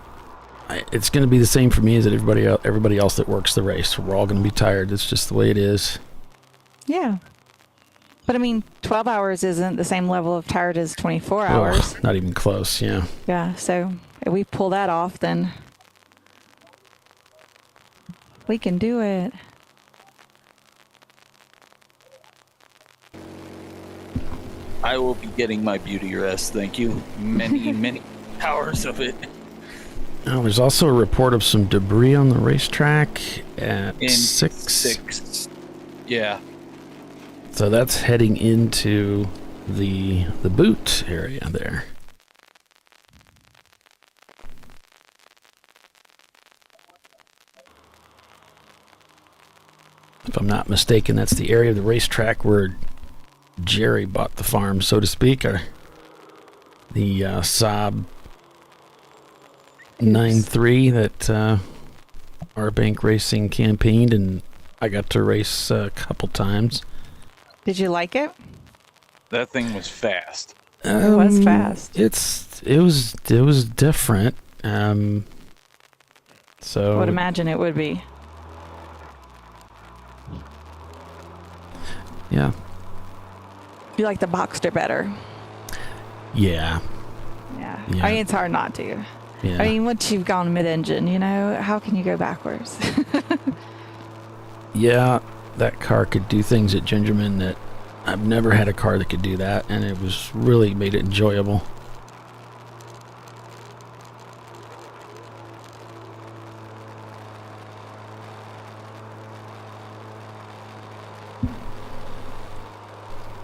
it's going to be the same for me as everybody else that works the race. We're all going to be tired. It's just the way it is. Yeah. But I mean, 12 hours isn't the same level of tired as 24 hours. Oh, not even close, yeah. Yeah, so if we pull that off, then we can do it. I will be getting my beauty rest, thank you. Many, many hours of it. Now, there's also a report of some debris on the racetrack at 6. Yeah. So that's heading into the boot area there. If I'm not mistaken, that's the area of the racetrack where Jerry bought the farm, so to speak, or the Saab 9.3 that our bank racing campaigned, and I got to race a couple times. Did you like it? That thing was fast. It was fast. It was different. So I would imagine it would be. Yeah. You like the Boxster better? Yeah. Yeah. I mean, it's hard not to. Yeah. I mean, once you've gone mid-engine, how can you go backwards? Yeah, that car could do things at Gingerman that I've never had a car that could do that, and it was really made it enjoyable.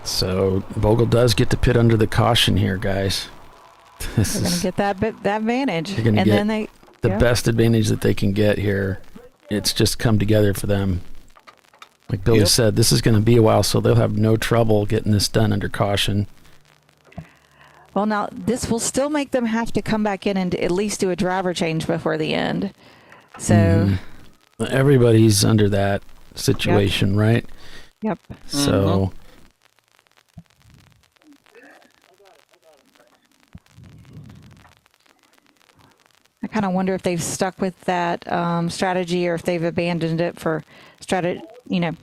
So Vogel does get to pit under the caution here, guys. They're going to get that advantage. They're going to get the best advantage that they can get here. It's just come together for them. Like Billy said, this is going to be a while, so they'll have no trouble getting this done under caution. Well, now, this will still make them have to come back in and at least do a driver change before the end. So everybody's under that situation, right? Yep. So I kind of wonder if they've stuck with that strategy or if they've abandoned it for strategy,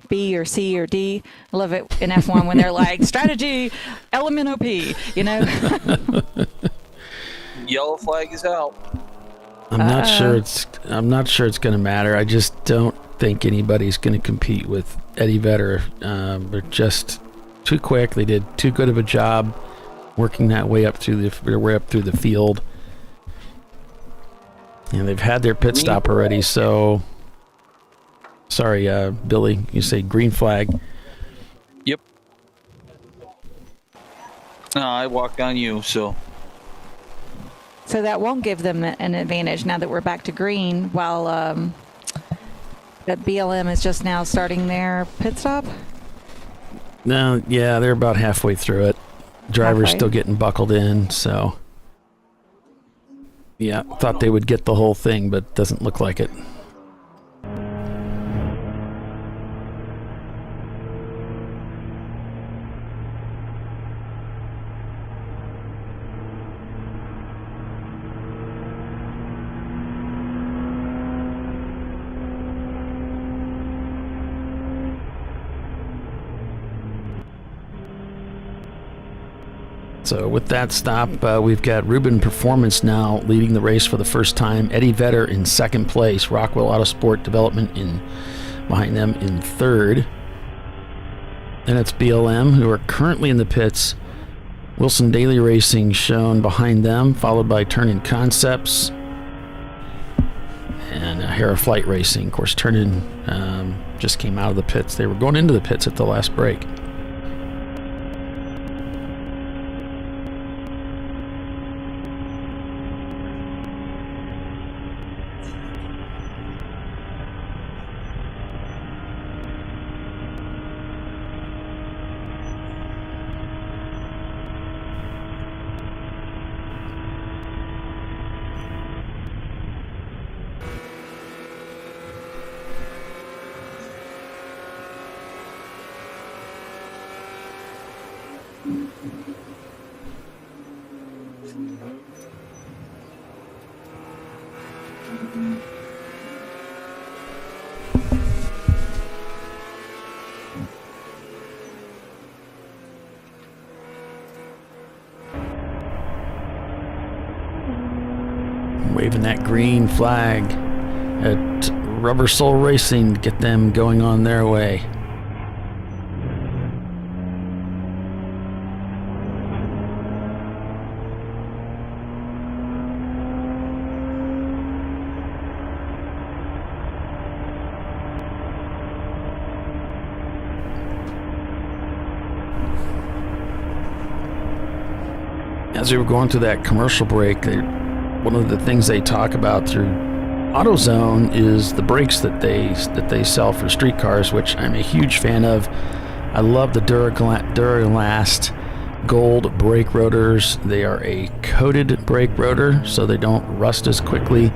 B or C or D. I love it in F1 when they're like strategy, LMNOP, Yellow flag is out. I'm not sure it's going to matter. I just don't think anybody's going to compete with Eddie Vedder. They're just too quick. They did too good of a job working that way up through the field. And they've had their pit stop already, so sorry, Billy, you say green flag. Yep. No, I walked on you, so that won't give them an advantage now that we're back to green, while that BLM is just now starting their pit stop. No, yeah, they're about halfway through it. Driver's still getting buckled in, so yeah, thought they would get the whole thing, but doesn't look like it. So with that stop, we've got Ruben Performance now leading the race for the first time. Eddie Vedder in second place. Rockwell Autosport Development behind them in third. Then it's BLM, who are currently in the pits. Wilson Daily Racing shown behind them, followed by Turn-In Concepts and Hera Flight Racing. Of course, Turn-In just came out of the pits. They were going into the pits at the last break. Waving that green flag at Rubber Soul Racing to get them going on their way. As we were going through that commercial break, one of the things they talk about through AutoZone is the brakes that they sell for street cars, which I'm a huge fan of. I love the Duralast gold brake rotors. They are a coated brake rotor, so they don't rust as quickly,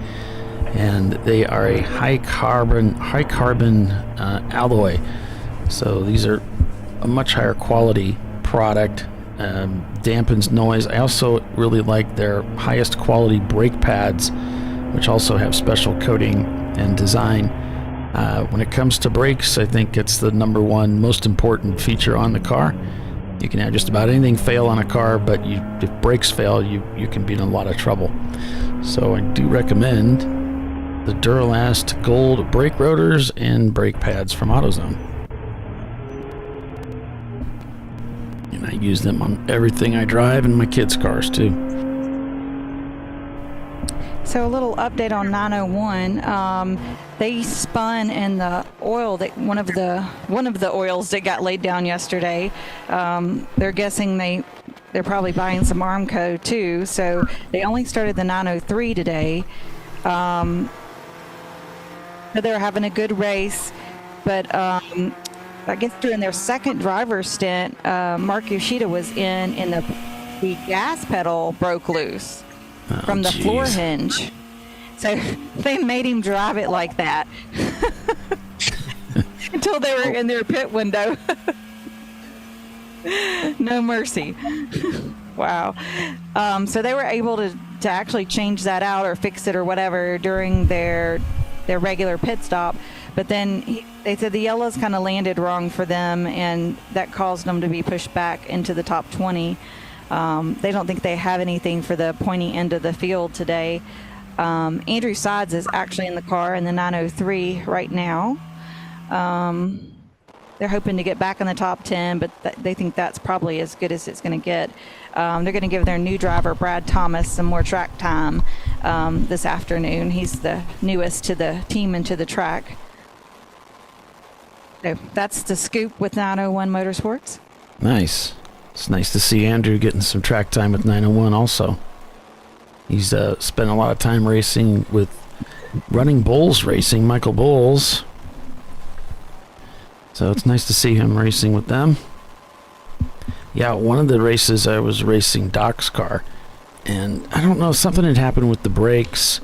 and they are a high carbon alloy. So these are a much higher quality product. Dampens noise. I also really like their highest quality brake pads, which also have special coating and design. When it comes to brakes, I think it's the number one most important feature on the car. You can have just about anything fail on a car, but if brakes fail, you can be in a lot of trouble. So I do recommend the Duralast gold brake rotors and brake pads from AutoZone. And I use them on everything I drive and my kids' cars too. So a little update on 901. They spun in the oil that one of the oils that got laid down yesterday. They're guessing they're probably buying some Armco too. So they only started the 903 today. They're having a good race, but I guess during their second driver's stint, Mark Yoshida was in the gas pedal broke loose from the floor hinge. So they made him drive it like that until they were in their pit window. No mercy. Wow. So they were able to actually change that out or fix it or whatever during their regular pit stop. But then they said the yellows kind of landed wrong for them, and that caused them to be pushed back into the top 20. They don't think they have anything for the pointy end of the field today. Andrew Sides is actually in the car in the 903 right now. They're hoping to get back in the top 10, but they think that's probably as good as it's going to get. They're going to give their new driver, Brad Thomas, some more track time this afternoon. He's the newest to the team and to the track. So that's the scoop with 901 Motorsports. Nice. It's nice to see Andrew getting some track time with 901 also. He's spent a lot of time racing with Running Bulls Racing, Michael Bulls. So it's nice to see him racing with them. Yeah, one of the races I was racing Doc's car, and I don't know, something had happened with the brakes.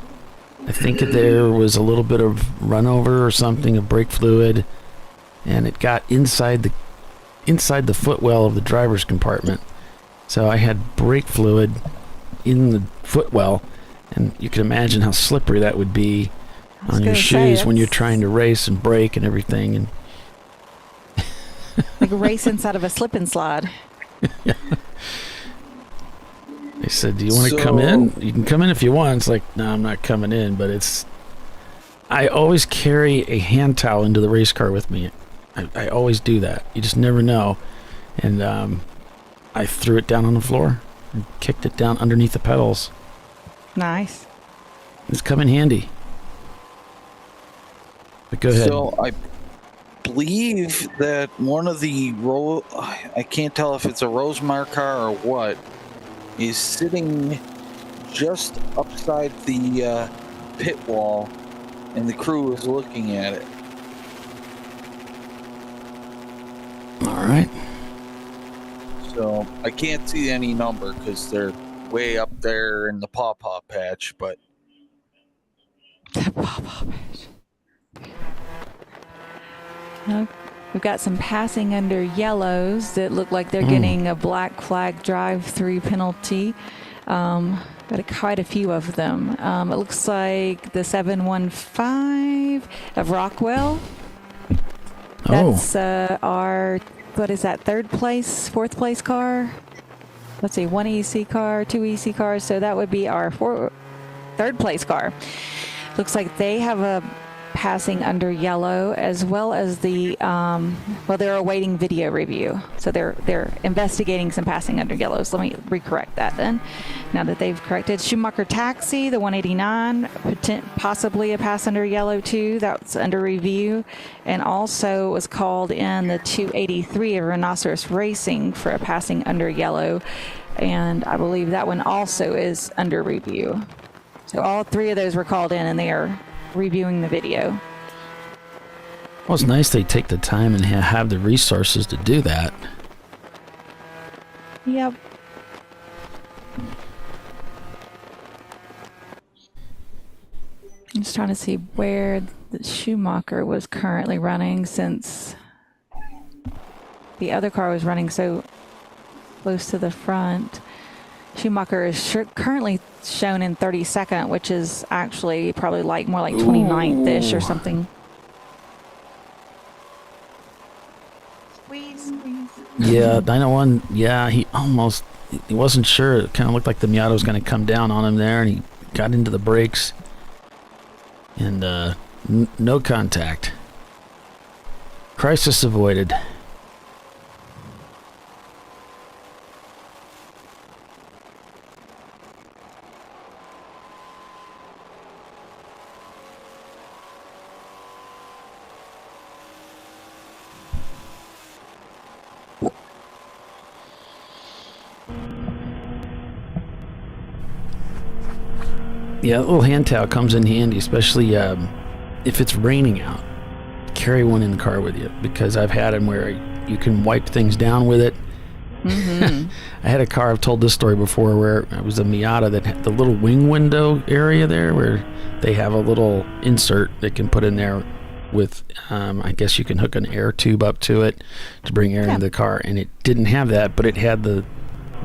I think there was a little bit of run over or something of brake fluid, and it got inside the footwell of the driver's compartment. So I had brake fluid in the footwell, and you can imagine how slippery that would be on your shoes when you're trying to race and brake and everything. And like a race inside of a slip and slide. Yeah. They said, do you want to come in? You can come in if you want. It's like, no, I'm not coming in, but I always carry a hand towel into the race car with me. I always do that. You just never know. And I threw it down on the floor and kicked it down underneath the pedals. Nice. It's come in handy. But go ahead. So I believe that one of the I can't tell if it's a Rosemar car or what, is sitting just upside the pit wall, and the crew is looking at it. All right. So I can't see any number because they're way up there in the pawpaw patch, but the pawpaw patch. We've got some passing under yellows that look like they're getting a black flag drive-through penalty. Got quite a few of them. It looks like the 715 of Rockwell. That's our, what is that, fourth place car? Let's see, 1 EC car, 2 EC cars. So that would be our third place car. Looks like they have a passing under yellow, as well as the they're awaiting video review, so they're investigating some passing under yellows. Let me recorrect that then, now that they've corrected. Schumacher Taxi, the 189, possibly a pass under yellow too, that's under review. And also was called in the 283 of Rhinoceros Racing for a passing under yellow, and I believe that one also is under review. So all three of those were called in, and they are reviewing the video. Well, it's nice they take the time and have the resources to do that. Yep. I'm just trying to see where the Schumacher was currently running, since the other car was running so close to the front. Schumacher is currently shown in 32nd, which is actually probably like more like 29th-ish or something. Squeeze. Yeah, Dyno 1, yeah, he wasn't sure. It kind of looked like the Miata was going to come down on him there, and he got into the brakes. And no contact. Crisis avoided. Yeah, a little hand towel comes in handy, especially if it's raining out. Carry one in the car with you, because I've had them where you can wipe things down with it. Mm-hmm. I had a car, I've told this story before, where it was a Miata that had the little wing window area there where they have a little insert they can put in there with, I guess you can hook an air tube up to it to bring air into the car, and it didn't have that, but it had the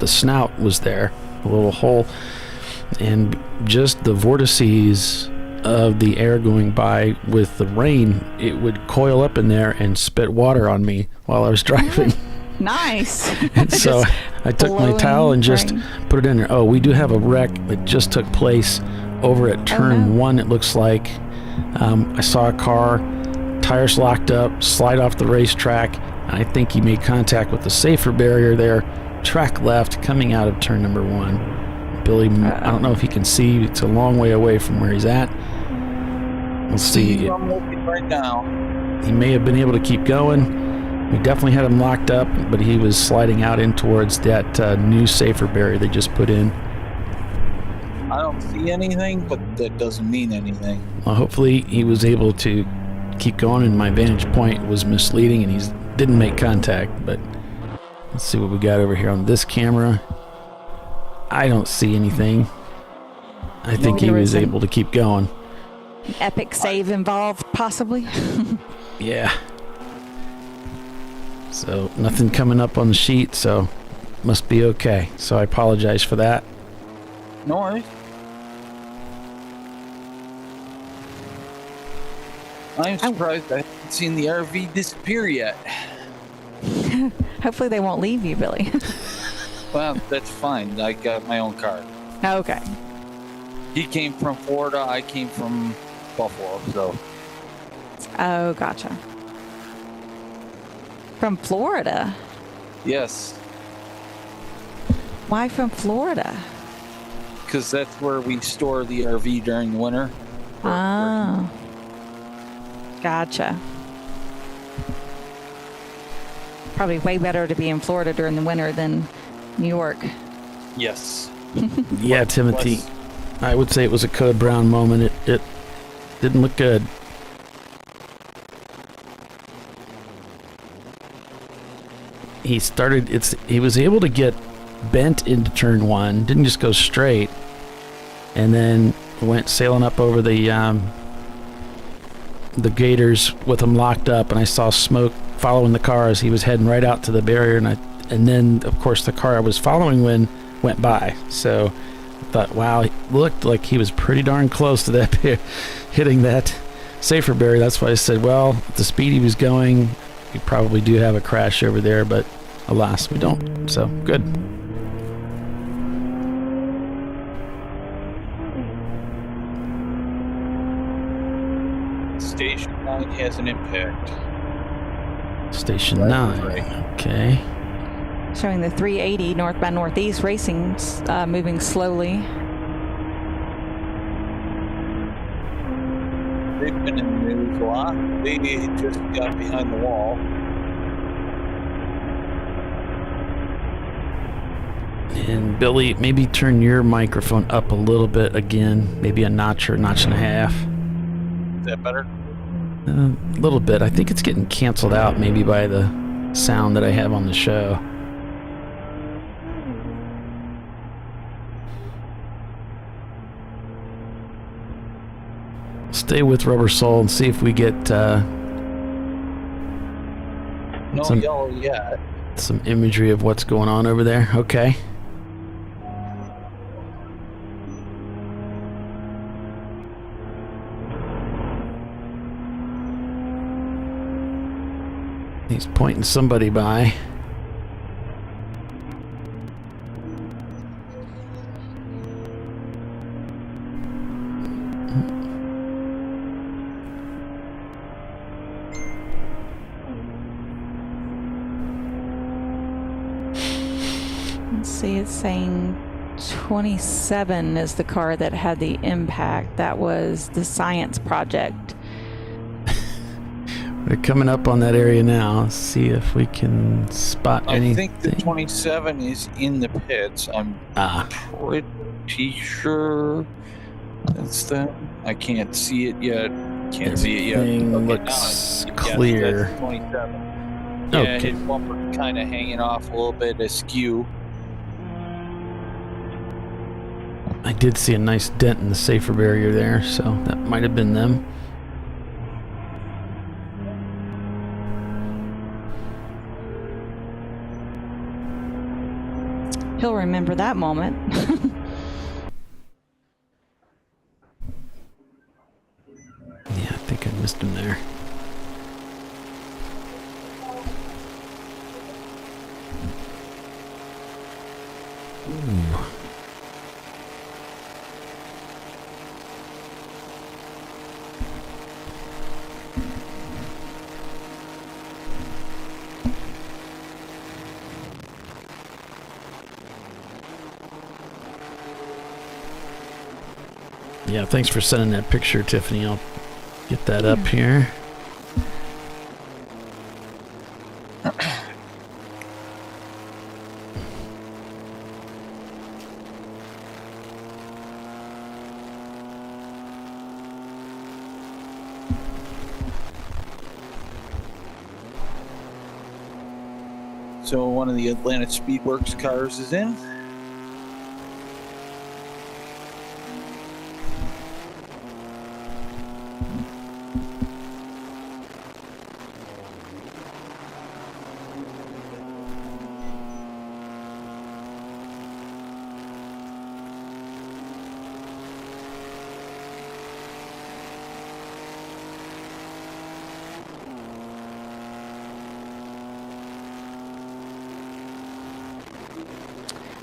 snout was there, a little hole. And just the vortices of the air going by with the rain, it would coil up in there and spit water on me while I was driving. Nice. And so I took my towel and just put it in there. Oh, we do have a wreck that just took place over at turn 1, it looks like. I saw a car, tires locked up, slide off the racetrack. I think he made contact with the safer barrier there. Track left, coming out of turn number 1. Billy, I don't know if he can see. It's a long way away from where he's at. We'll see. I'm looking right now. He may have been able to keep going. We definitely had him locked up, but he was sliding out in towards that new safer barrier they just put in. I don't see anything, but that doesn't mean anything. Well, hopefully he was able to keep going, and my vantage point was misleading, and he didn't make contact. But let's see what we got over here on this camera. I don't see anything. I think he was able to keep going. Epic save involved, possibly. Yeah. So nothing coming up on the sheet, so must be okay. So I apologize for that. No worries. I'm surprised I haven't seen the RV disappear yet. Hopefully they won't leave you, Billy. Well, that's fine. I got my own car. Okay. He came from Florida. I came from Buffalo, so. Oh, gotcha. From Florida? Yes. Why from Florida? Because that's where we store the RV during the winter. Oh. Gotcha. Probably way better to be in Florida during the winter than New York. Yes. Yeah, Timothy. I would say it was a Code Brown moment. It didn't look good. He was able to get bent into turn 1, didn't just go straight, and then went sailing up over the gators with them locked up, and I saw smoke following the car as he was heading right out to the barrier, and then of course the car I was following went by. So I thought, wow, it looked like he was pretty darn close to that hitting that safer barrier. That's why I said, well, at the speed he was going, we probably do have a crash over there, but alas, we don't. So good. Station 9 has an impact. Station 9. Okay. Showing the 380 north by northeast racing moving slowly. They've been in the news a lot. They just got behind the wall. And Billy, maybe turn your microphone up a little bit again, maybe a notch or a notch and a half. Is that better? A little bit. I think it's getting canceled out maybe by the sound that I have on the show. Stay with Rubber Soul and see if we get no yellow yet. Some imagery of what's going on over there. Okay. He's pointing somebody by. Let's see, it's saying 27 is the car that had the impact. That was the science project. We're coming up on that area now. Let's see if we can spot anything. I think the 27 is in the pits. I'm pretty sure that's them. I can't see it yet. Everything looks clear. Yes, that's 27. Yeah, Okay. his bumper kind of hanging off a little bit askew. I did see a nice dent in the safer barrier there, so that might have been them. He'll remember that moment. Yeah, I think I missed him there. Ooh. Yeah, thanks for sending that picture, Tiffany. I'll get that up here. So one of the Atlanta Speedworks cars is in.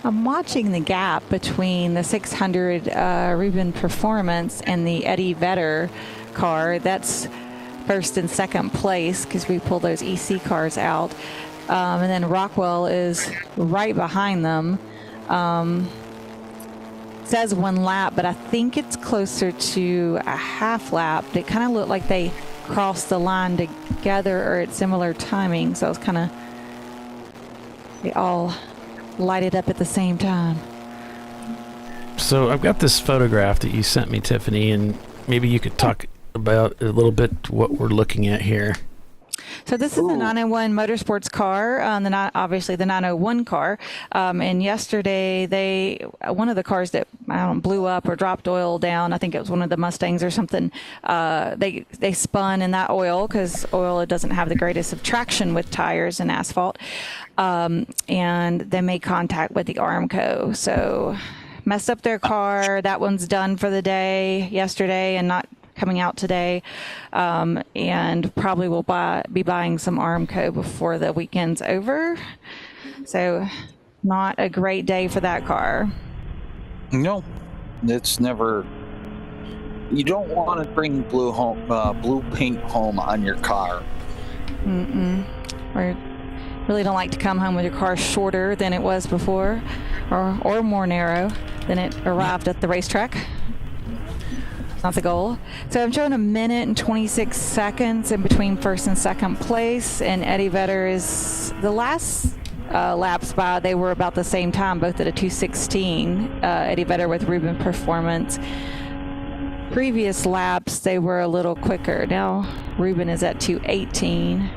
I'm watching the gap between the 600 Reuben Performance and the Eddie Vedder car. That's first and second place because we pull those EC cars out. And then Rockwell is right behind them. Says 1 lap, but I think it's closer to a half lap. It kind of looked like they crossed the line together or at similar timing. So it's kind of, they all lighted up at the same time. So I've got this photograph that you sent me, Tiffany, and maybe you could talk about a little bit what we're looking at here. So this is the 901 Motorsports car, obviously the 901 car. And yesterday, one of the cars that blew up or dropped oil down, I think it was one of the Mustangs or something, they spun in that oil because oil, it doesn't have the greatest of traction with tires and asphalt. And they made contact with the Armco. So messed up their car. That one's done for the day yesterday and not coming out today, and probably will be buying some Armco before the weekend's over. So not a great day for that car. No, it's never. You don't want to bring blue paint home on your car. Or really don't like to come home with your car shorter than it was before, or more narrow than it arrived at the racetrack. It's not the goal. So I'm showing 1 minute and 26 seconds in between first and second place, and Eddie Vedder is the last laps by. They were about the same time, both at a 2:16. Eddie Vedder with Rubin Performance. Previous laps they were a little quicker. Now Rubin is at 2:18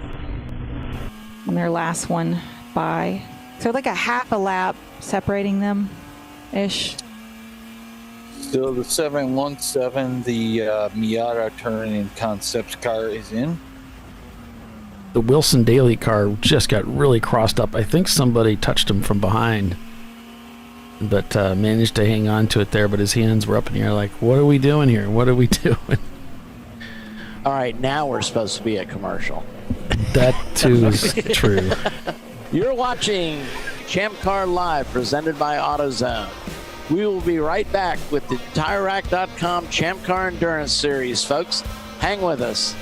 on their last one by. So like a half a lap separating them ish. So the 717, the Miata Turn-In Concepts car is in. The Wilson Daly car just got really crossed up. I think somebody touched him from behind, but managed to hang on to it there. But his hands were up in the air like, what are we doing here? What are we doing? All right, now we're supposed to be a commercial. That too is true. You're watching ChampCar.Live, presented by AutoZone. We will be right back with the TireRack.com Champ Car Endurance Series, folks. Hang with us.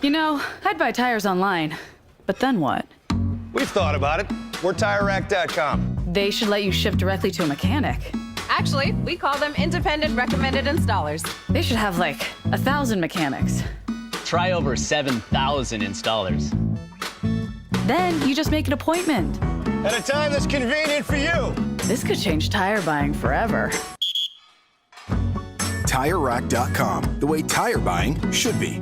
You know, I'd buy tires online, but then what? We've thought about it. We're TireRack.com. They should let you ship directly to a mechanic. Actually, we call them independent recommended installers. They should have like 1,000 mechanics. Try over 7,000 installers. Then you just make an appointment. At a time that's convenient for you. This could change tire buying forever. TireRack.com, the way tire buying should be.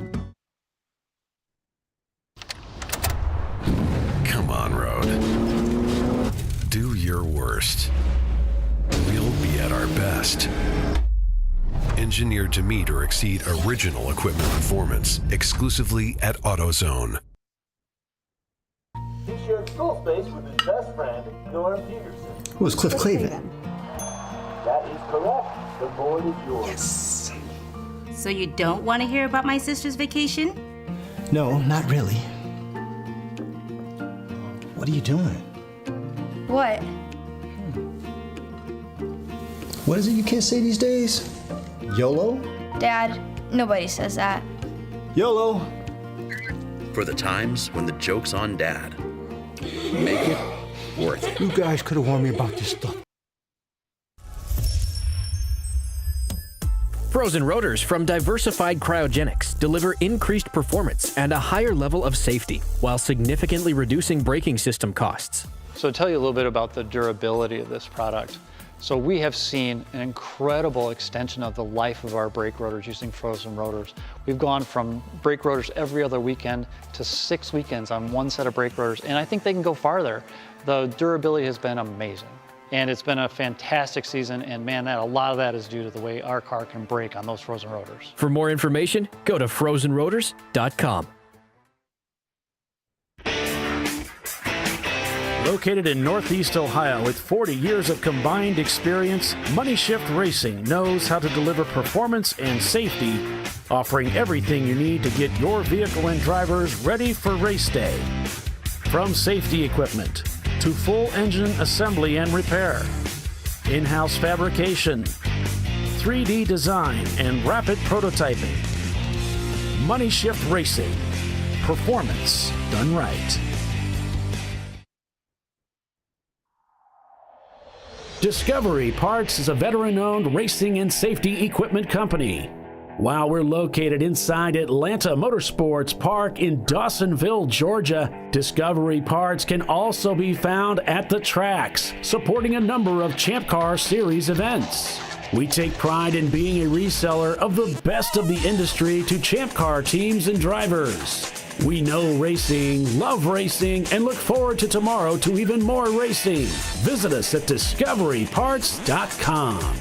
Come on, road. Do your worst. We'll be at our best. Engineered to meet or exceed original equipment performance, exclusively at AutoZone. He shared school space with his best friend, Norm Peterson. Who was Cliff Clavin? That is correct. The board is yours. Yes. So you don't want to hear about my sister's vacation? No, not really. What are you doing? What? What is it you kids say these days? YOLO? Dad, nobody says that. YOLO. For the times when the joke's on Dad. Make it worth it. You guys could have warned me about this stuff. Frozen rotors from Diversified Cryogenics deliver increased performance and a higher level of safety while significantly reducing braking system costs. So to tell you a little bit about the durability of this product. So we have seen an incredible extension of the life of our brake rotors using frozen rotors. We've gone from brake rotors every other weekend to 6 weekends on one set of brake rotors, and I think they can go farther. The durability has been amazing, and it's been a fantastic season, and man, a lot of that is due to the way our car can brake on those frozen rotors. For more information, go to frozenrotors.com. Located in Northeast Ohio with 40 years of combined experience, Money Shift Racing knows how to deliver performance and safety, offering everything you need to get your vehicle and drivers ready for race day. From safety equipment to full engine assembly and repair, in-house fabrication, 3D design, and rapid prototyping. Money Shift Racing. Performance done right. Discovery Parts is a veteran-owned racing and safety equipment company. While we're located inside Atlanta Motorsports Park in Dawsonville, Georgia, Discovery Parts can also be found at the tracks, supporting a number of Champ Car Series events. We take pride in being a reseller of the best of the industry to Champ Car teams and drivers. We know racing, love racing, and look forward to tomorrow to even more racing. Visit us at discoveryparts.com.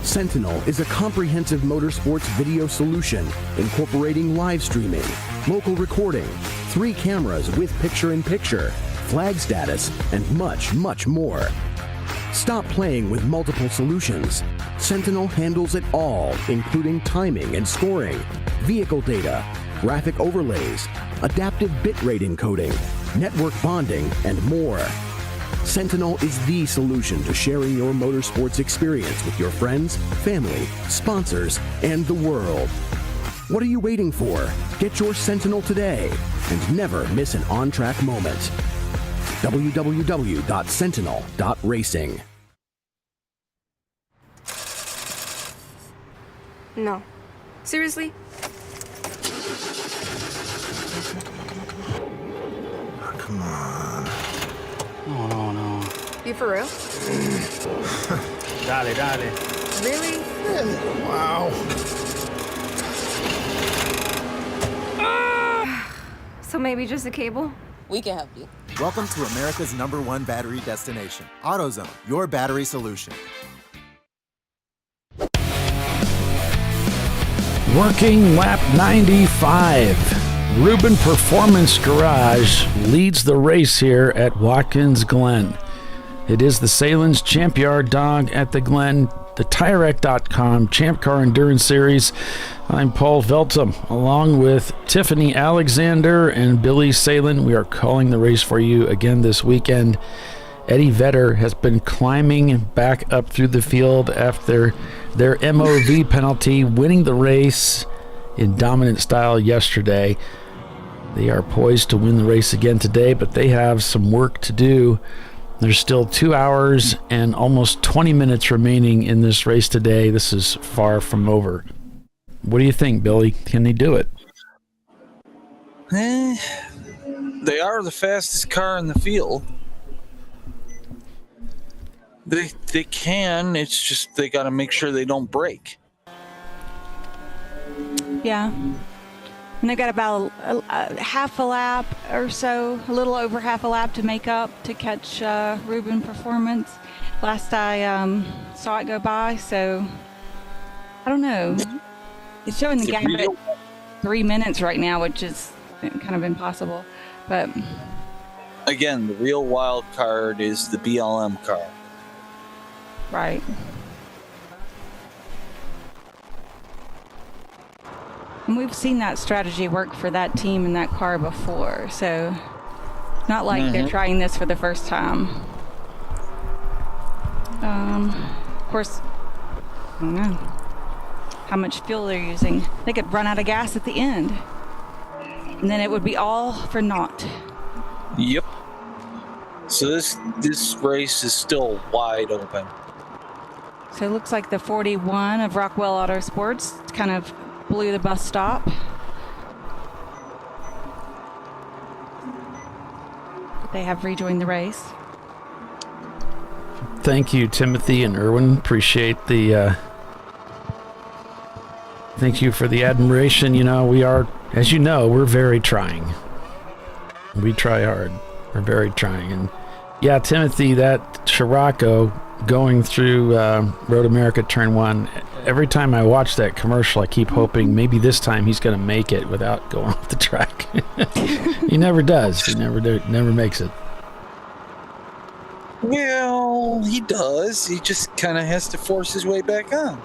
Sentinel is a comprehensive motorsports video solution incorporating live streaming, local recording, 3 cameras with picture-in-picture, flag status, and much, much more. Stop playing with multiple solutions. Sentinel handles it all, including timing and scoring, vehicle data, graphic overlays, adaptive bitrate encoding, network bonding, and more. Sentinel is the solution to sharing your motorsports experience with your friends, family, sponsors, and the world. What are you waiting for? Get your Sentinel today and never miss an on-track moment. www.sentinel.racing. No. Seriously? Oh, come on. No. You for real? Dale. Really? Wow. So maybe just a cable? We can help you. Welcome to America's #1 battery destination, AutoZone, your battery solution. Working lap 95. Rubin Performance Garage leads the race here at Watkins Glen. It is the Sahlen's Champyard dog at the Glen, the TireRack.com Champ Car Endurance Series. I'm Paul Veltum, along with Tiffany Alexander and Billy Sahlen. We are calling the race for you again this weekend. Eddie Vedder has been climbing back up through the field after their MOV penalty, winning the race in dominant style yesterday. They are poised to win the race again today, but they have some work to do. There's still 2 hours and almost 20 minutes remaining in this race today. This is far from over. What do you think, Billy? Can they do it? They are the fastest car in the field. They can. It's just they got to make sure they don't break. Yeah. And they got about a half a lap or so, a little over half a lap to make up to catch Rubin Performance. Last I saw it go by, so I don't know. It's showing the gap at 3 minutes right now, which is kind of impossible. But again, the real wild card is the BLM car. Right. And we've seen that strategy work for that team and that car before, so it's not like they're trying this for the first time. Of course, I don't know how much fuel they're using. They could run out of gas at the end, and then it would be all for naught. Yep. So this race is still wide open. So it looks like the 41 of Rockwell Autosports kind of blew the bus stop. They have rejoined the race. Thank you, Timothy and Erwin. Appreciate the thank you for the admiration. You know, we are, as you know, we're very trying. We try hard. We're very trying. And yeah, Timothy, that Scirocco going through Road America Turn 1, every time I watch that commercial, I keep hoping maybe this time he's going to make it without going off the track. He never does. He never makes it. Well, he does. He just kind of has to force his way back on.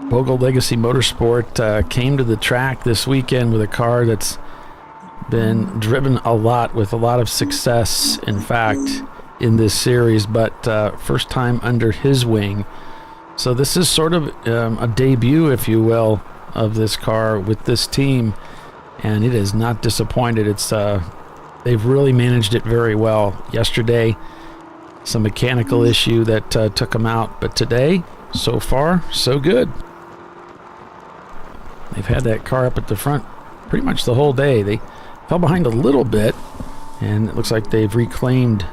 Bogle Legacy Motorsport came to the track this weekend with a car that's been driven a lot with a lot of success, in fact, in this series, but first time under his wing. So this is sort of a debut, if you will, of this car with this team, and it is not disappointed. It's they've really managed it very well. Yesterday, some mechanical issue that took them out, but today, so far, so good. They've had that car up at the front pretty much the whole day. They fell behind a little bit, and it looks like they've reclaimed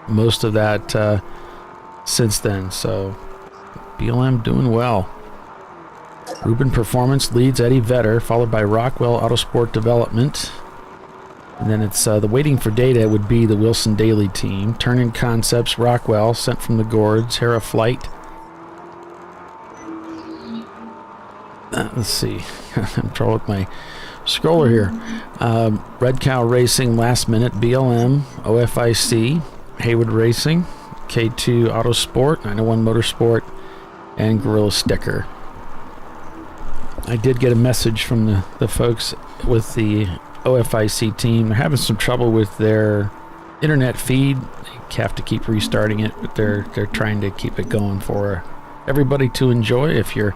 most of that since then. So BLM doing well. Ruben Performance leads Eddie Vedder, followed by Rockwell Autosport Development. And then it's the waiting for data would be the Wilson Daly team. Turn-in Concepts, Rockwell, sent from the Gourds, Hera Flight. Let's see. I'm having trouble with my scroller here. Red Cow Racing, Last Minute, BLM, OFIC, Haywood Racing, K2 Autosport, 901 Motorsport, and Gorilla Sticker. I did get a message from the folks with the OFIC team. They're having some trouble with their internet feed. They have to keep restarting it, but they're trying to keep it going for everybody to enjoy. If you're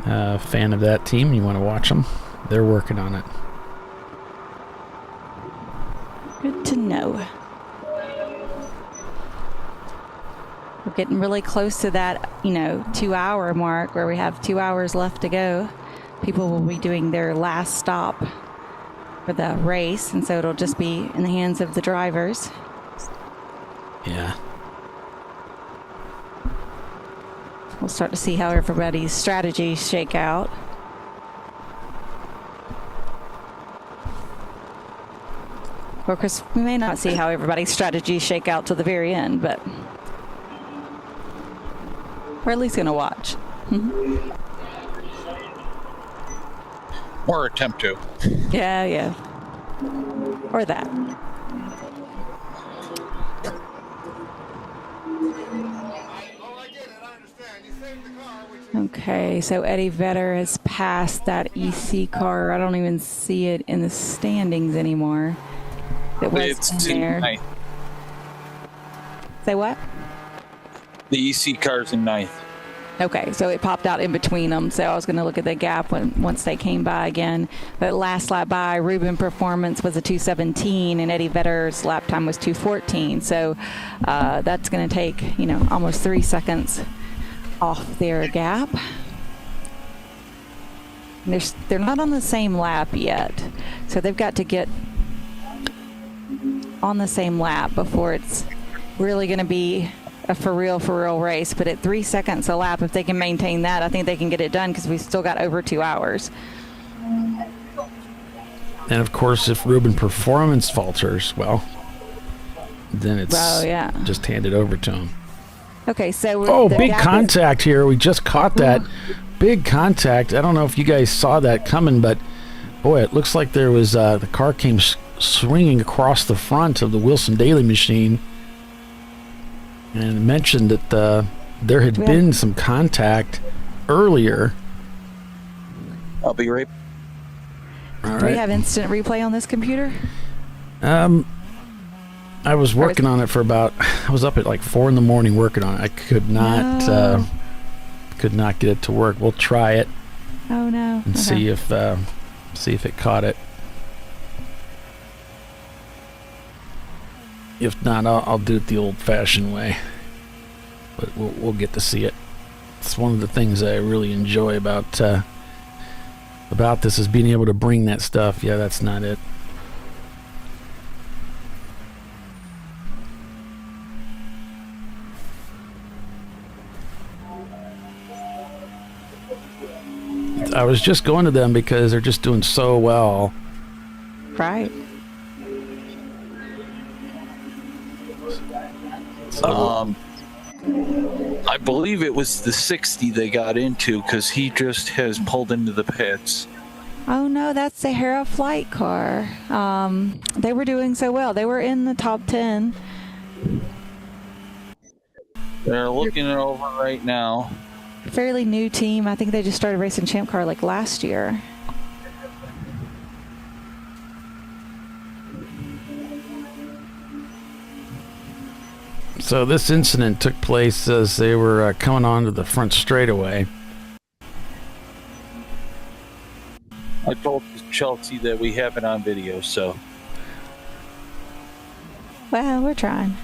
a fan of that team, you want to watch them, they're working on it. Good to know. We're getting really close to that, 2-hour mark where we have 2 hours left to go. People will be doing their last stop for the race, and so it'll just be in the hands of the drivers. Yeah. We'll start to see how everybody's strategies shake out. Of course, we may not see how everybody's strategies shake out to the very end, but we're at least going to watch. Or attempt to. Yeah. Or that. Okay, so Eddie Vedder has passed that EC car. I don't even see it in the standings anymore. It was in there. Ninth. Say what? The EC car's in ninth. Okay, so it popped out in between them. So I was going to look at the gap once they came by again. But last lap by, Ruben Performance was a 2:17, and Eddie Vedder's lap time was 2:14. So that's going to take almost 3 seconds off their gap. They're not on the same lap yet, so they've got to get on the same lap before it's really going to be a for real race. But at 3 seconds a lap, if they can maintain that, I think they can get it done, because we've still got over 2 hours. And of course, if Ruben Performance falters, well, then it's just handed over to him. Okay, so big contact here. We just caught that. Big contact. I don't know if you guys saw that coming, but boy, it looks like there was the car came swinging across the front of the Wilson Daly machine, and mentioned that there had been some contact earlier. I'll be right. All Do right. we have instant replay on this computer? I was working on it for I was up at like 4 a.m. working on it. I could not get it to work. We'll try it. Oh no. And see if it caught it. If not, I'll do it the old-fashioned way. But we'll get to see it. It's one of the things I really enjoy about this, is being able to bring that stuff. Yeah, that's not it. I was just going to them because they're just doing so well. Right. So, I believe it was the 60 they got into because he just has pulled into the pits. Oh no, that's the Hera flight car. They were doing so well. They were in the top 10. They're looking it over right now. Fairly new team. I think they just started racing Champ Car like last year. So this incident took place as they were coming onto the front straightaway. I told Chelsea that we have it on video, so. Well, we're trying.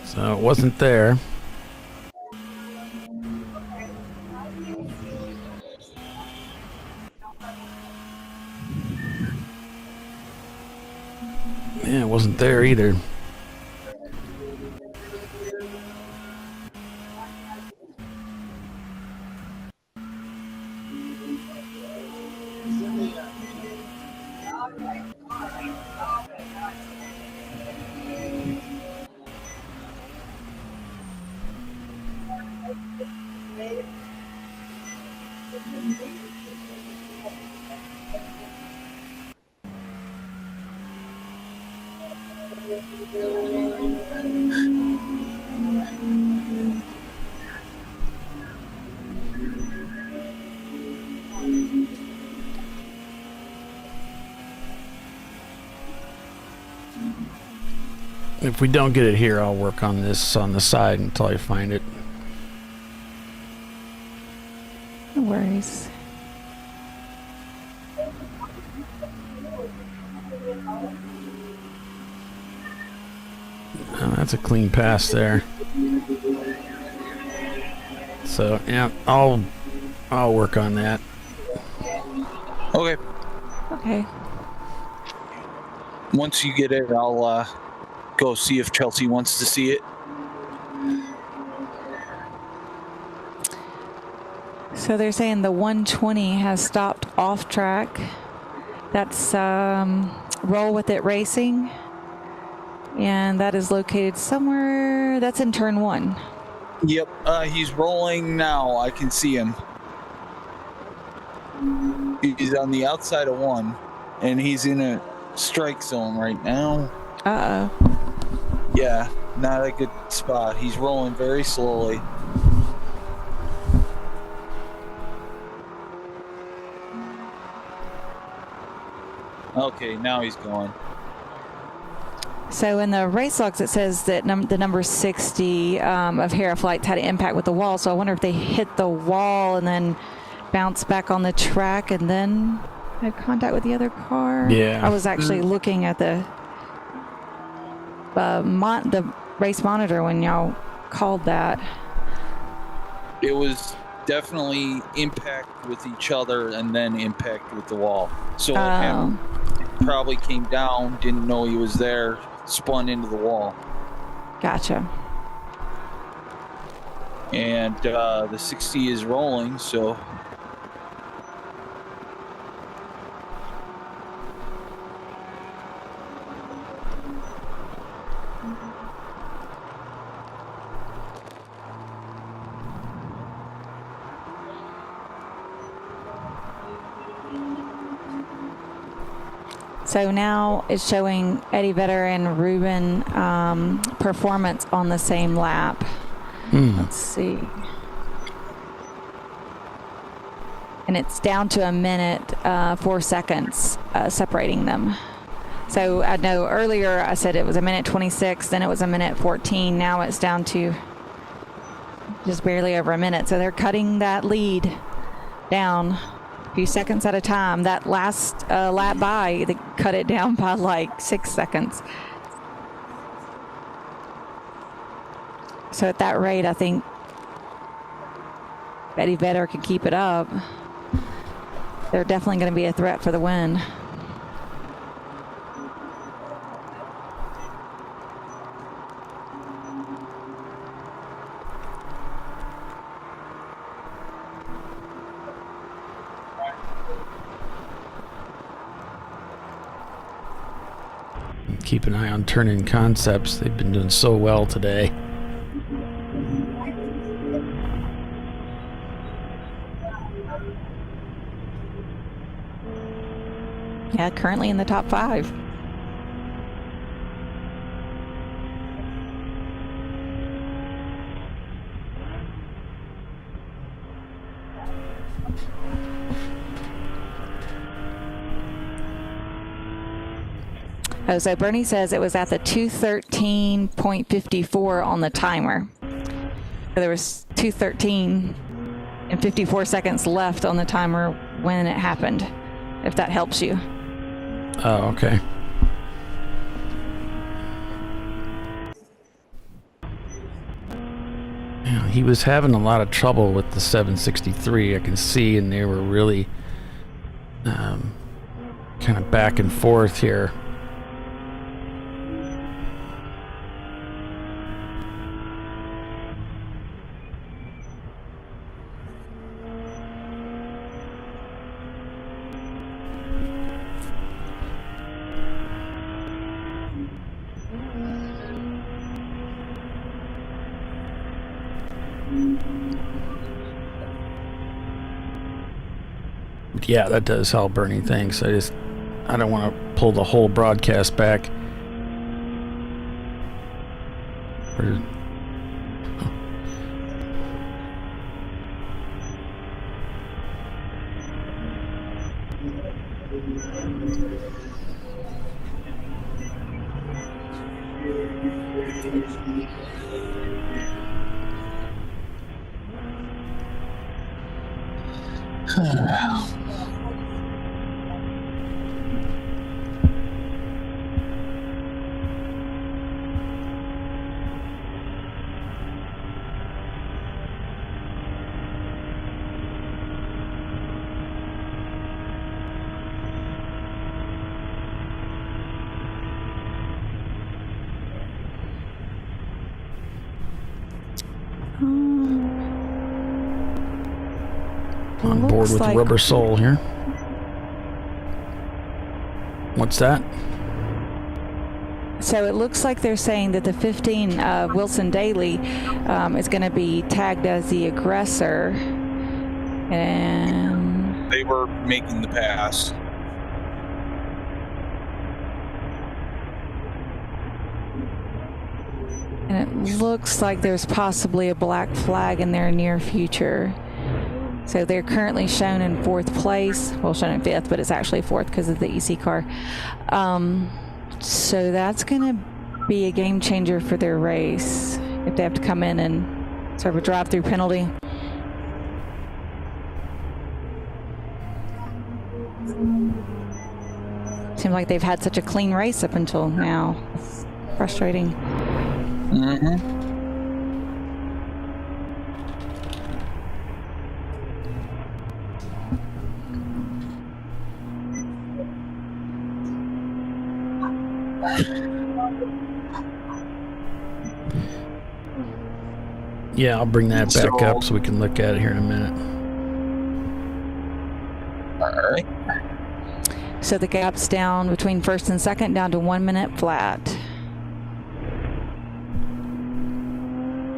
So it wasn't there. Yeah, it wasn't there either. If we don't get it here, I'll work on this on the side until I find it. No worries. Oh, that's a clean pass there. So yeah, I'll work on that. Okay. Okay. Once you get it, I'll go see if Chelsea wants to see it. So they're saying the 120 has stopped off track. That's Roll With It Racing. And that is located somewhere, that's in turn 1. Yep, he's rolling now. I can see him. He's on the outside of 1, and he's in a strike zone right now. Uh-oh. Yeah, not a good spot. He's rolling very slowly. Okay, now he's going. So in the race logs, it says that the number 60 of Hera Flights had an impact with the wall. So I wonder if they hit the wall and then bounced back on the track and then had contact with the other car. Yeah. I was actually looking at the race monitor when y'all called that. It was definitely impact with each other and then impact with the wall. So him probably came down, didn't know he was there, spun into the wall. Gotcha. And the 60 is rolling, so So now it's showing Eddie Vedder and Ruben performance on the same lap. Let's see. And it's down to a minute, 4 seconds separating them. So I know earlier I said it was a minute 26, then it was a minute 14. Now it's down to just barely over a minute. So they're cutting that lead down few seconds at a time. That last lap by, they cut it down by like 6 seconds. So at that rate, I think Eddie Vedder can keep it up. they're definitely going to be a threat for the win. Keep an eye on Turn-In Concepts. They've been doing so well today. Yeah, currently in the top 5. Oh, so Bernie says it was at the 2:13.54 on the timer. So there was 2:13 and 54 seconds left on the timer when it happened, if that helps you. Oh, okay. Yeah, he was having a lot of trouble with the 763, I can see, and they were really kind of back and forth here. Yeah, that does help, Bernie. Thanks. I don't want to pull the whole broadcast back. On board with like Rubber Soul here. What's that? So it looks like they're saying that the 15 Wilson Daly is going to be tagged as the aggressor, and they were making the pass. And it looks like there's possibly a black flag in their near future. So they're currently shown in 4th place. Well, shown in 5th, but it's actually 4th because of the EC car. So that's going to be a game changer for their race if they have to come in and serve a drive-through penalty. Seems like they've had such a clean race up until now. It's frustrating. Mm-hmm. Yeah, I'll bring that back up so we can look at it here in a minute. All right. So the gap's down between 1st and 2nd, down to 1 minute flat.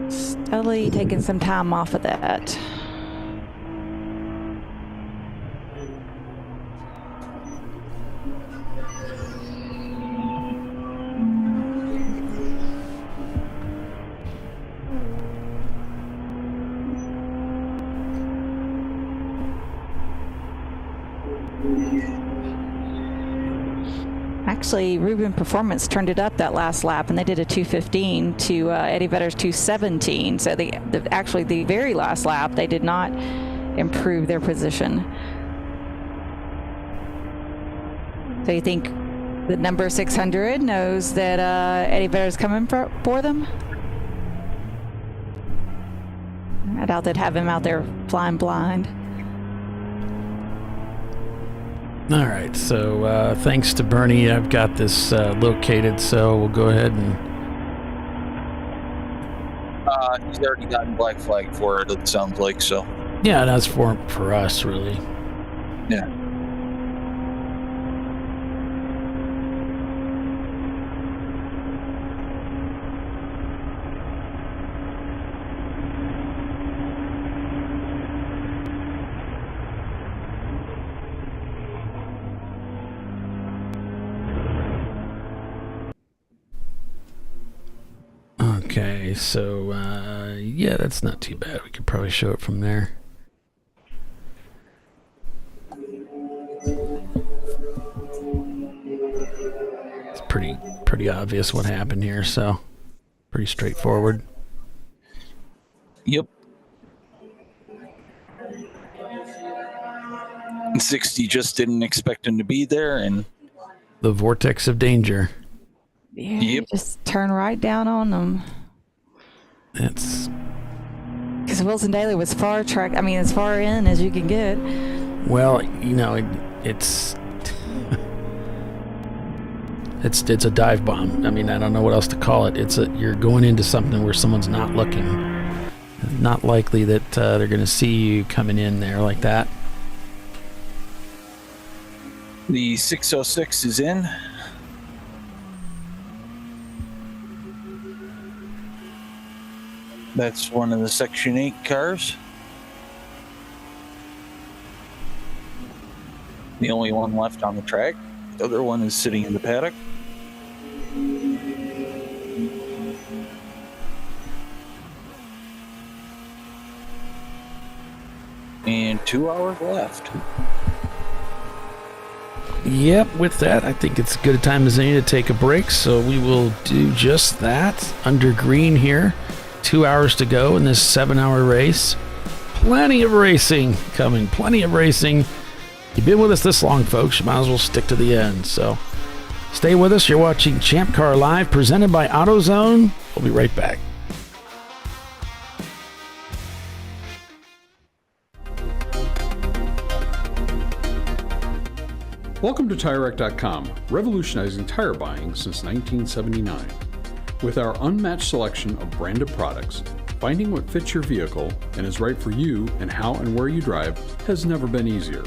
Steadily taking some time off of that. Actually, Rubin Performance turned it up that last lap, and they did a 2:15 to Eddie Vedder's 2:17. So actually the very last lap, they did not improve their position. So you think the number 600 knows that Eddie Vedder's coming for them? I doubt they'd have him out there flying blind. All right, so thanks to Bernie, I've got this located, so we'll go ahead and... He's already gotten black flag for it, it sounds like, so. Yeah, that's for us, really. Yeah. Okay, so, yeah, that's not too bad. We could probably show it from there. It's pretty obvious what happened here, so pretty straightforward. Yep. 60 just didn't expect him to be there, and... The vortex of danger. Yeah, yep. Just turn right down on them. That's... Because Wilson Daly was as far in as you can get. Well, you know, it's a dive bomb. I mean, I don't know what else to call it. You're going into something where someone's not looking. It's not likely that they're going to see you coming in there like that. The 606 is in. That's one of the Section 8 cars. The only one left on the track. The other one is sitting in the paddock. And 2 hours left. Yep, with that, I think it's as good a time as any to take a break, so we will do just that. Under green here. 2 hours to go in this 7-hour race. Plenty of racing coming. Plenty of racing. You've been with us this long, folks. You might as well stick to the end. So stay with us. You're watching Champ Car Live, presented by AutoZone. We'll be right back. Welcome to TireRack.com, revolutionizing tire buying since 1979. With our unmatched selection of branded products, finding what fits your vehicle and is right for you and how and where you drive has never been easier.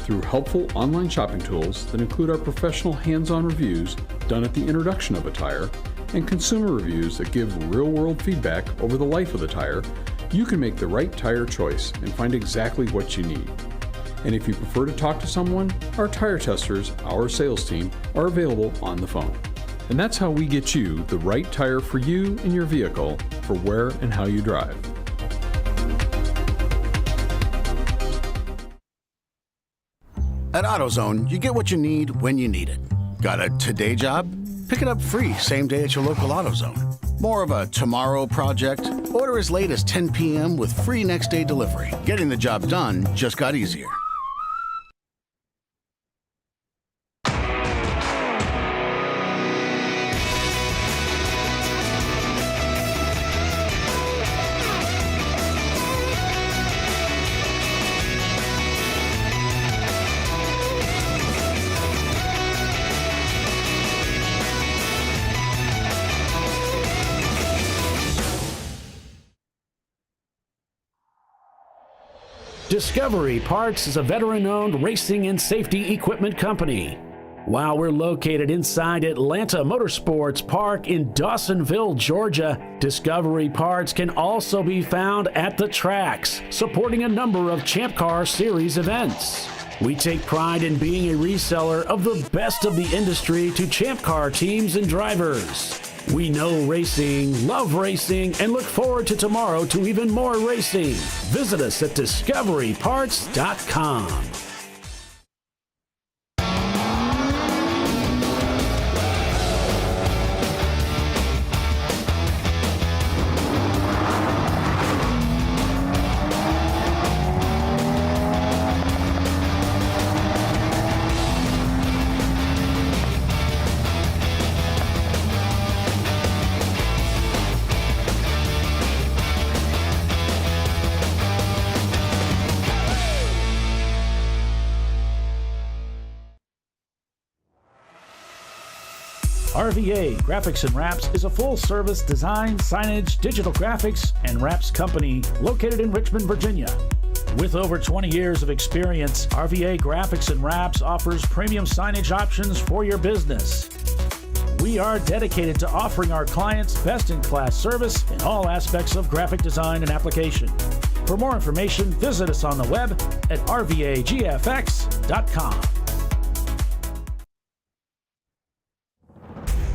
Through helpful online shopping tools that include our professional hands-on reviews done at the introduction of a tire and consumer reviews that give real-world feedback over the life of the tire, you can make the right tire choice and find exactly what you need. And if you prefer to talk to someone, our tire testers, our sales team, are available on the phone. And that's how we get you the right tire for you and your vehicle for where and how you drive. At AutoZone, you get what you need when you need it. Got a today job? Pick it up free same day at your local AutoZone. More of a tomorrow project? Order as late as 10 p.m. with free next day delivery. Getting the job done just got easier. Discovery Parts is a veteran-owned racing and safety equipment company. While we're located inside Atlanta Motorsports Park in Dawsonville, Georgia, Discovery Parts can also be found at the tracks, supporting a number of Champ Car Series events. We take pride in being a reseller of the best of the industry to Champ Car teams and drivers. We know racing, love racing, and look forward to tomorrow to even more racing. Visit us at discoveryparts.com. RVA Graphics and Wraps is a full-service design, signage, digital graphics, and wraps company located in Richmond, Virginia. With over 20 years of experience, RVA Graphics and Wraps offers premium signage options for your business. We are dedicated to offering our clients best-in-class service in all aspects of graphic design and application. For more information, visit us on the web at rvagfx.com.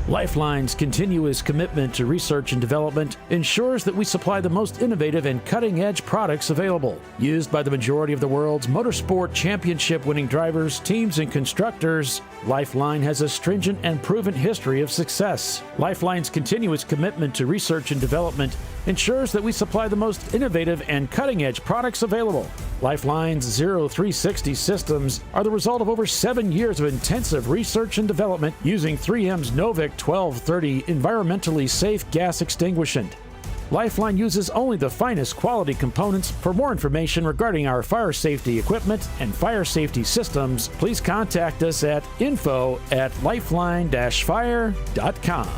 Lifeline's continuous commitment to research and development ensures that we supply the most innovative and cutting-edge products available. Used by the majority of the world's motorsport championship-winning drivers, teams, and constructors, Lifeline has a stringent and proven history of success. Lifeline's continuous commitment to research and development ensures that we supply the most innovative and cutting-edge products available. Lifeline's 0360 systems are the result of over 7 years of intensive research and development using 3M's Novik 1230 environmentally safe gas extinguishant. Lifeline uses only the finest quality components. For more information regarding our fire safety equipment and fire safety systems, please contact us at info@lifeline-fire.com.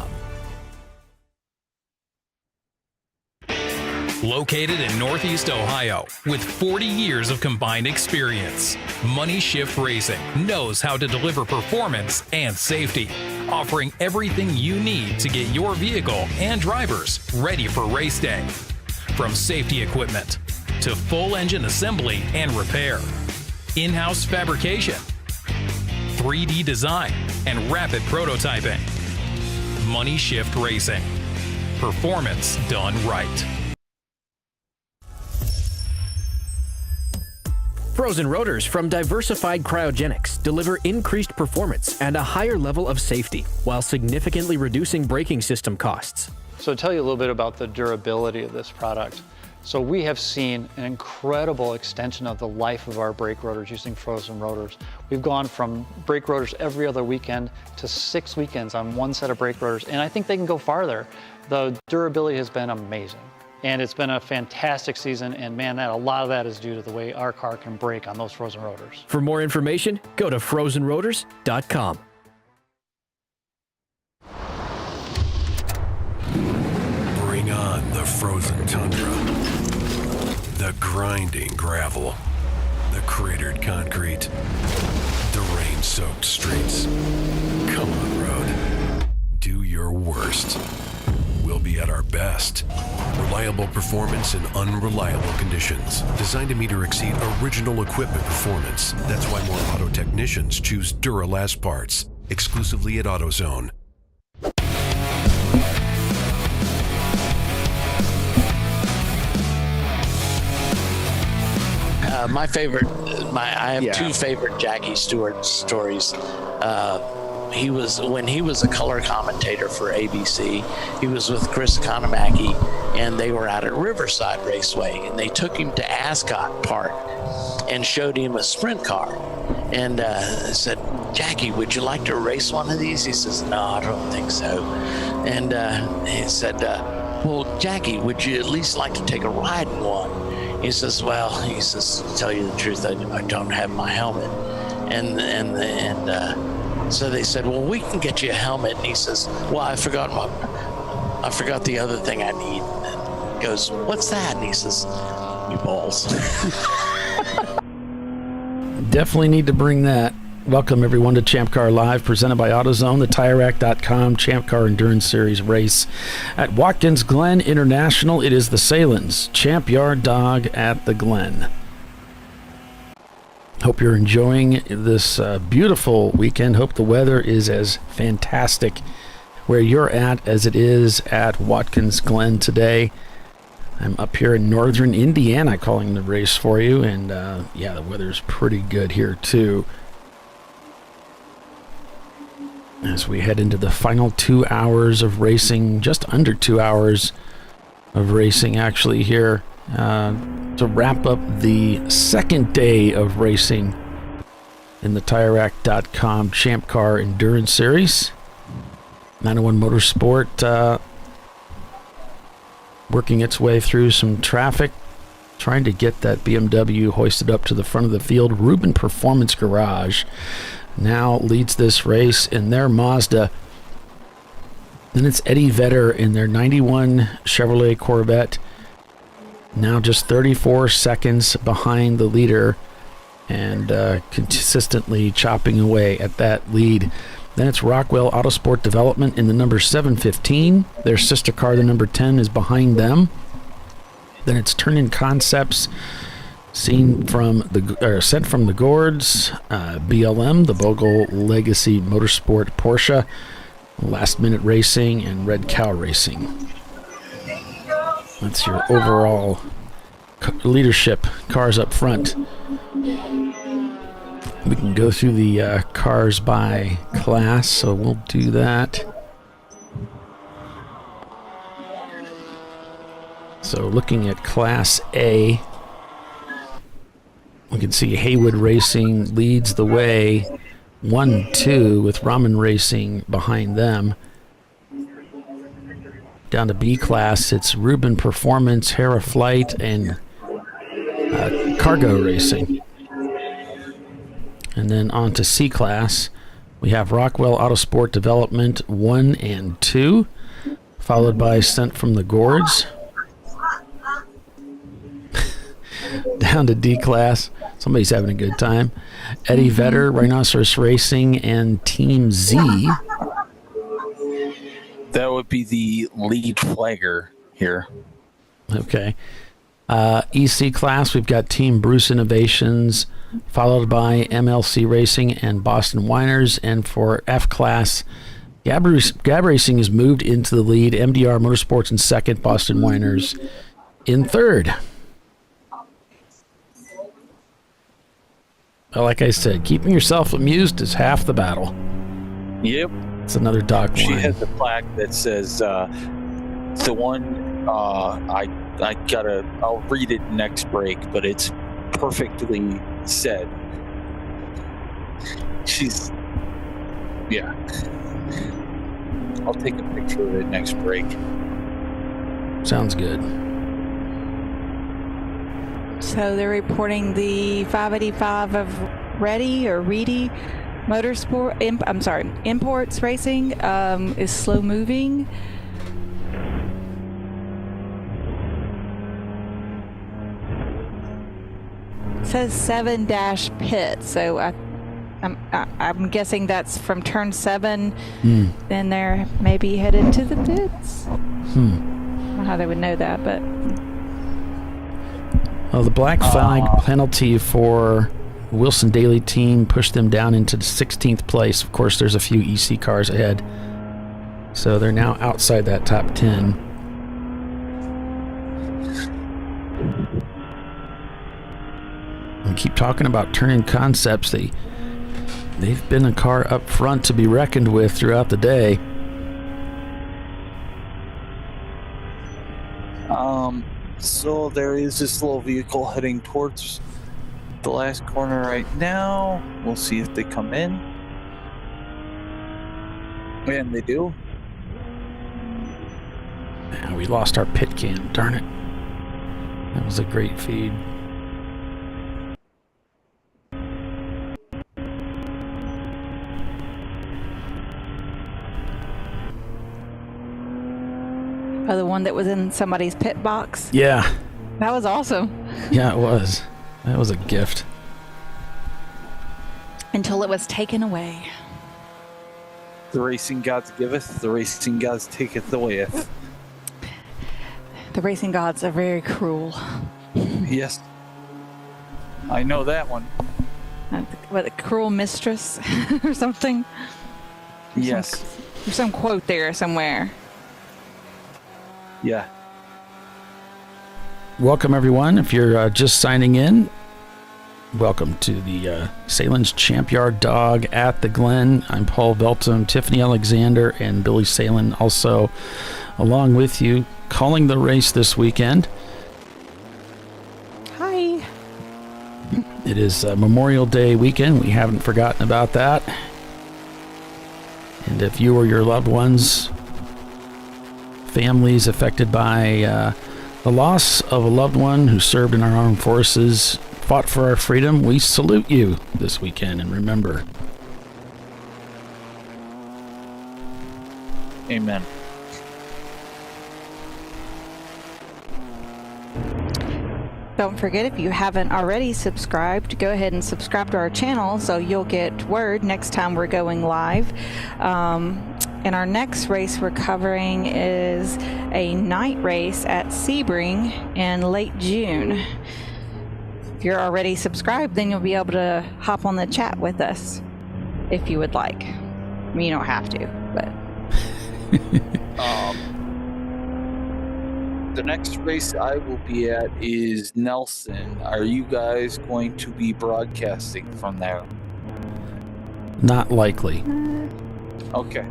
Located in Northeast Ohio, with 40 years of combined experience, Money Shift Racing knows how to deliver performance and safety, offering everything you need to get your vehicle and drivers ready for race day. From safety equipment to full engine assembly and repair, in-house fabrication, 3D design, and rapid prototyping. Money Shift Racing. Performance done right. Frozen rotors from Diversified Cryogenics deliver increased performance and a higher level of safety while significantly reducing braking system costs. So to tell you a little bit about the durability of this product. So we have seen an incredible extension of the life of our brake rotors using frozen rotors. We've gone from brake rotors every other weekend to 6 weekends on one set of brake rotors, and I think they can go farther. The durability has been amazing. And it's been a fantastic season, and man, a lot of that is due to the way our car can brake on those frozen rotors. For more information, go to frozenrotors.com. Bring on the frozen tundra, the grinding gravel, the cratered concrete, the rain-soaked streets. Come on, road. Do your worst. We'll be at our best. Reliable performance in unreliable conditions. Designed to meet or exceed original equipment performance. That's why more auto technicians choose Duralast parts. Exclusively at AutoZone. I have two favorite Jackie Stewart stories. When he was a color commentator for ABC, he was with Chris Economaki, and they were out at Riverside Raceway, and they took him to Ascot Park and showed him a sprint car, and said, "Jackie, would you like to race one of these?" He says, "No, I don't think so." And he said, "Well, Jackie, would you at least like to take a ride in one?" He says, "Well," he says, "to tell you the truth, I don't have my helmet." So they said, "Well, we can get you a helmet." And he says, "Well, I forgot the other thing I need." And he goes, "What's that?" And he says, "Your balls." Definitely need to bring that. Welcome everyone to ChampCar.Live, presented by AutoZone, the TireRack.com Champ Car Endurance Series race at Watkins Glen International. It is the Sahlen's Champyard dog at the Glen. Hope you're enjoying this beautiful weekend. Hope the weather is as fantastic where you're at as it is at Watkins Glen today. I'm up here in northern Indiana calling the race for you, and yeah, the weather's pretty good here too. As we head into the final 2 hours of racing, just under 2 hours of racing actually here, to wrap up the second day of racing in the TireRack.com Champ Car Endurance Series. 901 Motorsport working its way through some traffic, trying to get that BMW hoisted up to the front of the field. Rubin Performance Garage now leads this race in their Mazda Then it's Eddie Vedder in their 91 Chevrolet Corvette. Now just 34 seconds behind the leader and consistently chopping away at that lead. Then it's Rockwell Autosport Development in the number 715. Their sister car, the number 10, is behind them. Then it's Turn-In Concepts, sent from the Gourds, BLM, the Bogle Legacy Motorsport Porsche, Last Minute Racing, and Red Cow Racing. That's your overall leadership cars up front. We can go through the cars by class, so we'll do that. So looking at Class A, we can see Haywood Racing leads the way 1-2 with Ramen Racing behind them. Down to B class, it's Rubin Performance, Hera Flight, and Cargo Racing. And then on to C class, we have Rockwell Autosport Development 1 and 2, followed by Sent from the Gourds. Down to D class, somebody's having a good time. Eddie Vedder, Rhinoceros Racing, and Team Z. That would be the lead flagger here. Okay. EC class, we've got Team Bruce Innovations, followed by MLC Racing and Boston Winers. And for F class, Gab Racing has moved into the lead. MDR Motorsports in second, Boston Winers in third. Well, like I said, keeping yourself amused is half the battle. Yep. It's another dog She line. has a plaque that says, the one, I'll read it next break, but it's perfectly said. Yeah. I'll take a picture of it next break. Sounds good. So they're reporting the 585 of Reedy Motorsport. Imports Racing is slow moving. It says 7-pit, so I'm guessing that's from turn 7. Then they're maybe headed to the pits. I don't know how they would know that, but. Well, the black flag penalty for Wilson Daly team pushed them down into the 16th place. Of course, there's a few EC cars ahead, so they're now outside that top 10. We keep talking about Turn-In Concepts. They've been a car up front to be reckoned with throughout the day. So there is this little vehicle heading towards the last corner right now. We'll see if they come in. And they do. Man, we lost our pit cam, darn it. That was a great feed. Oh, the one that was in somebody's pit box? Yeah. That was awesome. Yeah, it was. That was a gift. Until it was taken away. The racing gods giveth, the racing gods taketh away. The racing gods are very cruel. Yes. I know that one. What, a cruel mistress or something? Yes. There's some quote there somewhere. Yeah. Welcome, everyone. If you're just signing in, welcome to the Sahlen's Champyard Dog at the Glen. I'm Paul Belton, Tiffany Alexander, and Billy Sahlen also along with you, calling the race this weekend. Hi. It is Memorial Day weekend. We haven't forgotten about that. And if you or your loved ones, families affected by the loss of a loved one who served in our armed forces, fought for our freedom, we salute you this weekend, and remember. Amen. Don't forget, if you haven't already subscribed, go ahead and subscribe to our channel so you'll get word next time we're going live. And our next race we're covering is a night race at Sebring in late June. If you're already subscribed, then you'll be able to hop on the chat with us if you would like. I mean, you don't have to, but... The next race I will be at is Nelson. Are you guys going to be broadcasting from there? Not likely. Okay.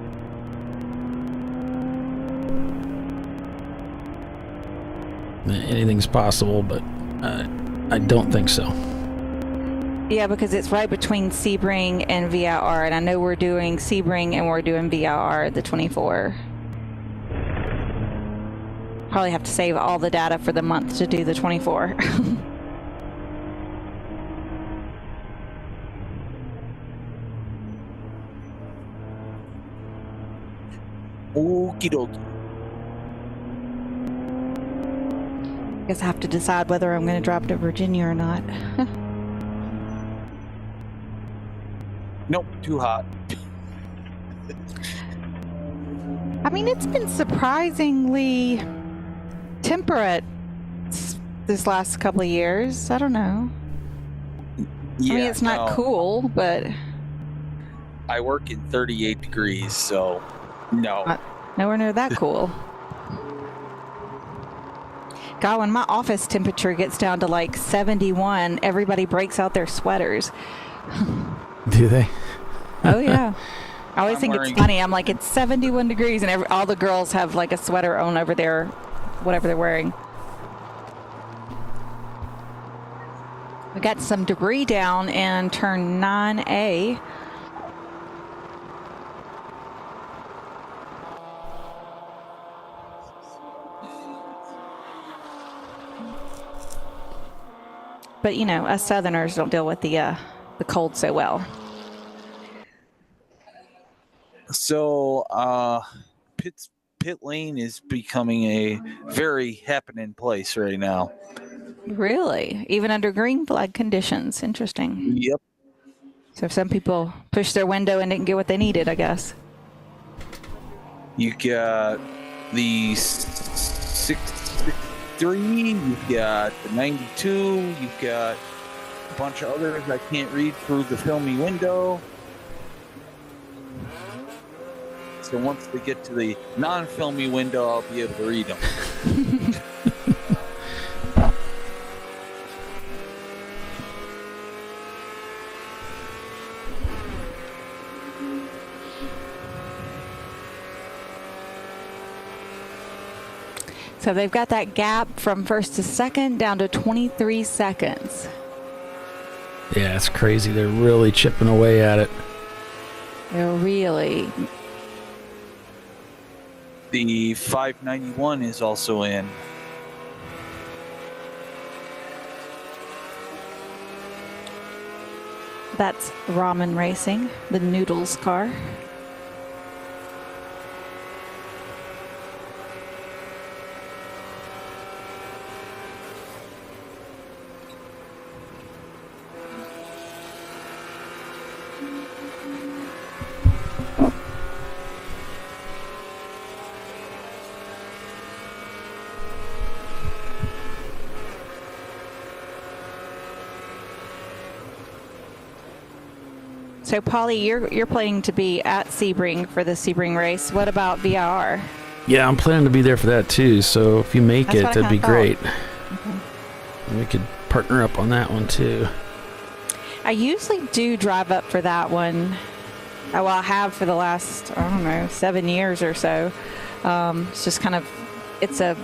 Anything's possible, but I don't think so. Yeah, because it's right between Sebring and VIR, and I know we're doing Sebring and we're doing VIR the 24. Probably have to save all the data for the month to do the 24. Okie dokie. Guess I have to decide whether I'm going to drop to Virginia or not. Nope, too hot. I mean, it's been surprisingly temperate this last couple of years. I don't know. Yeah, I mean, it's not cool, but... I work in 38 degrees, so no. Nowhere near that cool. God, when my office temperature gets down to like 71, everybody breaks out their sweaters. Do they? Oh, yeah. I always think it's funny. I'm like, it's 71 degrees, and all the girls have like a sweater on over their whatever they're wearing. We got some debris down in turn 9A. But, you know, us Southerners don't deal with the cold so well. So, pit lane is becoming a very happening place right now. Really? Even under green flag conditions. Interesting. Yep. So some people pushed their window and didn't get what they needed, I guess. You got the 663, you've got the 92, you've got a bunch of others I can't read through the filmy window. So once they get to the non-filmy window, I'll be able to read them. So they've got that gap from first to second down to 23 seconds. Yeah, it's crazy. They're really chipping away at it. They're really... The 591 is also in. That's Ramen Racing, the Noodles car. So, Polly, you're planning to be at Sebring for the Sebring race. What about VIR? Yeah, I'm planning to be there for that too. So if you make it, that'd be great. Okay. We could partner up on that one too. I usually do drive up for that one. Well, I have for the last, 7 years or so. It's just kind of, it's a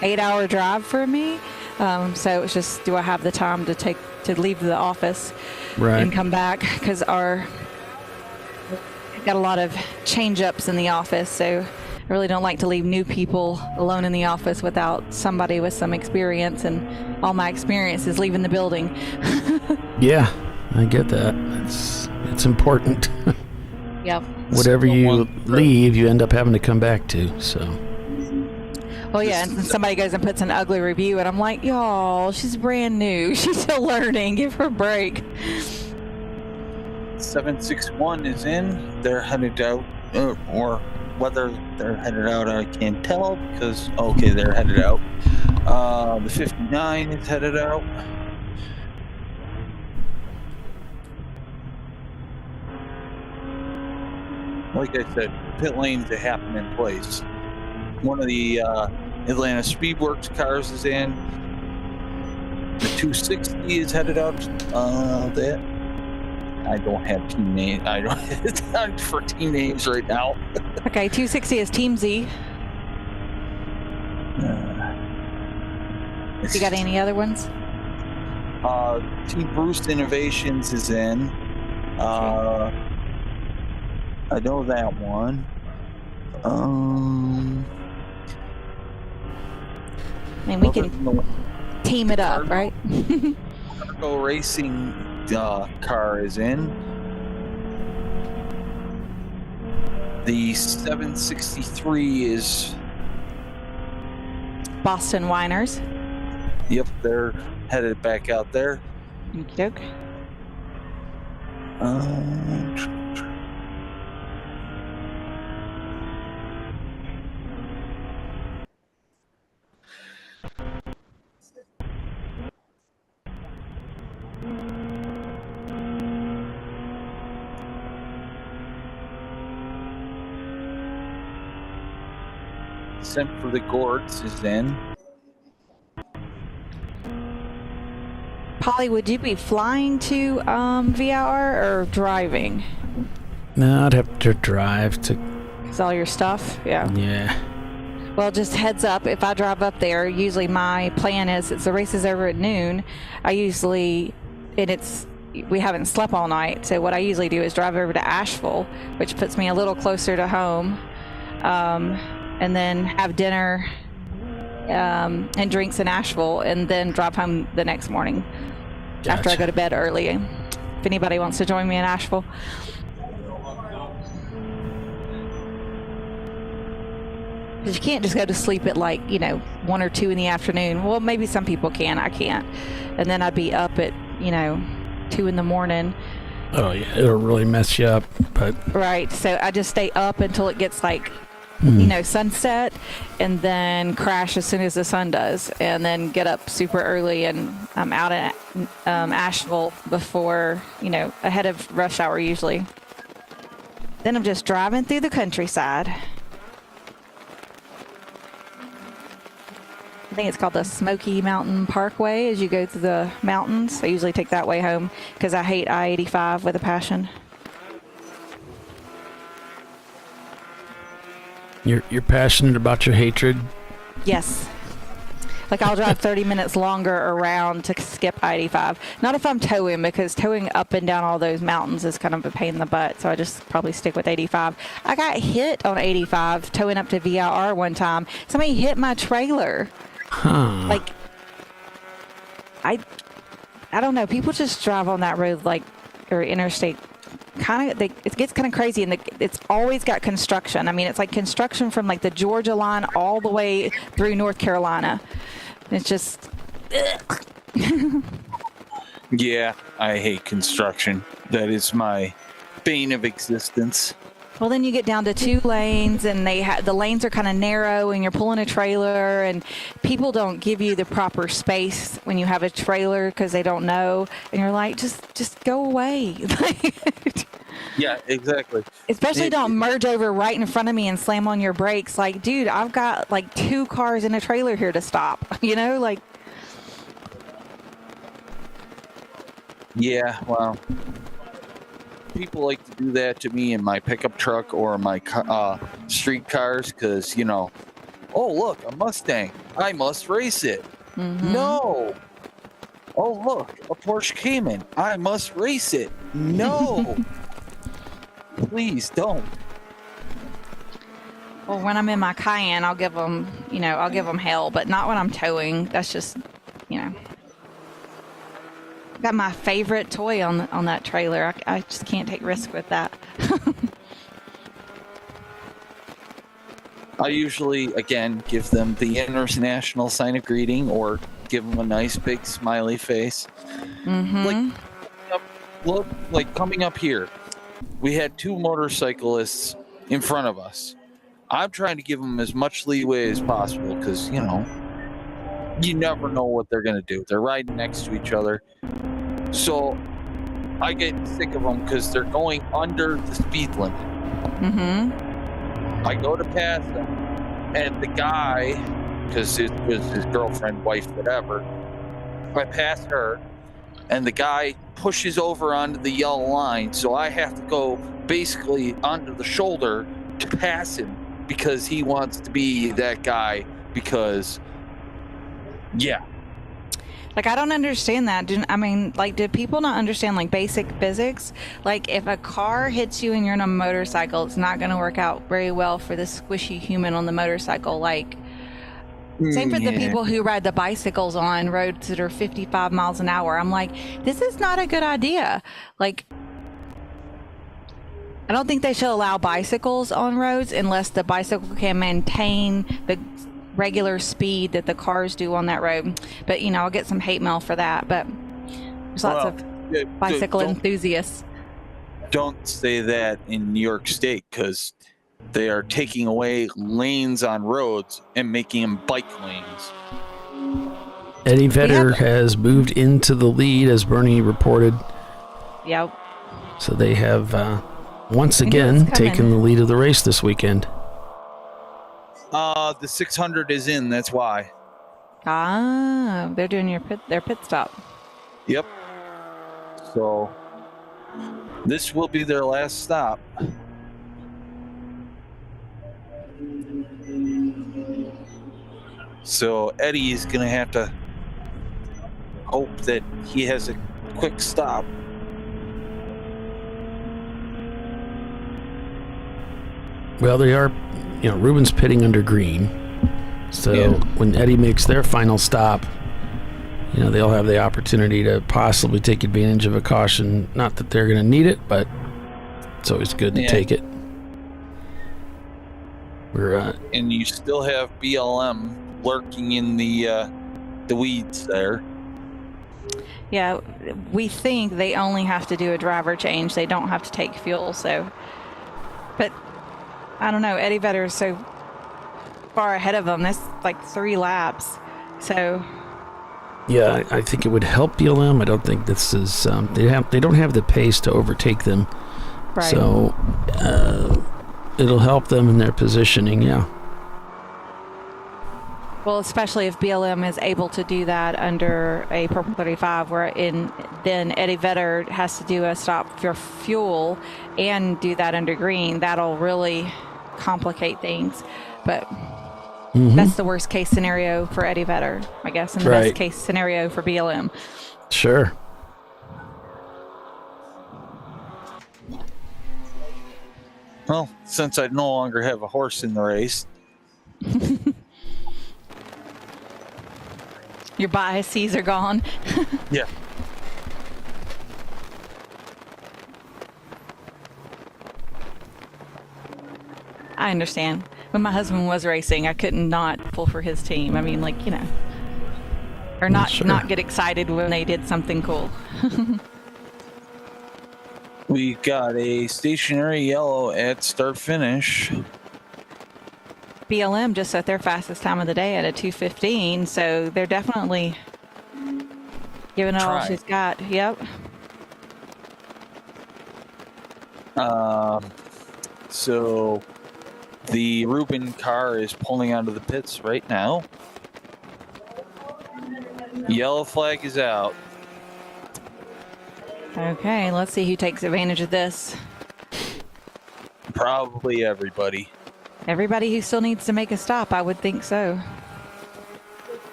8-hour drive for me. So it's just, do I have the time to leave the office and come back? Because we've got a lot of change-ups in the office, so I really don't like to leave new people alone in the office without somebody with some experience, and all my experience is leaving the building. Yeah, I get that. It's important. Yep. Whatever you leave, you end up having to come back to. So. Well, yeah, and somebody goes and puts an ugly review, and I'm like, y'all, she's brand new. She's still learning. Give her a break. 761 is in. They're headed out, or whether they're headed out, I can't tell because, okay, they're headed out. The 59 is headed out. Like I said, pit lanes that happen in place. One of the Atlanta Speedworks cars is in. The 260 is headed out. That I don't have team names. I don't have time for team names right now. Okay, 260 is Team Z. You got any other ones? Team Bruce Innovations is in. I know that one. I mean, we can team it up, right? Cargo Racing car is in. The 763 is Boston Winers. Yep, they're headed back out there. Okie doke. Sent for the Gords is in. Polly, would you be flying to VIR or driving? No, I'd have to drive to. Is all your stuff? Yeah. Yeah. Well, just heads up, if I drive up there, usually my plan is, the race is over at noon. We haven't slept all night, so what I usually do is drive over to Asheville, which puts me a little closer to home, and then have dinner and drinks in Asheville, and then drive home the next morning. Gotcha. After I go to bed early. If anybody wants to join me in Asheville. Because you can't just go to sleep at 1 or 2 in the afternoon. Well, maybe some people can. I can't. And then I'd be up at 2 in the morning. Oh yeah, it'll really mess you up. But right, so I just stay up until it gets sunset, and then crash as soon as the sun does, and then get up super early, and I'm out at Asheville before ahead of rush hour usually. Then I'm just driving through the countryside. I think it's called the Smoky Mountain Parkway as you go through the mountains. I usually take that way home because I hate I-85 with a passion. You're passionate about your hatred? Yes. I'll drive 30 minutes longer around to skip I-85. Not if I'm towing, because towing up and down all those mountains is kind of a pain in the butt, so I just probably stick with 85. I got hit on 85 towing up to VIR one time. Somebody hit my trailer. Huh. I don't know. People just drive on that road or interstate. It gets kind of crazy, and it's always got construction. I mean, it's like construction from the Georgia line all the way through North Carolina. It's just. Yeah, I hate construction. That is my bane of existence. Well, then you get down to 2 lanes, and the lanes are kind of narrow, and you're pulling a trailer, and people don't give you the proper space when you have a trailer because they don't know, and you're like, just go away. Yeah, exactly. Especially don't merge over right in front of me and slam on your brakes. Dude, I've got 2 cars in a trailer here to stop. Yeah, well. People like to do that to me in my pickup truck or my street cars because, oh, look, a Mustang. I must race it. Mm-hmm. No. Oh, look, a Porsche Cayman. I must race it. No. Please don't. Well, when I'm in my Cayenne, I'll give them hell, but not when I'm towing. That's just, got my favorite toy on that trailer. I just can't take risk with that. I usually, again, give them the international sign of greeting or give them a nice big smiley face. Like coming up here, we had 2 motorcyclists in front of us. I'm trying to give them as much leeway as possible because, you never know what they're going to do. They're riding next to each other. So I get sick of them because they're going under the speed limit. I go to pass them, and the guy, because it was his girlfriend, wife, whatever, I pass her, and the guy pushes over onto the yellow line, so I have to go basically onto the shoulder to pass him because he wants to be that guy because, yeah. Like, I don't understand that. Do people not understand, like, basic physics? Like, if a car hits you and you're on a motorcycle, it's not going to work out very well for the squishy human on the motorcycle. Like, same for the people who ride the bicycles on roads that are 55 miles an hour. I'm like, this is not a good idea. Like, I don't think they should allow bicycles on roads unless the bicycle can maintain the regular speed that the cars do on that road. But I'll get some hate mail for that. But there's lots of bicycle enthusiasts. Don't say that in New York State because they are taking away lanes on roads and making them bike lanes. Eddie Vedder has moved into the lead, as Bernie reported. Yep. So they have once again taken the lead of the race this weekend. The 600 is in, that's why. They're doing their pit stop. Yep. So this will be their last stop. So Eddie's going to have to hope that he has a quick stop. Well, they are, Ruben's pitting under green. So when Eddie makes their final stop, they'll have the opportunity to possibly take advantage of a caution. Not that they're going to need it, but it's always good to take it. And you still have BLM lurking in the weeds there. Yeah, we think they only have to do a driver change. They don't have to take fuel. So, but I don't know. Eddie Vedder is so far ahead of them. That's like 3 laps. So. Yeah, I think it would help BLM. I don't think this is. They don't have the pace to overtake them. Right. So it'll help them in their positioning. Yeah. Well, especially if BLM is able to do that under a Purple 35, then Eddie Vedder has to do a stop for fuel and do that under green. That'll really complicate things. But that's the worst case scenario for Eddie Vedder, I guess, and the best case scenario for BLM. Sure. Well, since I no longer have a horse in the race. Your biases are gone. Yeah. I understand. When my husband was racing, I couldn't not pull for his team. I mean, or not get excited when they did something cool. We got a stationary yellow at start finish. BLM just set their fastest time of the day at a 2:15, so they're definitely giving it all she's got. Yep. So the Reuben car is pulling out of the pits right now. Yellow flag is out. Okay, let's see who takes advantage of this. Probably everybody. Everybody who still needs to make a stop, I would think so.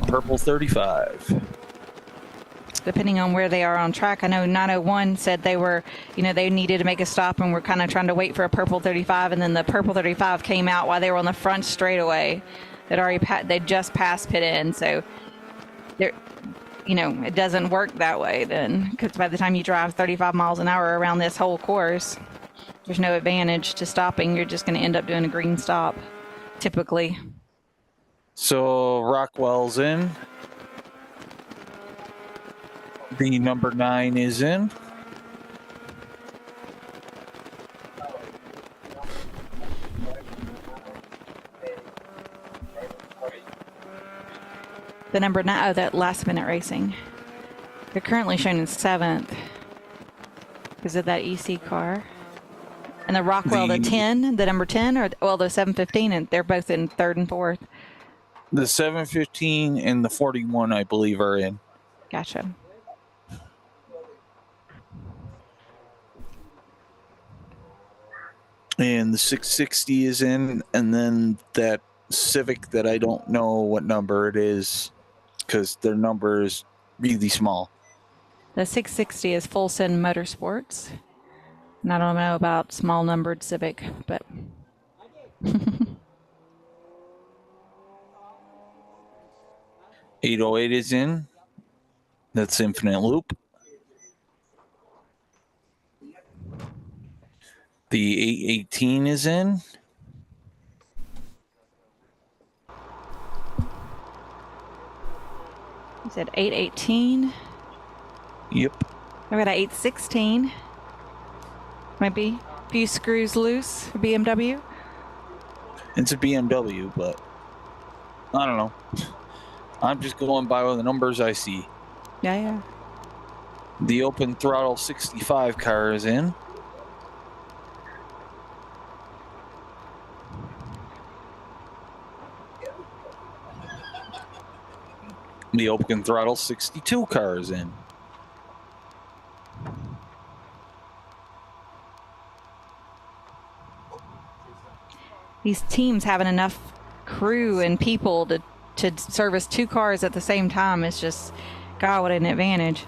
Purple 35. Depending on where they are on track. I know 901 said they were, they needed to make a stop and were kind of trying to wait for a purple 35, and then the purple 35 came out while they were on the front straightaway. They just passed pit in, so they're, it doesn't work that way then, because by the time you drive 35 miles an hour around this whole course, There's no advantage to stopping. You're just going to end up doing a green stop, typically. So Rockwell's in. The number 9 is in. The number 9, that last minute racing. They're currently shown in 7th because of that EC car. And the Rockwell, the number 10, or the 715, and they're both in 3rd and 4th. The 715 and the 41, I believe, are in. Gotcha. And the 660 is in, and then that Civic that I don't know what number it is because their number is really small. The 660 is Fulson Motorsports. And I don't know about small numbered Civic, but 808 is in. That's Infinite Loop. The 818 is in. You said 818. Yep. I've got an 816. Maybe a few screws loose for BMW. It's a BMW, but I don't know. I'm just going by the numbers I see. Yeah. The open throttle 65 car is in. The open throttle 62 car is in. These teams having enough crew and people to service 2 cars at the same time is just, God, what an advantage.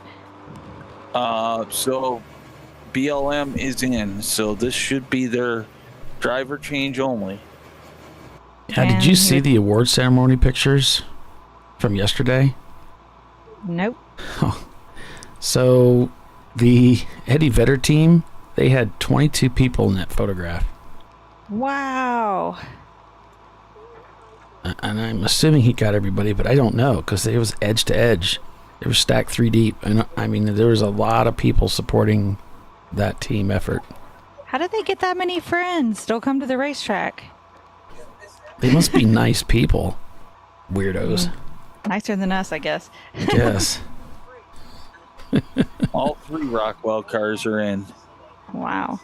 So BLM is in, so this should be their driver change only. Yeah, did you see the award ceremony pictures from yesterday? Nope. Oh. So the Eddie Vedder team, they had 22 people in that photograph. Wow. And I'm assuming he got everybody, but I don't know because it was edge to edge. They were stacked 3 deep. And I mean, there was a lot of people supporting that team effort. How did they get that many friends? Still come to the racetrack. They must be nice people. Weirdos. Nicer than us, I guess. Yes. All 3 Rockwell cars are in. Wow.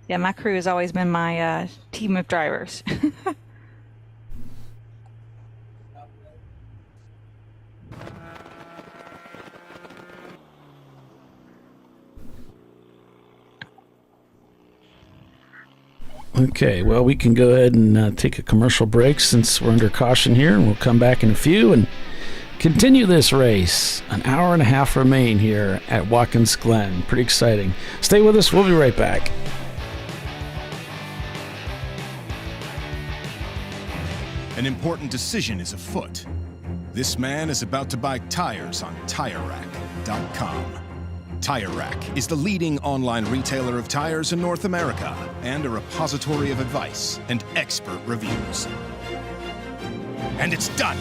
Yeah, my crew has always been my team of drivers. Okay, well, we can go ahead and take a commercial break since we're under caution here, and we'll come back in a few and continue this race. An hour and a half remain here at Watkins Glen. Pretty exciting. Stay with us. We'll be right back. An important decision is afoot. This man is about to buy tires on TireRack.com. Tire Rack is the leading online retailer of tires in North America and a repository of advice and expert reviews. And it's done!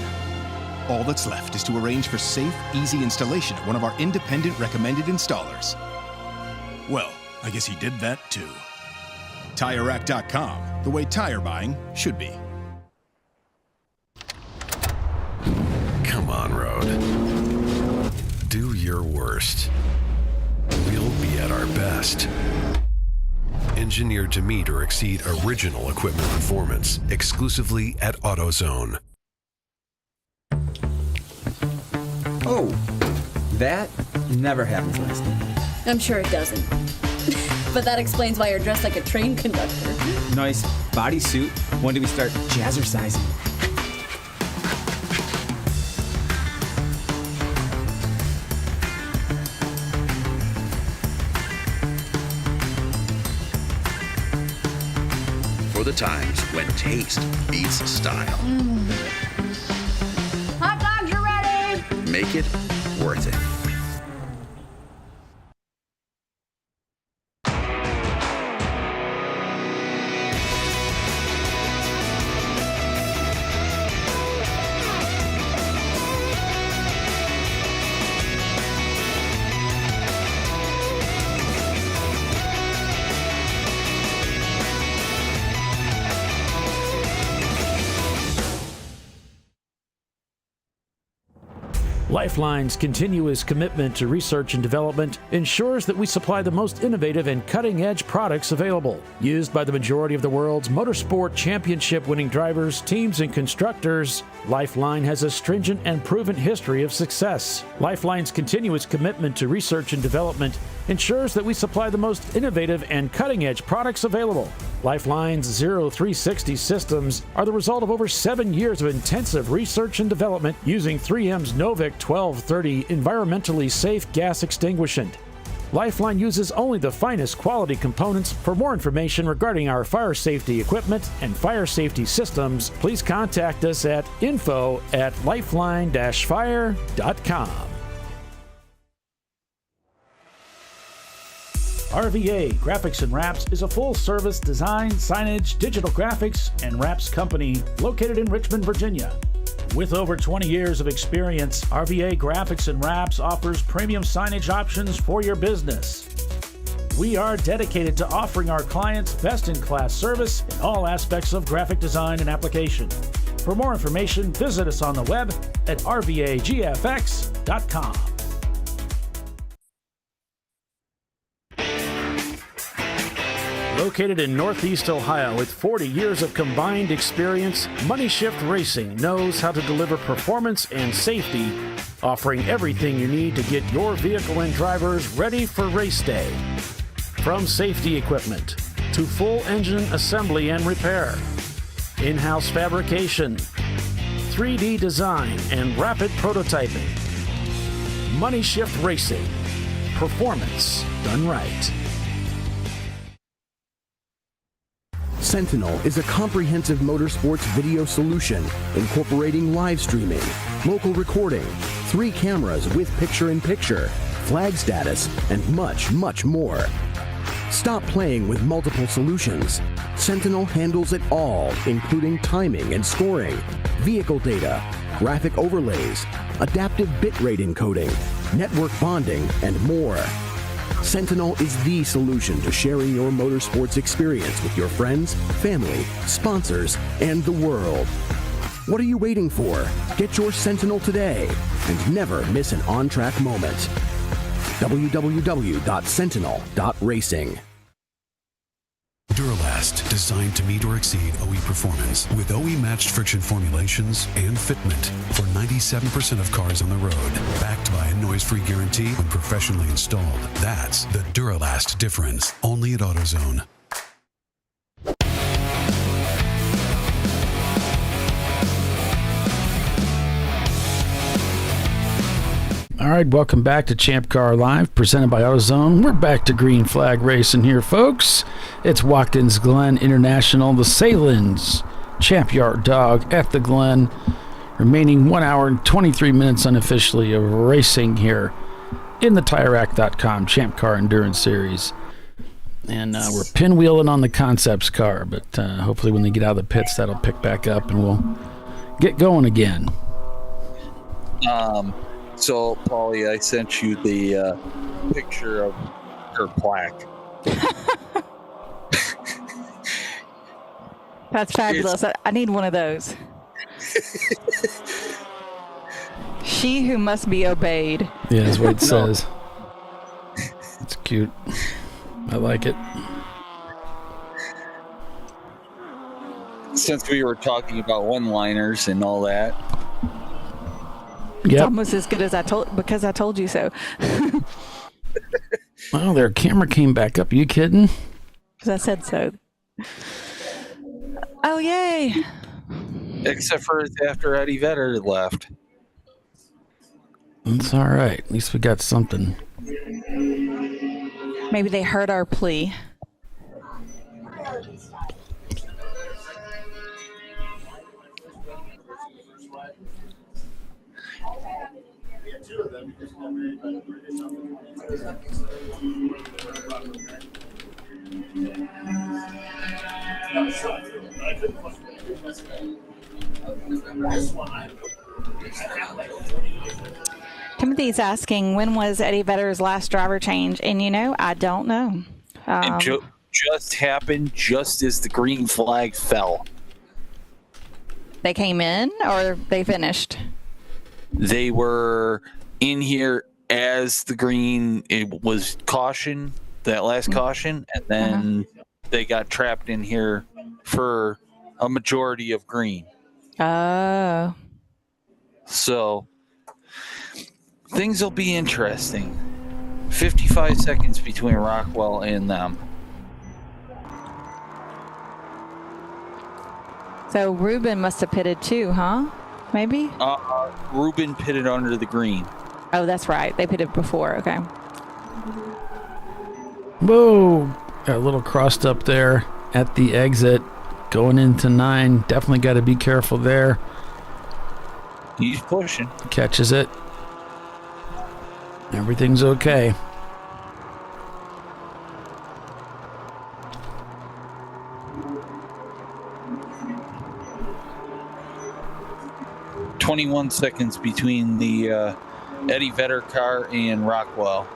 All that's left is to arrange for safe, easy installation at one of our independent recommended installers. Well, I guess he did that too. TireRack.com, the way tire buying should be. Come on, Road. Do your worst. We'll be at our best. Engineered to meet or exceed original equipment performance, exclusively at AutoZone. Oh, that never happens last night. I'm sure it doesn't. But that explains why you're dressed like a train conductor. Nice bodysuit. When do we start jazzercising? For the times when taste beats style. Hot dogs are ready! Make it worth it. Lifeline's continuous commitment to research and development ensures that we supply the most innovative and cutting-edge products available. Used by the majority of the world's motorsport championship-winning drivers, teams, and constructors, Lifeline has a stringent and proven history of success. Lifeline's continuous commitment to research and development ensures that we supply the most innovative and cutting-edge products available. Lifeline's 0360 systems are the result of over 7 years of intensive research and development using 3M's Novik 1230 environmentally safe gas extinguishant. Lifeline uses only the finest quality components. For more information regarding our fire safety equipment and fire safety systems, please contact us at info@lifeline-fire.com. RVA Graphics and Wraps is a full-service design, signage, digital graphics, and wraps company located in Richmond, Virginia. With over 20 years of experience, RVA Graphics and Wraps offers premium signage options for your business. We are dedicated to offering our clients best-in-class service in all aspects of graphic design and application. For more information, visit us on the web at rvagfx.com. Located in Northeast Ohio with 40 years of combined experience, Money Shift Racing knows how to deliver performance and safety, offering everything you need to get your vehicle and drivers ready for race day. From safety equipment to full engine assembly and repair, in-house fabrication, 3D design, and rapid prototyping. Money Shift Racing. Performance done right. Sentinel is a comprehensive motorsports video solution incorporating live streaming, local recording, 3 cameras with picture-in-picture, flag status, and much, much more. Stop playing with multiple solutions. Sentinel handles it all, including timing and scoring, vehicle data, graphic overlays, adaptive bitrate encoding, network bonding, and more. Sentinel is the solution to sharing your motorsports experience with your friends, family, sponsors, and the world. What are you waiting for? Get your Sentinel today and never miss an on-track moment. www.sentinel.racing. Duralast, designed to meet or exceed OE performance with OE-matched friction formulations and fitment for 97% of cars on the road. Backed by a noise-free guarantee when professionally installed. That's the Duralast difference. Only at AutoZone. All right, welcome back to ChampCar.Live, presented by AutoZone. We're back to green flag racing here, folks. It's Watkins, Glen International, the Sahlen's Champyard dog at the Glen. Remaining 1 hour and 23 minutes unofficially of racing here in the TireRack.com Champ Car Endurance Series. And we're pinwheeling on the Concepts car, but hopefully when they get out of the pits, that'll pick back up and we'll get going again. So, Paulie, I sent you the picture of her plaque. That's fabulous. I need one of those. She who must be obeyed. Yeah, that's what it says. It's cute. I like it. Since we were talking about one-liners and all that. It's Yep. almost as good as I told you so. Well, their camera came back up. Are you kidding? Because I said so. Oh, yay. Except for after Eddie Vedder left. It's all right. At least we got something. Maybe they heard our plea. Timothy's asking, when was Eddie Vedder's last driver change? And I don't know. It just happened just as the green flag fell. They came in or they finished? They were in here as the green, it was caution, that last caution, and then they got trapped in here for a majority of green. Oh. So things will be interesting. 55 seconds between Rockwell and them. So Ruben must have pitted too, huh? Maybe? Ruben pitted under the green. Oh, that's right. They pitted before. Okay. Whoa! Got a little crossed up there at the exit. Going into 9. Definitely got to be careful there. He's pushing. Catches it. Everything's okay. "21 seconds between the Eddie Vedder car and Rockwell."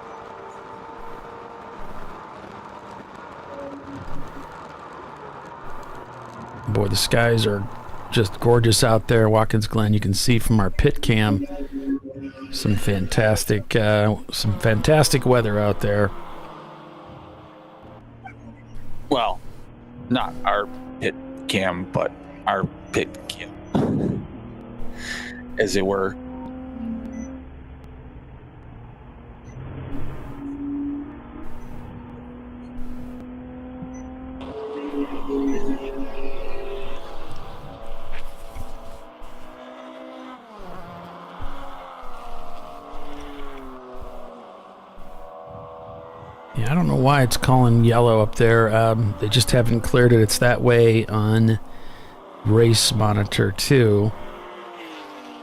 Boy, the skies are just gorgeous out there. Watkins Glen, you can see from our pit cam some fantastic weather out there. Well, not our pit cam, but our pit cam, as it were. Yeah, I don't know why it's calling yellow up there. They just haven't cleared it. It's that way on Race Monitor too.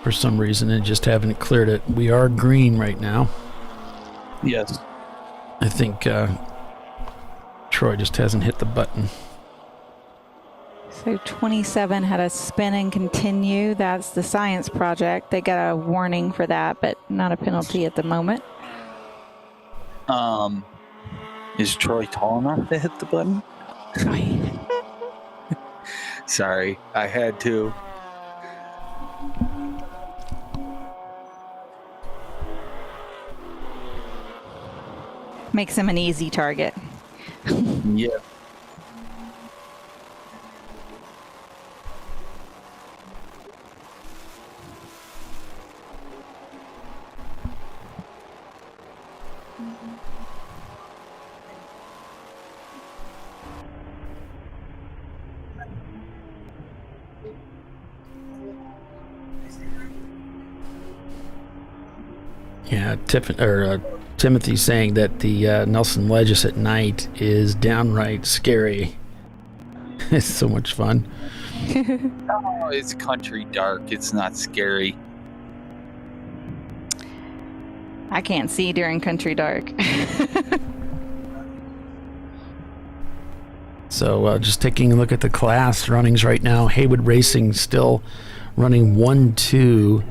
For some reason, they just haven't cleared it. We are green right now. Yes. I think Troy just hasn't hit the button. So 27 had a spin and continue. That's the science project. They got a warning for that, but not a penalty at the moment. Is Troy tall enough to hit the button? Sorry, I had to. Makes him an easy target. Yeah. Yeah, Timothy saying that the Nelson Ledges at night is downright scary. It's so much fun. Oh, it's country dark. It's not scary. I can't see during country dark. So just taking a look at the class runnings right now. Haywood Racing still running 1-2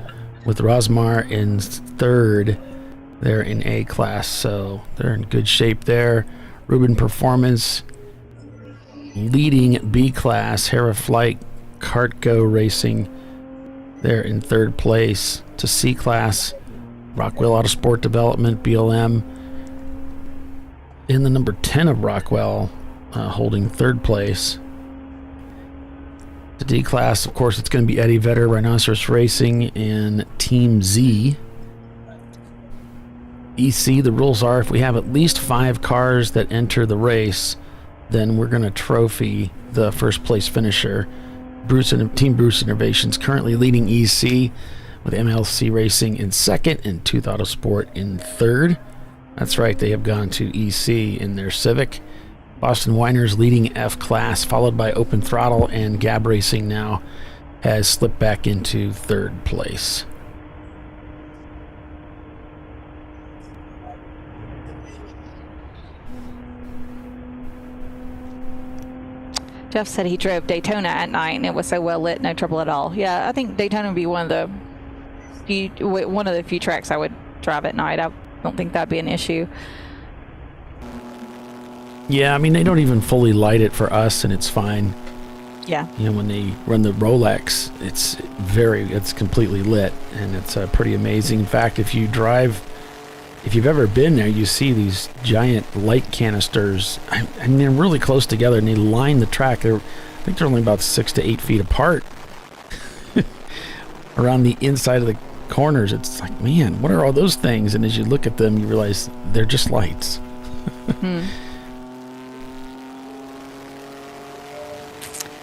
with Rosmar in third. They're in A class, so they're in good shape there. Ruben Performance leading B class. Hera Flight, Cartgo Racing, they're in third place. To C class, Rockwell Autosport Development, BLM, in the number 10 of Rockwell, holding third place. The D class, of course, it's going to be Eddie Vedder, Rhinoceros Racing, and Team Z. EC, the rules are if we have at least 5 cars that enter the race, then we're going to trophy the first place finisher. Team Bruce Innovations currently leading EC with MLC Racing in second and Tooth Autosport in third. That's right, they have gone to EC in their Civic. Boston Winers leading F class, followed by Open Throttle and Gab Racing now has slipped back into third place. Jeff said he drove Daytona at night and it was so well lit, no trouble at all. Yeah, I think Daytona would be one of the few tracks I would drive at night. I don't think that'd be an issue. Yeah, I mean, they don't even fully light it for us, and it's fine. Yeah. You know, when they run the Rolex, it's completely lit, and it's pretty amazing. In fact, if you've ever been there, you see these giant light canisters, and they're really close together, and they line the track. I think they're only about 6 to 8 feet apart around the inside of the corners. It's like, man, what are all those things? And as you look at them, you realize they're just lights.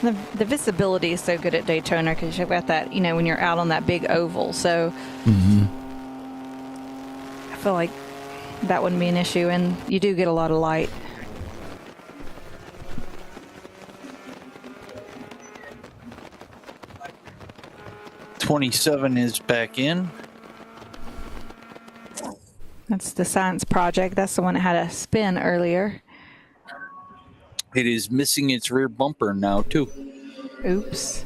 The visibility is so good at Daytona because you've got that, when you're out on that big oval. So I feel like that wouldn't be an issue, and you do get a lot of light. '27 is back in. That's the science project. That's the one that had a spin earlier. It is missing its rear bumper now, too. Oops.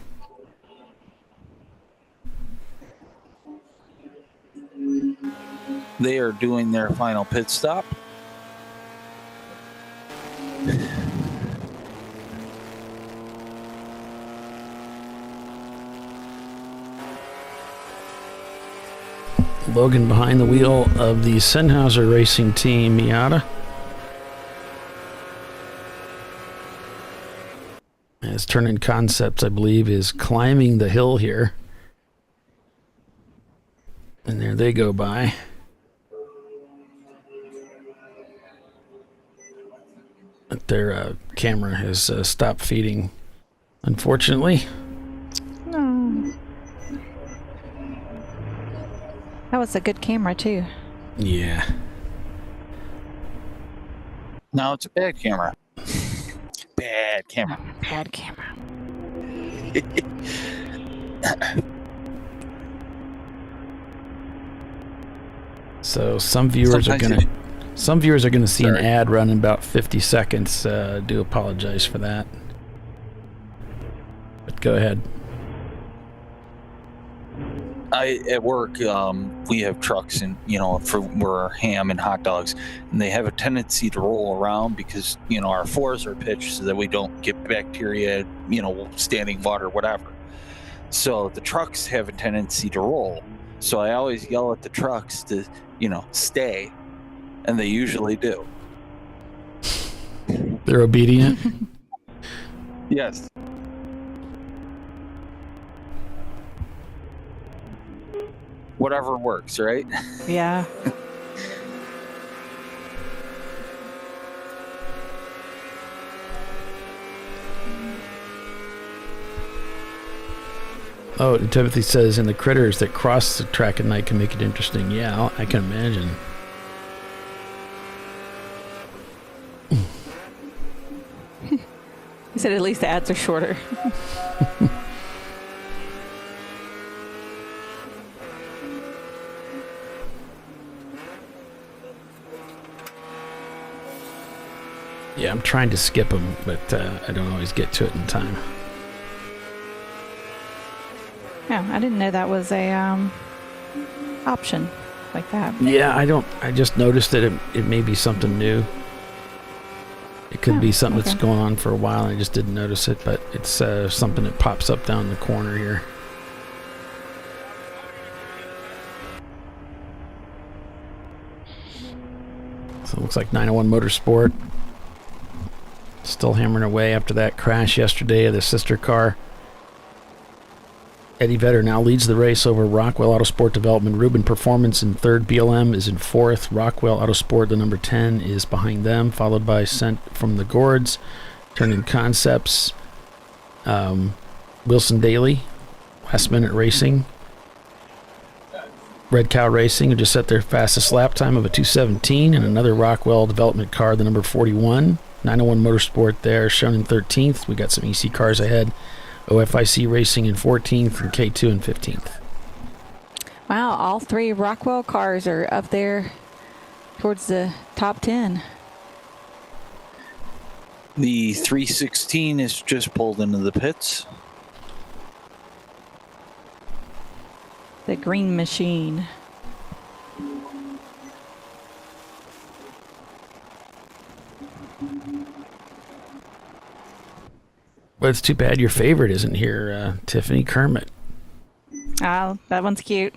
They are doing their final pit stop. Logan behind the wheel of the Sennheiser Racing Team Miata. As Turning Concepts, I believe, is climbing the hill here. And there they go by. But their camera has stopped feeding, unfortunately. No. That was a good camera, too. Yeah. Now it's a bad camera. Bad camera. Bad camera. So some viewers are gonna see an ad run in about 50 seconds. Do apologize for that. But go ahead. At work, we have trucks, and we're ham and hot dogs, and they have a tendency to roll around because our floors are pitched so that we don't get bacteria, standing water, whatever. So the trucks have a tendency to roll. So I always yell at the trucks to, stay, and they usually do. They're obedient. Yes. Whatever works, right? Yeah. Oh, Timothy says, and the critters that cross the track at night can make it interesting. Yeah, I can imagine. He said at least the ads are shorter. Yeah, I'm trying to skip them, but I don't always get to it in time. Yeah, I didn't know that was a option like that. Yeah, I just noticed that it may be something new. It could be something that's going on for a while, and I just didn't notice it, but it's something that pops up down the corner here. So it looks like 901 Motorsport still hammering away after that crash yesterday of the sister car. Eddie Vedder now leads the race over Rockwell Autosport Development. Ruben Performance in third. BLM is in fourth. Rockwell Autosport, the number 10, is behind them, followed by Sent from the Gourds. Turning Concepts. Wilson Daly, Last Minute Racing. Red Cow Racing, who just set their fastest lap time of a 2:17, and another Rockwell Development car, the number 41. 901 Motorsport there, shown in 13th. We got some EC cars ahead. OFIC Racing in 14th and K2 in 15th. Wow, all three Rockwell cars are up there towards the top 10. The 316 is just pulled into the pits. The green machine. Well, it's too bad your favorite isn't here, Tiffany Kermit. Oh, that one's cute.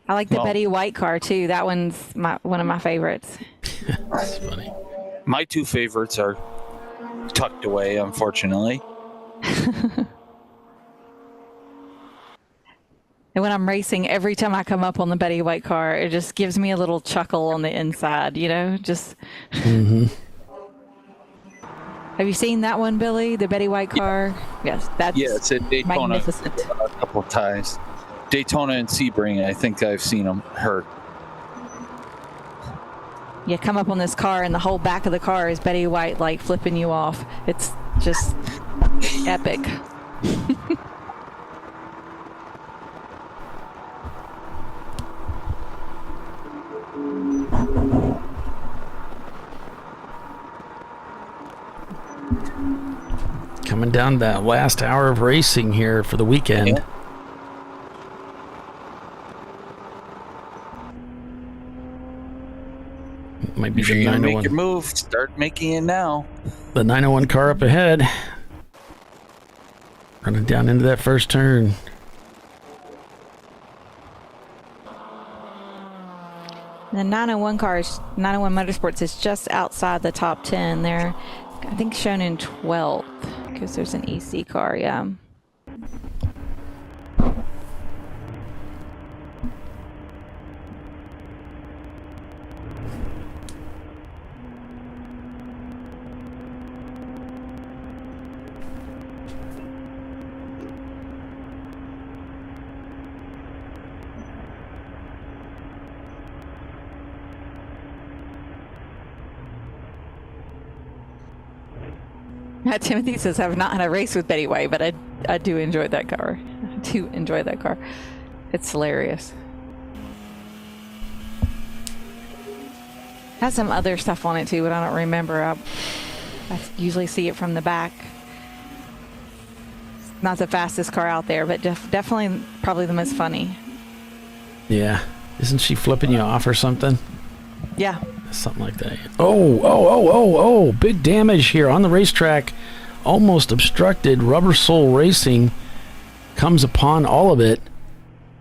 I like the Betty White car too. That one's one of my favorites. That's funny. My two favorites are tucked away, unfortunately. And when I'm racing, every time I come up on the Betty White car, it just gives me a little chuckle on the inside, you know, just. Mm-hmm. Have you seen that one, Billy? The Betty White car? Yes, that's it's at Daytona magnificent. a couple of times. Daytona and Sebring, I think I've seen them hurt. You come up on this car, and the whole back of the car is Betty White, like, flipping you off. It's just epic. Coming down that last hour of racing here for the weekend. Yeah. Might be If the you're gonna 901. make your move, start making it now. The 901 car up ahead. Running down into that first turn. The 901 cars, 901 Motorsports is just outside the top 10. They're, I think, shown in 12th because there's an EC car, yeah. Timothy says, I've not had a race with Betty White, but I do enjoy that car. I do enjoy that car. It's hilarious. Has some other stuff on it too, but I don't remember. I usually see it from the back. It's not the fastest car out there, but definitely probably the most funny. Yeah. Isn't she flipping you off or something? Yeah. Something like that. Oh, big damage here on the racetrack. Almost obstructed. Rubber Soul Racing comes upon all of it,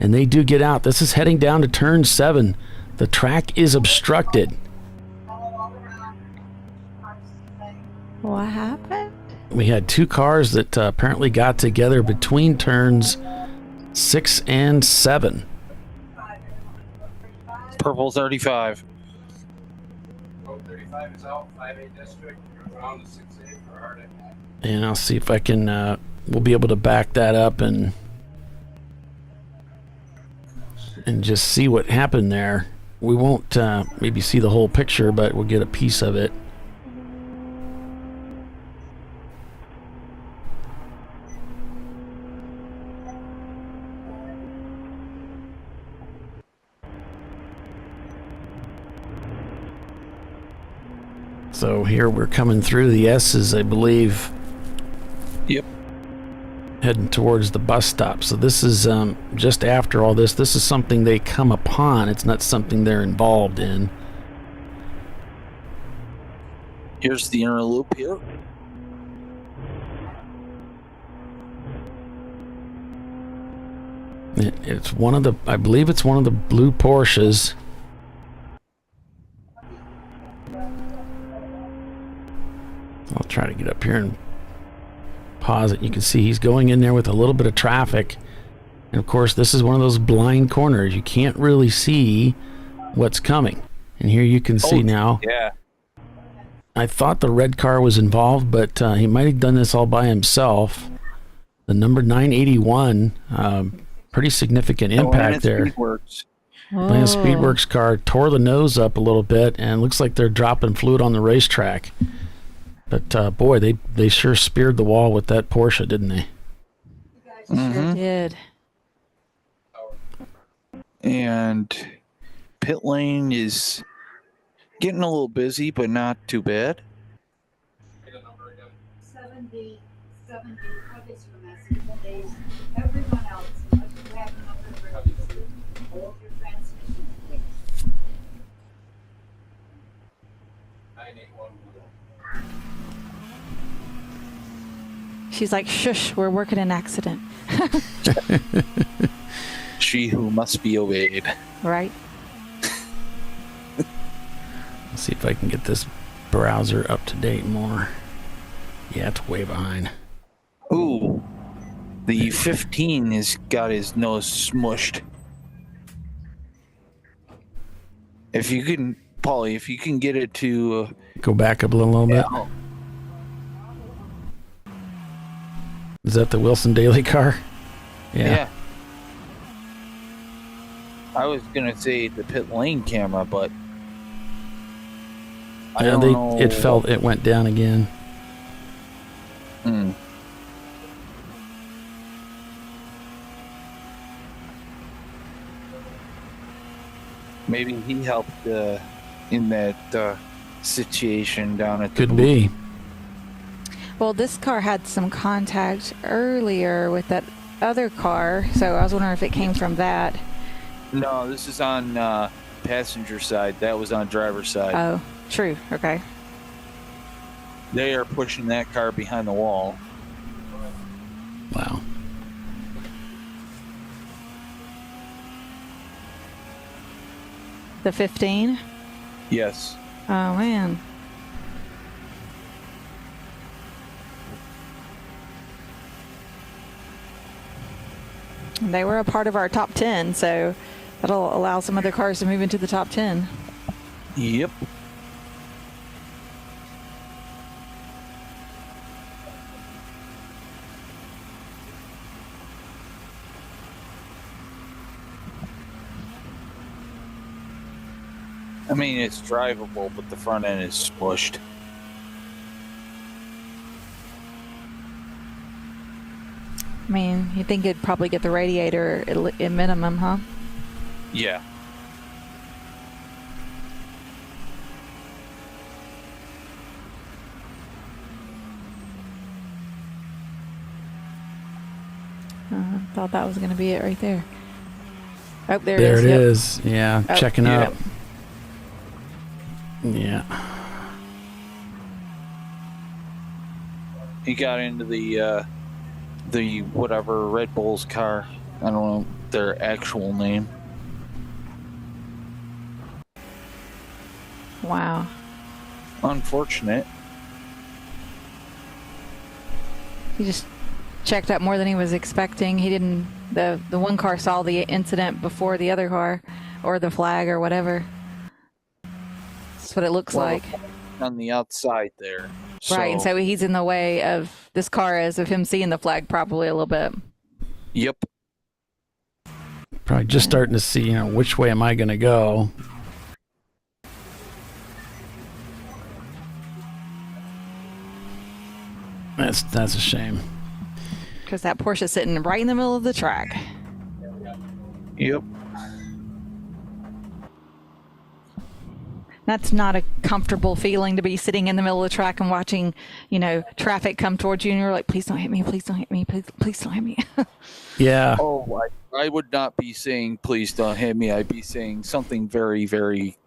and they do get out. This is heading down to turn 7. The track is obstructed. What happened? We had two cars that apparently got together between turns 6 and 7. Purple 35. And I'll see if I can, we'll be able to back that up and just see what happened there. We won't maybe see the whole picture, but we'll get a piece of it. So here we're coming through the S's, I believe. Yep. Heading towards the bus stop. So this is just after all this. This is something they come upon. It's not something they're involved in. Here's the inner loop here. It's one of the, I believe it's one of the blue Porsches. I'll try to get up here and pause it. You can see he's going in there with a little bit of traffic. And of course, this is one of those blind corners. You can't really see what's coming. And here you can see now. Yeah. I thought the red car was involved, but he might have done this all by himself. The number 981, pretty significant impact there. Works. Land Speedworks car tore the nose up a little bit, and looks like they're dropping fluid on the racetrack. But boy, they sure speared the wall with that Porsche, didn't they? Sure did. And pit lane is getting a little busy, but not too bad. 70 projects for Mexico days. Everyone else, if you have another emergency, hold your transmission fixed. She's like, shush, we're working an accident. She who must be obeyed. Right. Let's see if I can get this browser up to date more. Yeah, it's way behind. Ooh, the 15 has got his nose smushed. If you can, Paulie, if you can get it to... Go back up a little bit. Is that the Wilson Daly car? Yeah. I was going to say the pit lane camera, but... I don't know. It went down again. Maybe he helped in that situation down at the Could be. Well, this car had some contact earlier with that other car, so I was wondering if it came from that. No, this is on passenger side. That was on driver's side. Oh, true. Okay. They are pushing that car behind the wall. Wow. The 15? Yes. Oh, man. They were a part of our top 10, so that'll allow some other cars to move into the top 10. Yep. I mean, it's drivable, but the front end is smushed. I mean, you think it'd probably get the radiator at minimum, huh? Yeah. I thought that was going to be it right there. Oh, there There it it is. is. Yeah, Oh, checking yeah. up. Yeah. He got into the whatever Red Bull's car. I don't know their actual name. Wow. Unfortunate. He just checked up more than he was expecting. He didn't. The one car saw the incident before the other car, or the flag, or whatever. That's what it looks like. On the outside there. Right, and so he's in the way of this car as of him seeing the flag probably a little bit. Yep. Probably just starting to see, which way am I going to go? That's a shame. Because that Porsche's sitting right in the middle of the track. Yep. That's not a comfortable feeling to be sitting in the middle of the track and watching, traffic come towards you, and you're like, please don't hit me, please don't hit me, please don't hit me. Yeah. Oh, I would not be saying, please don't hit me. I'd be saying something very, very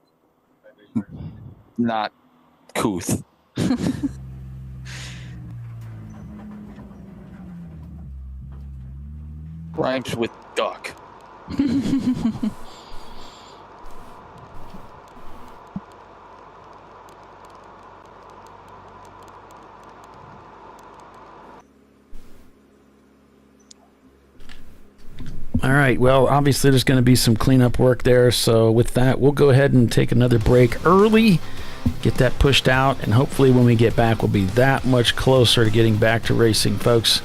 not couth. Rhymes with duck. All right. Well, obviously there's going to be some cleanup work there. So with that, we'll go ahead and take another break early, get that pushed out, and hopefully when we get back, we'll be that much closer to getting back to racing, folks.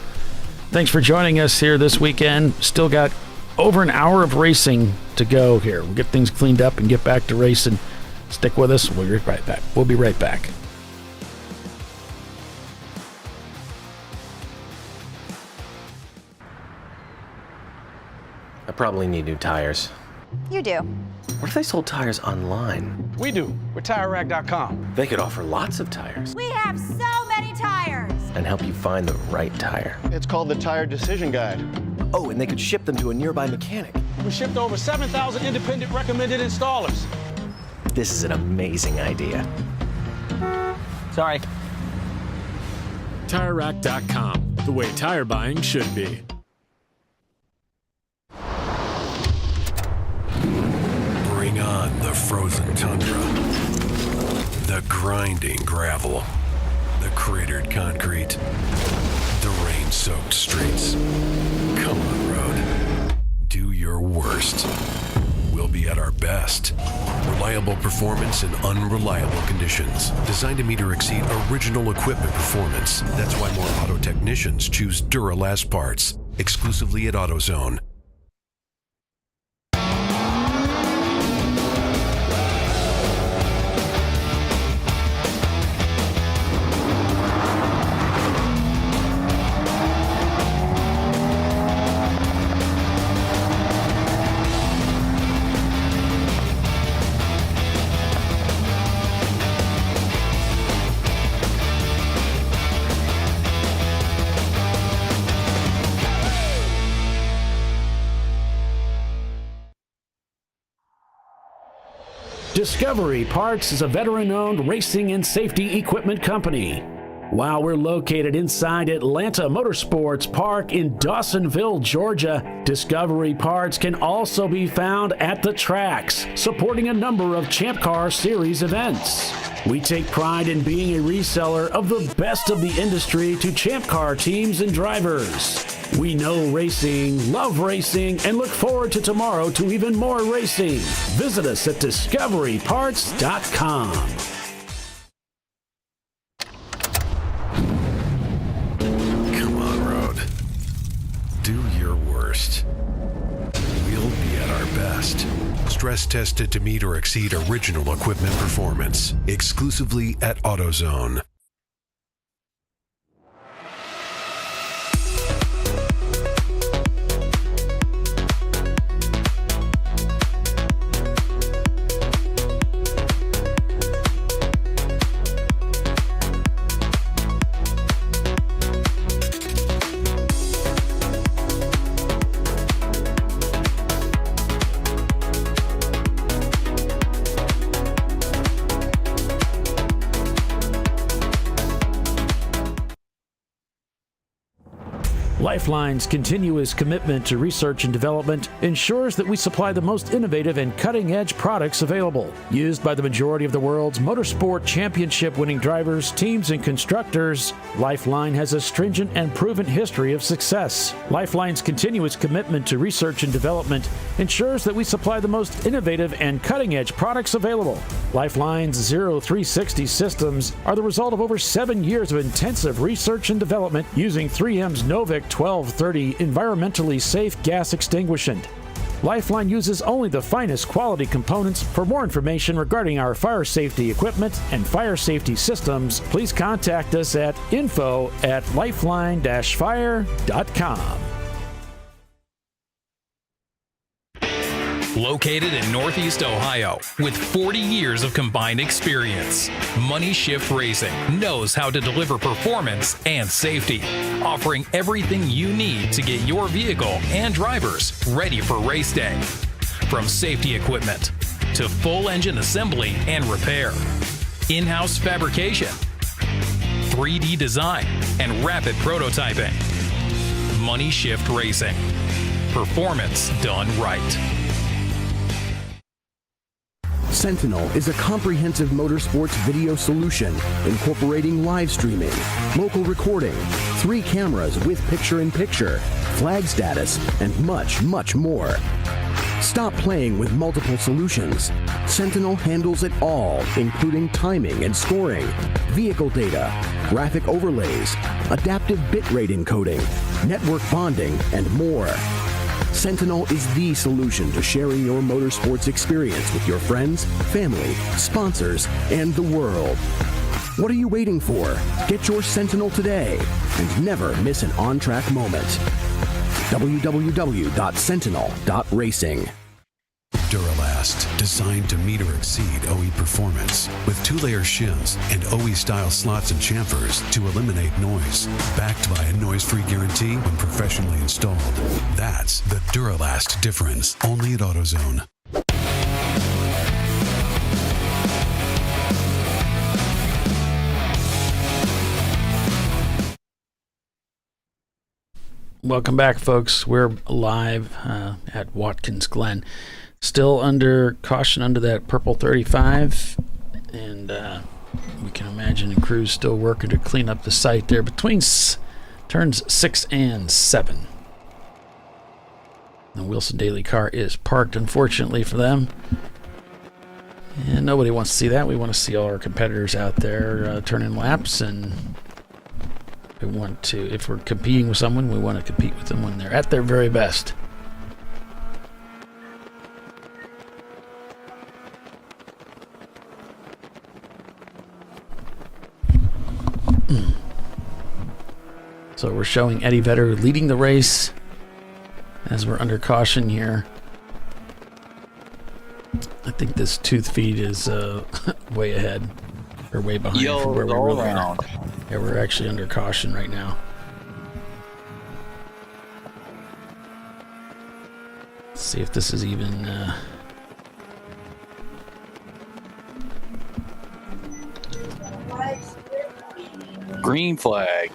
Thanks for joining us here this weekend. Still got over an hour of racing to go here. We'll get things cleaned up and get back to racing. Stick with us. We'll be right back. We'll be right back. I probably need new tires. You do. What if they sold tires online? We do. We're TireRack.com. They could offer lots of tires We have so many tires. and help you find the right tire. It's called the Tire Decision Guide. Oh, and they could ship them to a nearby mechanic. We shipped to over 7,000 independent recommended installers. This is an amazing idea. Sorry. TireRack.com, the way tire buying should be. Bring on the frozen tundra, the grinding gravel, the cratered concrete, the rain-soaked streets. Come on, road. Do your worst. We'll be at our best. Reliable performance in unreliable conditions. Designed to meet or exceed original equipment performance. That's why more auto technicians choose Duralast parts. Exclusively at AutoZone. Discovery Parts is a veteran-owned racing and safety equipment company. While we're located inside Atlanta Motorsports Park in Dawsonville, Georgia, Discovery Parts can also be found at the tracks, supporting a number of Champ Car Series events. We take pride in being a reseller of the best of the industry to Champ Car teams and drivers. We know racing, love racing, and look forward to tomorrow to even more racing. Visit us at discoveryparts.com. Come on, road. Do your worst. We'll be at our best. Stress tested to meet or exceed original equipment performance. Exclusively at AutoZone. Lifeline's continuous commitment to research and development ensures that we supply the most innovative and cutting-edge products available. Used by the majority of the world's motorsport championship-winning drivers, teams, and constructors, Lifeline has a stringent and proven history of success. Lifeline's continuous commitment to research and development ensures that we supply the most innovative and cutting-edge products available. Lifeline's 0360 systems are the result of over 7 years of intensive research and development using 3M's Novik 1230 environmentally safe gas extinguishant. Lifeline uses only the finest quality components. For more information regarding our fire safety equipment and fire safety systems, please contact us at info@lifeline-fire.com. Located in Northeast Ohio with 40 years of combined experience, Money Shift Racing knows how to deliver performance and safety, offering everything you need to get your vehicle and drivers ready for race day. From safety equipment to full engine assembly and repair, in-house fabrication, 3D design, and rapid prototyping. Money Shift Racing. Performance done right. Sentinel is a comprehensive motorsports video solution incorporating live streaming, local recording, 3 cameras with picture-in-picture, flag status, and much, much more. Stop playing with multiple solutions. Sentinel handles it all, including timing and scoring, vehicle data, graphic overlays, adaptive bitrate encoding, network bonding, and more. Sentinel is the solution to sharing your motorsports experience with your friends, family, sponsors, and the world. What are you waiting for? Get your Sentinel today and never miss an on-track moment. www.sentinel.racing. Duralast, designed to meet or exceed OE performance, with 2-layer shims and OE-style slots and chamfers to eliminate noise. Backed by a noise-free guarantee when professionally installed. That's the Duralast difference, only at AutoZone. Welcome back, folks. We're live at Watkins Glen. Still under caution under that purple 35, and we can imagine the crew's still working to clean up the site there between turns 6 and 7. The Wilson Daly car is parked, unfortunately for them, and nobody wants to see that. We want to see all our competitors out there turning laps, and we want to, if we're competing with someone, we want to compete with them when they're at their very best. So we're showing Eddie Vedder leading the race as we're under caution here. I think this tooth feed is way ahead or way behind from where we really are. Yeah, we're actually under caution right now. Let's see if this is even green flag.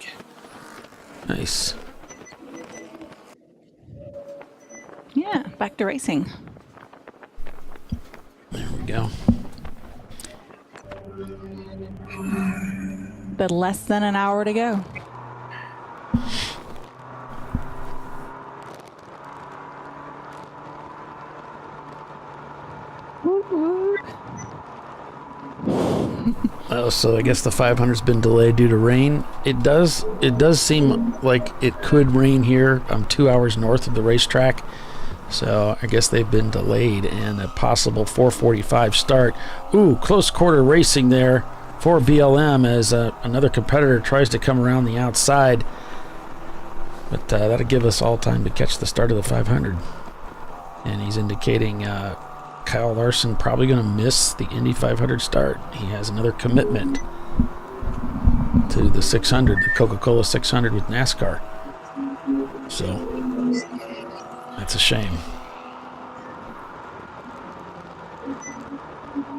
Nice. Yeah, back to racing. There we go. But less than an hour to go. Woot woot. Oh, so I guess the 500's been delayed due to rain. It does seem like it could rain here. I'm 2 hours north of the racetrack, so I guess they've been delayed, and a possible 4:45 start. Ooh, close quarter racing there for BLM as another competitor tries to come around the outside, but that'll give us all time to catch the start of the 500. And he's indicating Kyle Larson probably going to miss the Indy 500 start. He has another commitment to the 600, the Coca-Cola 600 with NASCAR. So that's a shame.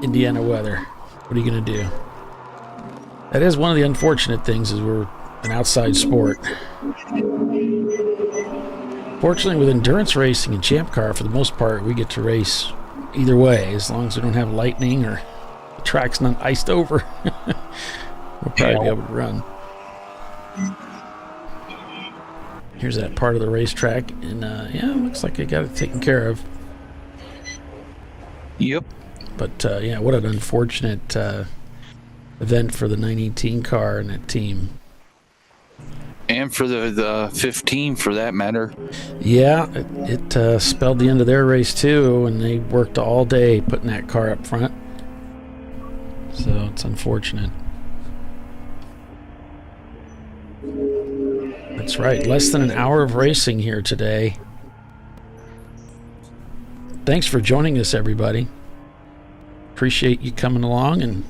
Indiana weather. What are you going to do? That is one of the unfortunate things, is we're an outside sport. Fortunately, with endurance racing and Champ Car, for the most part, we get to race either way, as long as we don't have lightning or the track's not iced over. We'll probably be able to run. Here's that part of the racetrack, and yeah, it looks like they got it taken care of. Yep. But yeah, what an unfortunate event for the 918 car and that team. And for the 15, for that matter. Yeah, it spelled the end of their race too, and they worked all day putting that car up front. So it's unfortunate. That's right, less than an hour of racing here today. Thanks for joining us, everybody. Appreciate you coming along, and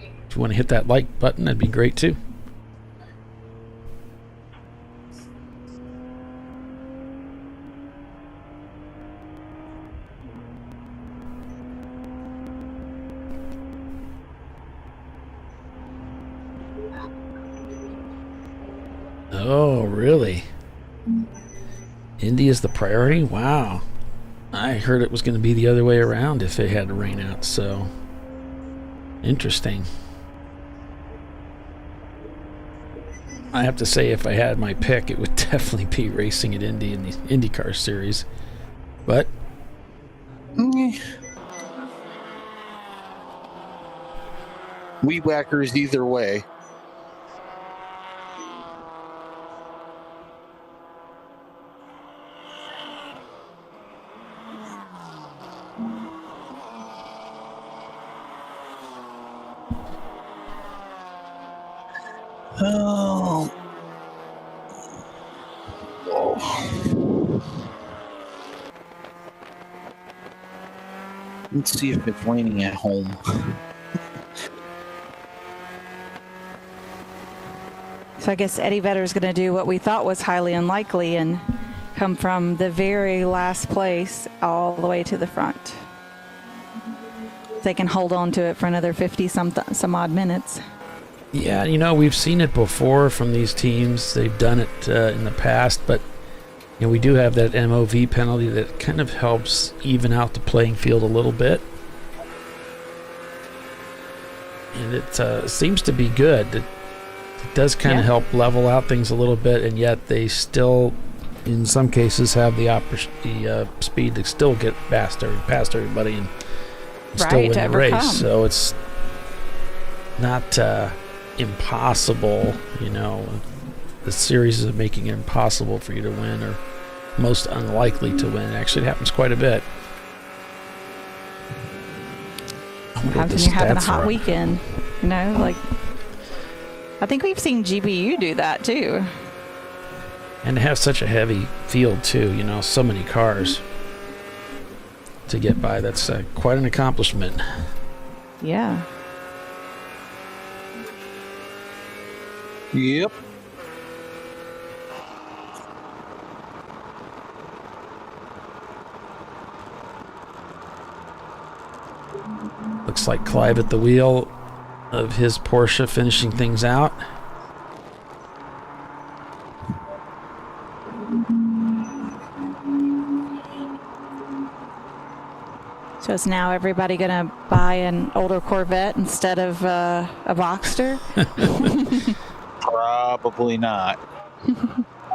if you want to hit that like button, that'd be great too. Oh, really? Indy is the priority? Wow. I heard it was going to be the other way around if it had to rain out, so interesting. I have to say, if I had my pick, it would definitely be racing at Indy in the IndyCar series. But weed whackers either way. Oh. Let's see if it's raining at home. So I guess Eddie Vedder's going to do what we thought was highly unlikely and come from the very last place all the way to the front. They can hold on to it for another 50 some odd minutes. Yeah, you know, we've seen it before from these teams. They've done it in the past, but you know, we do have that MOV penalty that kind of helps even out the playing field a little bit. And it seems to be good. It does kind of help level out things a little bit, and yet they still, in some cases, have the speed to still get past everybody and still win the race. So it's not impossible, you know. The series is making it impossible for you to win, or most unlikely to win. Actually, it happens quite a bit. How can you having a hot weekend? You know, like, I think we've seen GBU do that too. And to have such a heavy field too, you know, so many cars to get by, that's quite an accomplishment. Yeah. Yep. Looks like Clive at the wheel of his Porsche finishing things out. So is now everybody going to buy an older Corvette instead of a Boxster? Probably not.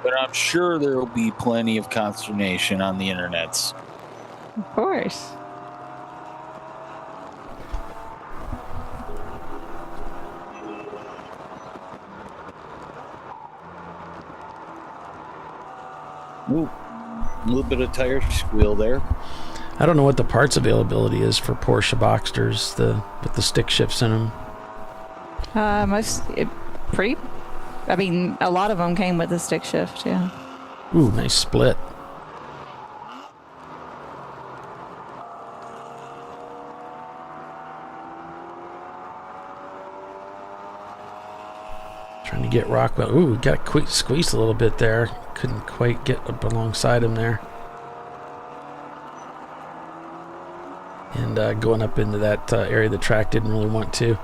But I'm sure there will be plenty of consternation on the internets. Of course. Ooh, a little bit of tire squeal there. I don't know what the parts availability is for Porsche Boxsters, with the stick shifts in them. A lot of them came with the stick shift, yeah. Ooh, nice split. Trying to get Rockwell. Ooh, got squeezed a little bit there. Couldn't quite get up alongside him there. And going up into that area the track didn't really want to.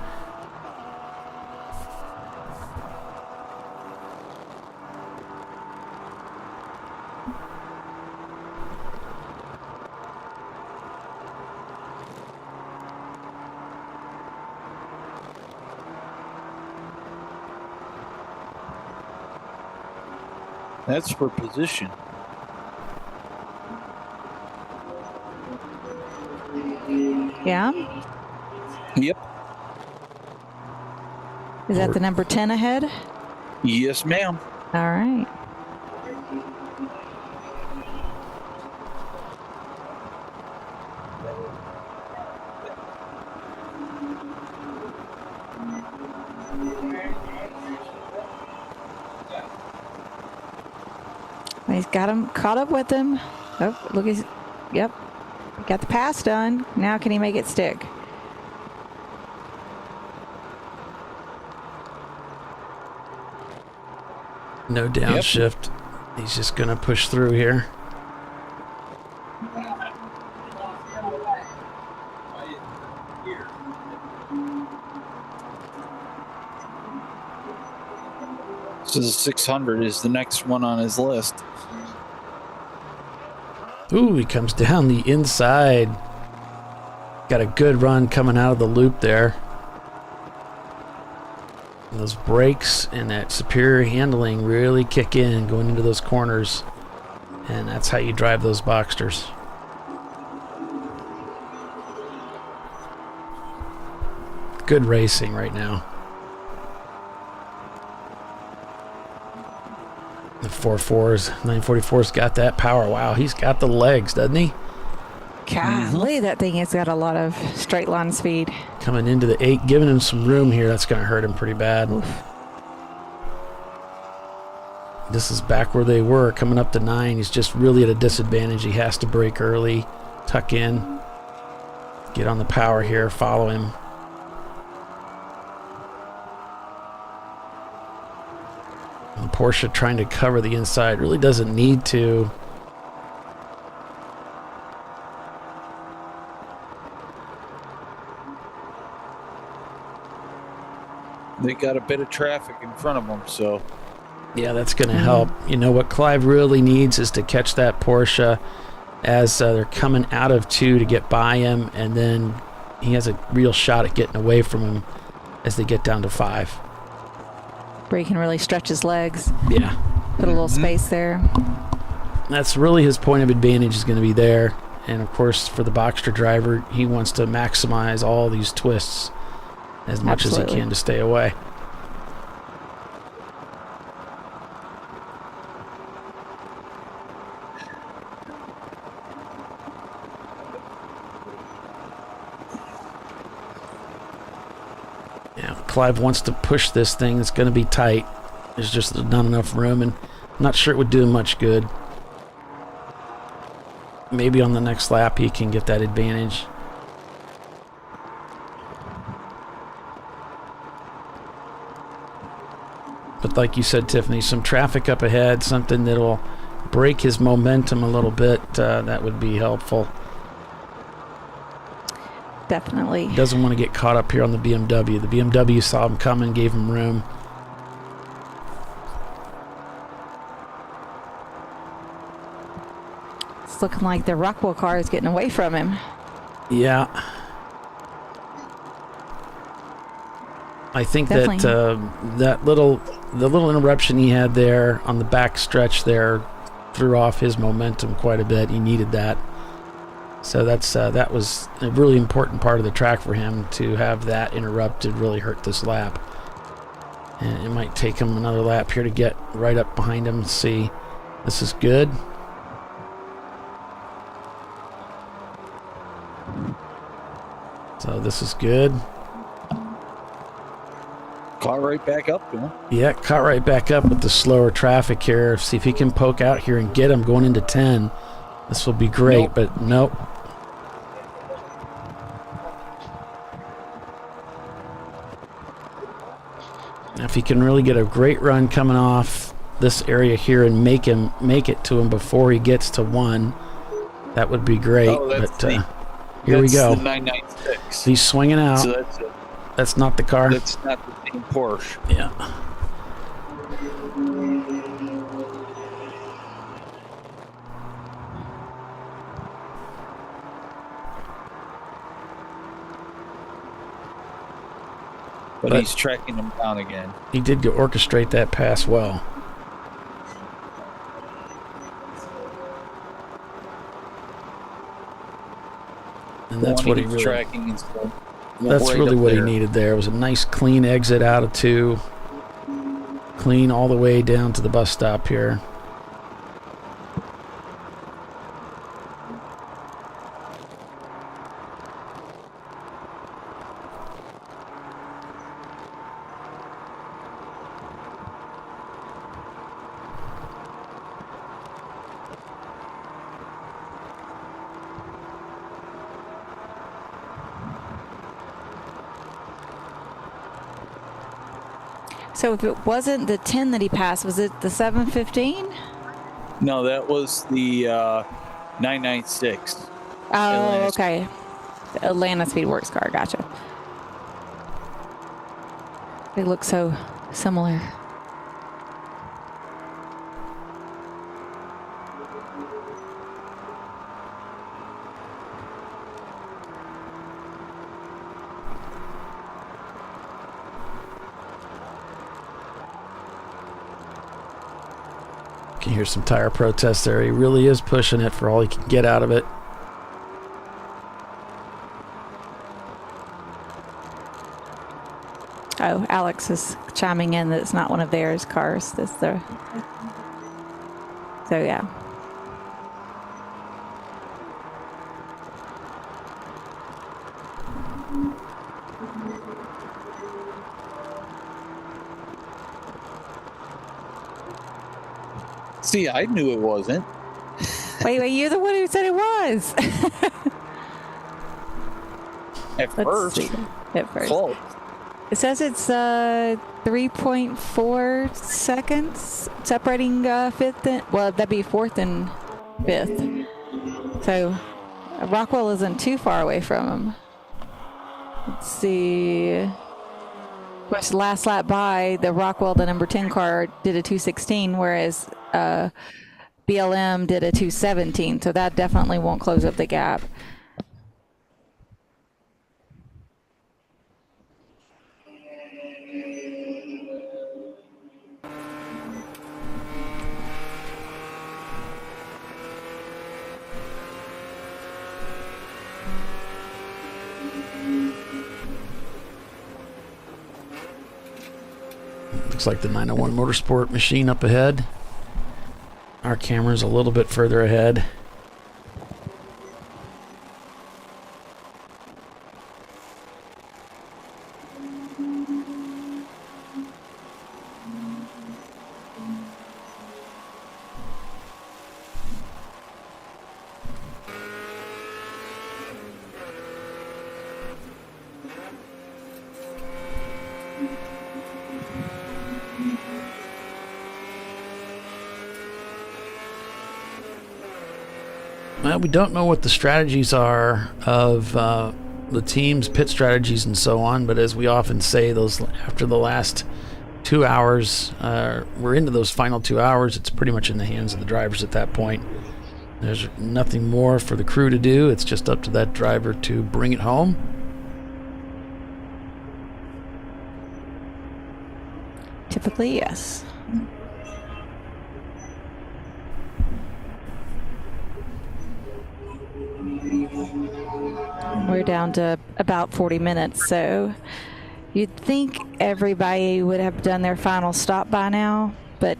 That's for position. Yeah? Yep. Is that the number 10 ahead? Yes, ma'am. All right. He's got him caught up with him. Oh, look, yep. Got the pass done. Now can he make it stick? No downshift. He's just going to push through here. So the 600 is the next one on his list. Ooh, he comes down the inside. Got a good run coming out of the loop there. And those brakes and that superior handling really kick in going into those corners. And that's how you drive those Boxsters. Good racing right now. The 4.4s, 944's got that power. Wow, he's got the legs, doesn't he? Golly, that thing has got a lot of straight line speed. Coming into the 8, giving him some room here. That's going to hurt him pretty bad. Oof. This is back where they were, coming up to 9. He's just really at a disadvantage. He has to brake early, tuck in, get on the power here, follow him. And Porsche trying to cover the inside, really doesn't need to. They got a bit of traffic in front of them, so yeah, that's going to help. You know what Clive really needs is to catch that Porsche as they're coming out of 2 to get by him, and then he has a real shot at getting away from him as they get down to 5. Where he can really stretch his legs. Yeah. Put a little space there. That's really his point of advantage is going to be there. And of course, for the Boxster driver, he wants to maximize all these twists as much as he can to stay away. Yeah, Clive wants to push this thing. It's going to be tight. There's just not enough room, and I'm not sure it would do him much good. Maybe on the next lap he can get that advantage. But like you said, Tiffany, some traffic up ahead, something that'll break his momentum a little bit, that would be helpful. Definitely. He doesn't want to get caught up here on the BMW. The BMW saw him coming, gave him room. It's looking like the Rockwell car is getting away from him. Yeah. I think Definitely. that the little interruption he had there on the back stretch there threw off his momentum quite a bit. He needed that. So that was a really important part of the track for him. To have that interrupted really hurt this lap. And it might take him another lap here to get right up behind him and see. This is good. So this is good. Caught right back up to him. Yeah, caught right back up with the slower traffic here. See if he can poke out here and get him going into 10. This will be great, nope. But nope. Now if he can really get a great run coming off this area here and make it to him before he gets to 1, that would be great. Oh, but here we go. The 996. He's swinging out. So that's not the car. That's not the same Porsche. Yeah. But he's tracking him down again. He did go orchestrate that pass well. And that's what he really tracking. That's really what he needed there. It was a nice clean exit out of 2. Clean all the way down to the bus stop here. So if it wasn't the 10 that he passed, was it the 715? No, that was the 996. Oh, Atlanta okay. The Atlanta Speedworks car, gotcha. They look so similar. Can hear some tire protests there. He really is pushing it for all he can get out of it. Oh, Alex is chiming in that it's not one of theirs cars. So yeah. See, I knew it wasn't. Wait, you're the one who said it was. At first. Close. It says it's 3.4 seconds separating fifth and, well, that'd be fourth and fifth. So Rockwell isn't too far away from him. Let's see. Of course, last lap by, the Rockwell, the number 10 car, did a 2:16, whereas BLM did a 2:17. So that definitely won't close up the gap. Looks like the 901 Motorsport machine up ahead. Our camera's a little bit further ahead. Well, we don't know what the strategies are of the team's pit strategies and so on, but as we often say, those after the last 2 hours, we're into those final 2 hours, it's pretty much in the hands of the drivers at that point. There's nothing more for the crew to do. It's just up to that driver to bring it home. Typically, yes. We're down to about 40 minutes, so you'd think everybody would have done their final stop by now, but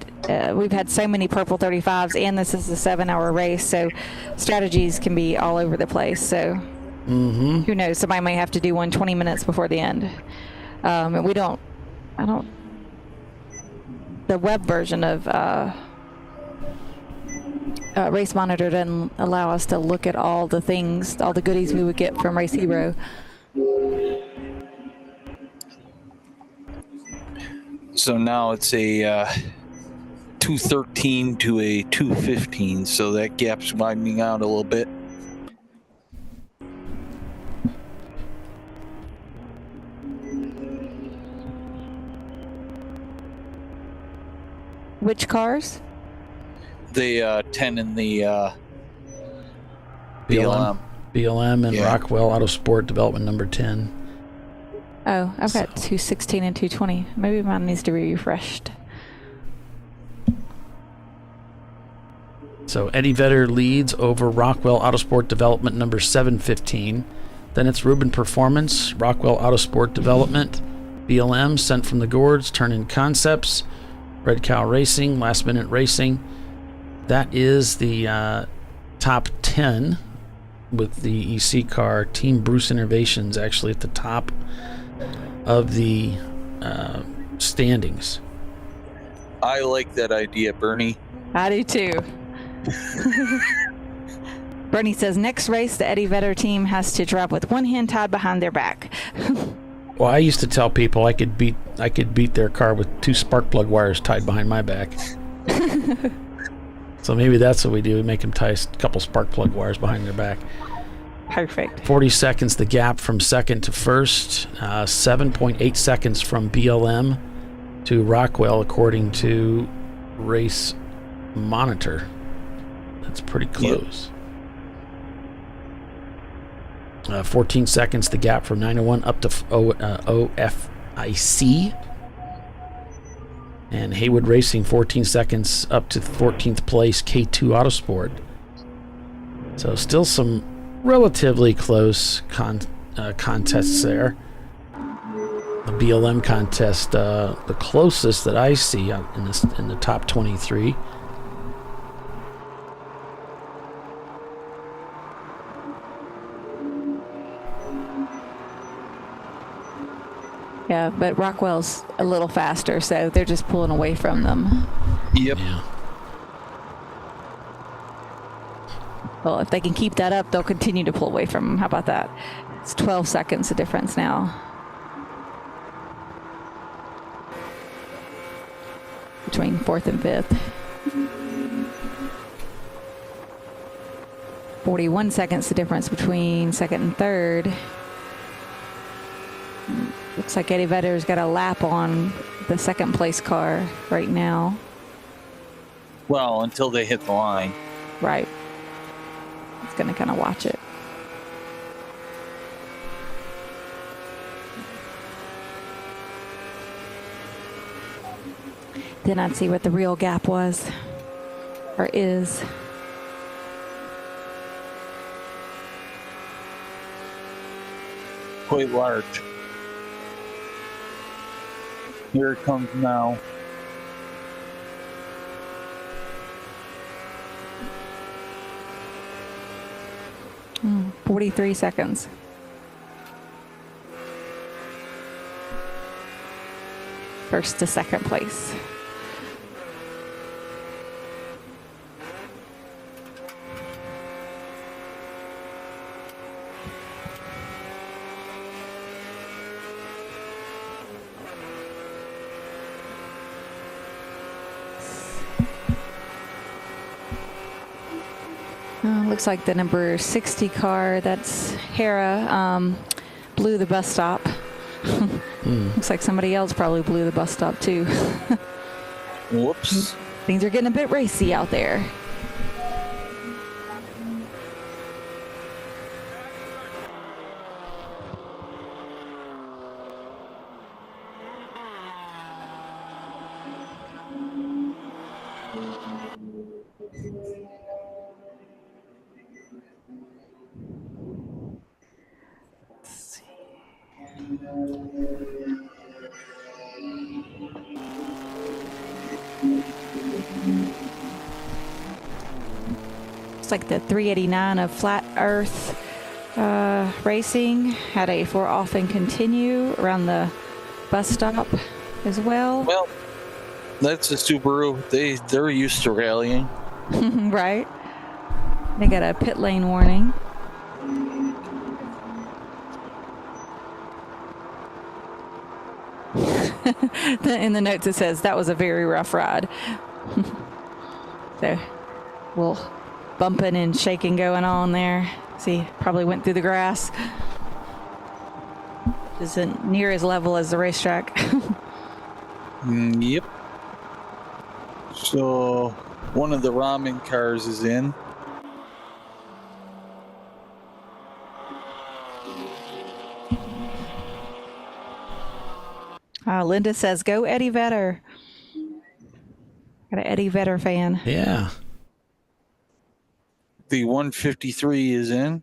we've had so many purple 35s, and this is a 7-hour race, so strategies can be all over the place. So who knows? Somebody may have to do one 20 minutes before the end. And the web version of Race Monitor doesn't allow us to look at all the things, all the goodies we would get from Race Hero. So now it's a 2:13 to a 2:15, so that gap's widening out a little bit. Which cars? The 10 and the BLM and Yeah. Rockwell Autosport Development number 10. Oh, I've got 2:16 and 2:20. Maybe mine needs to be refreshed. So Eddie Vedder leads over Rockwell Autosport Development number 715. Then it's Ruben Performance, Rockwell Autosport Development, BLM, Sent from the Gourds, Turn In Concepts, Red Cow Racing, Last Minute Racing. That is the top 10 with the EC car. Team Bruce Innovations actually at the top of the standings. I like that idea, Bernie. I do too. Bernie says next race the Eddie Vedder team has to drive with one hand tied behind their back. Well, I used to tell people I could beat their car with 2 spark plug wires tied behind my back. So maybe that's what we do. We make them tie a couple spark plug wires behind their back. Perfect. 40 seconds the gap from second to first. 7.8 seconds from BLM to Rockwell, according to Race Monitor. That's pretty close. 14 seconds the gap from 901 up to OFIC. And Haywood Racing 14 seconds up to 14th place, K2 Autosport. So still some relatively close contests there. The BLM contest, the closest that I see in the top 23. Yeah, but Rockwell's a little faster, so they're just pulling away from them. Yep. Yeah. Well, if they can keep that up, they'll continue to pull away from them. How about that? It's 12 seconds the difference now. Between 4th and 5th. 41 seconds the difference between 2nd and 3rd. Looks like Eddie Vedder's got a lap on the 2nd place car right now. Well, until they hit the line. Right. It's going to kind of watch it. Then I'd see what the real gap was, or is. Quite large. Here it comes now. Mm, 43 seconds. First to 2nd place. Looks like the number 60 car, that's Hera, blew the bus stop. Looks like somebody else probably blew the bus stop too. Whoops. Things are getting a bit racy out there. Looks like the 389 of Flat Earth Racing had a 4 off and continue around the bus stop as well. Well, that's a Subaru. They're used to rallying. Right. They got a pit lane warning. In the notes it says that was a very rough ride. So, little bumping and shaking going on there. See, probably went through the grass. Isn't near as level as the racetrack. Yep. So, one of the ramen cars is in. Linda says, go Eddie Vedder. Got an Eddie Vedder fan. Yeah. The 153 is in.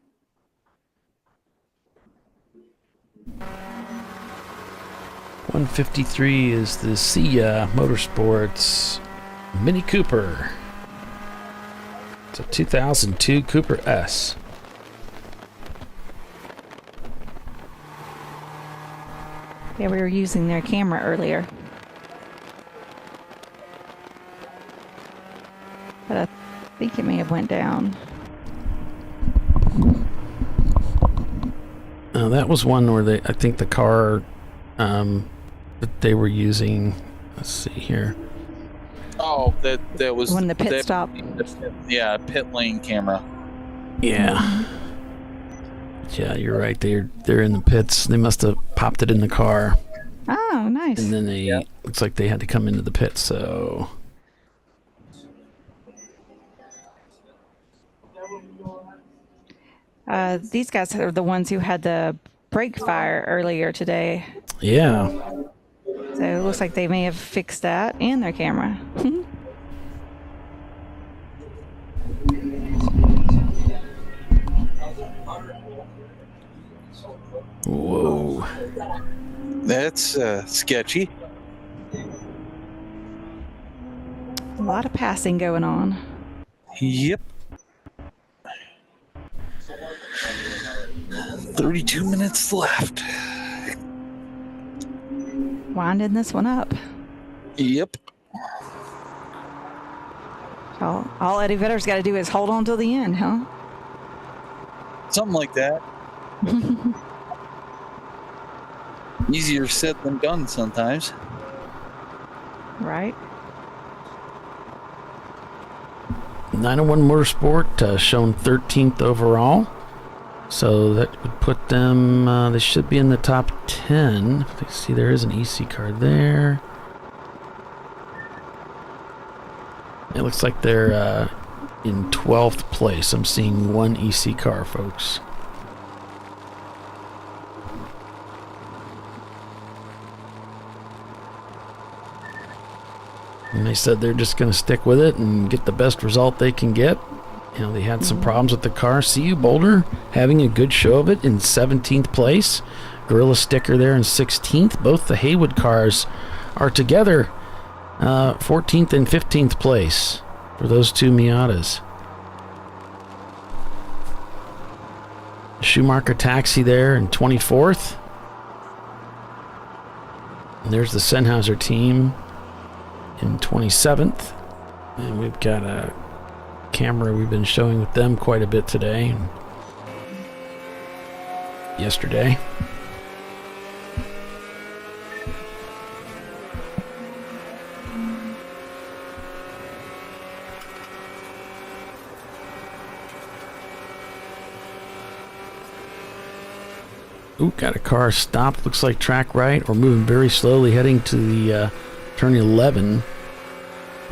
.153 is the Sia Motorsports Mini Cooper. It's a 2002 Cooper S. Yeah, we were using their camera earlier. But I think it may have went down. That was one where I think the car that they were using, let's see here. Oh, that was when the pit stop. Yeah, pit lane camera. Yeah. Yeah, you're right. They're in the pits. They must have popped it in the car. Oh, nice. And then looks like they had to come into the pit, so. These guys are the ones who had the brake fire earlier today. Yeah. So it looks like they may have fixed that and their camera. Whoa. That's sketchy. A lot of passing going on. Yep. 32 minutes left. Winding this one up. Yep. All Eddie Vedder's got to do is hold on till the end, huh? Something like that. Easier said than done sometimes. Right. 901 Motorsport shown 13th overall. So that would put them, they should be in the top 10. See, there is an EC car there. It looks like they're in 12th place. I'm seeing one EC car, folks. And they said they're just going to stick with it and get the best result they can get. You know, they had some problems with the car. CU Boulder having a good show of it in 17th place. Gorilla Sticker there in 16th. Both the Haywood cars are together 14th and 15th place for those two Miatas. Schumacher Taxi there in 24th. And there's the Sennheiser team in 27th. And we've got a camera we've been showing with them quite a bit today and yesterday. Ooh, got a car stopped. Looks like track right. We're moving very slowly heading to the turn 11.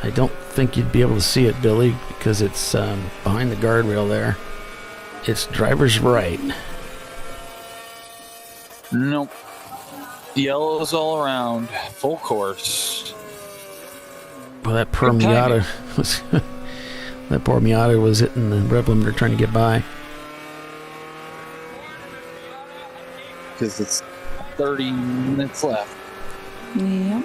I don't think you'd be able to see it, Billy, because it's behind the guardrail there. It's driver's right. Nope. Yellows all around. Full course. Well, that poor Miata was that poor Miata was hitting the rev limiter trying to get by. Because it's 30 minutes left. Yep.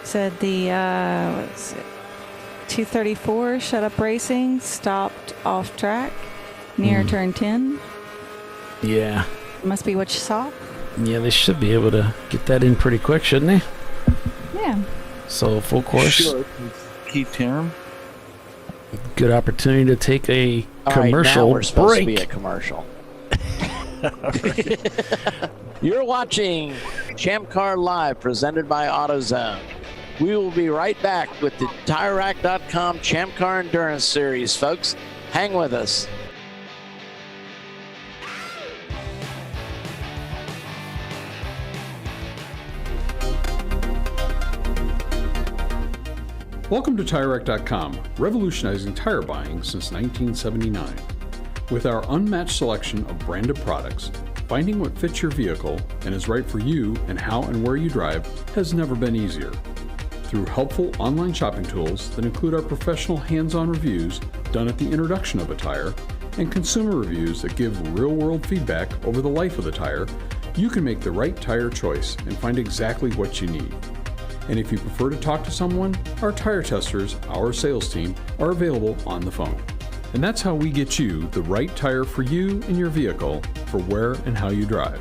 Said the, what's it? 234 Shut Up Racing stopped off track near turn 10. Yeah. Must be what you saw. Yeah, they should be able to get that in pretty quick, shouldn't they? Yeah. So full course. Sure. Keep term. Good opportunity to take a All commercial right, now we're supposed break. to be a commercial. You're watching ChampCar.Live presented by AutoZone. We will be right back with the TireRack.com Champ Car Endurance Series, folks. Hang with us. Welcome to TireRack.com, revolutionizing tire buying since 1979. With our unmatched selection of branded products, finding what fits your vehicle and is right for you and how and where you drive has never been easier. Through helpful online shopping tools that include our professional hands-on reviews done at the introduction of a tire and consumer reviews that give real-world feedback over the life of the tire, you can make the right tire choice and find exactly what you need. And if you prefer to talk to someone, our tire testers, our sales team, are available on the phone. And that's how we get you the right tire for you and your vehicle for where and how you drive.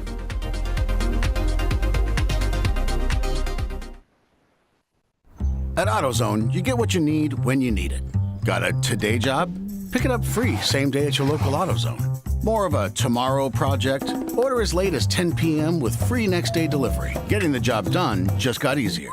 At AutoZone, you get what you need when you need it. Got a today job? Pick it up free same day at your local AutoZone. More of a tomorrow project? Order as late as 10 p.m. with free next day delivery. Getting the job done just got easier.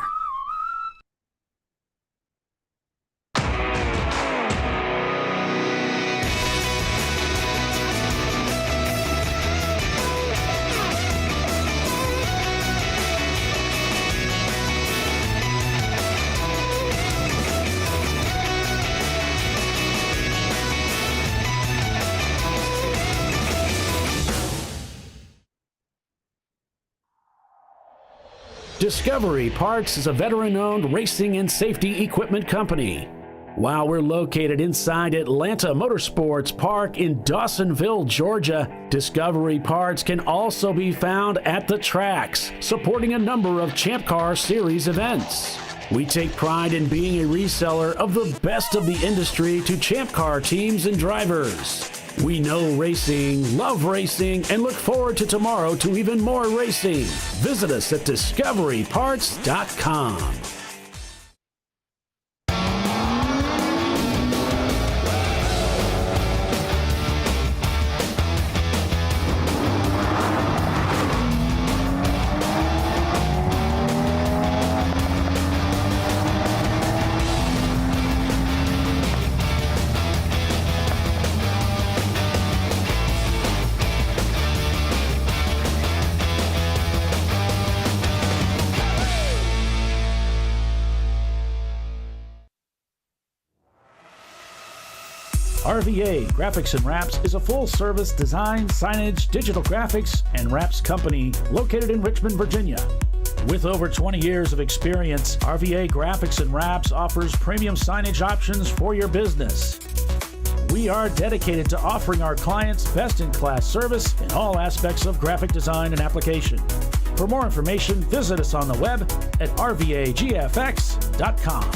Discovery Parts is a veteran-owned racing and safety equipment company. While we're located inside Atlanta Motorsports Park in Dawsonville, Georgia, Discovery Parts can also be found at the tracks, supporting a number of Champ Car Series events. We take pride in being a reseller of the best of the industry to Champ Car teams and drivers. We know racing, love racing, and look forward to tomorrow to even more racing. Visit us at discoveryparts.com. RVA Graphics and Wraps is a full-service design, signage, digital graphics, and wraps company located in Richmond, Virginia. With over 20 years of experience, RVA Graphics and Wraps offers premium signage options for your business. We are dedicated to offering our clients best-in-class service in all aspects of graphic design and application. For more information, visit us on the web at rvagfx.com.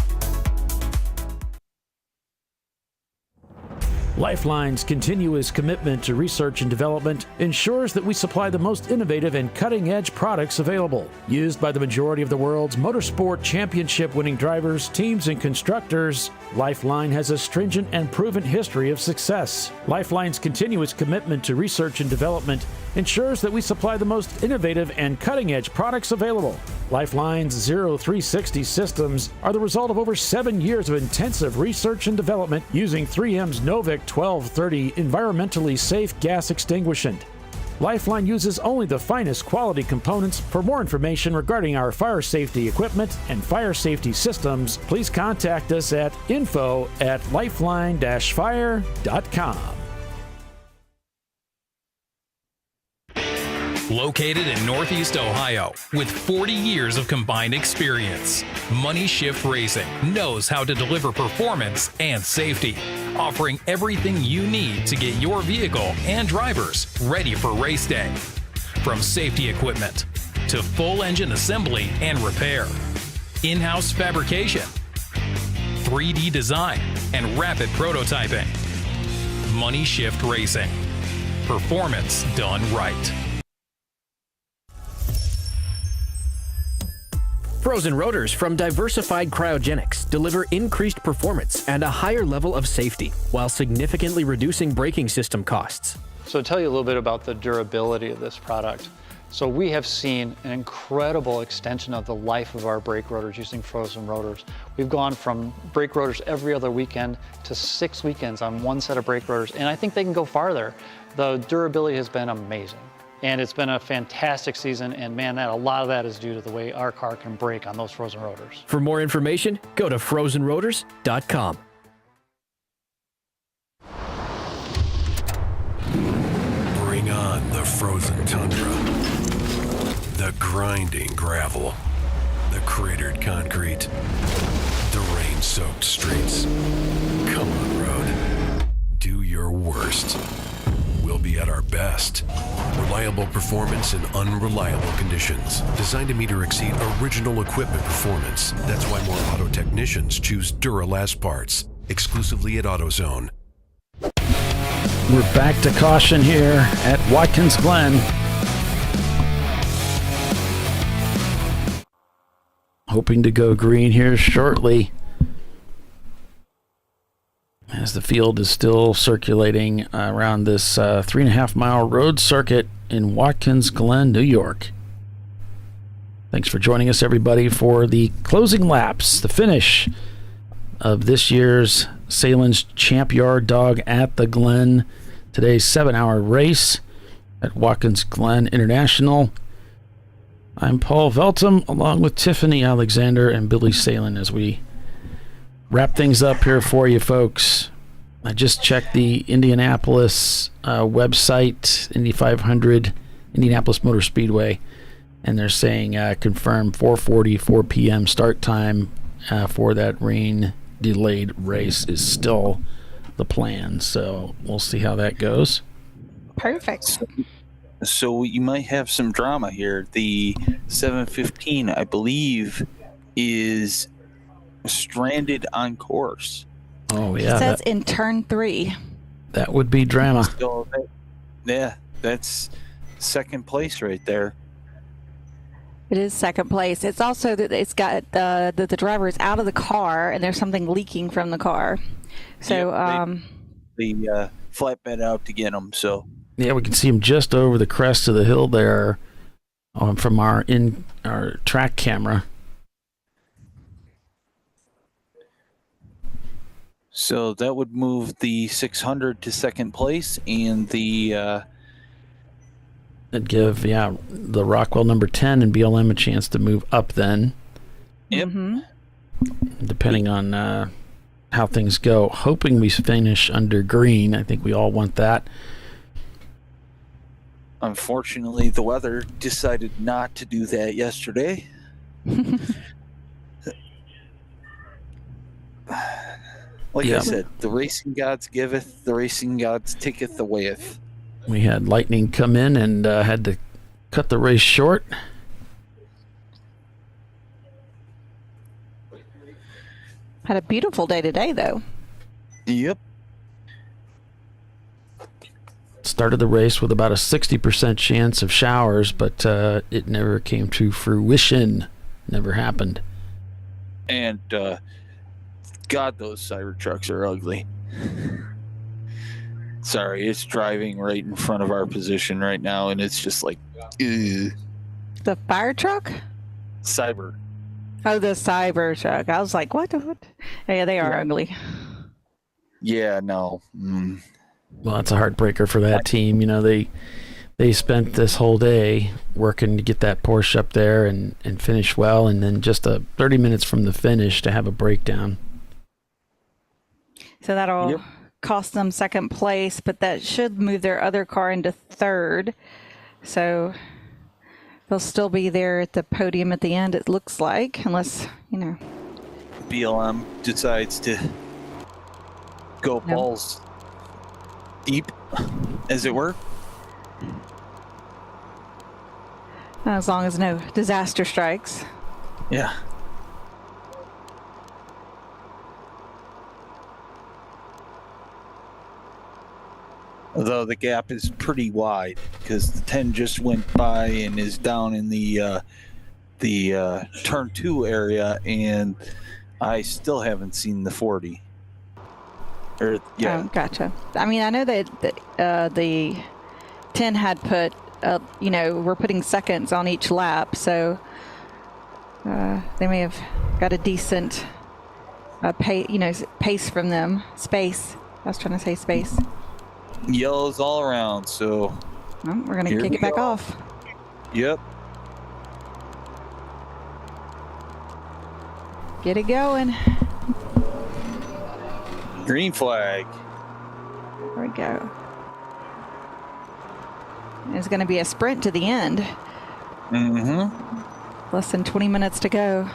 Lifeline's continuous commitment to research and development ensures that we supply the most innovative and cutting-edge products available. Used by the majority of the world's motorsport championship-winning drivers, teams, and constructors, Lifeline has a stringent and proven history of success. Lifeline's continuous commitment to research and development ensures that we supply the most innovative and cutting-edge products available. Lifeline's 0360 systems are the result of over 7 years of intensive research and development using 3M's Novik 1230 environmentally safe gas extinguishant. Lifeline uses only the finest quality components. For more information regarding our fire safety equipment and fire safety systems, please contact us at info@lifeline-fire.com. Located in Northeast Ohio, with 40 years of combined experience, Money Shift Racing knows how to deliver performance and safety, offering everything you need to get your vehicle and drivers ready for race day. From safety equipment to full engine assembly and repair, in-house fabrication, 3D design, and rapid prototyping. Money Shift Racing. Performance done right. Frozen rotors from Diversified Cryogenics deliver increased performance and a higher level of safety, while significantly reducing braking system costs. So to tell you a little bit about the durability of this product. So we have seen an incredible extension of the life of our brake rotors using frozen rotors. We've gone from brake rotors every other weekend to 6 weekends on one set of brake rotors, and I think they can go farther. The durability has been amazing. And it's been a fantastic season, and man, a lot of that is due to the way our car can brake on those frozen rotors. For more information, go to frozenrotors.com. Bring on the frozen tundra, the grinding gravel, the cratered concrete, the rain-soaked streets. Come on, road. Do your worst. We'll be at our best. Reliable performance in unreliable conditions. Designed to meet or exceed original equipment performance. That's why more auto technicians choose Duralast parts. Exclusively at AutoZone. We're back to caution here at Watkins Glen. Hoping to go green here shortly, as the field is still circulating around this 3.5-mile road circuit in Watkins Glen, New York. Thanks for joining us, everybody, for the closing laps, the finish of this year's Sahlen's Champyard Dog at the Glen. Today's 7-hour race at Watkins Glen International. I'm Paul Veltum, along with Tiffany Alexander and Billy Sahlen, as we wrap things up here for you folks. I just checked the Indianapolis website, Indy 500, Indianapolis Motor Speedway, and they're saying confirmed 4:44 p.m. start time for that rain-delayed race is still the plan. So we'll see how that goes. Perfect. So you might have some drama here. The 715, I believe, is stranded on course. Oh yeah, it says in turn 3. That would be drama. So that's second place right there. It is second place. It's also that it's got the driver is out of the car and there's something leaking from the car. So the flatbed out to get him. So yeah, we can see him just over the crest of the hill there from our track camera. So that would move the 600 to second place, and the it'd give the Rockwell number 10 and BLM a chance to move up then. Yep. Depending on how things go. Hoping we finish under green. I think we all want that. Unfortunately, the weather decided not to do that yesterday. Like I said, the racing gods giveth, the racing gods taketh awayeth. We had lightning come in and had to cut the race short. Had a beautiful day today, though. Yep. Started the race with about a 60% chance of showers, but it never came to fruition. Never happened. And God, those Cybertrucks are ugly. Sorry, it's driving right in front of our position right now, and it's just like, ew. The fire truck? Cyber. Oh, the cyber truck. I was like, what? Yeah, they are ugly. Yeah, no. Well, that's a heartbreaker for that team. You know, they spent this whole day working to get that Porsche up there and finish well, and then just 30 minutes from the finish to have a breakdown. So that'll cost them second place, but that should move their other car into third. So they'll still be there at the podium at the end, it looks like, unless, BLM decides to go balls deep, as it were. As long as no disaster strikes. Yeah. Although the gap is pretty wide because the 10 just went by and is down in the turn 2 area, and I still haven't seen the 40. Oh, gotcha. I mean, I know that the 10 had put, we're putting seconds on each lap, so they may have got a decent pace from them. Space. I was trying to say space. Yellows all around, so well, we're gonna kick it back off. Yep. Get it going. Green flag. There we go. It's going to be a sprint to the end. Mm-hmm. Less than 20 minutes to go.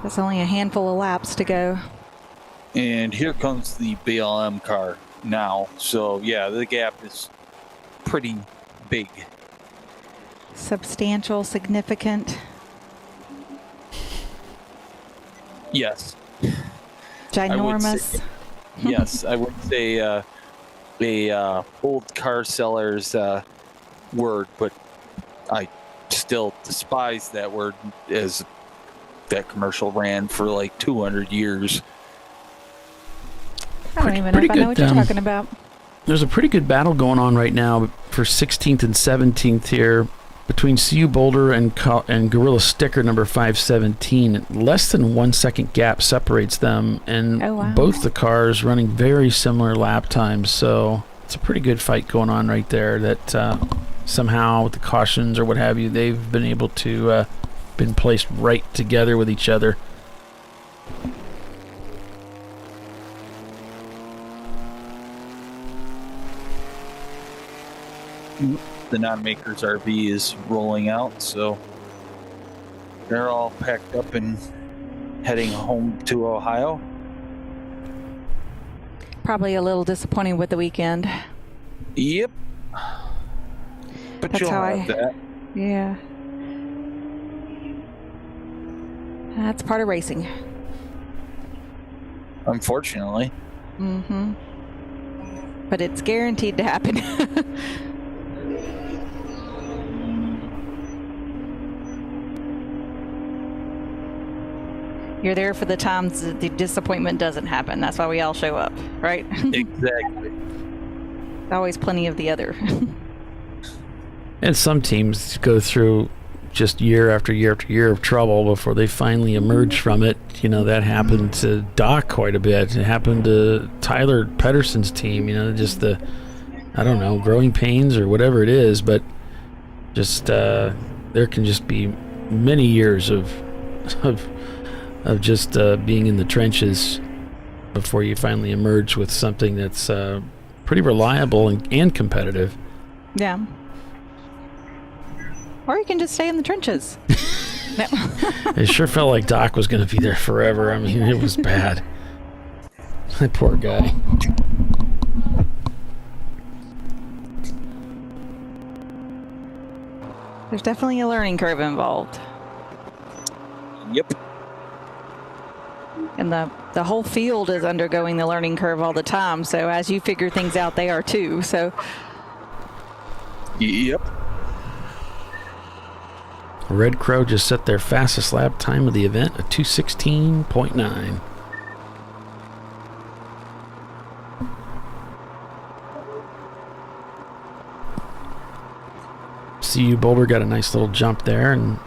That's only a handful of laps to go. And here comes the BLM car now. So, yeah, the gap is pretty big. Substantial, significant. Yes. Ginormous. Yes, I would say a old car seller's word, but I still despise that word, as that commercial ran for like 200 years. I don't even know if I know what you're talking about. There's a pretty good battle going on right now for 16th and 17th here between CU Boulder and Gorilla Sticker number 517. Less than 1 second gap separates them, and both the cars running very similar lap times. So it's a pretty good fight going on right there. That somehow with the cautions or what have you, they've been able to been placed right together with each other. The non-makers RV is rolling out, so they're all packed up and heading home to Ohio. Probably a little disappointing with the weekend. Yep. But That's you'll how have that. Yeah. That's part of racing. Unfortunately. Mm-hmm. But it's guaranteed to happen. You're there for the times that the disappointment doesn't happen. That's why we all show up, right? Exactly. Always plenty of the other. And some teams go through just year after year after year of trouble before they finally emerge from it. You know, that happened to Doc quite a bit. It happened to Tyler Pedersen's team, just the, I don't know, growing pains or whatever it is, but Just there can just be many years of just being in the trenches before you finally emerge with something that's pretty reliable and competitive. Yeah. Or you can just stay in the trenches. It sure felt like Doc was going to be there forever. I mean, it was bad. That poor guy. There's definitely a learning curve involved. Yep. And the whole field is undergoing the learning curve all the time. So as you figure things out, they are too. So. Yep. Red Crow just set their fastest lap time of the event at 2:16.9. CU Boulder got a nice little jump there and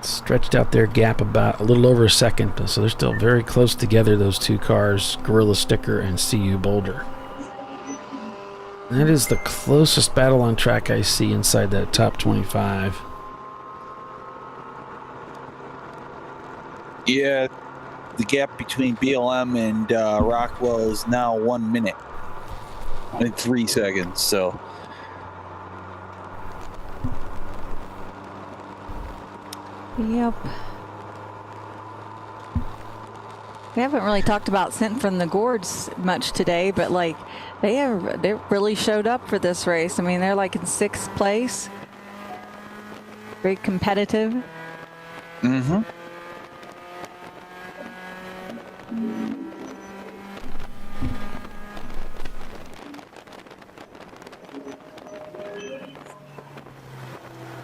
stretched out their gap about a little over a second. So they're still very close together, those two cars, Gorilla Sticker and CU Boulder. That is the closest battle on track I see inside that top 25. Yeah, the gap between BLM and Rockwell is now 1 minute and 3 seconds. So. Yep. We haven't really talked about Sent from the Gourds much today, but like they really showed up for this race. I mean, they're like in 6th place. Very competitive. Mm-hmm.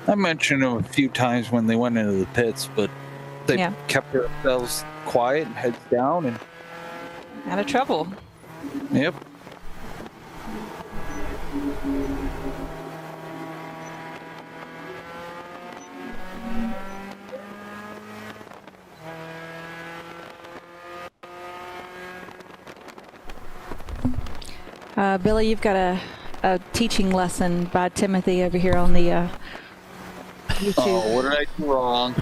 I mentioned them a few times when they went into the pits, but they kept themselves quiet and heads down and out of trouble. Yep. Billy, you've got a teaching lesson by Timothy over here on the YouTube. Oh, what did I do wrong?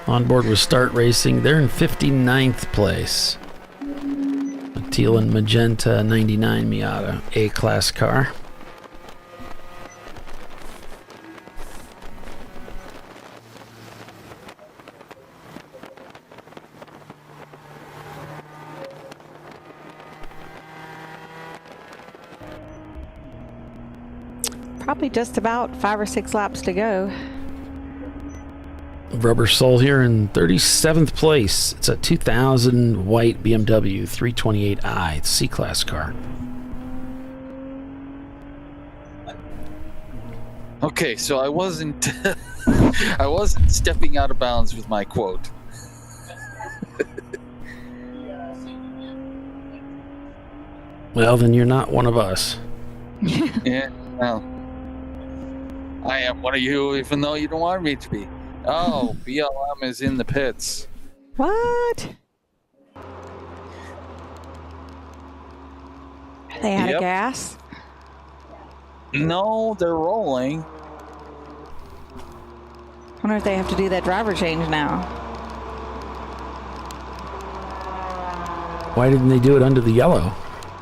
On board with Start Racing, they're in 59th place. A teal and magenta 99 Miata A-Class car. Probably just about 5 or 6 laps to go. Rubber Soul here in 37th place. It's a 2000 white BMW 328i. It's a C-Class car. Okay, so I wasn't I wasn't stepping out of bounds with my quote. Well, then you're not one of us. Yeah, well, I am one of you, even though you don't want me to be. Oh, BLM is in the pits. What? Are they out of gas? No, they're rolling. I wonder if they have to do that driver change now. Why didn't they do it under the yellow?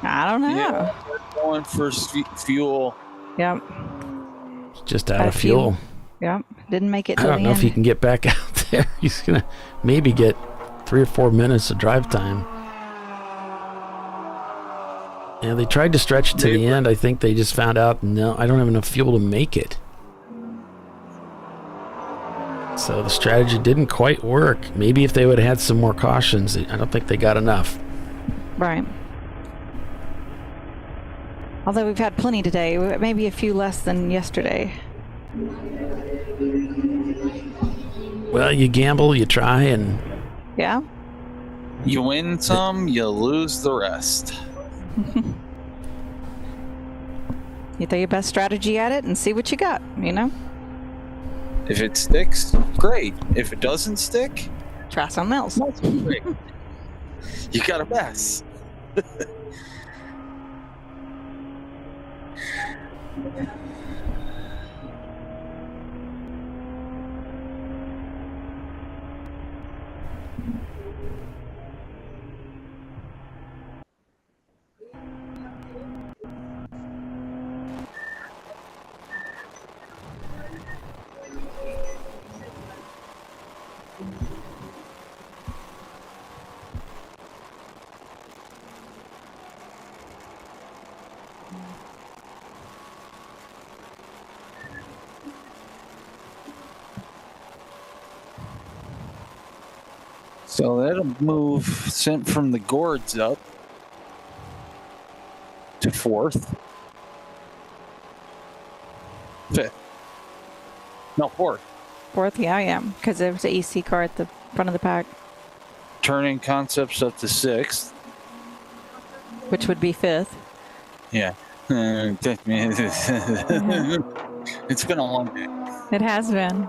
I don't know. Yeah, they're going for fuel. Yep. Just out of fuel. Yep. Didn't make it I till don't the know end. if he can get back out there. He's going to maybe get 3 or 4 minutes of drive time. Yeah, they tried to stretch it to the end. I think they just found out, no, I don't have enough fuel to make it. So the strategy didn't quite work. Maybe if they would have had some more cautions, I don't think they got enough. Right. Although we've had plenty today, maybe a few less than yesterday. Well, you gamble, you try, and... Yeah? You win some, you lose the rest. You throw your best strategy at it and see what you got, you know? If it sticks, great. If it doesn't stick, try something else. Great. You got a mess. So that'll move sent from the gourds up to 4th. 5th. No, 4th. 4th, yeah, I am, because there's an EC car at the front of the pack. Turning concepts up to 6th. Which would be 5th. Yeah. It's been a long day. It has been.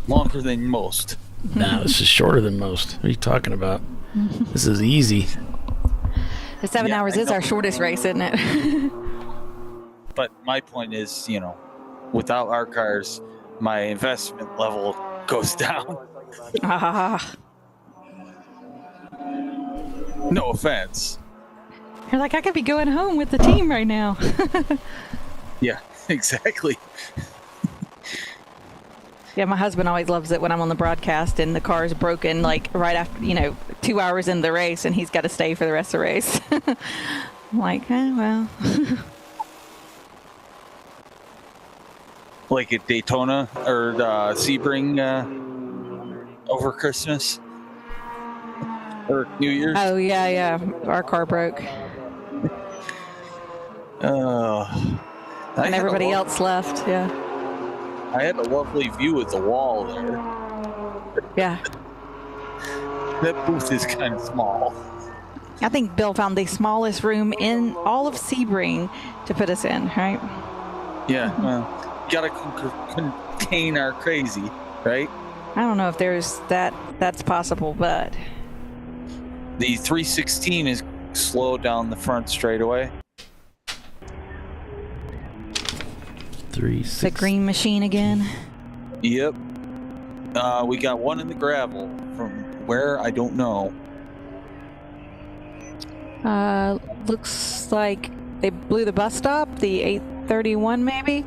Longer than most. No, this is shorter than most. What are you talking about? This is easy. The 7 hours is our shortest race, isn't it? But my point is, without our cars, my investment level goes down. No offense. You're like, I could be going home with the team right now. Yeah, exactly. Yeah, my husband always loves it when I'm on the broadcast and the car's broken, like right after, 2 hours into the race, and he's got to stay for the rest of the race. I'm like, well. Like at Daytona or Sebring over Christmas or New Year's. Oh, yeah. Our car broke. And everybody else left, yeah. I had a lovely view of the wall there. Yeah. That booth is kind of small. I think Bill found the smallest room in all of Sebring to put us in, right? Yeah, well, gotta contain our crazy, right? I don't know if that's possible, but the 316 is slow down the front straightaway. The green machine again. Yep. We got one in the gravel. From where, I don't know. Looks like they blew the bus stop, the 831 maybe.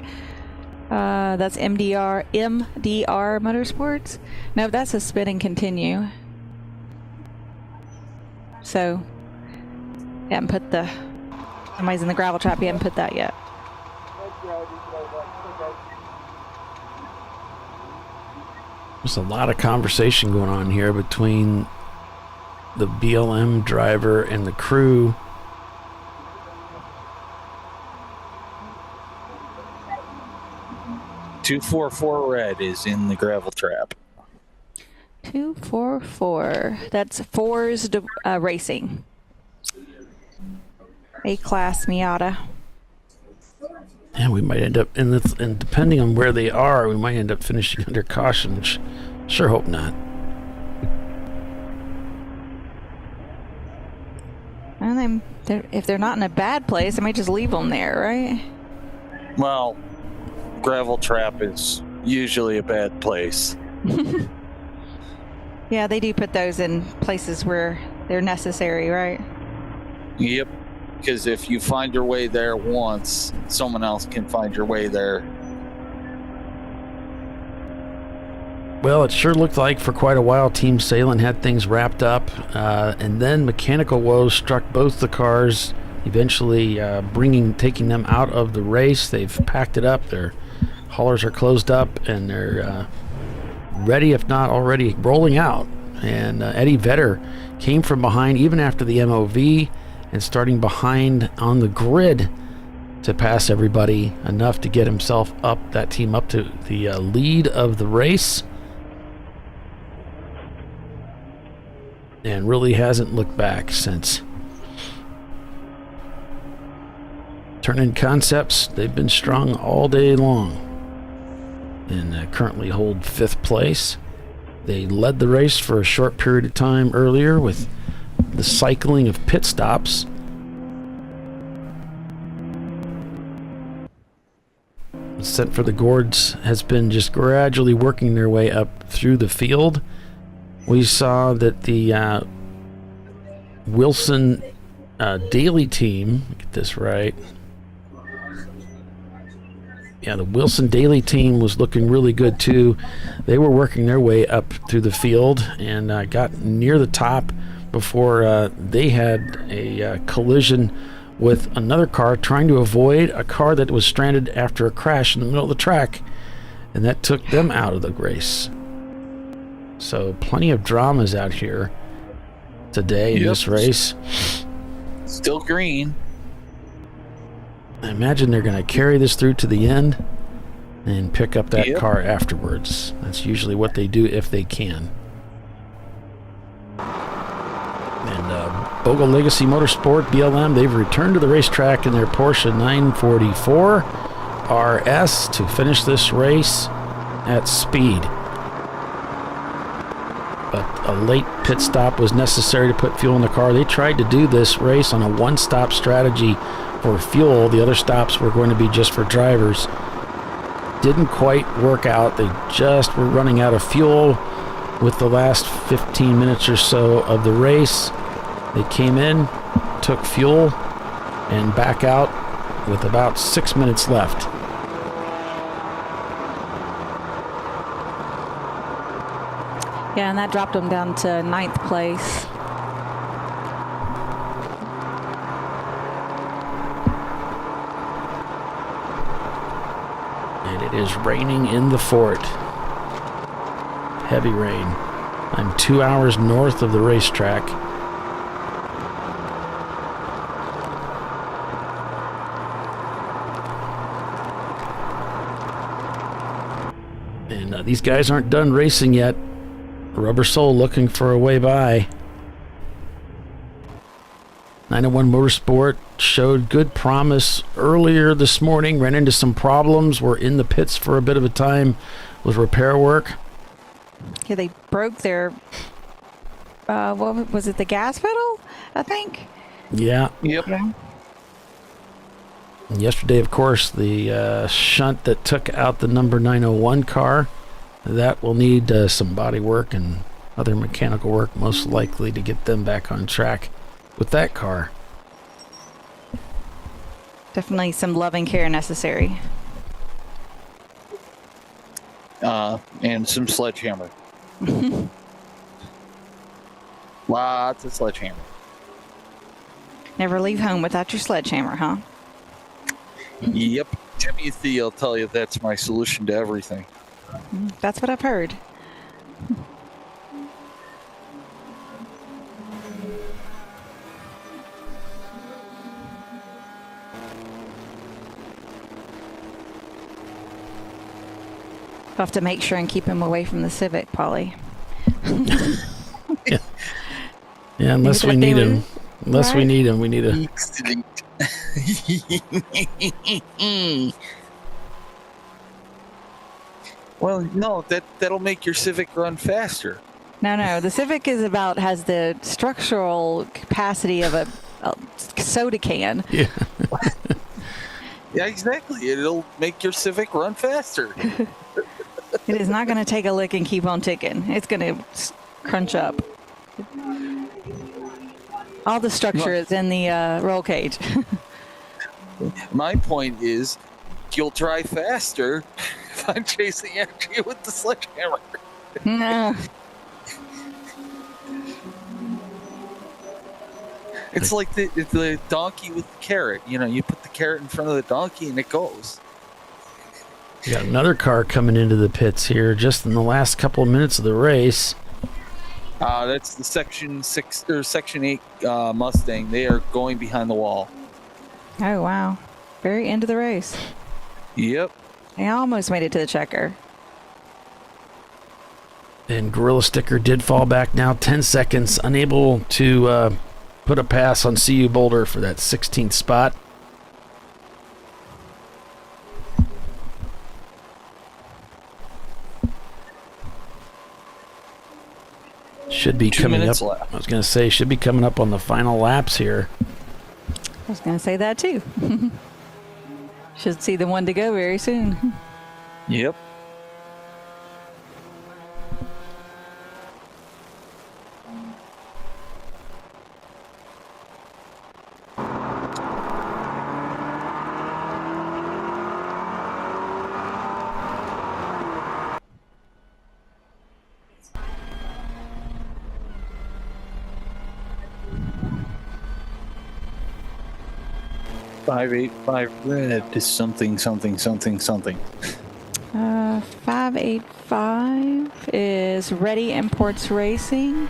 That's MDR Motorsports. No, that's a spin and continue. So, haven't put somebody's in the gravel trap, you haven't put that yet. There's a lot of conversation going on here between the BLM driver and the crew. .244 red is in the gravel trap. 244. That's For's Racing. A-Class Miata. Yeah, we might end up and depending on where they are, we might end up finishing under caution, which sure hope not. And then if they're not in a bad place, I might just leave them there, right? Well, gravel trap is usually a bad place. Yeah, they do put those in places where they're necessary, right? Yep. Because if you find your way there once, someone else can find your way there. Well, it sure looked like for quite a while Team Sahlen had things wrapped up, and then mechanical woes struck both the cars, eventually taking them out of the race. They've packed it up, their haulers are closed up, and they're ready, if not already, rolling out. And Eddie Vedder came from behind even after the MOV, and starting behind on the grid to pass everybody enough to get himself that team up to the lead of the race. And really hasn't looked back since. Turn-in Concepts, they've been strong all day long and currently hold 5th place. They led the race for a short period of time earlier with the cycling of pit stops. Sent for the Gourds has been just gradually working their way up through the field. We saw that the Wilson Daily team, get this right. Yeah, the Wilson Daily team was looking really good too. They were working their way up through the field and got near the top before they had a collision with another car trying to avoid a car that was stranded after a crash in the middle of the track, and that took them out of the race. So plenty of dramas out here today in this race. Still green. I imagine they're going to carry this through to the end and pick up that car afterwards. That's usually what they do if they can. And Bogle Legacy Motorsport, BLM, they've returned to the racetrack in their Porsche 944 RS to finish this race at speed. But a late pit stop was necessary to put fuel in the car. They tried to do this race on a one-stop strategy for fuel. The other stops were going to be just for drivers. Didn't quite work out. They just were running out of fuel with the last 15 minutes or so of the race. They came in, took fuel, and back out with about 6 minutes left. Yeah, and that dropped them down to 9th place. And it is raining in the fort. Heavy rain. I'm 2 hours north of the racetrack. And these guys aren't done racing yet. Rubber Soul looking for a way by. 901 Motorsport showed good promise earlier this morning, ran into some problems, were in the pits for a bit of a time with repair work. Yeah, they broke their, what was it, the gas pedal, I think? Yeah. Yep. Yeah. And yesterday, of course, the shunt that took out the number 901 car, that will need some body work and other mechanical work, most likely, to get them back on track with that car. Definitely some loving care necessary. And some sledgehammer. Lots of sledgehammer. Never leave home without your sledgehammer, huh? Yep. Timothy will tell you that's my solution to everything. That's what I've heard. I'll have to make sure and keep him away from the Civic, Polly. Yeah, unless we need him. Unless we need him, we need a... Well, no, that'll make your Civic run faster. No, the Civic has the structural capacity of a soda can. Yeah. Yeah, exactly. It'll make your Civic run faster. It is not going to take a lick and keep on ticking. It's going to crunch up. All the structure is in the roll cage. My point is, you'll drive faster if I'm chasing after you with the sledgehammer. No. It's like the donkey with the carrot. You know, you put the carrot in front of the donkey and it goes. We got another car coming into the pits here just in the last couple of minutes of the race. That's the Section 6 or Section 8 Mustang. They are going behind the wall. Oh, wow. Very end of the race. Yep. They almost made it to the checker. And Gorilla Sticker did fall back now 10 seconds, unable to put a pass on CU Boulder for that 16th spot. Should be coming up. Left. I was going to say, should be coming up on the final laps here. I was going to say that too. Should see the one to go very soon. Yep. $585 red is something. 585 is Ready Imports Racing,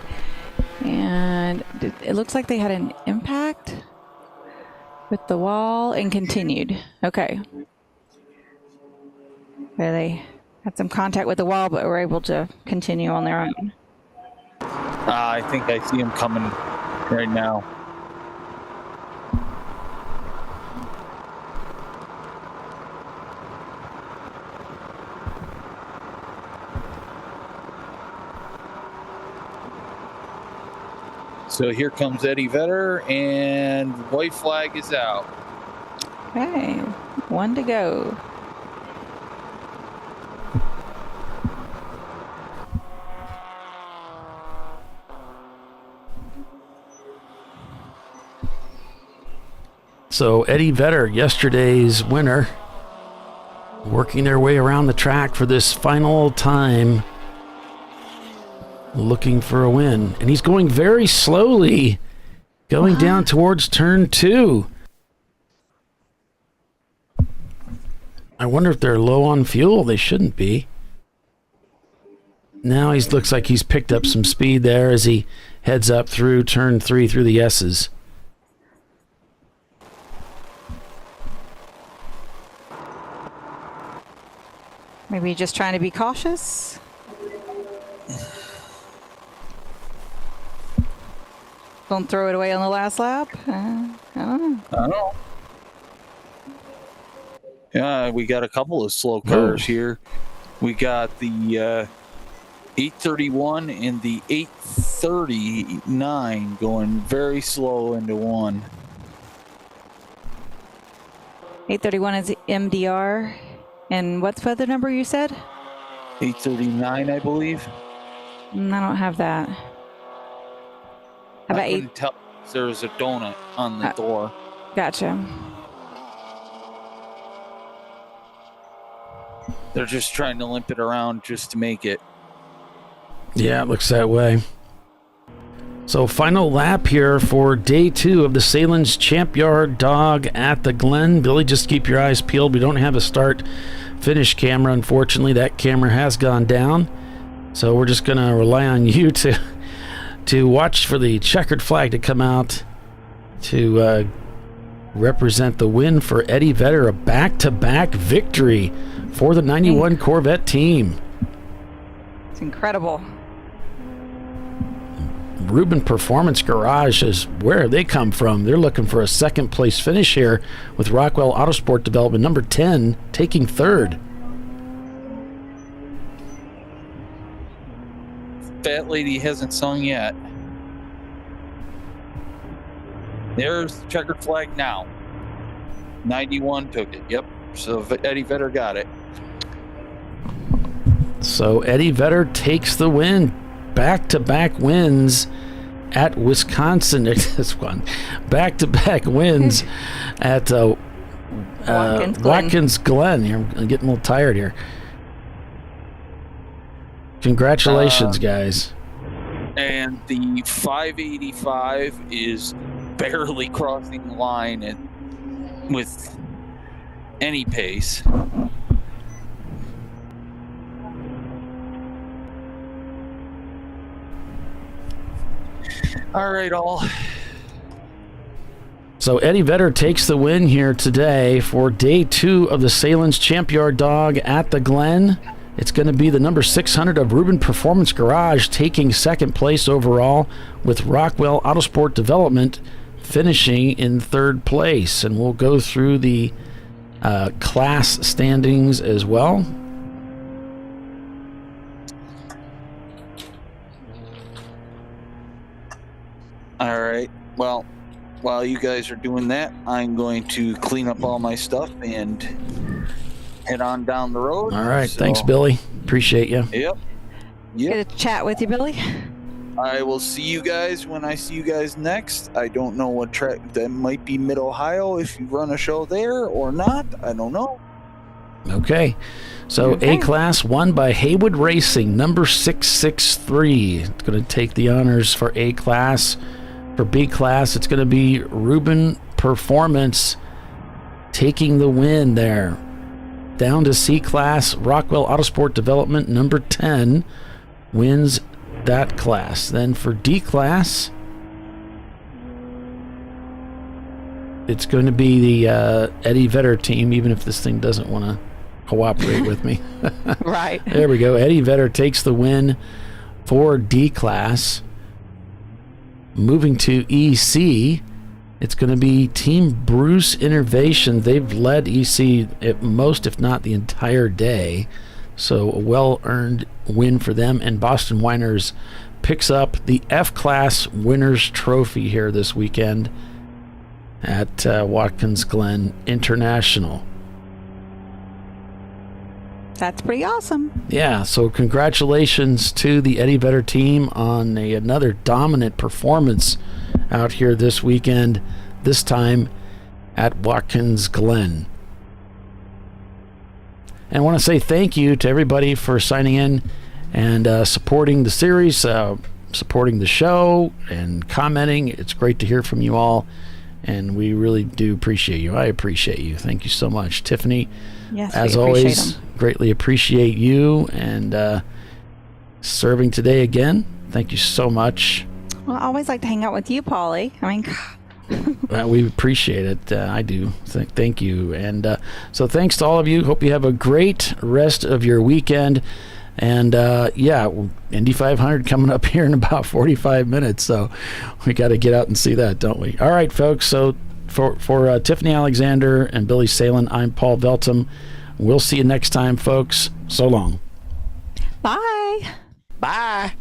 and it looks like they had an impact with the wall and continued. Okay. They had some contact with the wall, but were able to continue on their own. I think I see him coming right now. So here comes Eddie Vedder, and white flag is out. Okay, 1 to go. So Eddie Vedder, yesterday's winner, working their way around the track for this final time, looking for a win. And he's going very slowly, going down towards turn 2. I wonder if they're low on fuel. They shouldn't be. Now he looks like he's picked up some speed there as he heads up through turn 3 through the S's. Maybe just trying to be cautious. Don't throw it away on the last lap. I don't know. Yeah, we got a couple of slow cars here. We got the 831 and the 839 going very slow into one. 831 is MDR. And what's the other number you said? 839, I believe. I don't have that. How about I couldn't tell if there was a donut on the door. Gotcha. They're just trying to limp it around just to make it. Yeah, it looks that way. So final lap here for day 2 of the Sahlen's Champyard Dog at the Glen. Billy, just keep your eyes peeled. We don't have a start-finish camera, unfortunately. That camera has gone down. So we're just going to rely on you to watch for the checkered flag to come out to represent the win for Eddie Vedder. A back-to-back victory for the 91 Corvette team. It's incredible. Rubin Performance Garage is where they come from. They're looking for a second place finish here with Rockwell Autosport Development number 10 taking third. Fat lady hasn't sung yet. There's the checkered flag now. 91 took it. Yep. So Eddie Vedder got it. So Eddie Vedder takes the win. Back-to-back wins at Wisconsin. This one. Back-to-back wins at Watkins Glen. I'm getting a little tired here. Congratulations, guys. And the 585 is barely crossing the line with any pace. All right, all. So Eddie Vedder takes the win here today for day 2 of the Sahlen's Champyard Dog at the Glen. It's going to be the number 600 of Rubin Performance Garage taking second place overall, with Rockwell Autosport Development finishing in third place. And we'll go through the class standings as well. All right. Well, while you guys are doing that, I'm going to clean up all my stuff and head on down the road. All right. Thanks, Billy. Appreciate you. Yep. Good to chat with you, Billy. I will see you guys when I see you guys next. I don't know what track that might be, Mid-Ohio, if you run a show there or not. I don't know. Okay. So A-Class won by Haywood Racing, number 663. It's going to take the honors for A-Class. For B-Class, it's going to be Rubin Performance taking the win there. down to C-Class. Rockwell Autosport Development number 10 wins that class. Then for D-Class, it's going to be the Eddie Vedder team, even if this thing doesn't want to cooperate with me. Right. There we go. Eddie Vedder takes the win for D-Class. Moving to EC, it's going to be Team Bruce Innovation. They've led EC at most, if not the entire day. So a well-earned win for them. And Boston Winers picks up the F-Class Winners Trophy here this weekend at Watkins Glen International. That's pretty awesome. Yeah, so congratulations to the Eddie Vedder team on another dominant performance out here this weekend, this time at Watkins Glen. And I want to say thank you to everybody for signing in and supporting the series, supporting the show, and commenting. It's great to hear from you all, and we really do appreciate you. I appreciate you. Thank you so much. Tiffany, yes, as always, greatly appreciate you and serving today again. Thank you so much. Well, I always like to hang out with you, Paulie. I mean, we appreciate it. I do. Thank you. And so thanks to all of you. Hope you have a great rest of your weekend. And Indy 500 coming up here in about 45 minutes. So we got to get out and see that, don't we? All right, folks. So for Tiffany Alexander and Billy Sahlen, I'm Paul Veltum. We'll see you next time, folks. So long. bye. Bye.